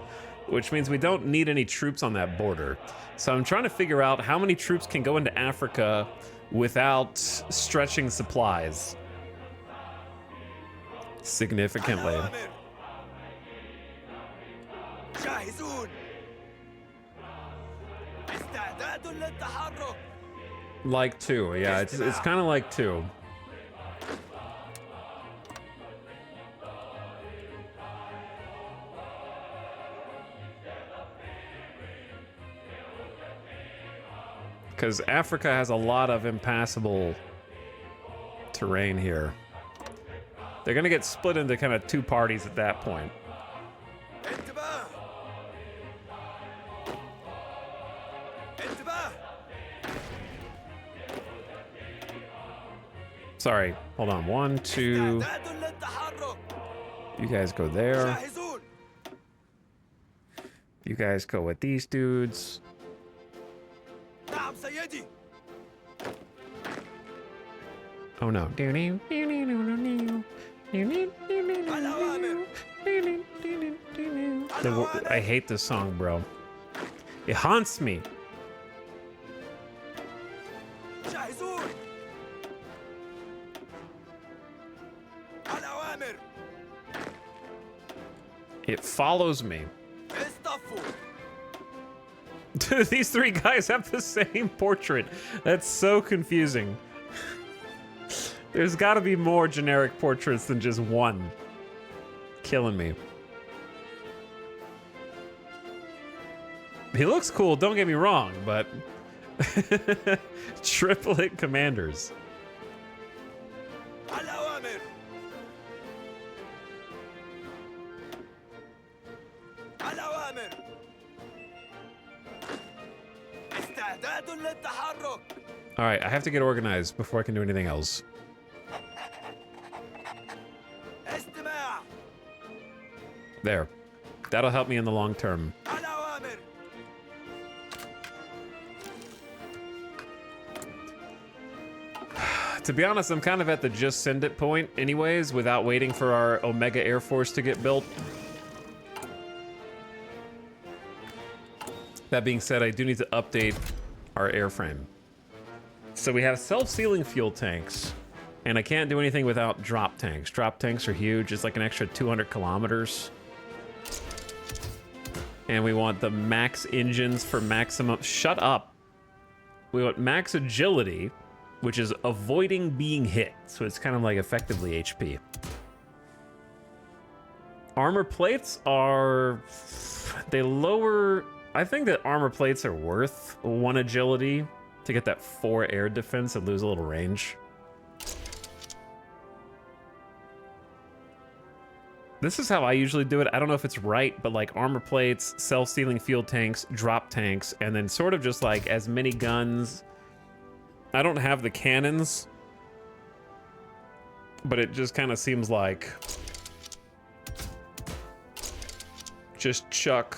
which means we don't need any troops on that border. So I'm trying to figure out how many troops can go into Africa without stretching supplies significantly. الأوامر. جاهزون. استعداد للتحرك. Like 2, yeah, it's kind of like 2. Because Africa has a lot of impassable terrain here. They're gonna get split into kind of 2 parties at that point. انتباه. انتباه. Sorry, hold on. 1, 2. استعداد للتحرك. You guys go there. جاهزون. You guys go with these dudes. نعم سيدي. Oh no. الأوامر. I hate this song, bro. It haunts me. جاهزون. الأوامر. It follows me. اصطفوا. Dude, these 3 guys have the same portrait. That's so confusing. There's got to be more generic portraits than just one. Killing me. He looks cool, don't get me wrong, but triplet commanders. الأوامر. الأوامر. استعداد للتحرك. All right, I have to get organized before I can do anything else. استماع. There. That'll help me in the long term. الأوامر. To be honest, I'm kind of at the just send it point anyways, without waiting for our Omega Air Force to get built. That being said, I do need to update our airframe. So we have self-sealing fuel tanks, and I can't do anything without drop tanks. Drop tanks are huge. It's like an extra 200 kilometers. And we want the max engines for maximum... Shut up. We want max agility, which is avoiding being hit. So it's kind of like effectively HP. Armor plates are... They lower... I think that armor plates are worth 1 agility to get that 4 air defense and lose a little range. This is how I usually do it. I don't know if it's right, but like armor plates, self-sealing fuel tanks, drop tanks, and then sort of just like as many guns. I don't have the cannons, but it just kind of seems like just chuck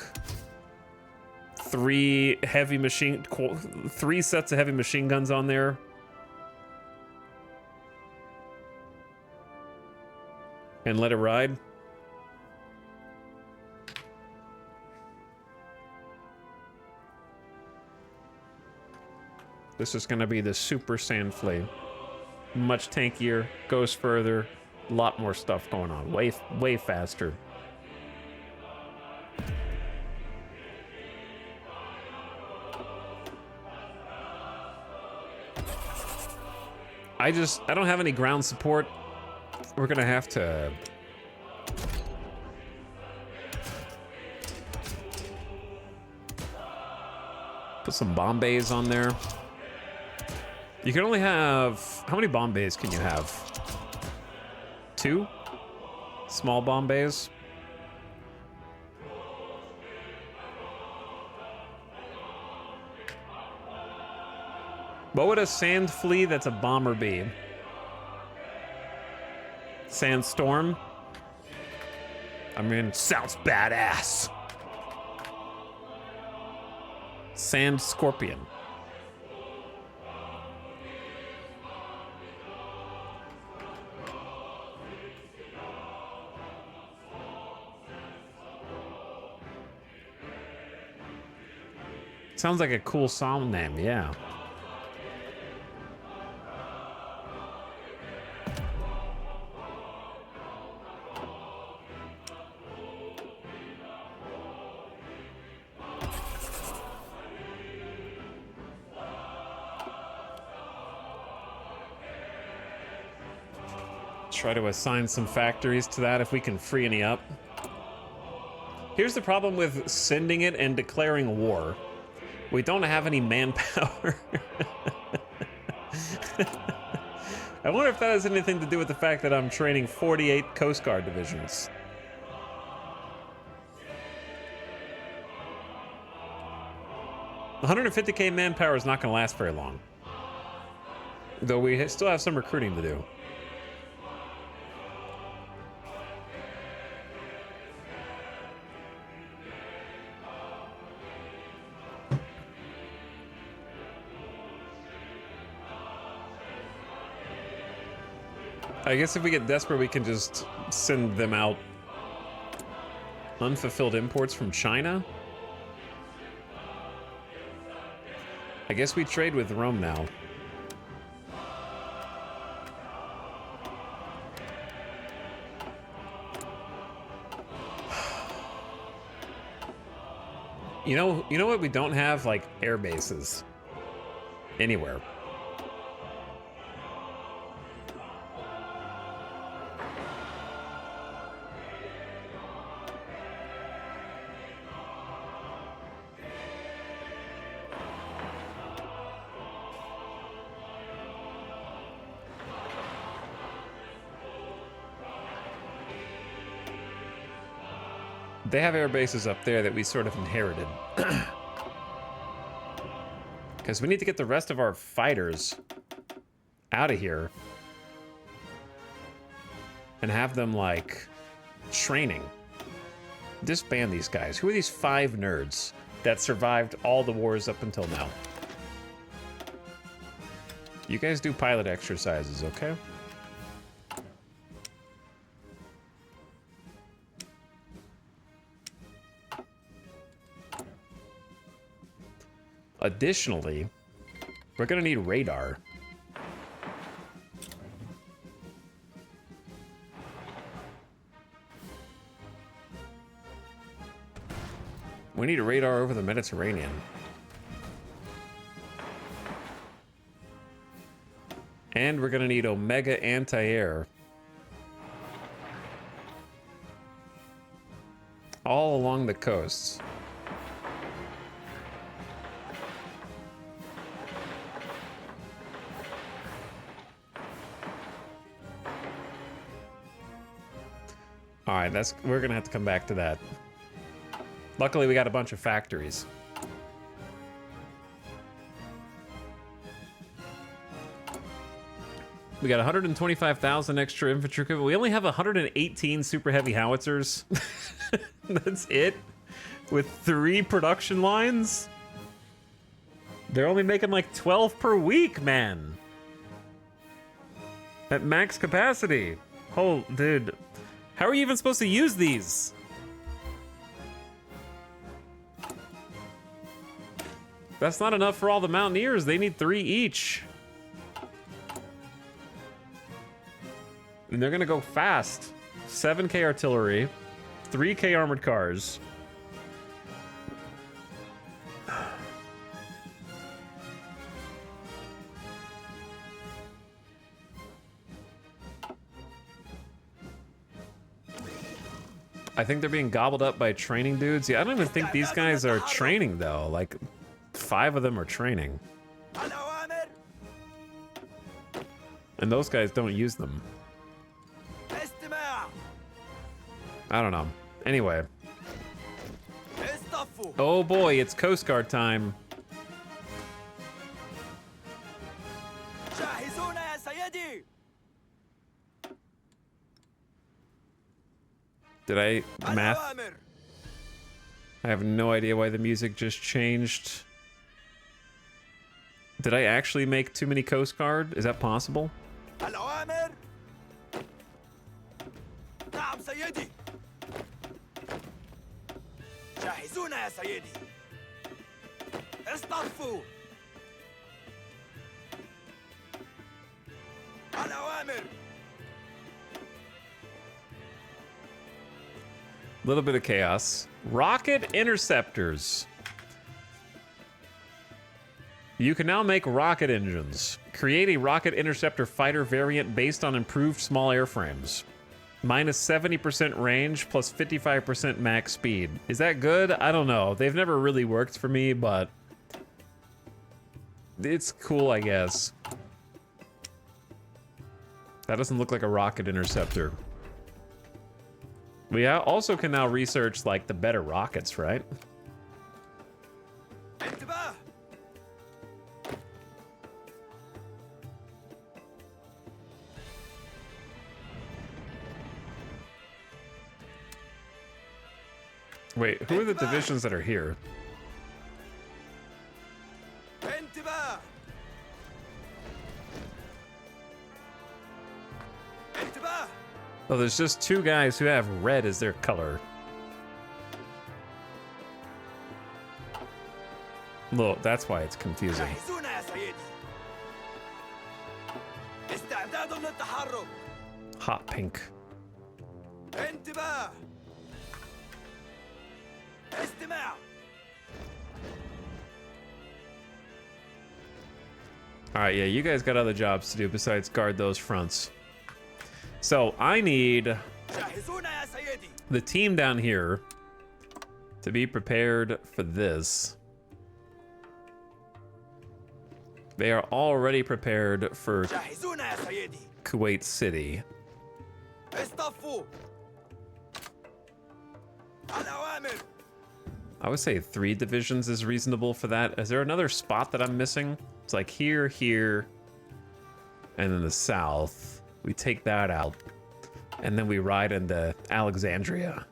3 sets of heavy machine guns on there. And let it ride. This is gonna be the Super Sand Flea. Much tankier, goes further, a lot more stuff going on. Way faster. I don't have any ground support. We're gonna have to put some bomb bays on there. You can only have... How many bomb bays can you have? 2? Small bomb bays? What would a sand flea that's a bomber be? Sandstorm? I mean, sounds badass. Sand scorpion. Sounds like a cool song name, yeah. Try to assign some factories to that if we can free any up. Here's the problem with sending it and declaring war. We don't have any manpower. I wonder if that has anything to do with the fact that I'm training 48 Coast Guard divisions. $150K manpower is not going to last very long. Though we still have some recruiting to do. I guess if we get desperate, we can just send them out unfulfilled imports from China. I guess we trade with Rome now. You know what we don't have? Like air bases anywhere. They have air bases up there that we sort of inherited. Because we need to get the rest of our fighters out of here. And have them, like, training. Disband these guys. Who are these 5 nerds that survived all the wars up until now? You guys do pilot exercises, okay? Additionally, we're gonna need radar. We need a radar over the Mediterranean. And we're gonna need Omega anti-air. All along the coasts. All right, we're gonna have to come back to that. Luckily, we got a bunch of factories. We got 125,000 extra infantry equipment. We only have 118 super heavy howitzers. That's it? With 3 production lines? They're only making like 12 per week, man. At max capacity. Oh, dude. How are you even supposed to use these? That's not enough for all the Mountaineers. They need 3 each. And they're gonna go fast. 7K artillery, 3K armored cars. I think they're being gobbled up by training dudes. Yeah, I don't even think these guys are training, though. Like, 5 of them are training. And those guys don't use them. I don't know. Anyway. Oh boy, it's Coast Guard time. Did I math? I have no idea why the music just changed. Did I actually make too many Coast Guard? Is that possible? اصطفوا الأوامر. Little bit of chaos. Rocket interceptors. You can now make rocket engines. Create a rocket interceptor fighter variant based on improved small airframes. Minus 70% range plus 55% max speed. Is that good? I don't know. They've never really worked for me, but it's cool, I guess. That doesn't look like a rocket interceptor. We also can now research, like, the better rockets, right? انتباه. Wait, who are the divisions that are here? انتباه. انتباه. Oh, there's just two guys who have red as their color. Look, that's why it's confusing. جاهزون يا سيدي. استعداد للتحرك. Hot pink. انتباه. استماع. Alright, yeah, you guys got other jobs to do besides guard those fronts. So, I need جاهزون يا سيدي. the team down here to be prepared for this. They are already prepared for جاهزون يا سيدي. Kuwait City. اصطفوا الأوامر. I would say 3 divisions is reasonable for that. Is there another spot that I'm missing? It's like here, here, and then the south. We take that out, and then we ride into Alexandria.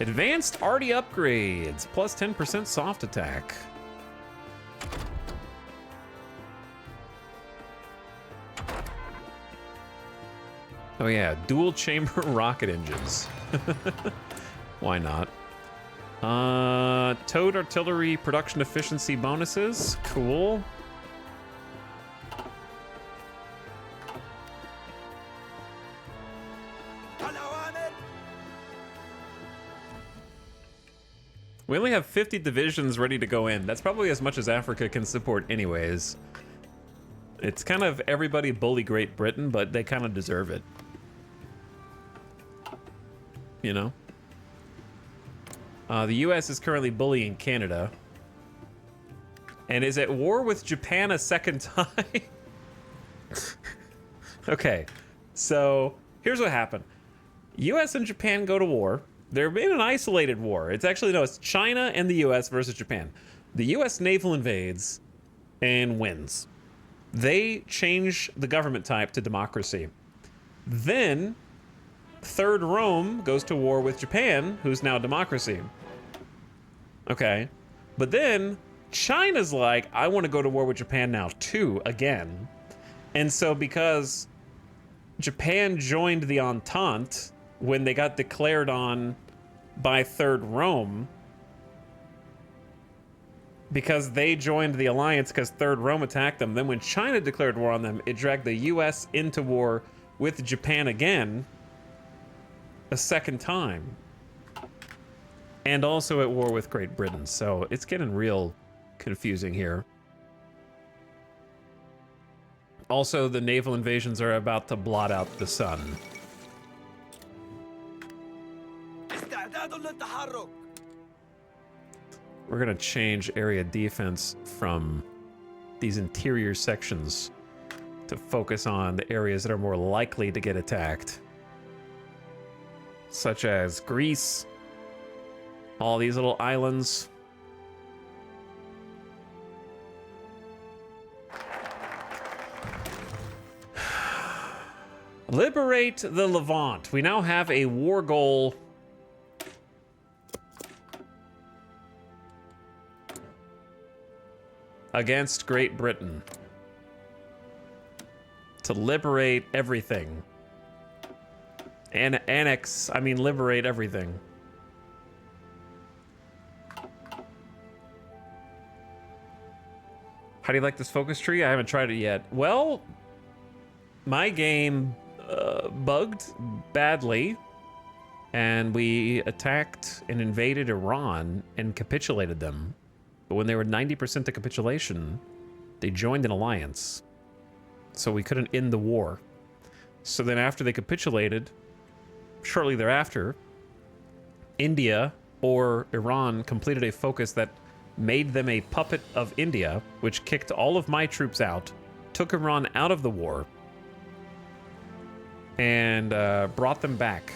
Advanced arty upgrades, plus 10% soft attack. Oh yeah, dual chamber rocket engines. Why not? Towed artillery production efficiency bonuses. Cool. الأوامر. We only have 50 divisions ready to go in. That's probably as much as Africa can support anyways. It's kind of everybody bully Great Britain, but they kind of deserve it. You know? The US is currently bullying Canada. And is at war with Japan a second time? Okay, so here's what happened. US and Japan go to war. They're in an isolated war. It's actually, no, it's China and the US versus Japan. The US naval invades and wins. They change the government type to democracy. Then, Third Rome goes to war with Japan, who's now democracy. Okay. But then, China's like, I want to go to war with Japan now, too, again. And so because Japan joined the Entente when they got declared on by Third Rome, because they joined the alliance because Third Rome attacked them, then when China declared war on them, it dragged the US into war with Japan again, a second time. And also at war with Great Britain, so it's getting real confusing here. Also, the naval invasions are about to blot out the sun. استعداد للتحرك. We're gonna change area defense from these interior sections to focus on the areas that are more likely to get attacked. Such as Greece, all these little islands. Liberate the Levant. We now have a war goal. Against Great Britain. To liberate everything. And liberate everything. How do you like this focus tree? I haven't tried it yet. Well, my game bugged badly, and we attacked and invaded Iran and capitulated them. But when they were 90% to capitulation, they joined an alliance. So we couldn't end the war. So then after they capitulated, shortly thereafter, India or Iran completed a focus that made them a puppet of India, which kicked all of my troops out, took Iran out of the war, and brought them back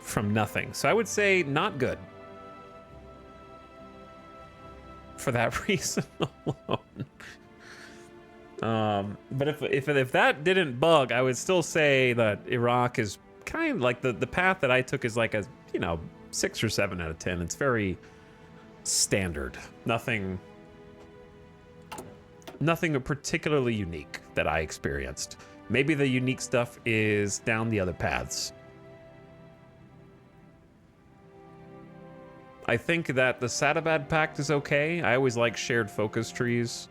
from nothing. So I would say not good. For that reason alone. But if that didn't bug, I would still say that Iraq is kind of like the path that I took is like a, 6 or 7 out of 10. It's very standard. Nothing particularly unique that I experienced. Maybe the unique stuff is down the other paths. I think that the Sadabad Pact is okay. I always like shared focus trees.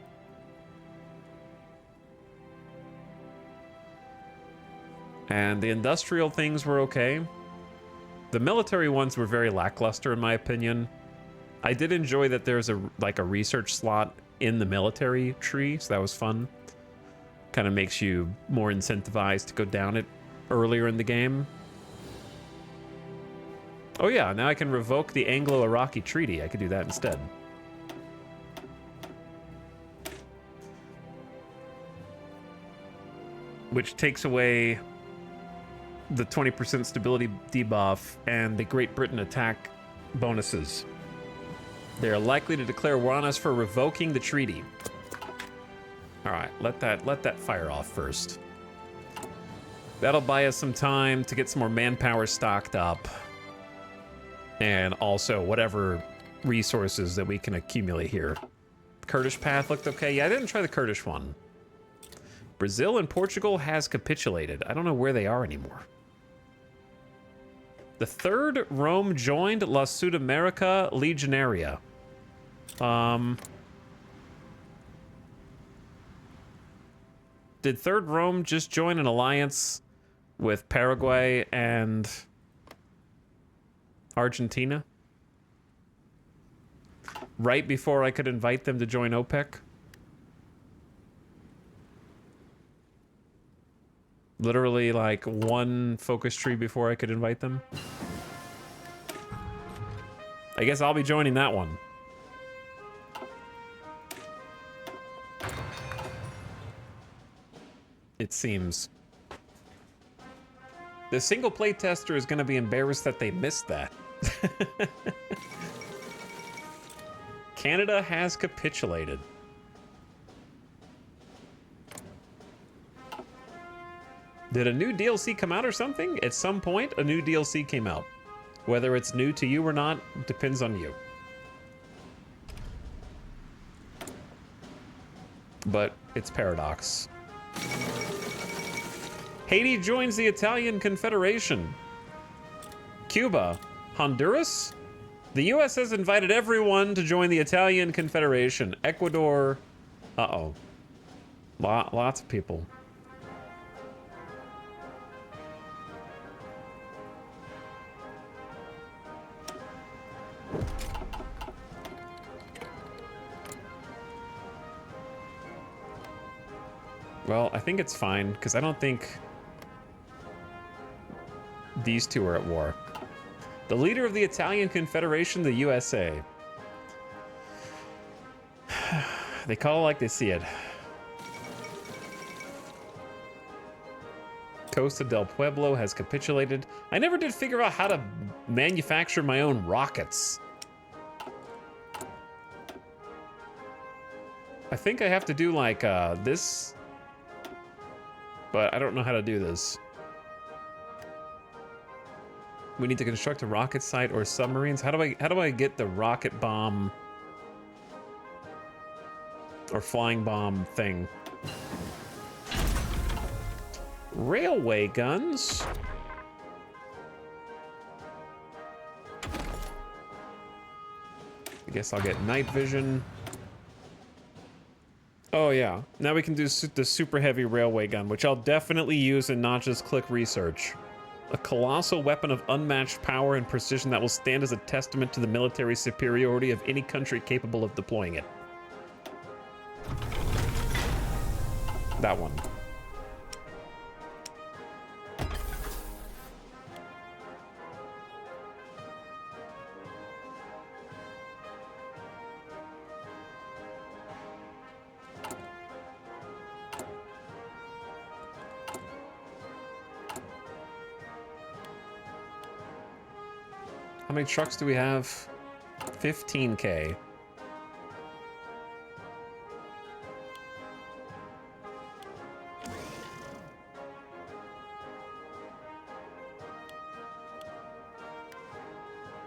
And the industrial things were okay. The military ones were very lackluster in my opinion. I did enjoy that there's a research slot in the military tree, so that was fun. Kind of makes you more incentivized to go down it earlier in the game. Oh yeah, now I can revoke the Anglo-Iraqi treaty. I could do that instead. Which takes away the 20% stability debuff and the Great Britain attack bonuses. They are likely to declare war on us for revoking the treaty. All right, let that fire off first. That'll buy us some time to get some more manpower stocked up. And also whatever resources that we can accumulate here. Kurdish path looked okay. Yeah, I didn't try the Kurdish one. Brazil and Portugal has capitulated. I don't know where they are anymore. The third Rome joined La Sudamerica Legionaria. Did third Rome just join an alliance with Paraguay and Argentina? Right before I could invite them to join OPEC? Literally like one focus tree before I could invite them. I guess I'll be joining that one. It seems. The single play tester is going to be embarrassed that they missed that. Canada has capitulated. Did a new DLC come out or something? At some point, a new DLC came out. Whether it's new to you or not, depends on you. But it's Paradox. Haiti joins the Italian Confederation. Cuba. Honduras? The US has invited everyone to join the Italian Confederation. Ecuador. Uh-oh. Lots of people. Well, I think it's fine, because I don't think these two are at war. The leader of the Italian Confederation, the USA. They call it like they see it. Costa del Pueblo has capitulated. I never did figure out how to manufacture my own rockets. I think I have to do like this. But I don't know how to do this. We need to construct a rocket site or submarines. How do I get the rocket bomb or flying bomb thing? Railway guns. I guess I'll get night vision. Oh yeah, now we can do the super heavy railway gun, which I'll definitely use and not just click research. A colossal weapon of unmatched power and precision that will stand as a testament to the military superiority of any country capable of deploying it. That one. How many trucks do we have? 15K.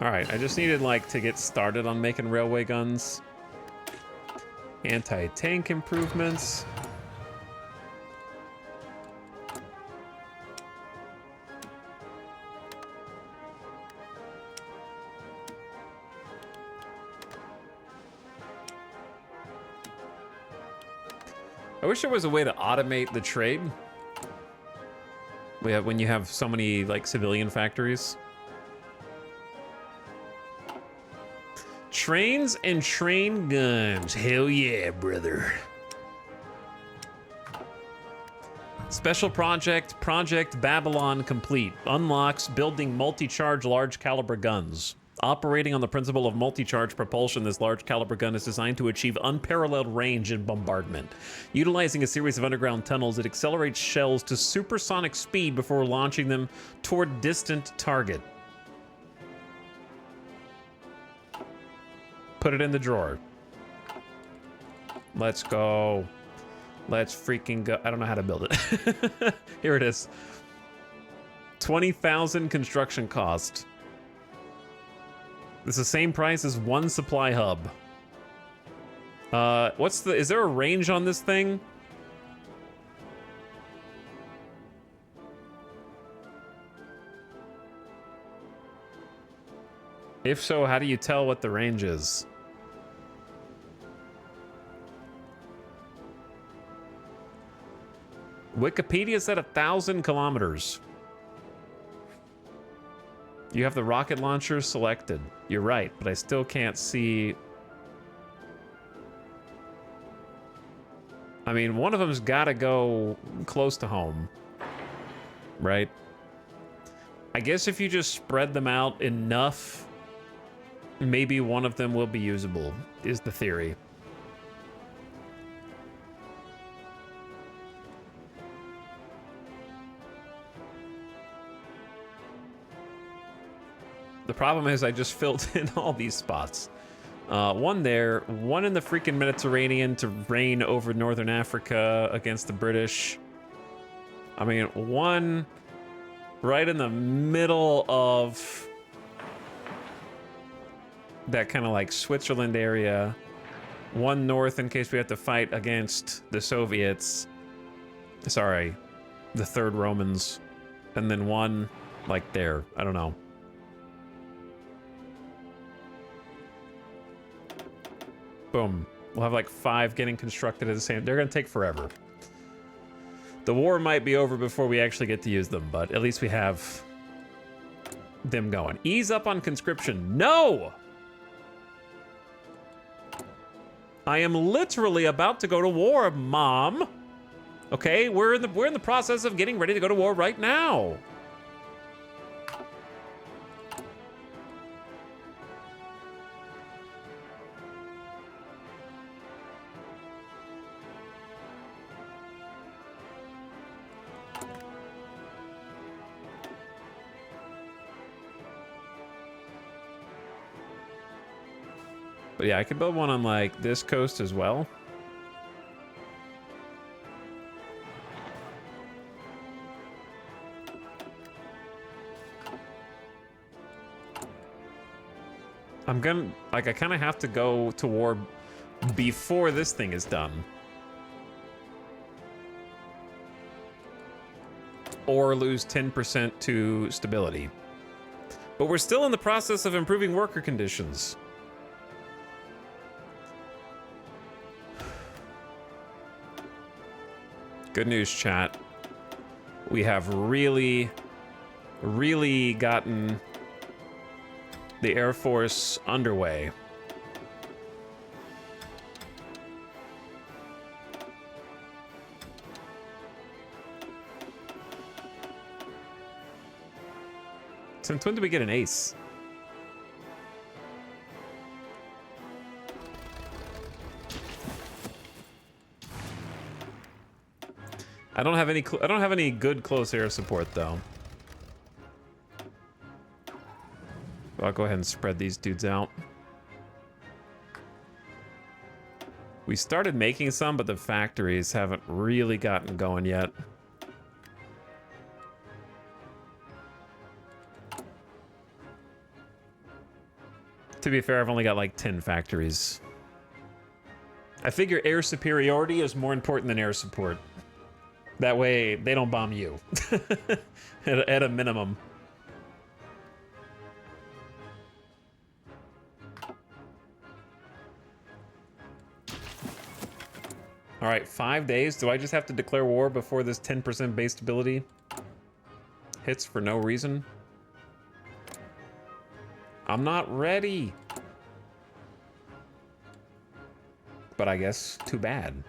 All right, I just needed like to get started on making railway guns. Anti-tank improvements. I wish there was a way to automate the trade. When you have so many like civilian factories. Trains and train guns. Hell yeah, brother. Special project, Project Babylon complete. Unlocks building multi-charge large caliber guns. Operating on the principle of multi-charge propulsion, this large caliber gun is designed to achieve unparalleled range in bombardment. Utilizing a series of underground tunnels, it accelerates shells to supersonic speed before launching them toward distant target. Put it in the drawer. Let's go. Let's freaking go. I don't know how to build it. Here it is. 20,000 construction cost. It's the same price as one supply hub. Is there a range on this thing? If so, how do you tell what the range is? Wikipedia said 1,000 kilometers. You have the rocket launcher selected. You're right, but I still can't see. I mean, one of them's got to go close to home, right? I guess if you just spread them out enough, maybe one of them will be usable, is the theory. The problem is I just filled in all these spots. One there, one in the freaking Mediterranean to reign over Northern Africa against the British. I mean, one right in the middle of that kind of like Switzerland area. One north in case we have to fight against the Soviets. Sorry, the Third Romans. And then one like there. I don't know. Boom. We'll have like 5 getting constructed at the same. They're gonna take forever. The war might be over before we actually get to use them, but at least we have them going. Ease up on conscription. No! I am literally about to go to war, Mom. Okay, we're in the process of getting ready to go to war right now. But yeah, I could build one on like this coast as well. I'm gonna, like, I kind of have to go to war before this thing is done. Or lose 10% to stability. But we're still in the process of improving worker conditions. Good news, chat. We have really gotten the Air Force underway. Since when did we get an ace? I don't have any good close air support though. I'll go ahead and spread these dudes out. We started making some, but the factories haven't really gotten going yet. To be fair, I've only got like 10 factories. I figure air superiority is more important than air support. That way, they don't bomb you. at a minimum. All right, 5 days. Do I just have to declare war before this 10% base stability hits for no reason? I'm not ready. But I guess too bad.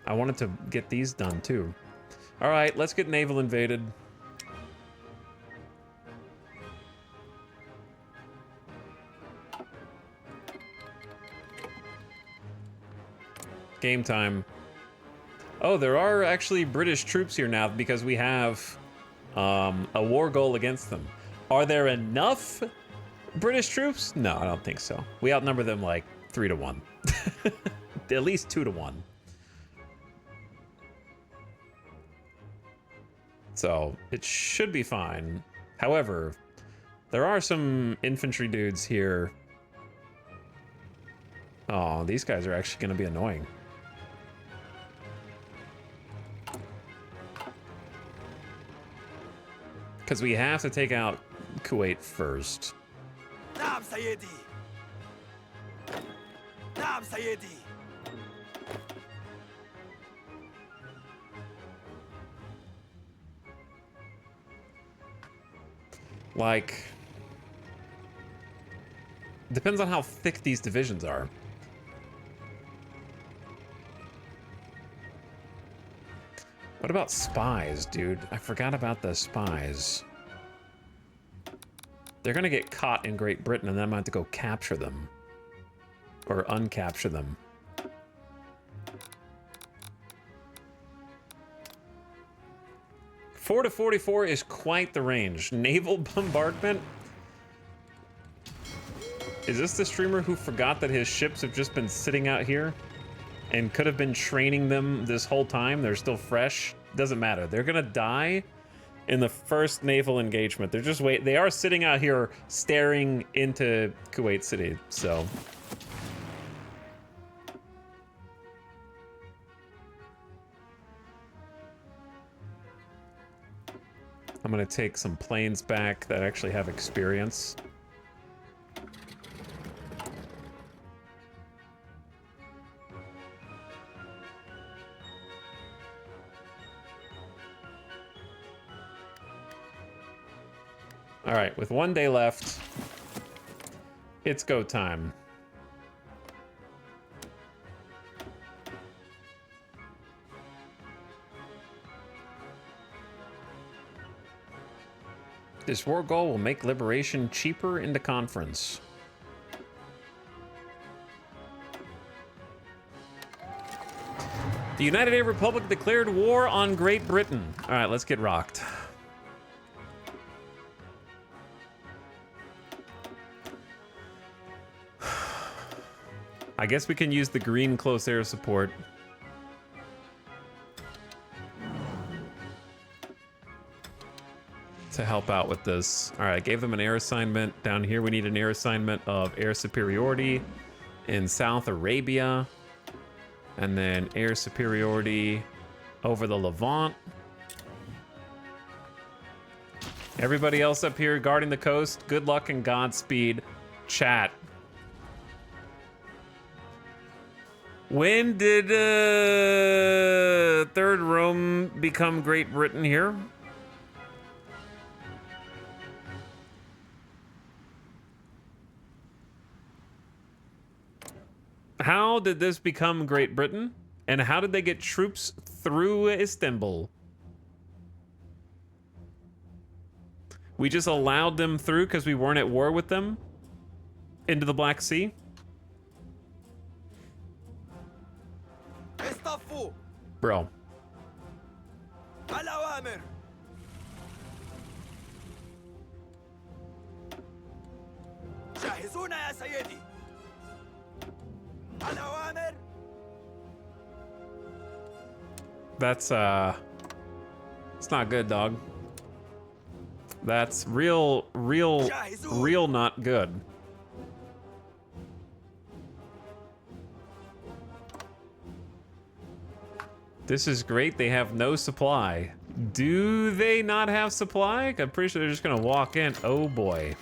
I wanted to get these done too. All right, let's get naval invaded. Game time. Oh, there are actually British troops here now because we have a war goal against them. Are there enough British troops? No, I don't think so. We outnumber them like 3 to 1. At least 2 to 1. So it should be fine. However, there are some infantry dudes here. Oh, these guys are actually going to be annoying. Because we have to take out Kuwait first. نعم سيدي. نعم سيدي. Like, depends on how thick these divisions are. What about spies, dude? I forgot about the spies. They're gonna get caught in Great Britain and then I'm gonna have to go capture them. Or uncapture them. Four to 44 is quite the range. Naval bombardment? Is this the streamer who forgot that his ships have just been sitting out here? And could have been training them this whole time? They're still fresh? Doesn't matter. They're gonna die in the first naval engagement. They're just they are sitting out here staring into Kuwait City, so. I'm gonna take some planes back that actually have experience. All right, with 1 day left, it's go time. This war goal will make liberation cheaper in the conference. The United Arab Republic declared war on Great Britain. All right, let's get rocked. I guess we can use the green close air support. To help out with this. All right, I gave them an air assignment. Down here, we need an air assignment of air superiority in South Arabia. And then air superiority over the Levant. Everybody else up here guarding the coast, good luck and Godspeed. Chat. When did Third Rome become Great Britain here? How did this become Great Britain? And how did they get troops through Istanbul? We just allowed them through because we weren't at war with them? Into the Black Sea? اصطفوا Bro. الأوامر. جاهزون يا سيدي. الأوامر. That's, it's not good, dog. That's real not good. This is great. They have no supply. Do they not have supply? I'm pretty sure they're just gonna walk in. Oh boy.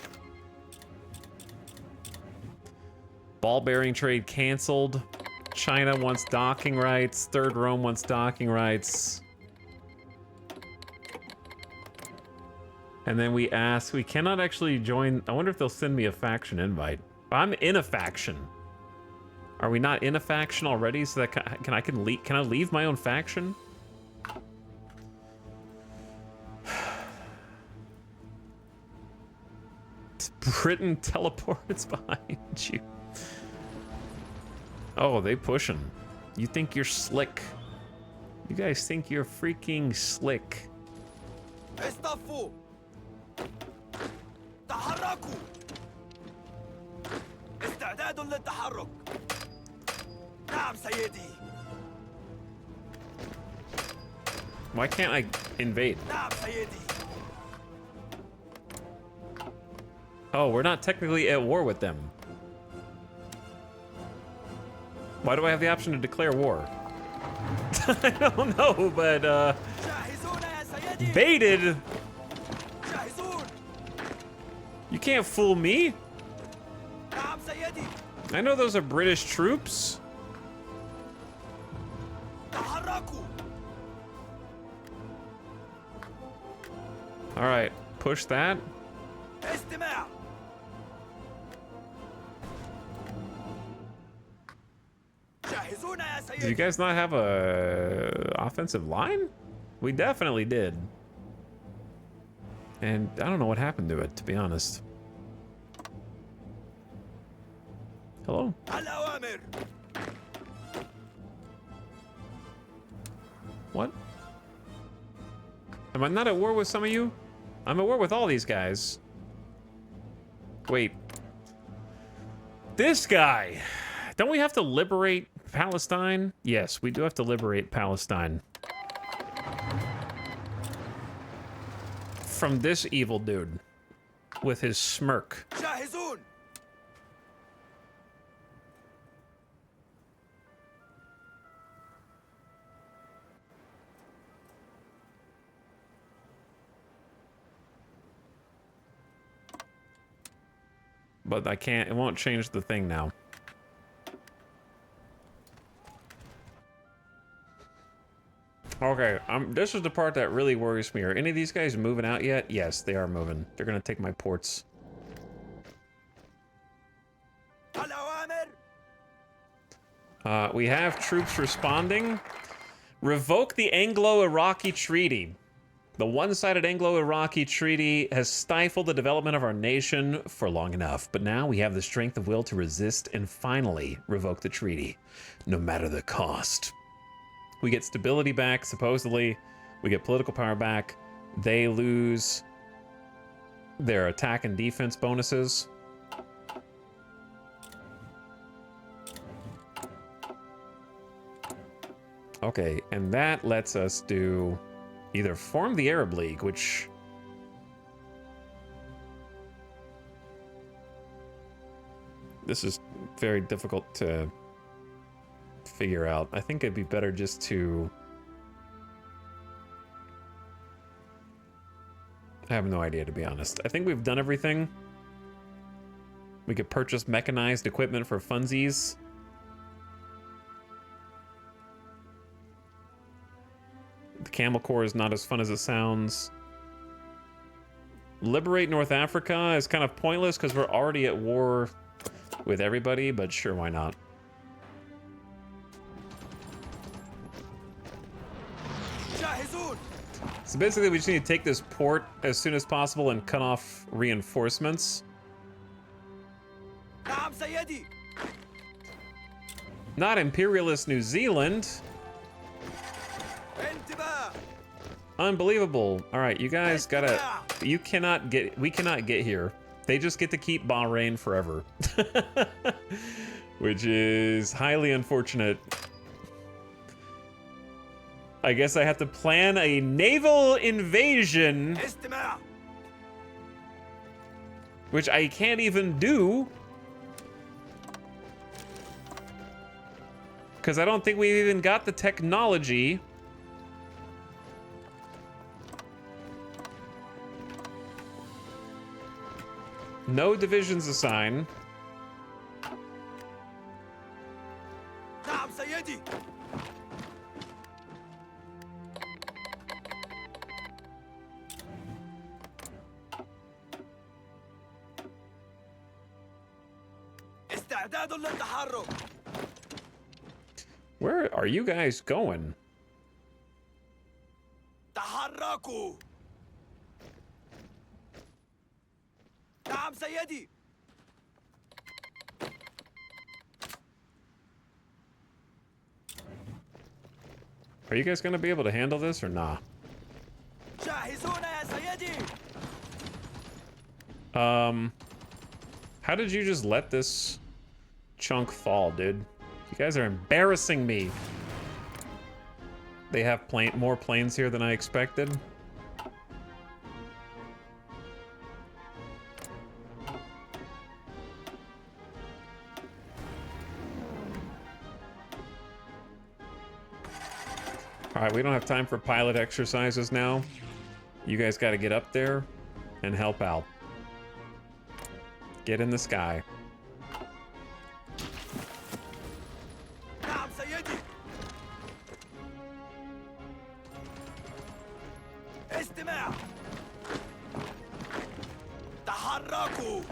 Ball bearing trade canceled. China wants docking rights. Third Rome wants docking rights. And then we ask, we cannot actually join. I wonder if they'll send me a faction invite. I'm in a faction. Are we not in a faction already? So that can I leave my own faction? Britain teleports behind you. Oh, they pushing. You think you're slick. You guys think you're freaking slick. اصطفوا. تحركوا. استعداد للتحرك. نعم سيدي. Why can't I invade? نعم سيدي. Oh, we're not technically at war with them. Why do I have the option to declare war? I don't know, but جاهزون يا سيدي. baited. جاهزون. You can't fool me. نعم سيدي. I know those are British troops. تحركوا. All right, push that. استماع. جاهزون يا Did you سيدي. guys not have a offensive line? We definitely did. And I don't know what happened to it, to be honest. Hello? الأوامر. What? Am I not at war with some of you? I'm at war with all these guys. Wait. This guy! Don't we have to liberate Palestine? Yes, we do have to liberate Palestine. From this evil dude. With his smirk. جاهزون. But I can't, it won't change the thing now. Okay, this is the part that really worries me. Are any of these guys moving out yet? Yes, they are moving. They're gonna take my ports. الأوامر. We have troops responding. Revoke the Anglo-Iraqi Treaty. The one-sided Anglo-Iraqi Treaty has stifled the development of our nation for long enough, but now we have the strength of will to resist and finally revoke the treaty, no matter the cost. We get stability back, supposedly. We get political power back. They lose their attack and defense bonuses. Okay, and that lets us do either form the Arab League, which this is very difficult to figure out. I think it'd be better just to... I have no idea, to be honest. I think we've done everything. We could purchase mechanized equipment for funsies. Camel Corps is not as fun as it sounds. Liberate North Africa is kind of pointless because we're already at war with everybody, but sure, why not? جاهزون. So basically, we just need to take this port as soon as possible and cut off reinforcements. نعم سيدي. Not imperialist New Zealand. انتباه. Unbelievable. All right, you guys gotta... we cannot get here. They just get to keep Bahrain forever. Which is highly unfortunate. I guess I have to plan a naval invasion, استماع. which I can't even do. Because I don't think we've even got the technology. No divisions assigned. نعم سيدي. استعداد للتحرك. Where are you guys going? تحركوا. نعم سيدي. Are you guys gonna be able to handle this or nah? جاهزون يا سيدي. How did you just let this chunk fall, dude? You guys are embarrassing me. They have more planes here than I expected. All right, we don't have time for pilot exercises now. You guys got to get up there and help out. Get in the sky. نعم سيدي. استماع. تحركوا.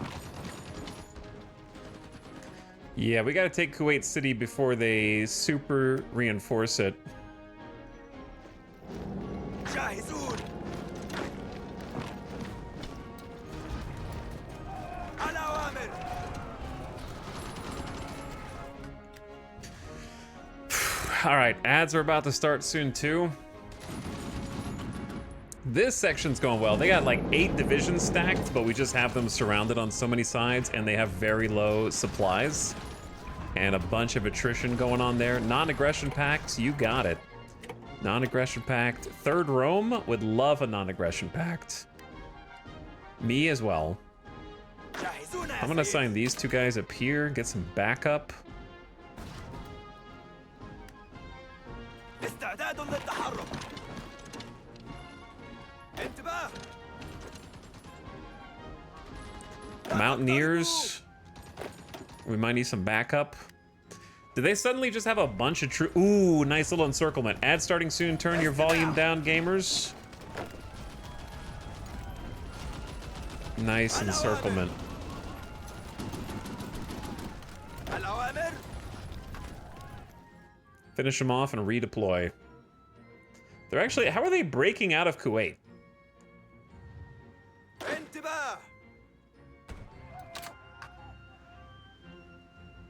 Yeah, we got to take Kuwait City before they super reinforce it. جاهزون. الأوامر. All right, ads are about to start soon too. This section's going well. They got like 8 divisions stacked, but we just have them surrounded on so many sides, and they have very low supplies and a bunch of attrition going on there. Non-aggression pacts, you got it. Non-aggression pact. Third Rome would love a non-aggression pact. Me as well. جاهزون يا I'm gonna سيدي. assign these 2 guys up here, get some backup. استعداد للتحرك. انتباه. Mountaineers. We might need some backup. Did they suddenly just have a bunch of troops? Ooh, nice little encirclement. Ad starting soon. Turn your volume down, gamers. Nice encirclement. الأوامر. Finish them off and redeploy. They're actually... How are they breaking out of Kuwait? انتباه.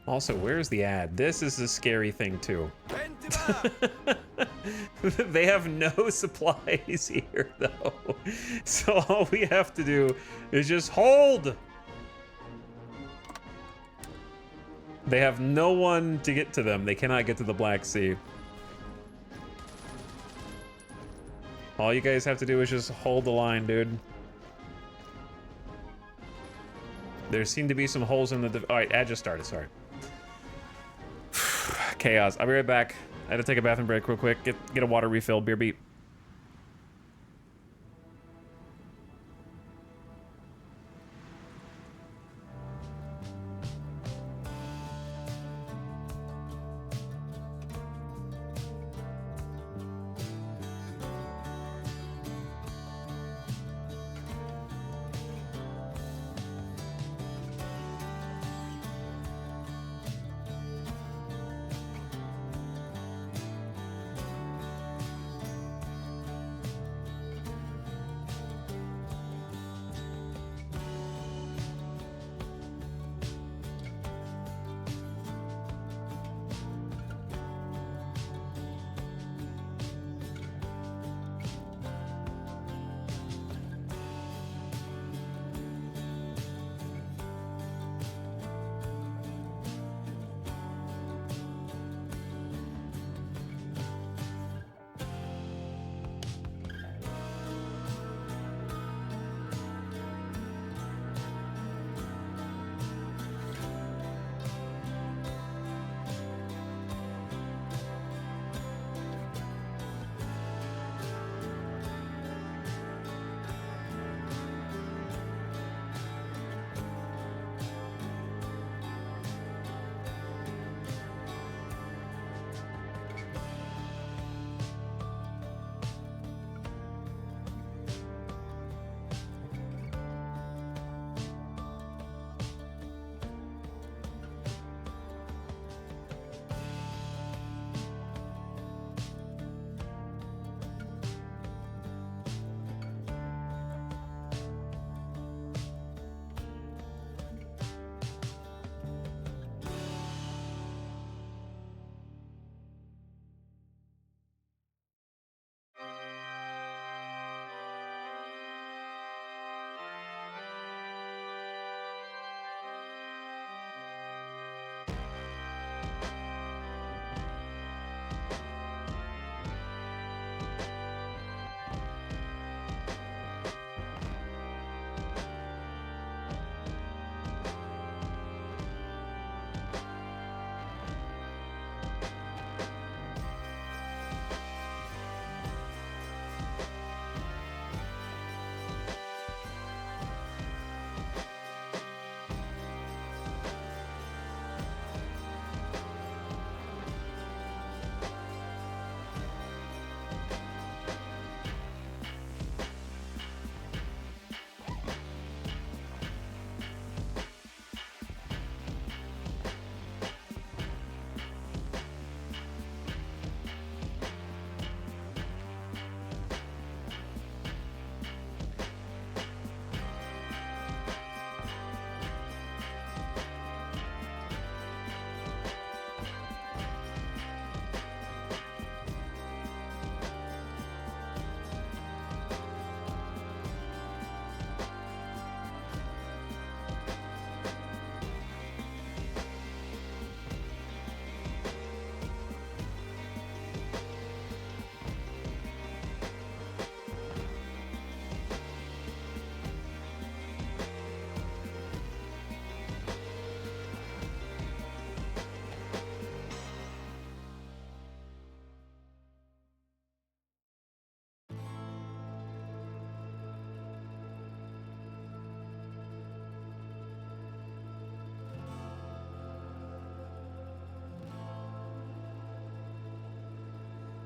Also, where's the ad? This is a scary thing, too. انتباه. They have no supplies here, though. So all we have to do is just hold. They have no one to get to them. They cannot get to the Black Sea. All you guys have to do is just hold the line, dude. There seem to be some holes in the... All right, ad just started, sorry. Chaos. I'll be right back. I had to take a bathroom break real quick. Get a water refill. Beer beat.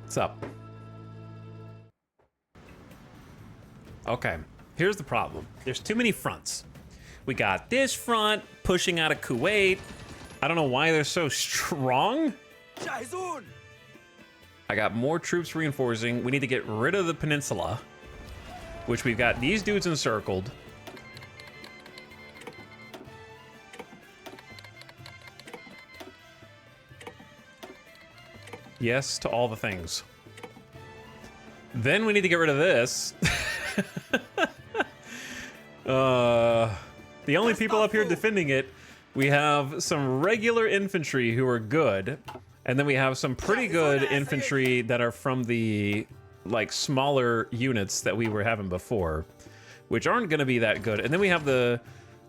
What's up? Okay, here's the problem. There's too many fronts. We got this front pushing out of Kuwait. I don't know why they're so strong. جاهزون. I got more troops reinforcing. We need to get rid of the peninsula, which we've got these dudes encircled. Yes to all the things. Then we need to get rid of this. The only people up here defending it, we have some regular infantry who are good, and then we have some pretty good infantry that are from the like smaller units that we were having before, which aren't going to be that good. And then we have the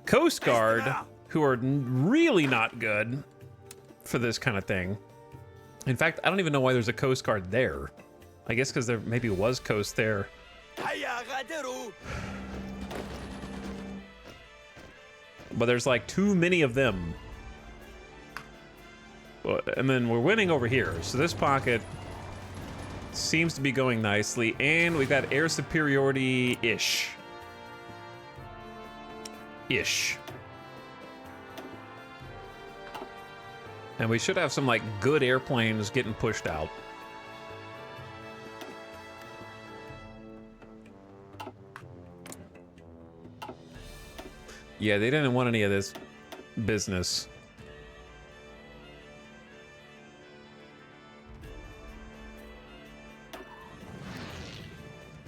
Coast Guard, who are really not good for this kind of thing. In fact, I don't even know why there's a Coast Guard there. I guess because there maybe was coast there. هيا غادروا. But there's like too many of them. And then we're winning over here. So this pocket seems to be going nicely. And we've got air superiority-ish. And we should have some like good airplanes getting pushed out. Yeah, they didn't want any of this business.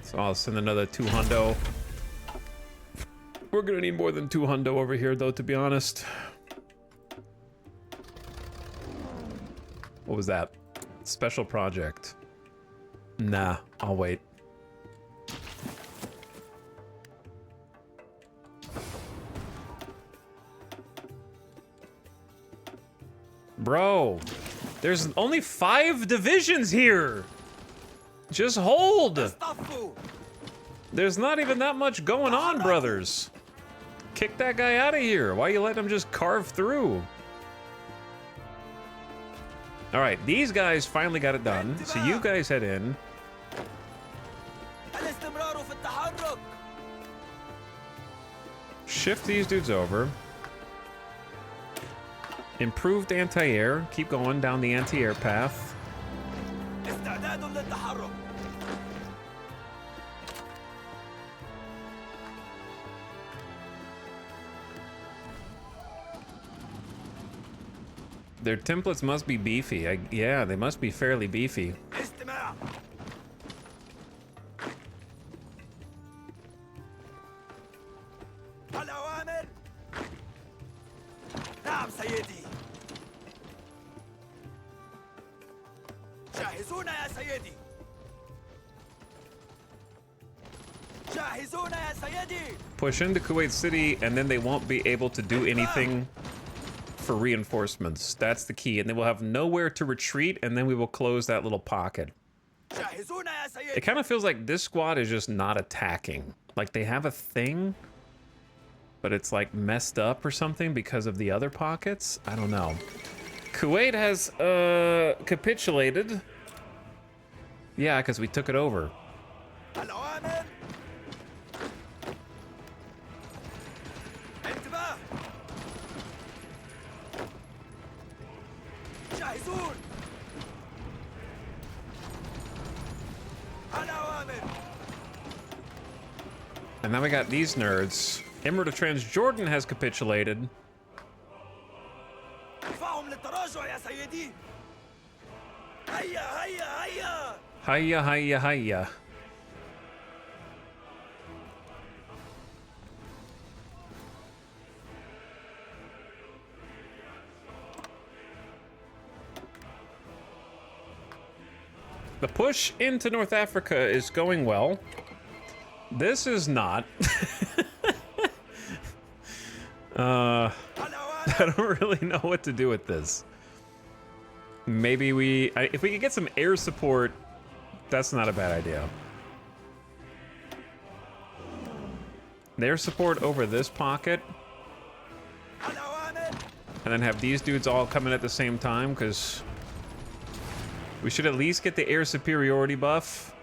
So I'll send another 2 hundo. We're gonna need more than 2 hundo over here, though, to be honest. What was that? Special project. Nah, I'll wait. Bro, there's only 5 divisions here. Just hold. اصطفوا. There's not even that much going on, brothers. Kick that guy out of here. Why you let him just carve through? All right, these guys finally got it done. So you guys head in. الاستمرار في التحرك. Shift these dudes over. Improved anti-air. Keep going down the anti-air path. استعداد للتحرك. Their templates must be beefy. Yeah, they must be fairly beefy. استماع. الأوامر. نعم سيدي. جاهزون يا سيدي. جاهزون يا سيدي. Push into Kuwait City, and then they won't be able to do anything for reinforcements. That's the key. And then we'll have nowhere to retreat, and then we will close that little pocket. جاهزون يا سيدي. It kind of feels like this squad is just not attacking. Like they have a thing, but it's like messed up or something because of the other pockets. I don't know. Kuwait has capitulated. Yeah, because we took it over. الأوامر. انتباه. جاهزون. الأوامر. And now we got these nerds. Emirate of Transjordan has capitulated. دفاعهم للتراجع يا سيدي. هيا هيا هيا. Hiya, hiya, hiya. The push into North Africa is going well. This is not. I don't really know what to do with this. Maybe if we could get some air support, that's not a bad idea. Air support over this pocket, الأوامر. and then have these dudes all come in at the same time, because We should at least get the air superiority buff.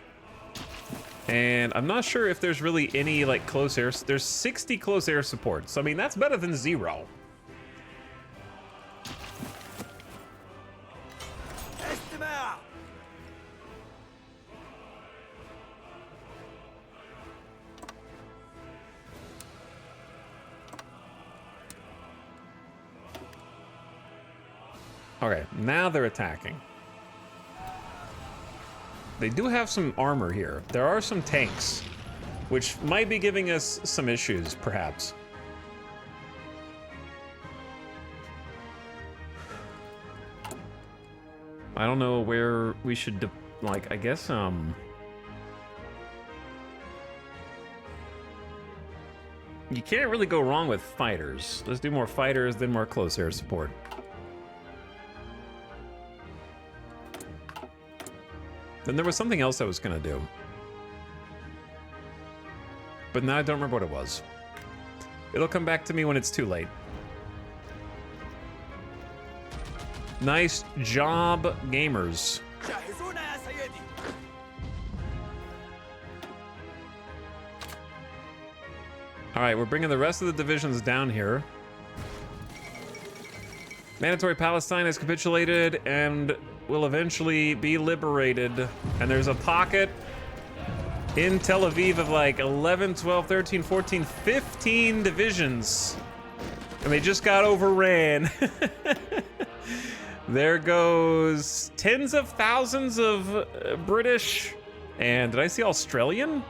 And I'm not sure if there's really any like close air. There's 60 close air support. So I mean, that's better than 0. استماع. Okay, now they're attacking. They do have some armor here. There are some tanks, which might be giving us some issues, perhaps. I don't know where we should, like, I guess, you can't really go wrong with fighters. Let's do more fighters, then more close air support. Then there was something else I was gonna do. But now I don't remember what it was. It'll come back to me when it's too late. Nice job, gamers. جاهزون يا سيدي. All right, we're bringing the rest of the divisions down here. Mandatory Palestine has capitulated and will eventually be liberated. And there's a pocket in Tel Aviv of like 11, 12, 13, 14, 15 divisions. And they just got overran. There goes tens of thousands of British. And did I see Australian?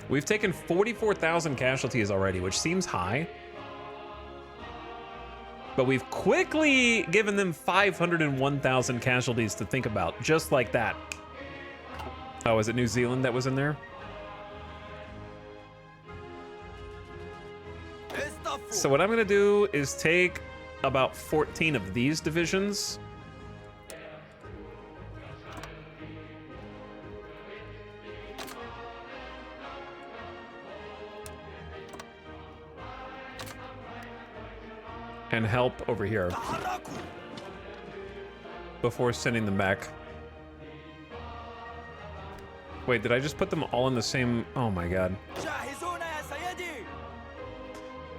We've taken 44,000 casualties already, which seems high. But we've quickly given them 501,000 casualties to think about, just like that. Oh, is it New Zealand that was in there? So what I'm gonna do is take about 14 of these divisions. And help over here before sending them back. Wait, did I just put them all in the same? Oh my god. جاهزون يا سيدي.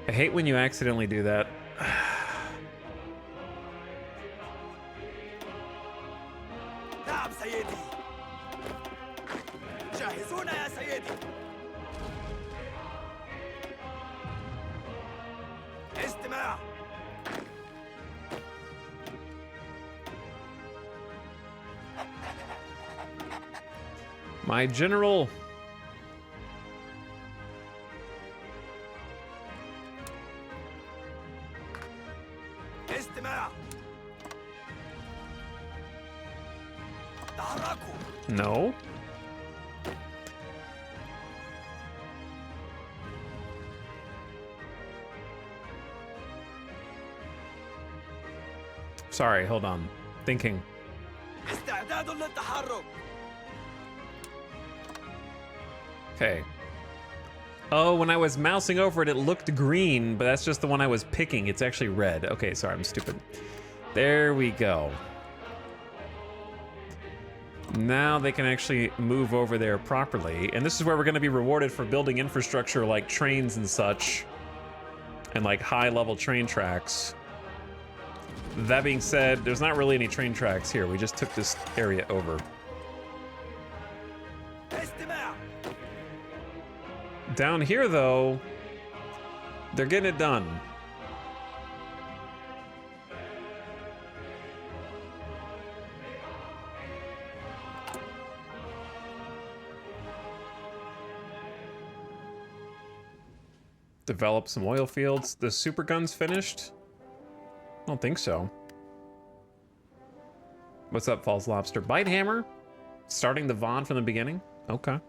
I hate when you accidentally do that. نعم سيدي. جاهزون يا سيدي. استماع. My general. استماع. تحركوا. No. Sorry, hold on. Thinking. استعداد للتحرك. Okay. Oh, when I was mousing over it, it looked green, but that's just the one I was picking. It's actually red. Okay, sorry, I'm stupid. There we go. Now they can actually move over there properly. And this is where we're going to be rewarded for building infrastructure like trains and such. And like high-level train tracks. That being said, there's not really any train tracks here. We just took this area over. استماع. Down here, though, they're getting it done. Develop some oil fields. The super gun's finished? I don't think so. What's up, False Lobster? Bite Hammer? Starting the Vaughn from the beginning? Okay.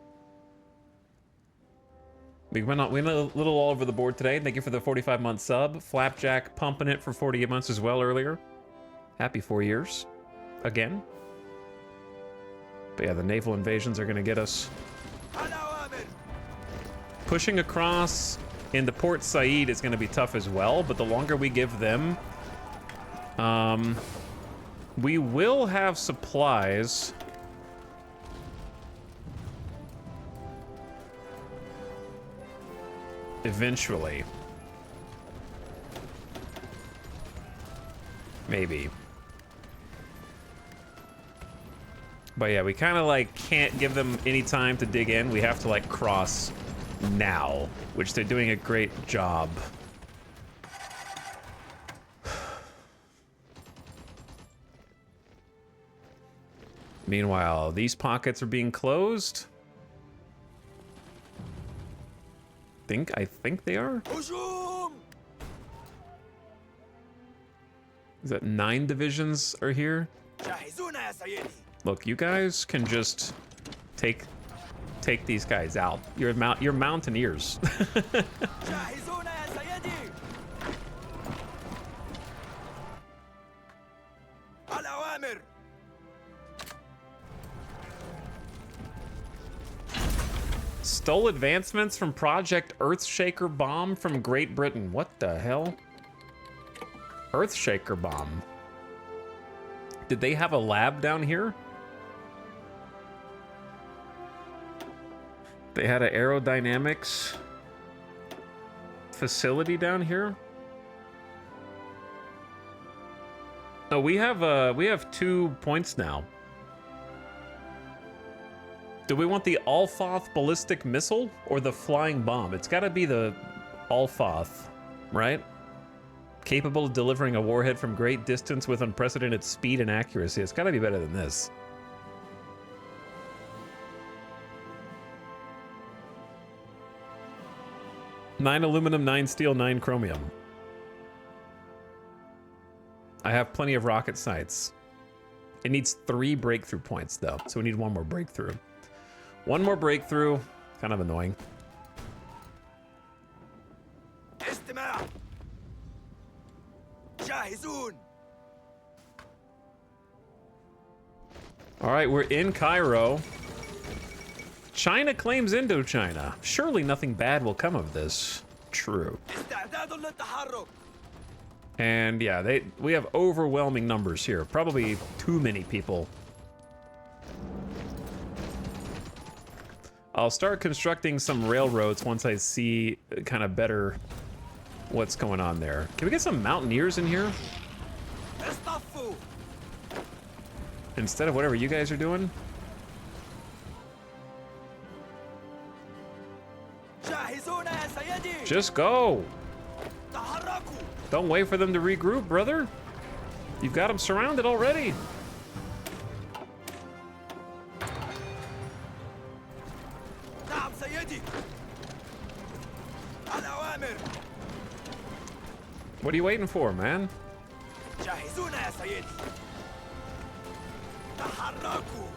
We went a little all over the board today. Thank you for the 45-month sub. Flapjack pumping it for 48 months as well earlier. Happy 4 years. Again. But yeah, the naval invasions are going to get us. Pushing across into Port Said is going to be tough as well, but the longer we give them We will have supplies. Eventually. Maybe. But yeah, we kind of like can't give them any time to dig in. We have to like cross now, which they're doing a great job. Meanwhile, these pockets are being closed. I think they are. هجوم! Is that 9 divisions are here? جاهزون يا سيدي. Look, you guys can just take these guys out. You're mountaineers. جاهزون يا سيدي. الأوامر. Stole advancements from Project Earthshaker Bomb from Great Britain. What the hell? Earthshaker Bomb. Did they have a lab down here? They had an aerodynamics facility down here? Oh, we have 2 points now. Do we want the Alphoth ballistic missile or the flying bomb? It's got to be the Alphoth, right? Capable of delivering a warhead from great distance with unprecedented speed and accuracy. It's got to be better than this. Nine aluminum, 9 steel, 9 chromium. I have plenty of rocket sights. It needs 3 breakthrough points, though, so we need 1 more breakthrough. 1 more breakthrough. Kind of annoying. استماع. جاهزون. All right, we're in Cairo. China claims Indochina. Surely nothing bad will come of this. True. استعداد للتحرك. And yeah, we have overwhelming numbers here. Probably too many people. I'll start constructing some railroads once I see kind of better what's going on there. Can we get some mountaineers in here? اصطفوا. Instead of whatever you guys are doing? جاهزون يا سيدي. Just go! تحركوا. Don't wait for them to regroup, brother. You've got them surrounded already. نعم سيدي. الأوامر. What are you waiting for, man? جاهزون يا سيدي. تحركوا.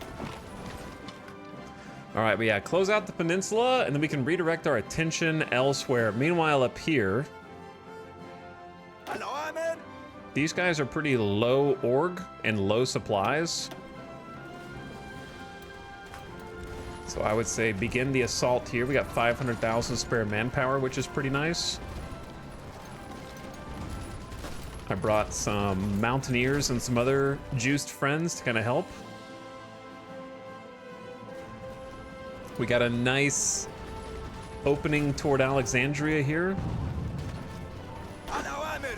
All right, but yeah, close out the peninsula, and then we can redirect our attention elsewhere. Meanwhile, up here, الأوامر. these guys are pretty low org and low supplies. So I would say begin the assault here. We got 500,000 spare manpower, which is pretty nice. I brought some mountaineers and some other juiced friends to kind of help. We got a nice opening toward Alexandria here. الأوامر.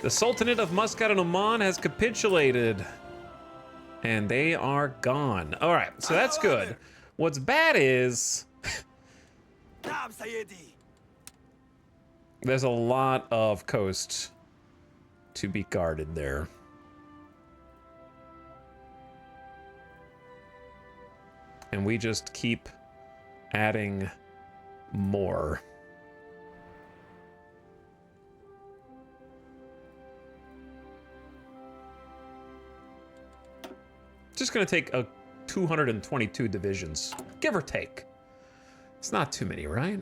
The Sultanate of Muscat and Oman has capitulated. And they are gone. All right, so that's good. What's bad is نعم سيدي. there's a lot of coast to be guarded there. And we just keep adding more. Just gonna take 222 divisions, give or take. It's not too many, right?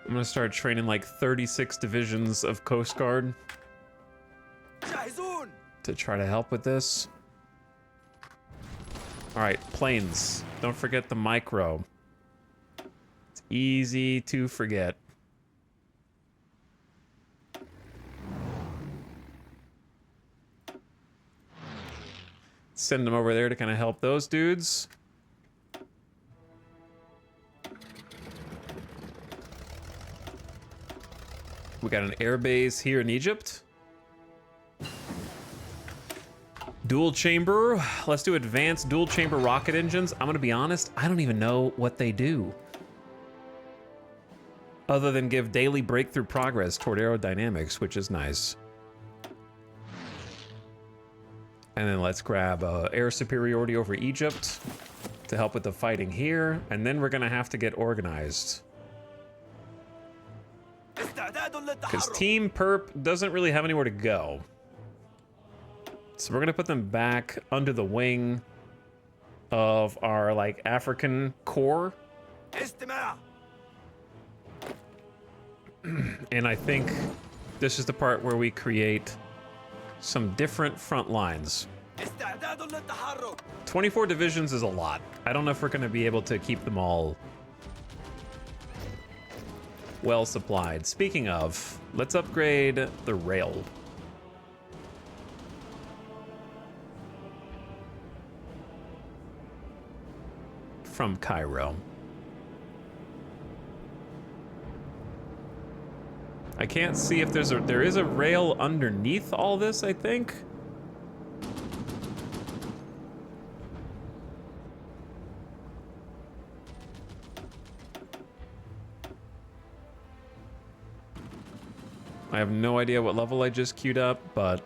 I'm gonna start training like 36 divisions of Coast Guard جاهزون. to try to help with this. All right, planes. Don't forget the micro. It's easy to forget. Send them over there to kind of help those dudes. We got an air base here in Egypt. Dual chamber. Let's do advanced dual chamber rocket engines. I'm gonna be honest, I don't even know what they do. Other than give daily breakthrough progress toward aerodynamics, which is nice. And then let's grab air superiority over Egypt to help with the fighting here. And then we're gonna have to get organized. Because Team Perp doesn't really have anywhere to go. So we're gonna put them back under the wing of our like African core. And I think this is the part where we create some different front lines. 24 divisions is a lot. I don't know if we're gonna be able to keep them all well supplied. Speaking of, let's upgrade the rail. From Cairo. I can't see if there is a rail underneath all this, I think. I have no idea what level I just queued up, but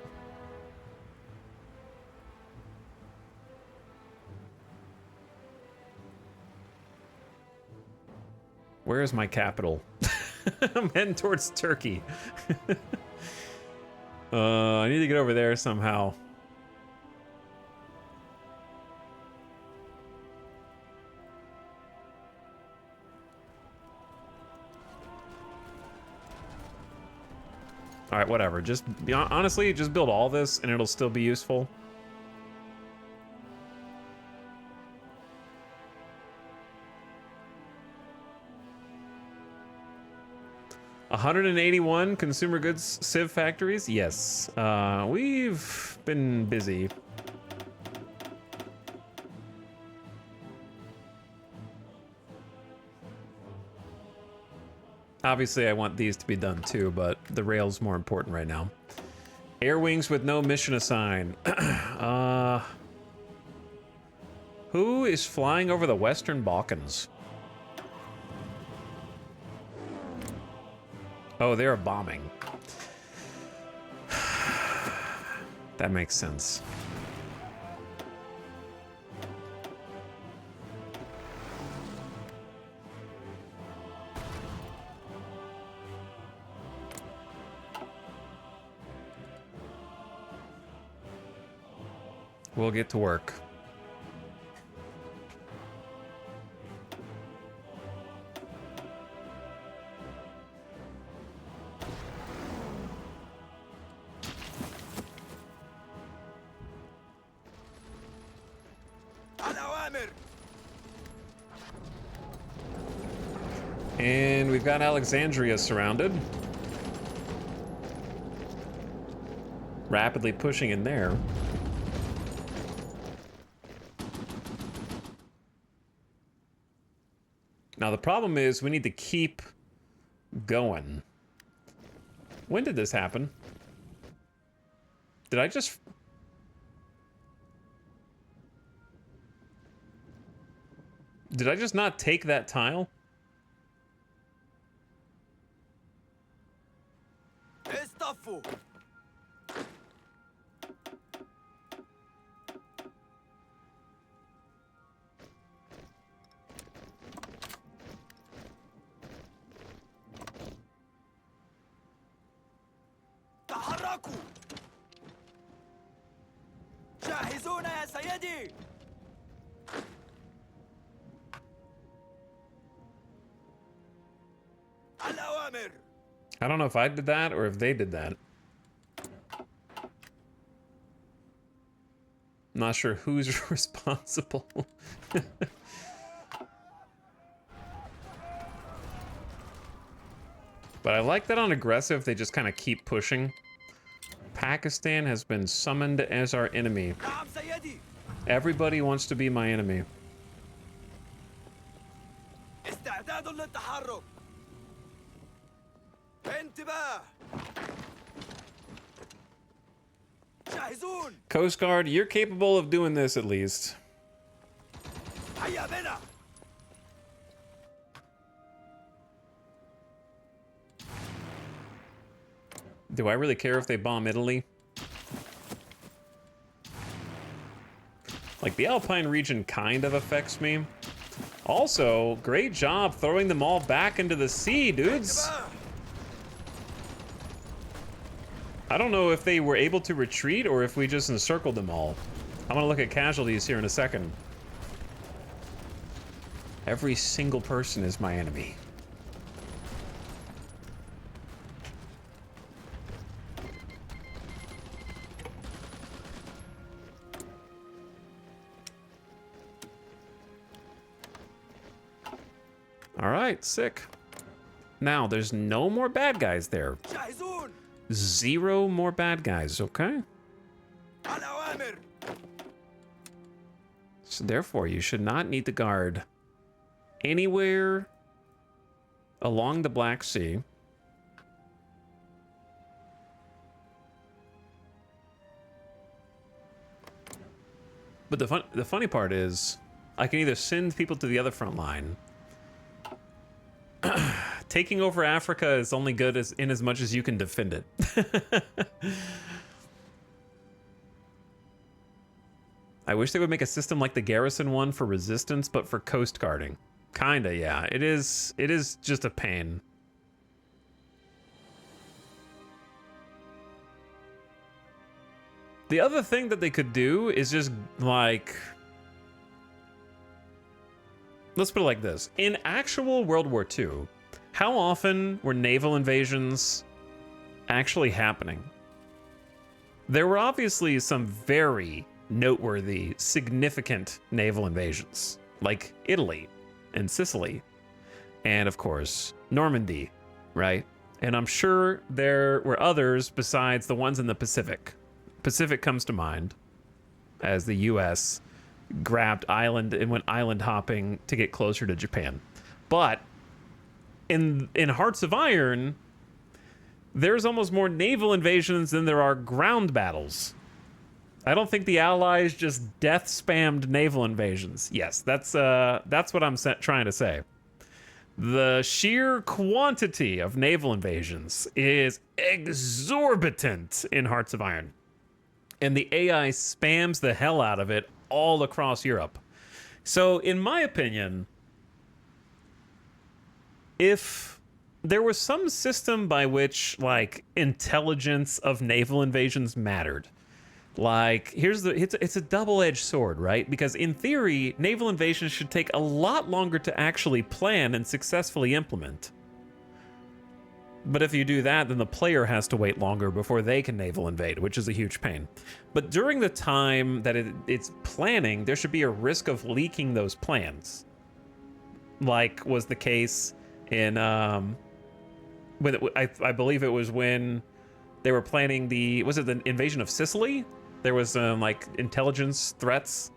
where is my capital? I'm heading towards Turkey. I need to get over there somehow. All right, whatever. Just honestly, just build all this and it'll still be useful. $181 consumer goods civ factories. Yes, we've been busy. Obviously, I want these to be done too, but the rail's more important right now. Air wings with no mission assigned. Who is flying over the Western Balkans? Oh, they're bombing. That makes sense. We'll get to work. And we've got Alexandria surrounded. Rapidly pushing in there. Now the problem is we need to keep going. When did this happen? Did I just... Did I just not take that tile? جاهزون يا سيدي. الأوامر. I don't know if I did that or if they did that. Not sure who's responsible. But I like that on aggressive, they just kind of keep pushing. Pakistan has been summoned as our enemy. نعم سيدي. Everybody wants to be my enemy. استعداد للتحرك. انتباه. جاهزون. Coast Guard, you're capable of doing this at least. هيا بنا. Do I really care if they bomb Italy? Like, the Alpine region kind of affects me. Also, great job throwing them all back into the sea, dudes. انتباه. I don't know if they were able to retreat or if we just encircled them all. I'm gonna look at casualties here in a second. Every single person is my enemy. All right, sick. Now, there's no more bad guys there. جاهزون. 0 more bad guys, okay? الأوامر. So therefore, you should not need to guard anywhere along the Black Sea. But the funny part is, I can either send people to the other front line. Taking over Africa is only good in as much as you can defend it. I wish they would make a system like the garrison one for resistance, but for coast guarding. Kinda, yeah. It is just a pain. The other thing that they could do is just, like... Let's put it like this. In actual World War II, how often were naval invasions actually happening? There were obviously some very noteworthy, significant naval invasions, like Italy and Sicily, and of course, Normandy, right? And I'm sure there were others besides the ones in the Pacific. Pacific comes to mind as the US grabbed island and went island hopping to get closer to Japan. But in Hearts of Iron, there's almost more naval invasions than there are ground battles. I don't think the Allies just death spammed naval invasions. Yes, that's what I'm trying to say. The sheer quantity of naval invasions is exorbitant in Hearts of Iron. And the AI spams the hell out of it all across Europe. So, in my opinion, if there was some system by which, like, intelligence of naval invasions mattered, like, it's a double-edged sword, right? Because in theory, naval invasions should take a lot longer to actually plan and successfully implement. But if you do that, then the player has to wait longer before they can naval invade, which is a huge pain. But during the time that it's planning, there should be a risk of leaking those plans. Like was the case in, I believe it was when they were planning was it the invasion of Sicily? There was like intelligence threats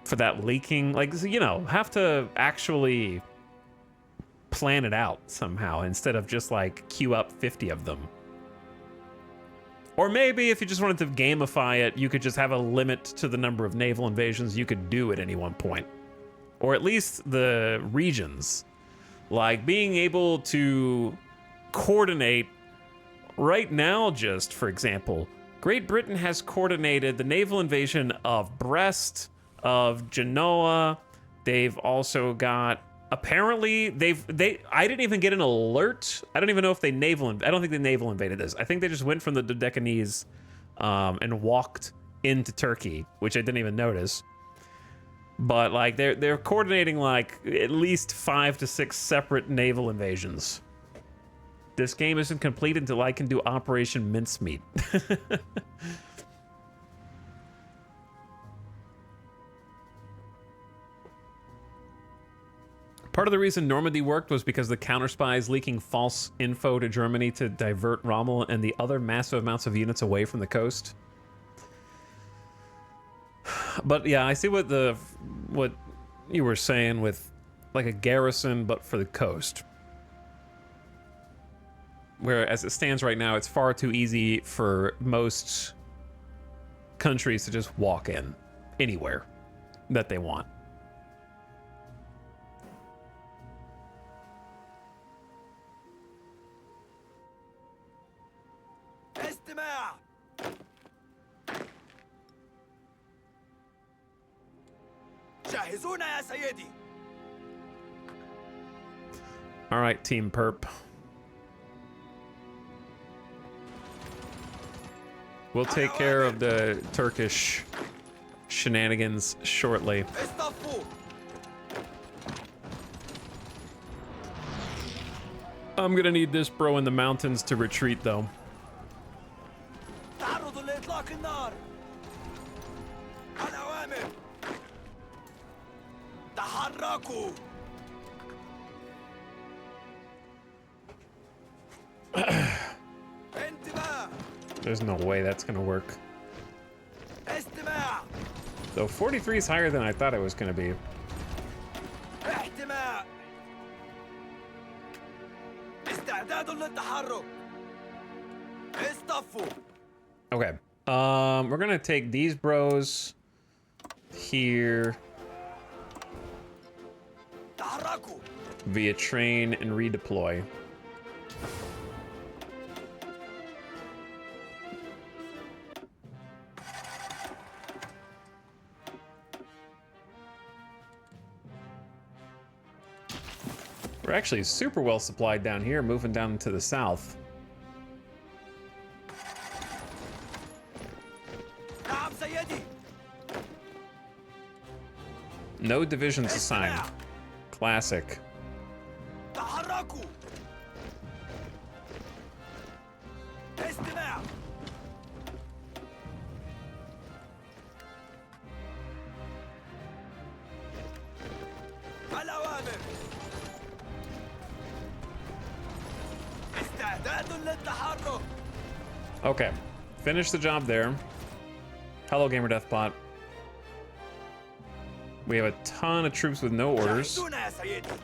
for that leaking. Like, you know, have to actually plan it out somehow instead of just like queue up 50 of them. Or maybe if you just wanted to gamify it, you could just have a limit to the number of naval invasions you could do at any one point. Or at least the regions. Like being able to coordinate right now, just for example, Great Britain has coordinated the naval invasion of Brest, of Genoa. They've also got, apparently, I didn't even get an alert. I don't even know if they I don't think they naval invaded this. I think they just went from the Dodecanese and walked into Turkey, which I didn't even notice. But like they're coordinating like at least 5 to 6 separate naval invasions. This game isn't complete until I can do Operation Mincemeat. Part of the reason Normandy worked was because the counter spies leaking false info to Germany to divert Rommel and the other massive amounts of units away from the coast. But yeah, I see what you were saying with like a garrison, but for the coast. Where as it stands right now, it's far too easy for most countries to just walk in anywhere that they want. استماع. جاهزون يا سيدي. All right, Team Perp. We'll take care of the Turkish shenanigans shortly. اصطفوا. I'm gonna need this bro in the mountains to retreat, though. تعرضوا لإطلاق النار. الأوامر. تحركوا. انتباه. There's no way that's gonna work. استماع. Though 43 is higher than I thought it was gonna be. احتماء. استعداد للتحرك. اصطفوا. Okay. We're gonna take these bros here تحركوا. via train and redeploy. We're actually super well supplied down here, moving down to the south. نعم سيدي. No divisions assigned. Classic. تحركوا. استماع. الأوامر. استعداد للتحرك. Okay. Finish the job there. Hello, Gamer Deathbot. We have a ton of troops with no orders. جاهزون يا سيدي.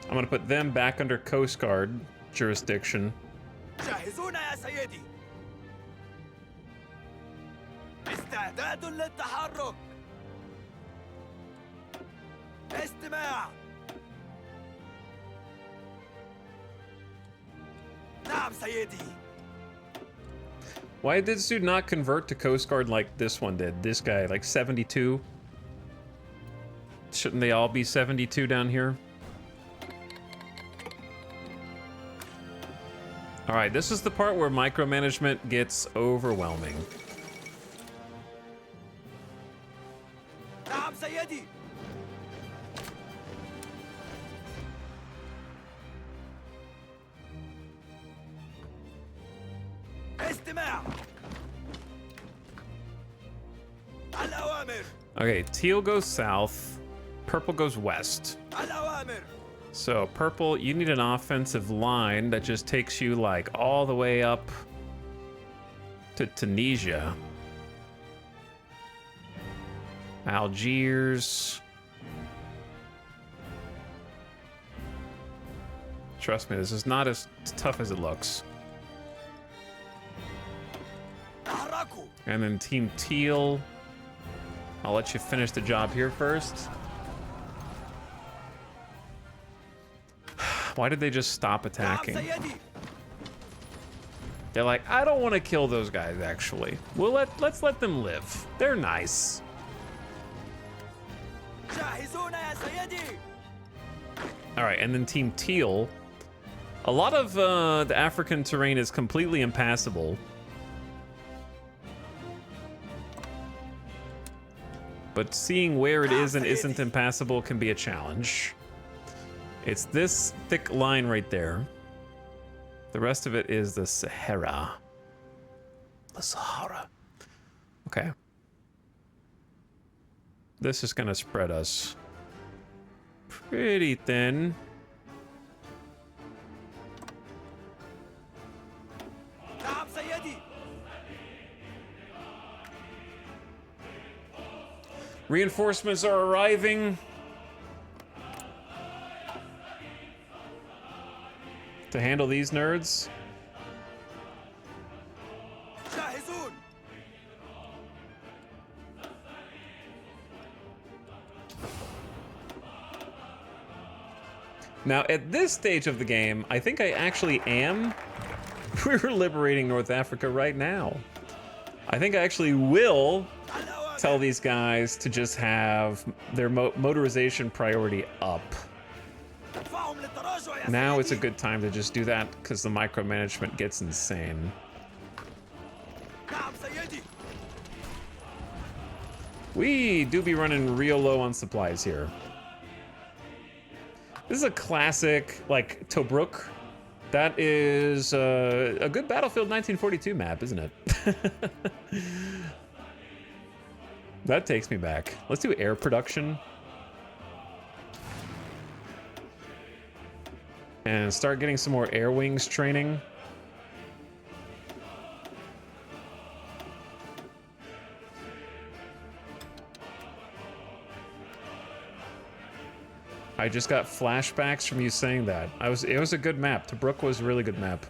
I'm gonna put them back under Coast Guard jurisdiction. جاهزون يا سيدي. استعداد للتحرك. استماع. نعم سيدي. Why did this dude not convert to Coast Guard like this one did? This guy, like 72? Shouldn't they all be 72 down here? All right, this is the part where micromanagement gets overwhelming. نعم سيدي. استماع. الأوامر. Okay, teal goes south, purple goes west. الأوامر. So, purple, you need an offensive line that just takes you like all the way up to Tunisia. Algiers. Trust me, this is not as tough as it looks. تحركوا. And then Team Teal, I'll let you finish the job here first. Why did they just stop نعم attacking? سيدي. They're like, I don't want to kill those guys, actually. Let's let them live. They're nice. جاهزون يا سيدي. All right, and then Team Teal. A lot of the African terrain is completely impassable. But seeing where it is and isn't impassable can be a challenge. It's this thick line right there. The rest of it is the Sahara. The Sahara. Okay. This is gonna spread us pretty thin. نعم سيدي. Reinforcements are arriving. To handle these nerds. جاهزون. Now, at this stage of the game, I think I actually am. We're liberating North Africa right now. I think I actually will tell these guys to just have their motorization priority up. ادفعهم للتراجع يا Now it's a سيدي. good time to just do that because the micromanagement gets insane. نعم سيدي. We do be running real low on supplies here. This is a classic, like, Tobruk. That is a good Battlefield 1942 map, isn't it? That takes me back. Let's do air production. And start getting some more air wings training. I just got flashbacks from you saying that. It was a good map. Tobruk was a really good map.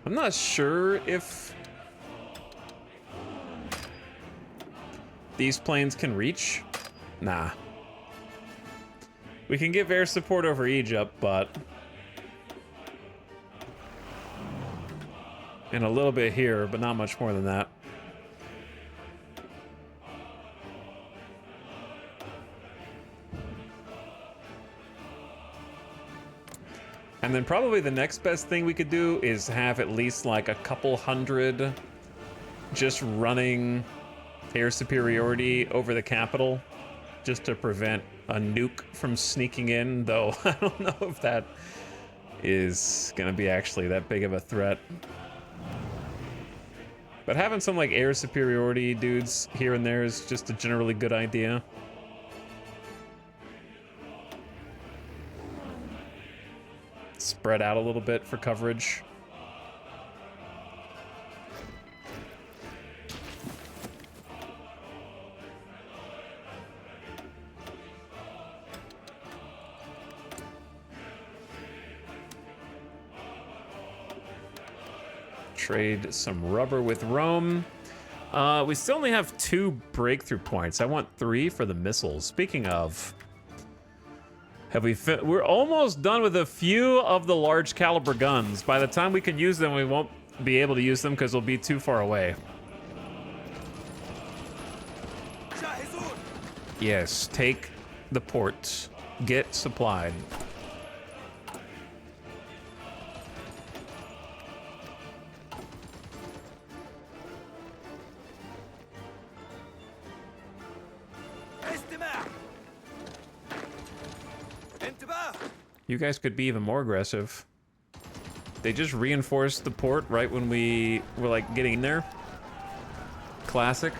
I'm not sure if these planes can reach. Nah. We can give air support over Egypt, but and a little bit here, but not much more than that. And then probably the next best thing we could do is have at least like a couple hundred just running air superiority over the capital just to prevent a nuke from sneaking in, though I don't know if that is gonna be actually that big of a threat. But having some like air superiority dudes here and there is just a generally good idea. Spread out a little bit for coverage. Trade some rubber with Rome. We still only have 2 breakthrough points. I want 3 for the missiles. Speaking of, we're almost done with a few of the large caliber guns. By the time we can use them, we won't be able to use them because they'll be too far away. جاهزون. Yes, take the ports. Get supplied. استماع. انتباه. You guys could be even more aggressive. They just reinforced the port right when we were like getting in there. Classic.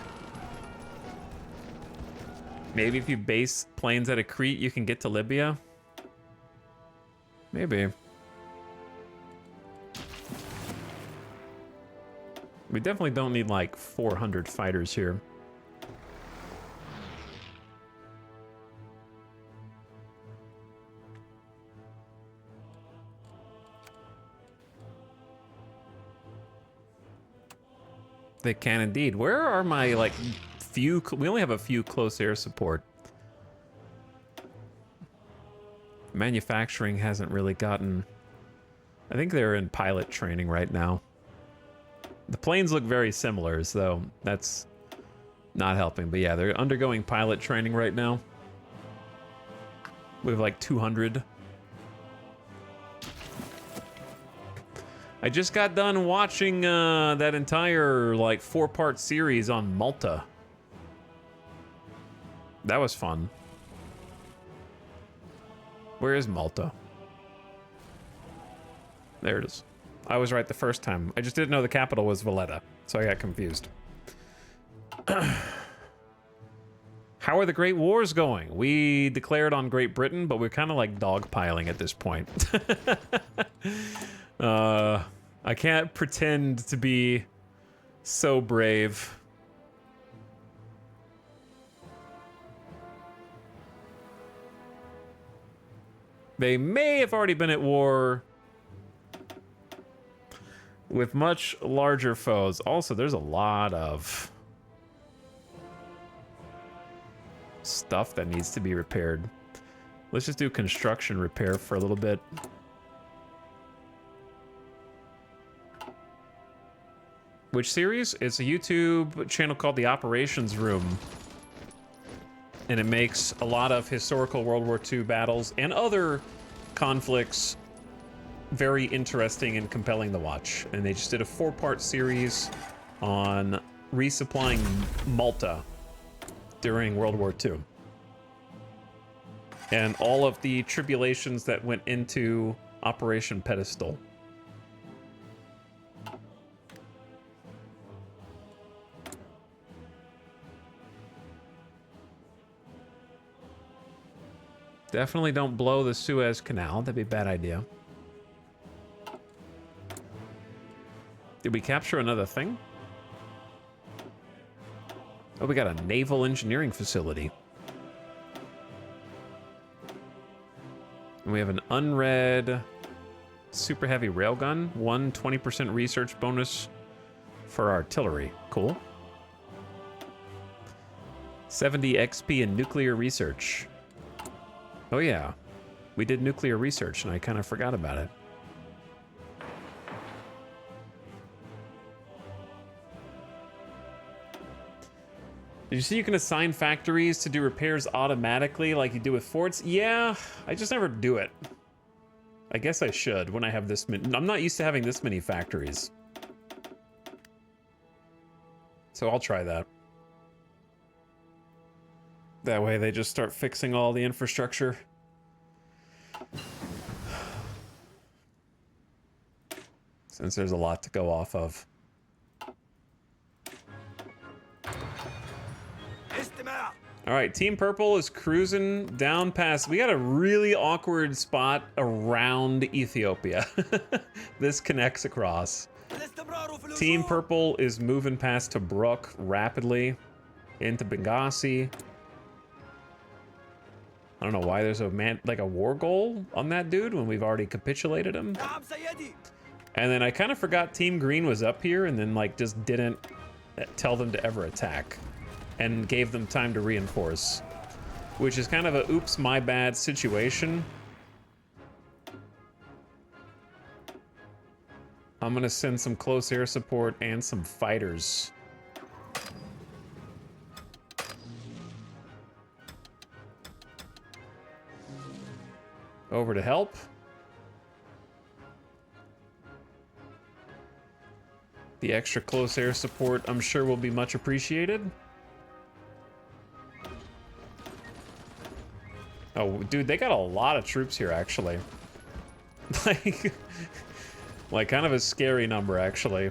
Maybe if you base planes out of Crete, you can get to Libya. Maybe. We definitely don't need like 400 fighters here. They can indeed. Where are my, like, few... We only have a few close air support. Manufacturing hasn't really gotten... I think they're in pilot training right now. The planes look very similar, so that's not helping. But yeah, they're undergoing pilot training right now. We have like 200. I just got done watching that entire like 4-part series on Malta. That was fun. Where is Malta? There it is. I was right the first time. I just didn't know the capital was Valletta, so I got confused. How are the Great Wars going? We declared on Great Britain, but we're kind of like dogpiling at this point. I can't pretend to be so brave. They may have already been at war with much larger foes. Also, there's a lot of stuff that needs to be repaired. Let's just do construction repair for a little bit. Which series? It's a YouTube channel called The Operations Room. And it makes a lot of historical World War II battles and other conflicts very interesting and compelling to watch. And they just did a 4-part series on resupplying Malta during World War II. And all of the tribulations that went into Operation Pedestal. Definitely don't blow the Suez Canal. That'd be a bad idea. Did we capture another thing? Oh, we got a naval engineering facility. And we have an unread super heavy railgun. 20% research bonus for artillery. Cool. 70 XP in nuclear research. Oh yeah, we did nuclear research and I kind of forgot about it. Did you see you can assign factories to do repairs automatically like you do with forts? Yeah, I just never do it. I guess I should when I have this many. I'm not used to having this many factories. So I'll try that. That way they just start fixing all the infrastructure. Since there's a lot to go off of. All right, Team Purple is cruising down past. We got a really awkward spot around Ethiopia. This connects across. Team Purple is moving past Tobruk rapidly into Benghazi. I don't know why there's a war goal on that dude when we've already capitulated him. And then I kind of forgot Team Green was up here and then like just didn't tell them to ever attack and gave them time to reinforce, which is kind of a oops my bad situation. I'm gonna send some close air support and some fighters. Over to help. The extra close air support, I'm sure, will be much appreciated. Oh, dude, they got a lot of troops here, actually. like kind of a scary number, actually.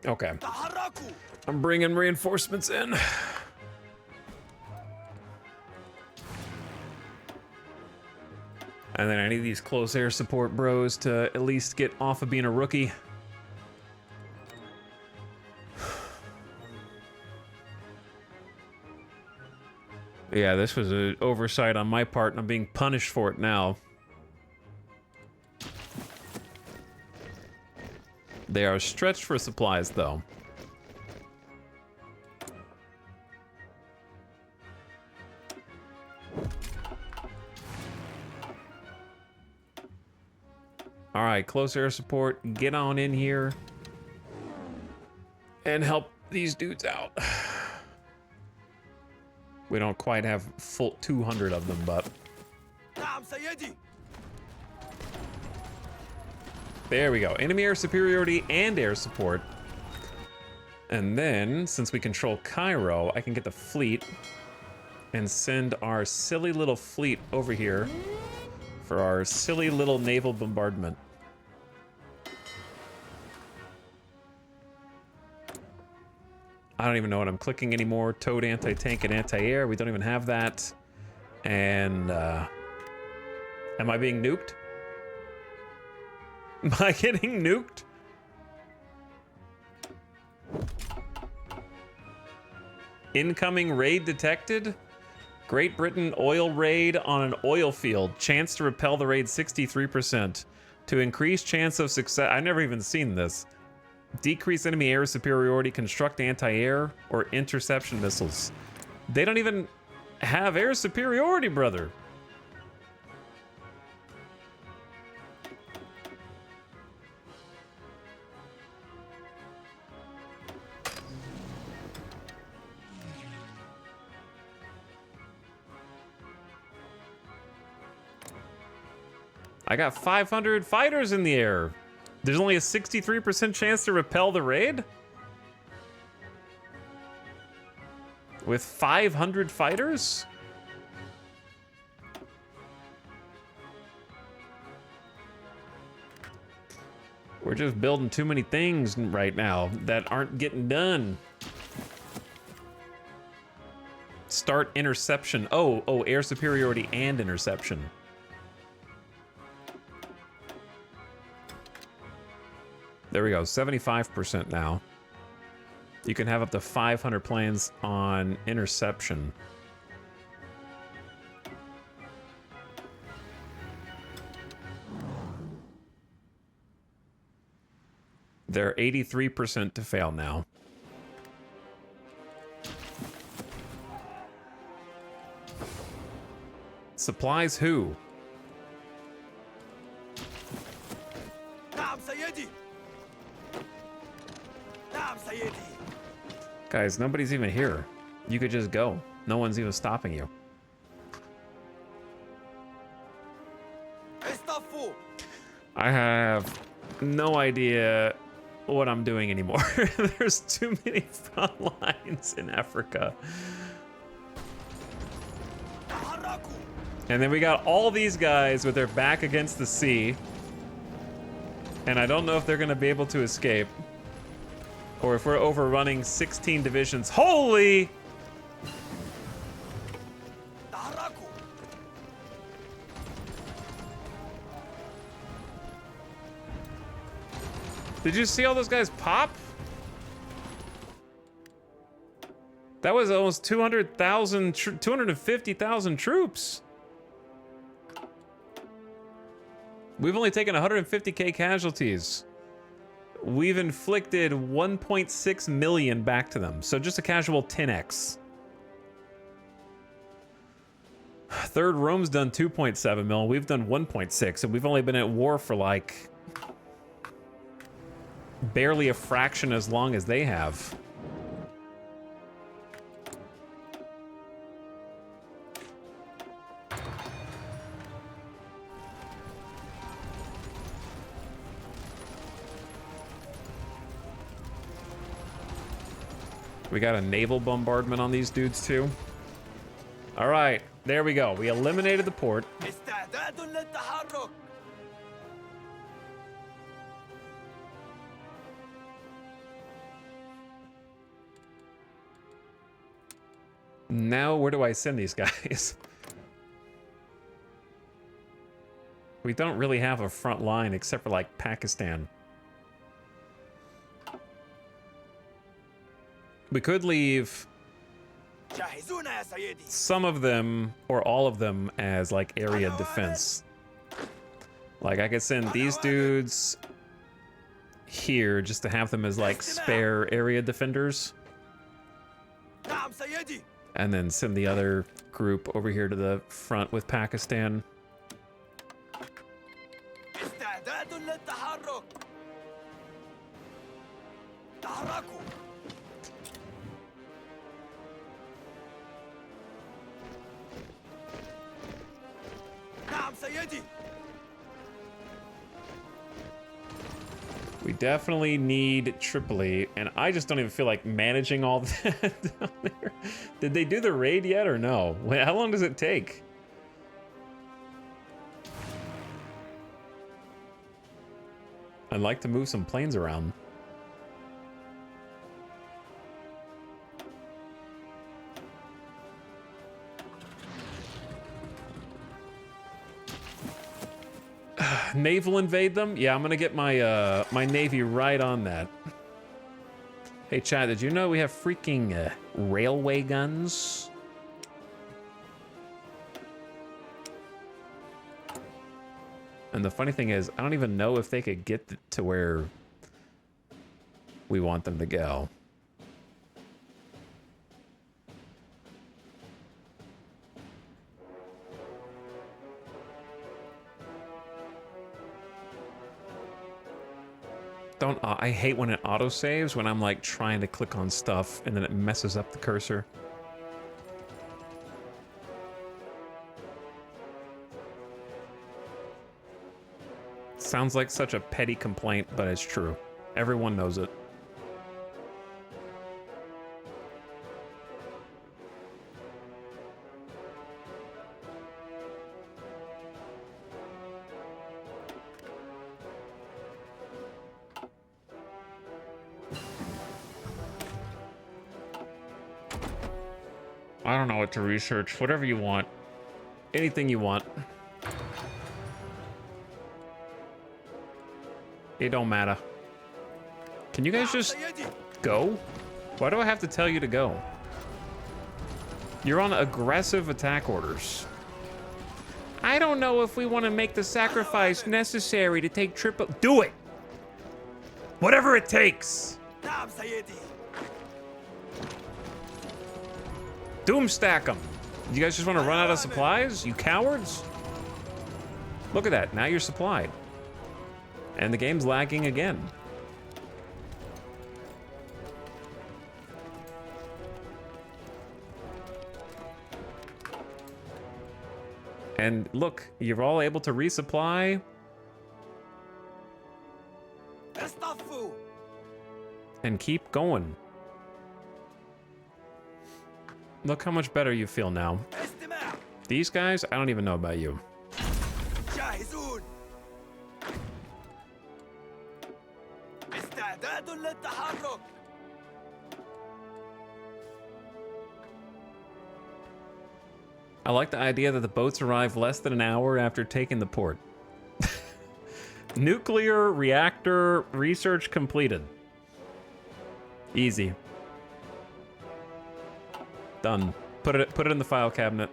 Okay. I'm bringing reinforcements in. And then I need these close air support bros to at least get off of being a rookie. Yeah, this was an oversight on my part, and I'm being punished for it now. They are stretched for supplies, though. All right, close air support, get on in here and help these dudes out. We don't quite have full 200 of them, but نعم سيدي. there we go. Enemy air superiority and air support. And then, since we control Cairo, I can get the fleet and send our silly little fleet over here for our silly little naval bombardment. I don't even know what I'm clicking anymore. Towed anti-tank and anti-air. We don't even have that. And, am I being nuked? Am I getting nuked? Incoming raid detected. Great Britain oil raid on an oil field. Chance to repel the raid 63%. To increase chance of success. I've never even seen this. Decrease enemy air superiority. Construct anti-air or interception missiles. They don't even have air superiority, brother. I got 500 fighters in the air. There's only a 63% chance to repel the raid? With 500 fighters? We're just building too many things right now that aren't getting done. Start interception. Oh, air superiority and interception. There we go, 75% now. You can have up to 500 planes on interception. They're 83% to fail now. Supplies who? نعم سيدي. نعم سيدي. Guys, nobody's even here. You could just go. No one's even stopping you. اصطفوا. I have no idea what I'm doing anymore. There's too many front lines in Africa. تحركوا. And then we got all these guys with their back against the sea. And I don't know if they're going to be able to escape. Or if we're overrunning 16 divisions. Holy! تحركوا. Did you see all those guys pop? That was almost 200,000, 250,000 troops. We've only taken 150k casualties. We've inflicted 1.6 million back to them. So just a casual 10x. Third Rome's done 2.7 mil. We've done 1.6, and we've only been at war for like barely a fraction as long as they have. We got a naval bombardment on these dudes too. All right, there we go. We eliminated the port. استعداد للتحرك. Now, where do I send these guys? We don't really have a front line except for like Pakistan. We could leave جاهزون يا سيدي. some of them or all of them as like area defense. Like I could send these dudes here just to have them as like spare area defenders. نعم سيدي. And then send the other group over here to the front with Pakistan. استعداد للتحرك. تحركوا. سيدي. We definitely need Tripoli, and I just don't even feel like managing all that down there. Did they do the raid yet or no? Wait, how long does it take? I'd like to move some planes around. Naval invade them? Yeah, I'm gonna get my my navy right on that. Hey Chad, did you know we have freaking railway guns? And the funny thing is, I don't even know if they could get to where we want them to go. I hate when it autosaves when I'm like trying to click on stuff and then it messes up the cursor. Sounds like such a petty complaint, but it's true. Everyone knows it. I don't know what to research. Whatever you want. Anything you want. It don't matter. Can you guys just go? Why do I have to tell you to go? You're on aggressive attack orders. I don't know if we want to make the sacrifice necessary to take triple. Do it! Whatever it takes! نعم سيدي. Doomstack them. You guys just want to run out of supplies? You cowards? Look at that. Now you're supplied. And the game's lagging again. And look, you're all able to resupply. اصطفوا. And keep going. Look how much better you feel now. استماع. These guys, I don't even know about you. جاهزون. استعداد للتحرك. I like the idea that the boats arrive less than an hour after taking the port. Nuclear reactor research completed. Easy. Done. Put it in the file cabinet.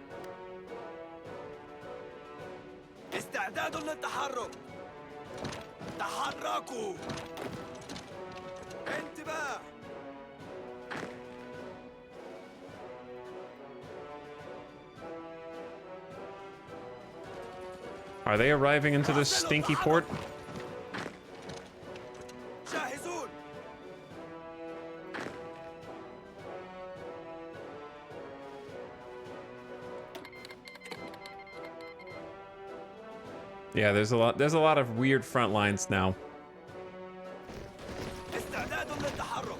استعداد للتحرك. تحركوا. انتباه. Are they arriving into this stinky port? جاهزون. Yeah, there's a lot of weird front lines now. استعداد للتحرك.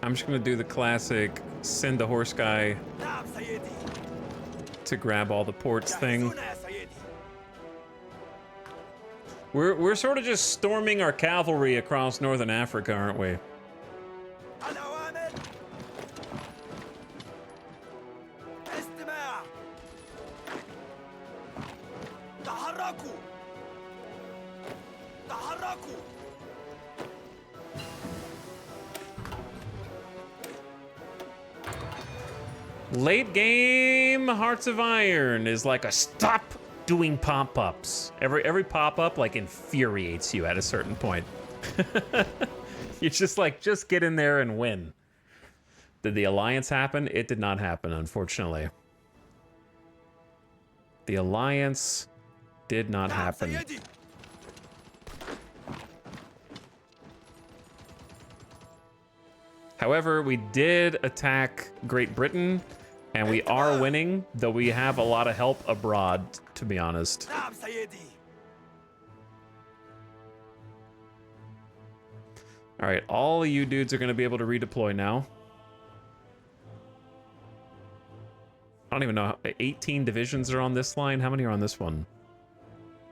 I'm just gonna do the classic send the horse guy نعم سيدي. to grab all the ports thing. جاهزون يا سيدي. We're sort of just storming our cavalry across northern Africa, aren't we? الأوامر. استماع. تحركوا. تحركوا. Late game Hearts of Iron is like a stop doing pop-ups. Every pop-up like infuriates you at a certain point. You're just like, just get in there and win. Did the alliance happen? It did not happen, unfortunately. The alliance did not نعم happen. سيدي. However, we did attack Great Britain, And we are winning, though we have a lot of help abroad, to be honest. نعم سيدي. All right, all of you dudes are going to be able to redeploy now. I don't even know. 18 divisions are on this line. How many are on this one?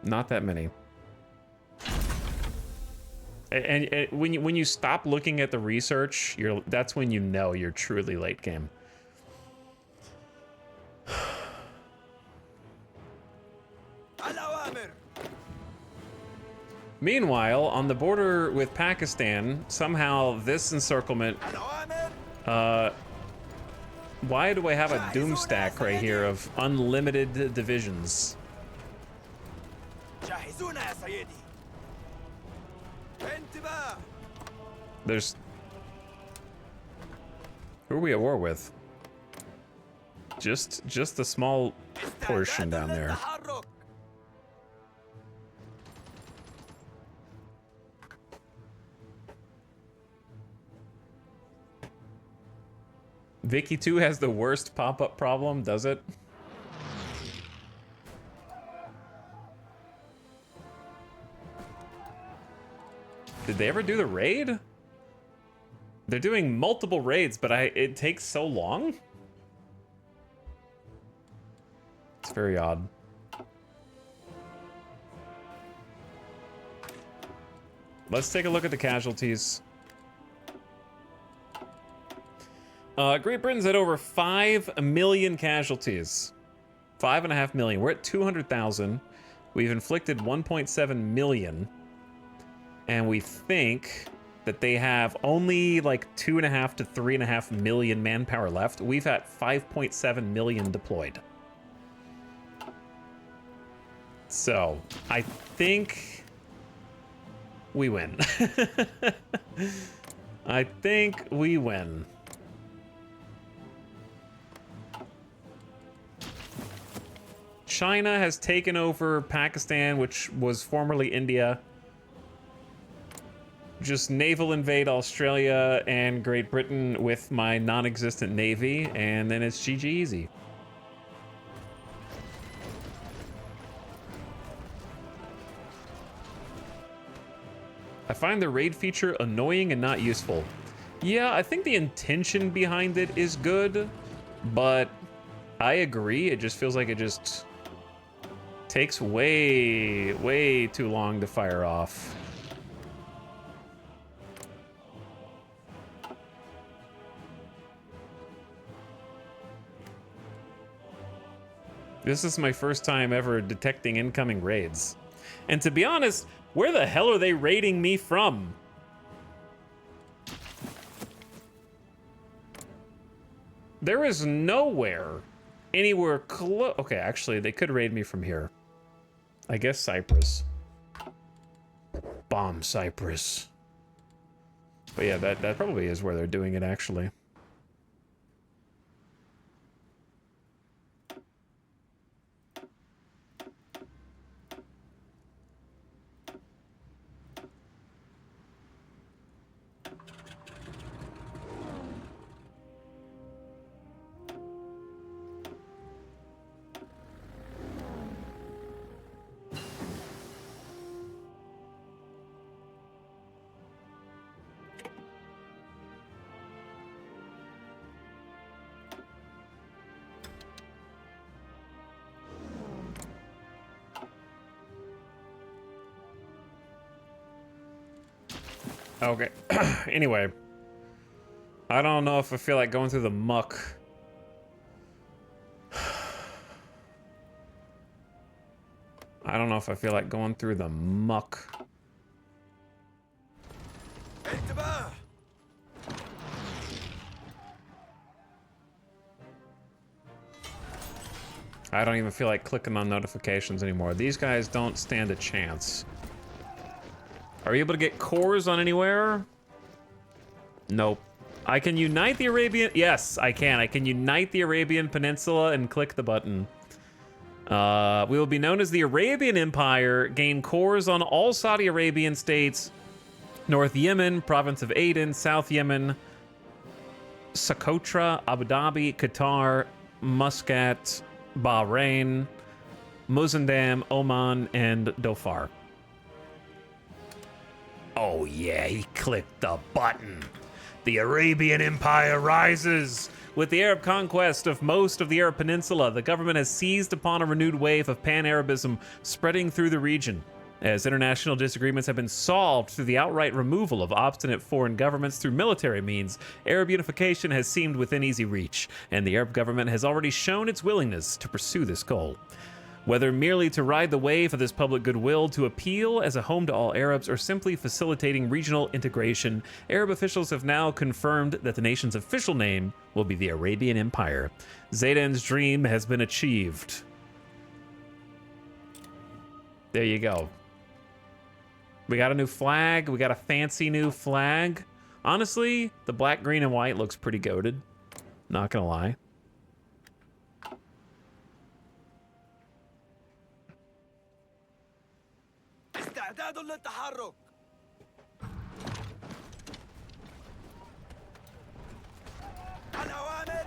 Not that many. And when you stop looking at the research, that's when you know you're truly late game. الأوامر. Meanwhile, on the border with Pakistan, somehow this encirclement. الأوامر. Why do I have a doom stack right here of unlimited divisions? جاهزون يا سيدي. انتباه. There's... Who are we at war with? Just a small portion down there. للتحرك. Vicky 2 has the worst pop-up problem, does it? Did they ever do the raid? They're doing multiple raids, but it takes so long? It's very odd. Let's take a look at the casualties. Great Britain's at over 5 million casualties. 5.5 million. We're at 200,000. We've inflicted 1.7 million. And we think that they have only like 2.5 to 3.5 million manpower left. We've had 5.7 million deployed. So, I think we win. I think we win. China has taken over Pakistan, which was formerly India. Just naval invade Australia and Great Britain with my non-existent navy, and then it's GG easy. I find the raid feature annoying and not useful. Yeah, I think the intention behind it is good, but I agree. It just feels like it just takes way too long to fire off. This is my first time ever detecting incoming raids. And to be honest, where the hell are they raiding me from? There is nowhere, anywhere close. Okay, actually, they could raid me from here. I guess Cyprus. Bomb Cyprus. But yeah, that probably is where they're doing it, actually. Okay. Anyway. I don't know if I feel like going through the muck. I don't know if I feel like going through the muck. انتباه. I don't even feel like clicking on notifications anymore. These guys don't stand a chance. Are you able to get cores on anywhere? Nope. I can unite the Arabian... Yes, I can. I can unite the Arabian Peninsula and click the button. We will be known as the Arabian Empire, gain cores on all Saudi Arabian states, North Yemen, province of Aden, South Yemen, Socotra, Abu Dhabi, Qatar, Muscat, Bahrain, Mozandam, Oman, and Dhofar. Oh yeah, he clicked the button. The Arabian Empire rises. With the Arab conquest of most of the Arab Peninsula, the government has seized upon a renewed wave of pan-Arabism spreading through the region. As international disagreements have been solved through the outright removal of obstinate foreign governments through military means, Arab unification has seemed within easy reach, and the Arab government has already shown its willingness to pursue this goal. Whether merely to ride the wave of this public goodwill to appeal as a home to all Arabs or simply facilitating regional integration, Arab officials have now confirmed that the nation's official name will be the Arabian Empire. Zaydan's dream has been achieved. There you go. We got a new flag. We got a fancy new flag. Honestly, the black, green, and white looks pretty goated. Not gonna lie. استعداد للتحرك. الأوامر.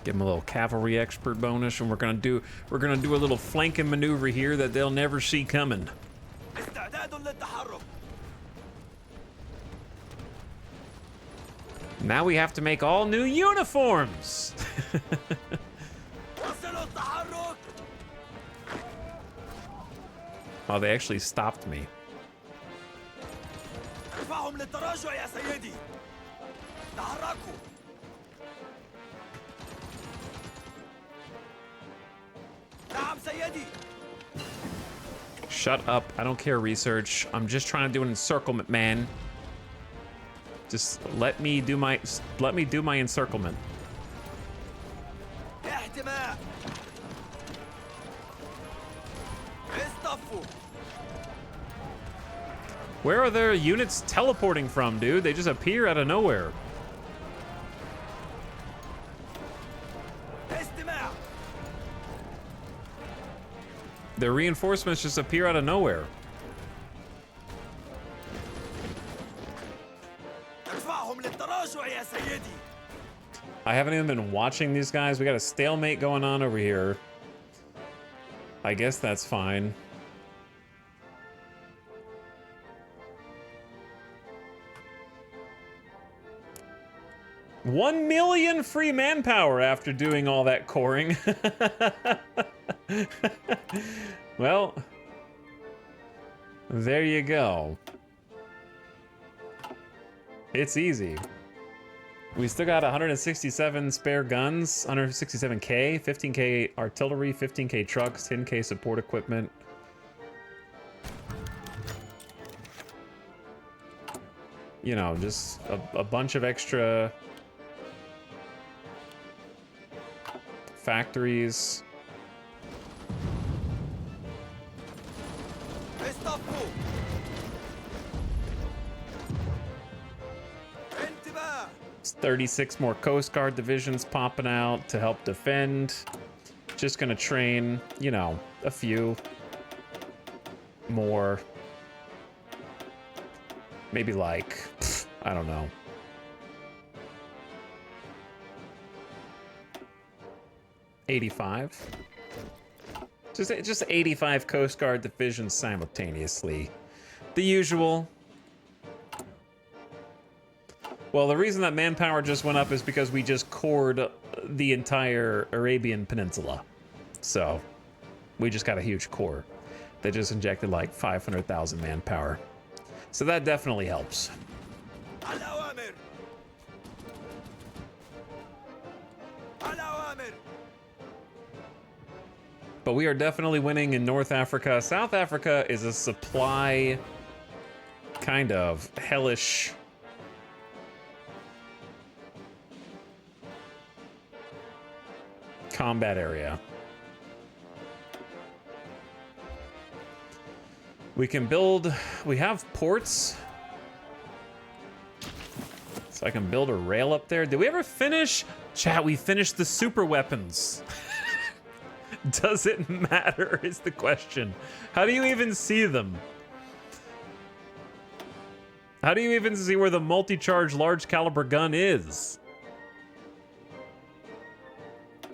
Give them a little cavalry expert bonus, and we're gonna do a little flanking maneuver here that they'll never see coming. استعداد للتحرك. Now we have to make all new uniforms. واصلوا التحرك. Oh, they actually stopped me. ارفعهم للتراجع يا سيدي. تحركوا. نعم سيدي. Shut up. I don't care research. I'm just trying to do an encirclement, man. Just let me do my encirclement. احتماء. اصطفوا. Where are their units teleporting from, dude? They just appear out of nowhere. استماع. Their reinforcements just appear out of nowhere. ارفعهم للتراجع يا سيدي. I haven't even been watching these guys. We got a stalemate going on over here. I guess that's fine. $1 million free manpower after doing all that coring. Well, there you go. It's easy. We still got 167 spare guns, 167K, 15K artillery, 15K trucks, 10K support equipment. You know, just a bunch of extra factories. اصطفوا. انتباه. 36 more Coast Guard divisions popping out to help defend. Just gonna train, you know, a few more. Maybe like, I don't know. $85. Just 85 Coast Guard divisions simultaneously. The usual. Well, the reason that manpower just went up is because we just cored the entire Arabian Peninsula. So, we just got a huge core. They just injected like 500,000 manpower. So that definitely helps. الأوامر. الأوامر. But we are definitely winning in North Africa. South Africa is a supply, kind of hellish combat area. We can build, we have ports. So I can build a rail up there. Did we ever finish? Chat, we finished the super weapons. Does it matter is the question. How do you even see them? How do you even see where the multi-charge large caliber gun is?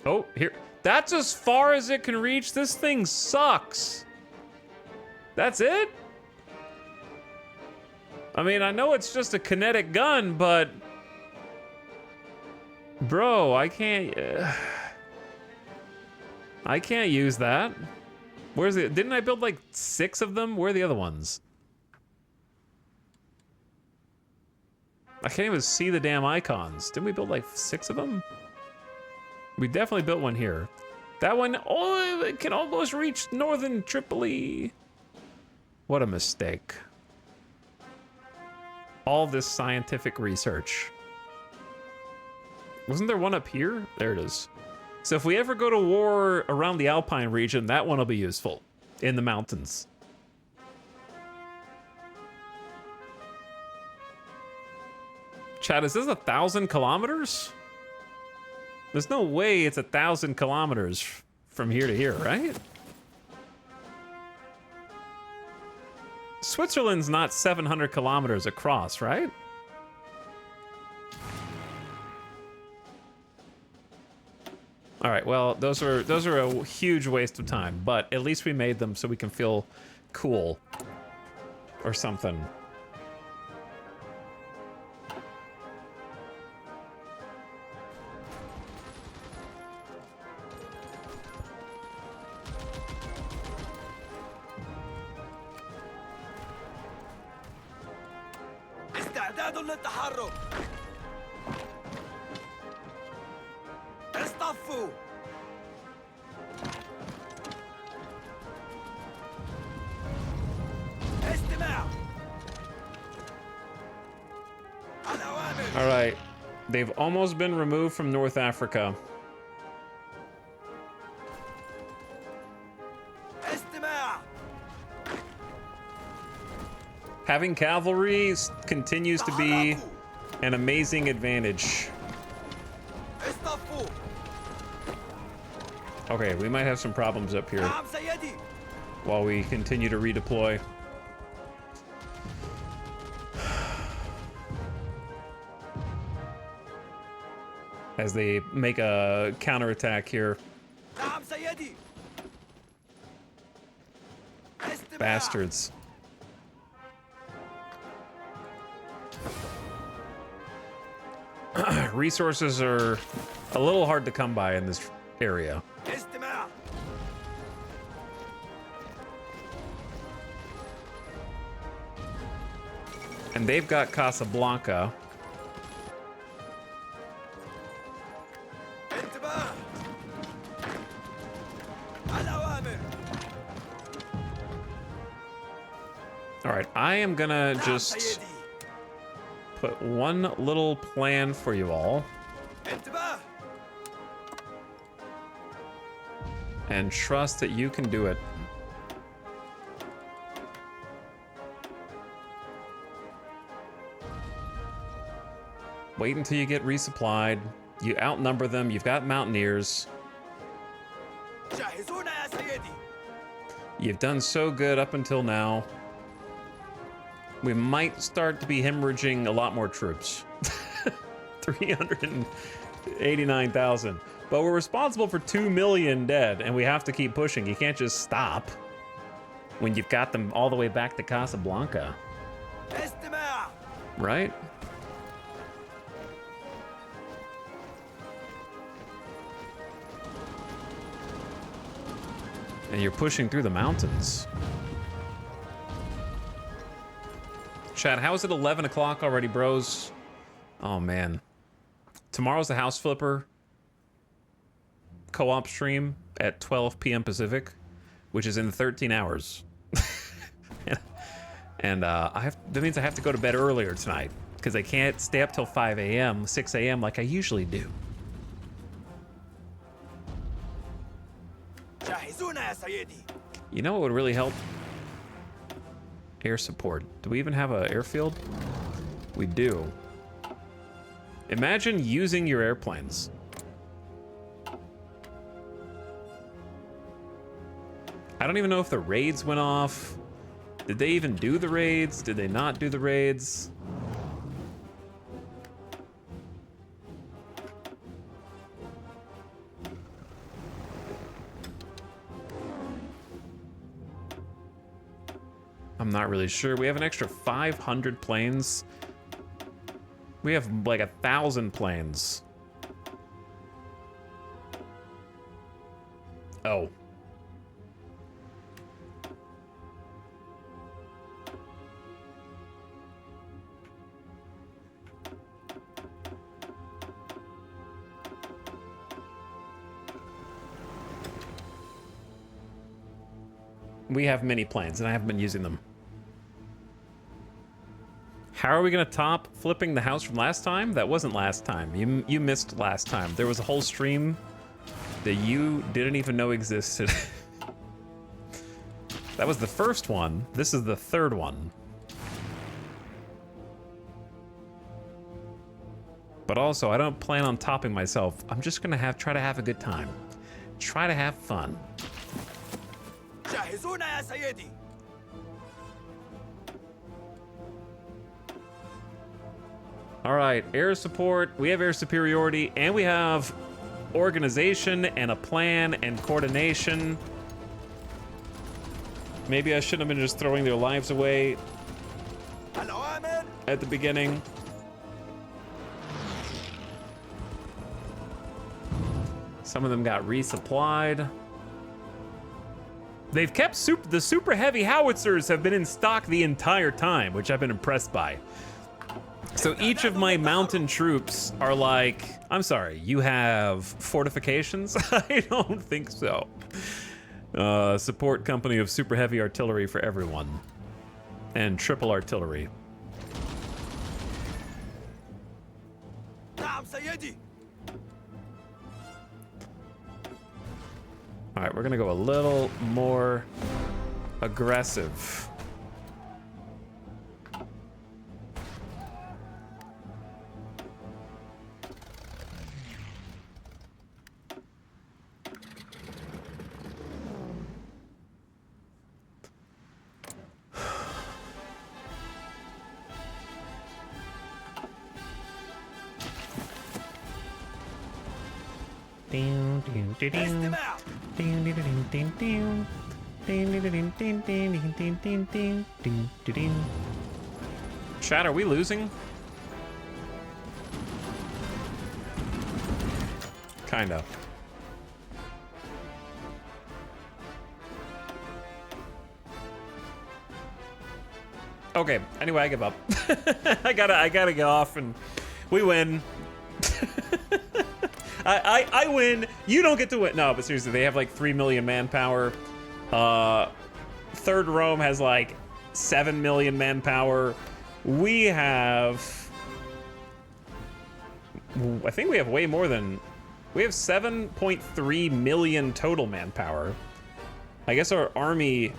Oh, here. That's as far as it can reach. This thing sucks. That's it? I mean, I know it's just a kinetic gun, but... Bro, I can't... I can't use that. Where's the... Didn't I build like 6 of them? Where are the other ones? I can't even see the damn icons. Didn't we build like 6 of them? We definitely built one here. That one, oh, it can almost reach northern Tripoli. What a mistake. All this scientific research. Wasn't there one up here? There it is. So if we ever go to war around the Alpine region, that one will be useful in the mountains. Chad, is this 1,000 kilometers? There's no way it's 1,000 kilometers from here to here, right? Switzerland's not 700 kilometers across, right? All right, well, those are a huge waste of time, but at least we made them so we can feel cool or something. استعداد للتحرك. اصطفوا. استماع. الأوامر. All right, they've almost been removed from North Africa. استماع. Having cavalry continues to be an amazing advantage. اصطفوا. Okay, we might have some problems up here نعم سيدي. while we continue to redeploy. As they make a counterattack here. نعم سيدي. استماع. Bastards. Resources are a little hard to come by in this area. استماع. And they've got Casablanca. انتباه. الأوامر. All right, I am gonna نعم just سيدي. put one little plan for you all انتباه. and trust that you can do it. Wait until you get resupplied. You outnumber them. You've got mountaineers. جاهزون يا سيدي. You've done so good up until now. We might start to be hemorrhaging a lot more troops. 389,000. But we're responsible for 2 million dead, and we have to keep pushing. You can't just stop when you've got them all the way back to Casablanca, استماع. right? And you're pushing through the mountains. Chat, how is it 11 o'clock already, bros? Oh, man. Tomorrow's the House Flipper co-op stream at 12 p.m. Pacific, which is in 13 hours. And that means I have to go to bed earlier tonight because I can't stay up till 5 a.m., 6 a.m. like I usually do. جاهزون يا سيدي. You know what would really help? Air support. Do we even have an airfield? We do. Imagine using your airplanes. I don't even know if the raids went off. Did they even do the raids? Did they not do the raids? I'm not really sure. We have an extra 500 planes. We have like 1,000 planes. Oh. We have mini planes, and I haven't been using them. How are we gonna top flipping the house from last time? That wasn't last time. You missed last time. There was a whole stream that you didn't even know existed. That was the first one. This is the third one. But also, I don't plan on topping myself. I'm just gonna try to have a good time. Try to have fun. جهزونا يا سيدي. All right, air support. We have air superiority, and we have organization and a plan and coordination. Maybe I shouldn't have been just throwing their lives away الأوامر. at the beginning. Some of them got resupplied. They've kept the super heavy howitzers have been in stock the entire time, which I've been impressed by. So each of my mountain troops are like, I'm sorry, you have fortifications? I don't think so. Support company of super heavy artillery for everyone. And triple artillery. نعم سيدي. All right, we're gonna go a little more aggressive. استماع. Chat, are we losing? Kind of. Okay, anyway, I give up. I gotta go off and we win. I win. You don't get to win. No, but seriously, they have like 3 million manpower. Third Rome has like 7 million manpower. We have, I think we have way more than, we have 7.3 million total manpower. I guess our army,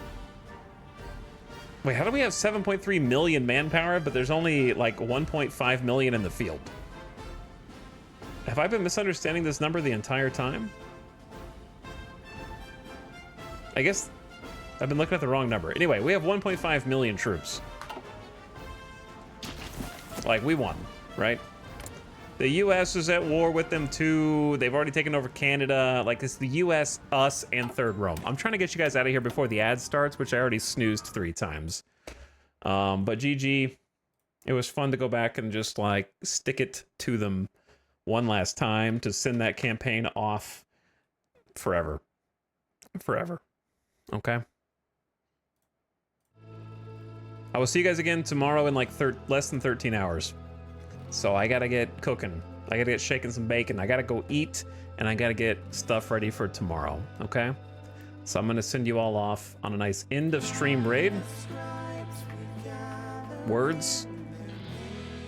wait, how do we have 7.3 million manpower, but there's only like 1.5 million in the field? Have I been misunderstanding this number the entire time? I guess I've been looking at the wrong number. Anyway, we have 1.5 million troops. Like, we won, right? The US is at war with them too. They've already taken over Canada. Like, it's the US, us, and Third Rome. I'm trying to get you guys out of here before the ad starts, which I already snoozed 3 times. But GG, it was fun to go back and just, like, stick it to them one last time to send that campaign off forever. Forever. Okay? I will see you guys again tomorrow in like less than 13 hours. So I gotta get cooking. I gotta get shaking some bacon. I gotta go eat, and I gotta get stuff ready for tomorrow, okay? So I'm gonna send you all off on a nice end of stream raid. Words.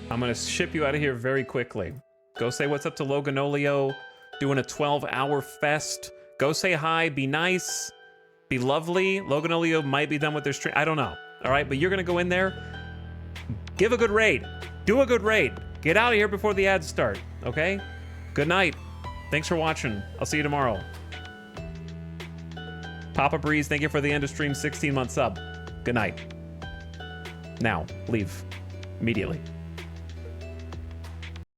I'm gonna ship you out of here very quickly. Go say what's up to Loganolio, doing a 12-hour fest. Go say hi, be nice, be lovely. Loganolio might be done with their stream. I don't know. All right, but you're gonna go in there, give a good raid, do a good raid, get out of here before the ads start, okay? Good night. Thanks for watching. I'll see you tomorrow. Papa Breeze, thank you for the end of stream 16-month sub. Good night. Now, leave. Immediately.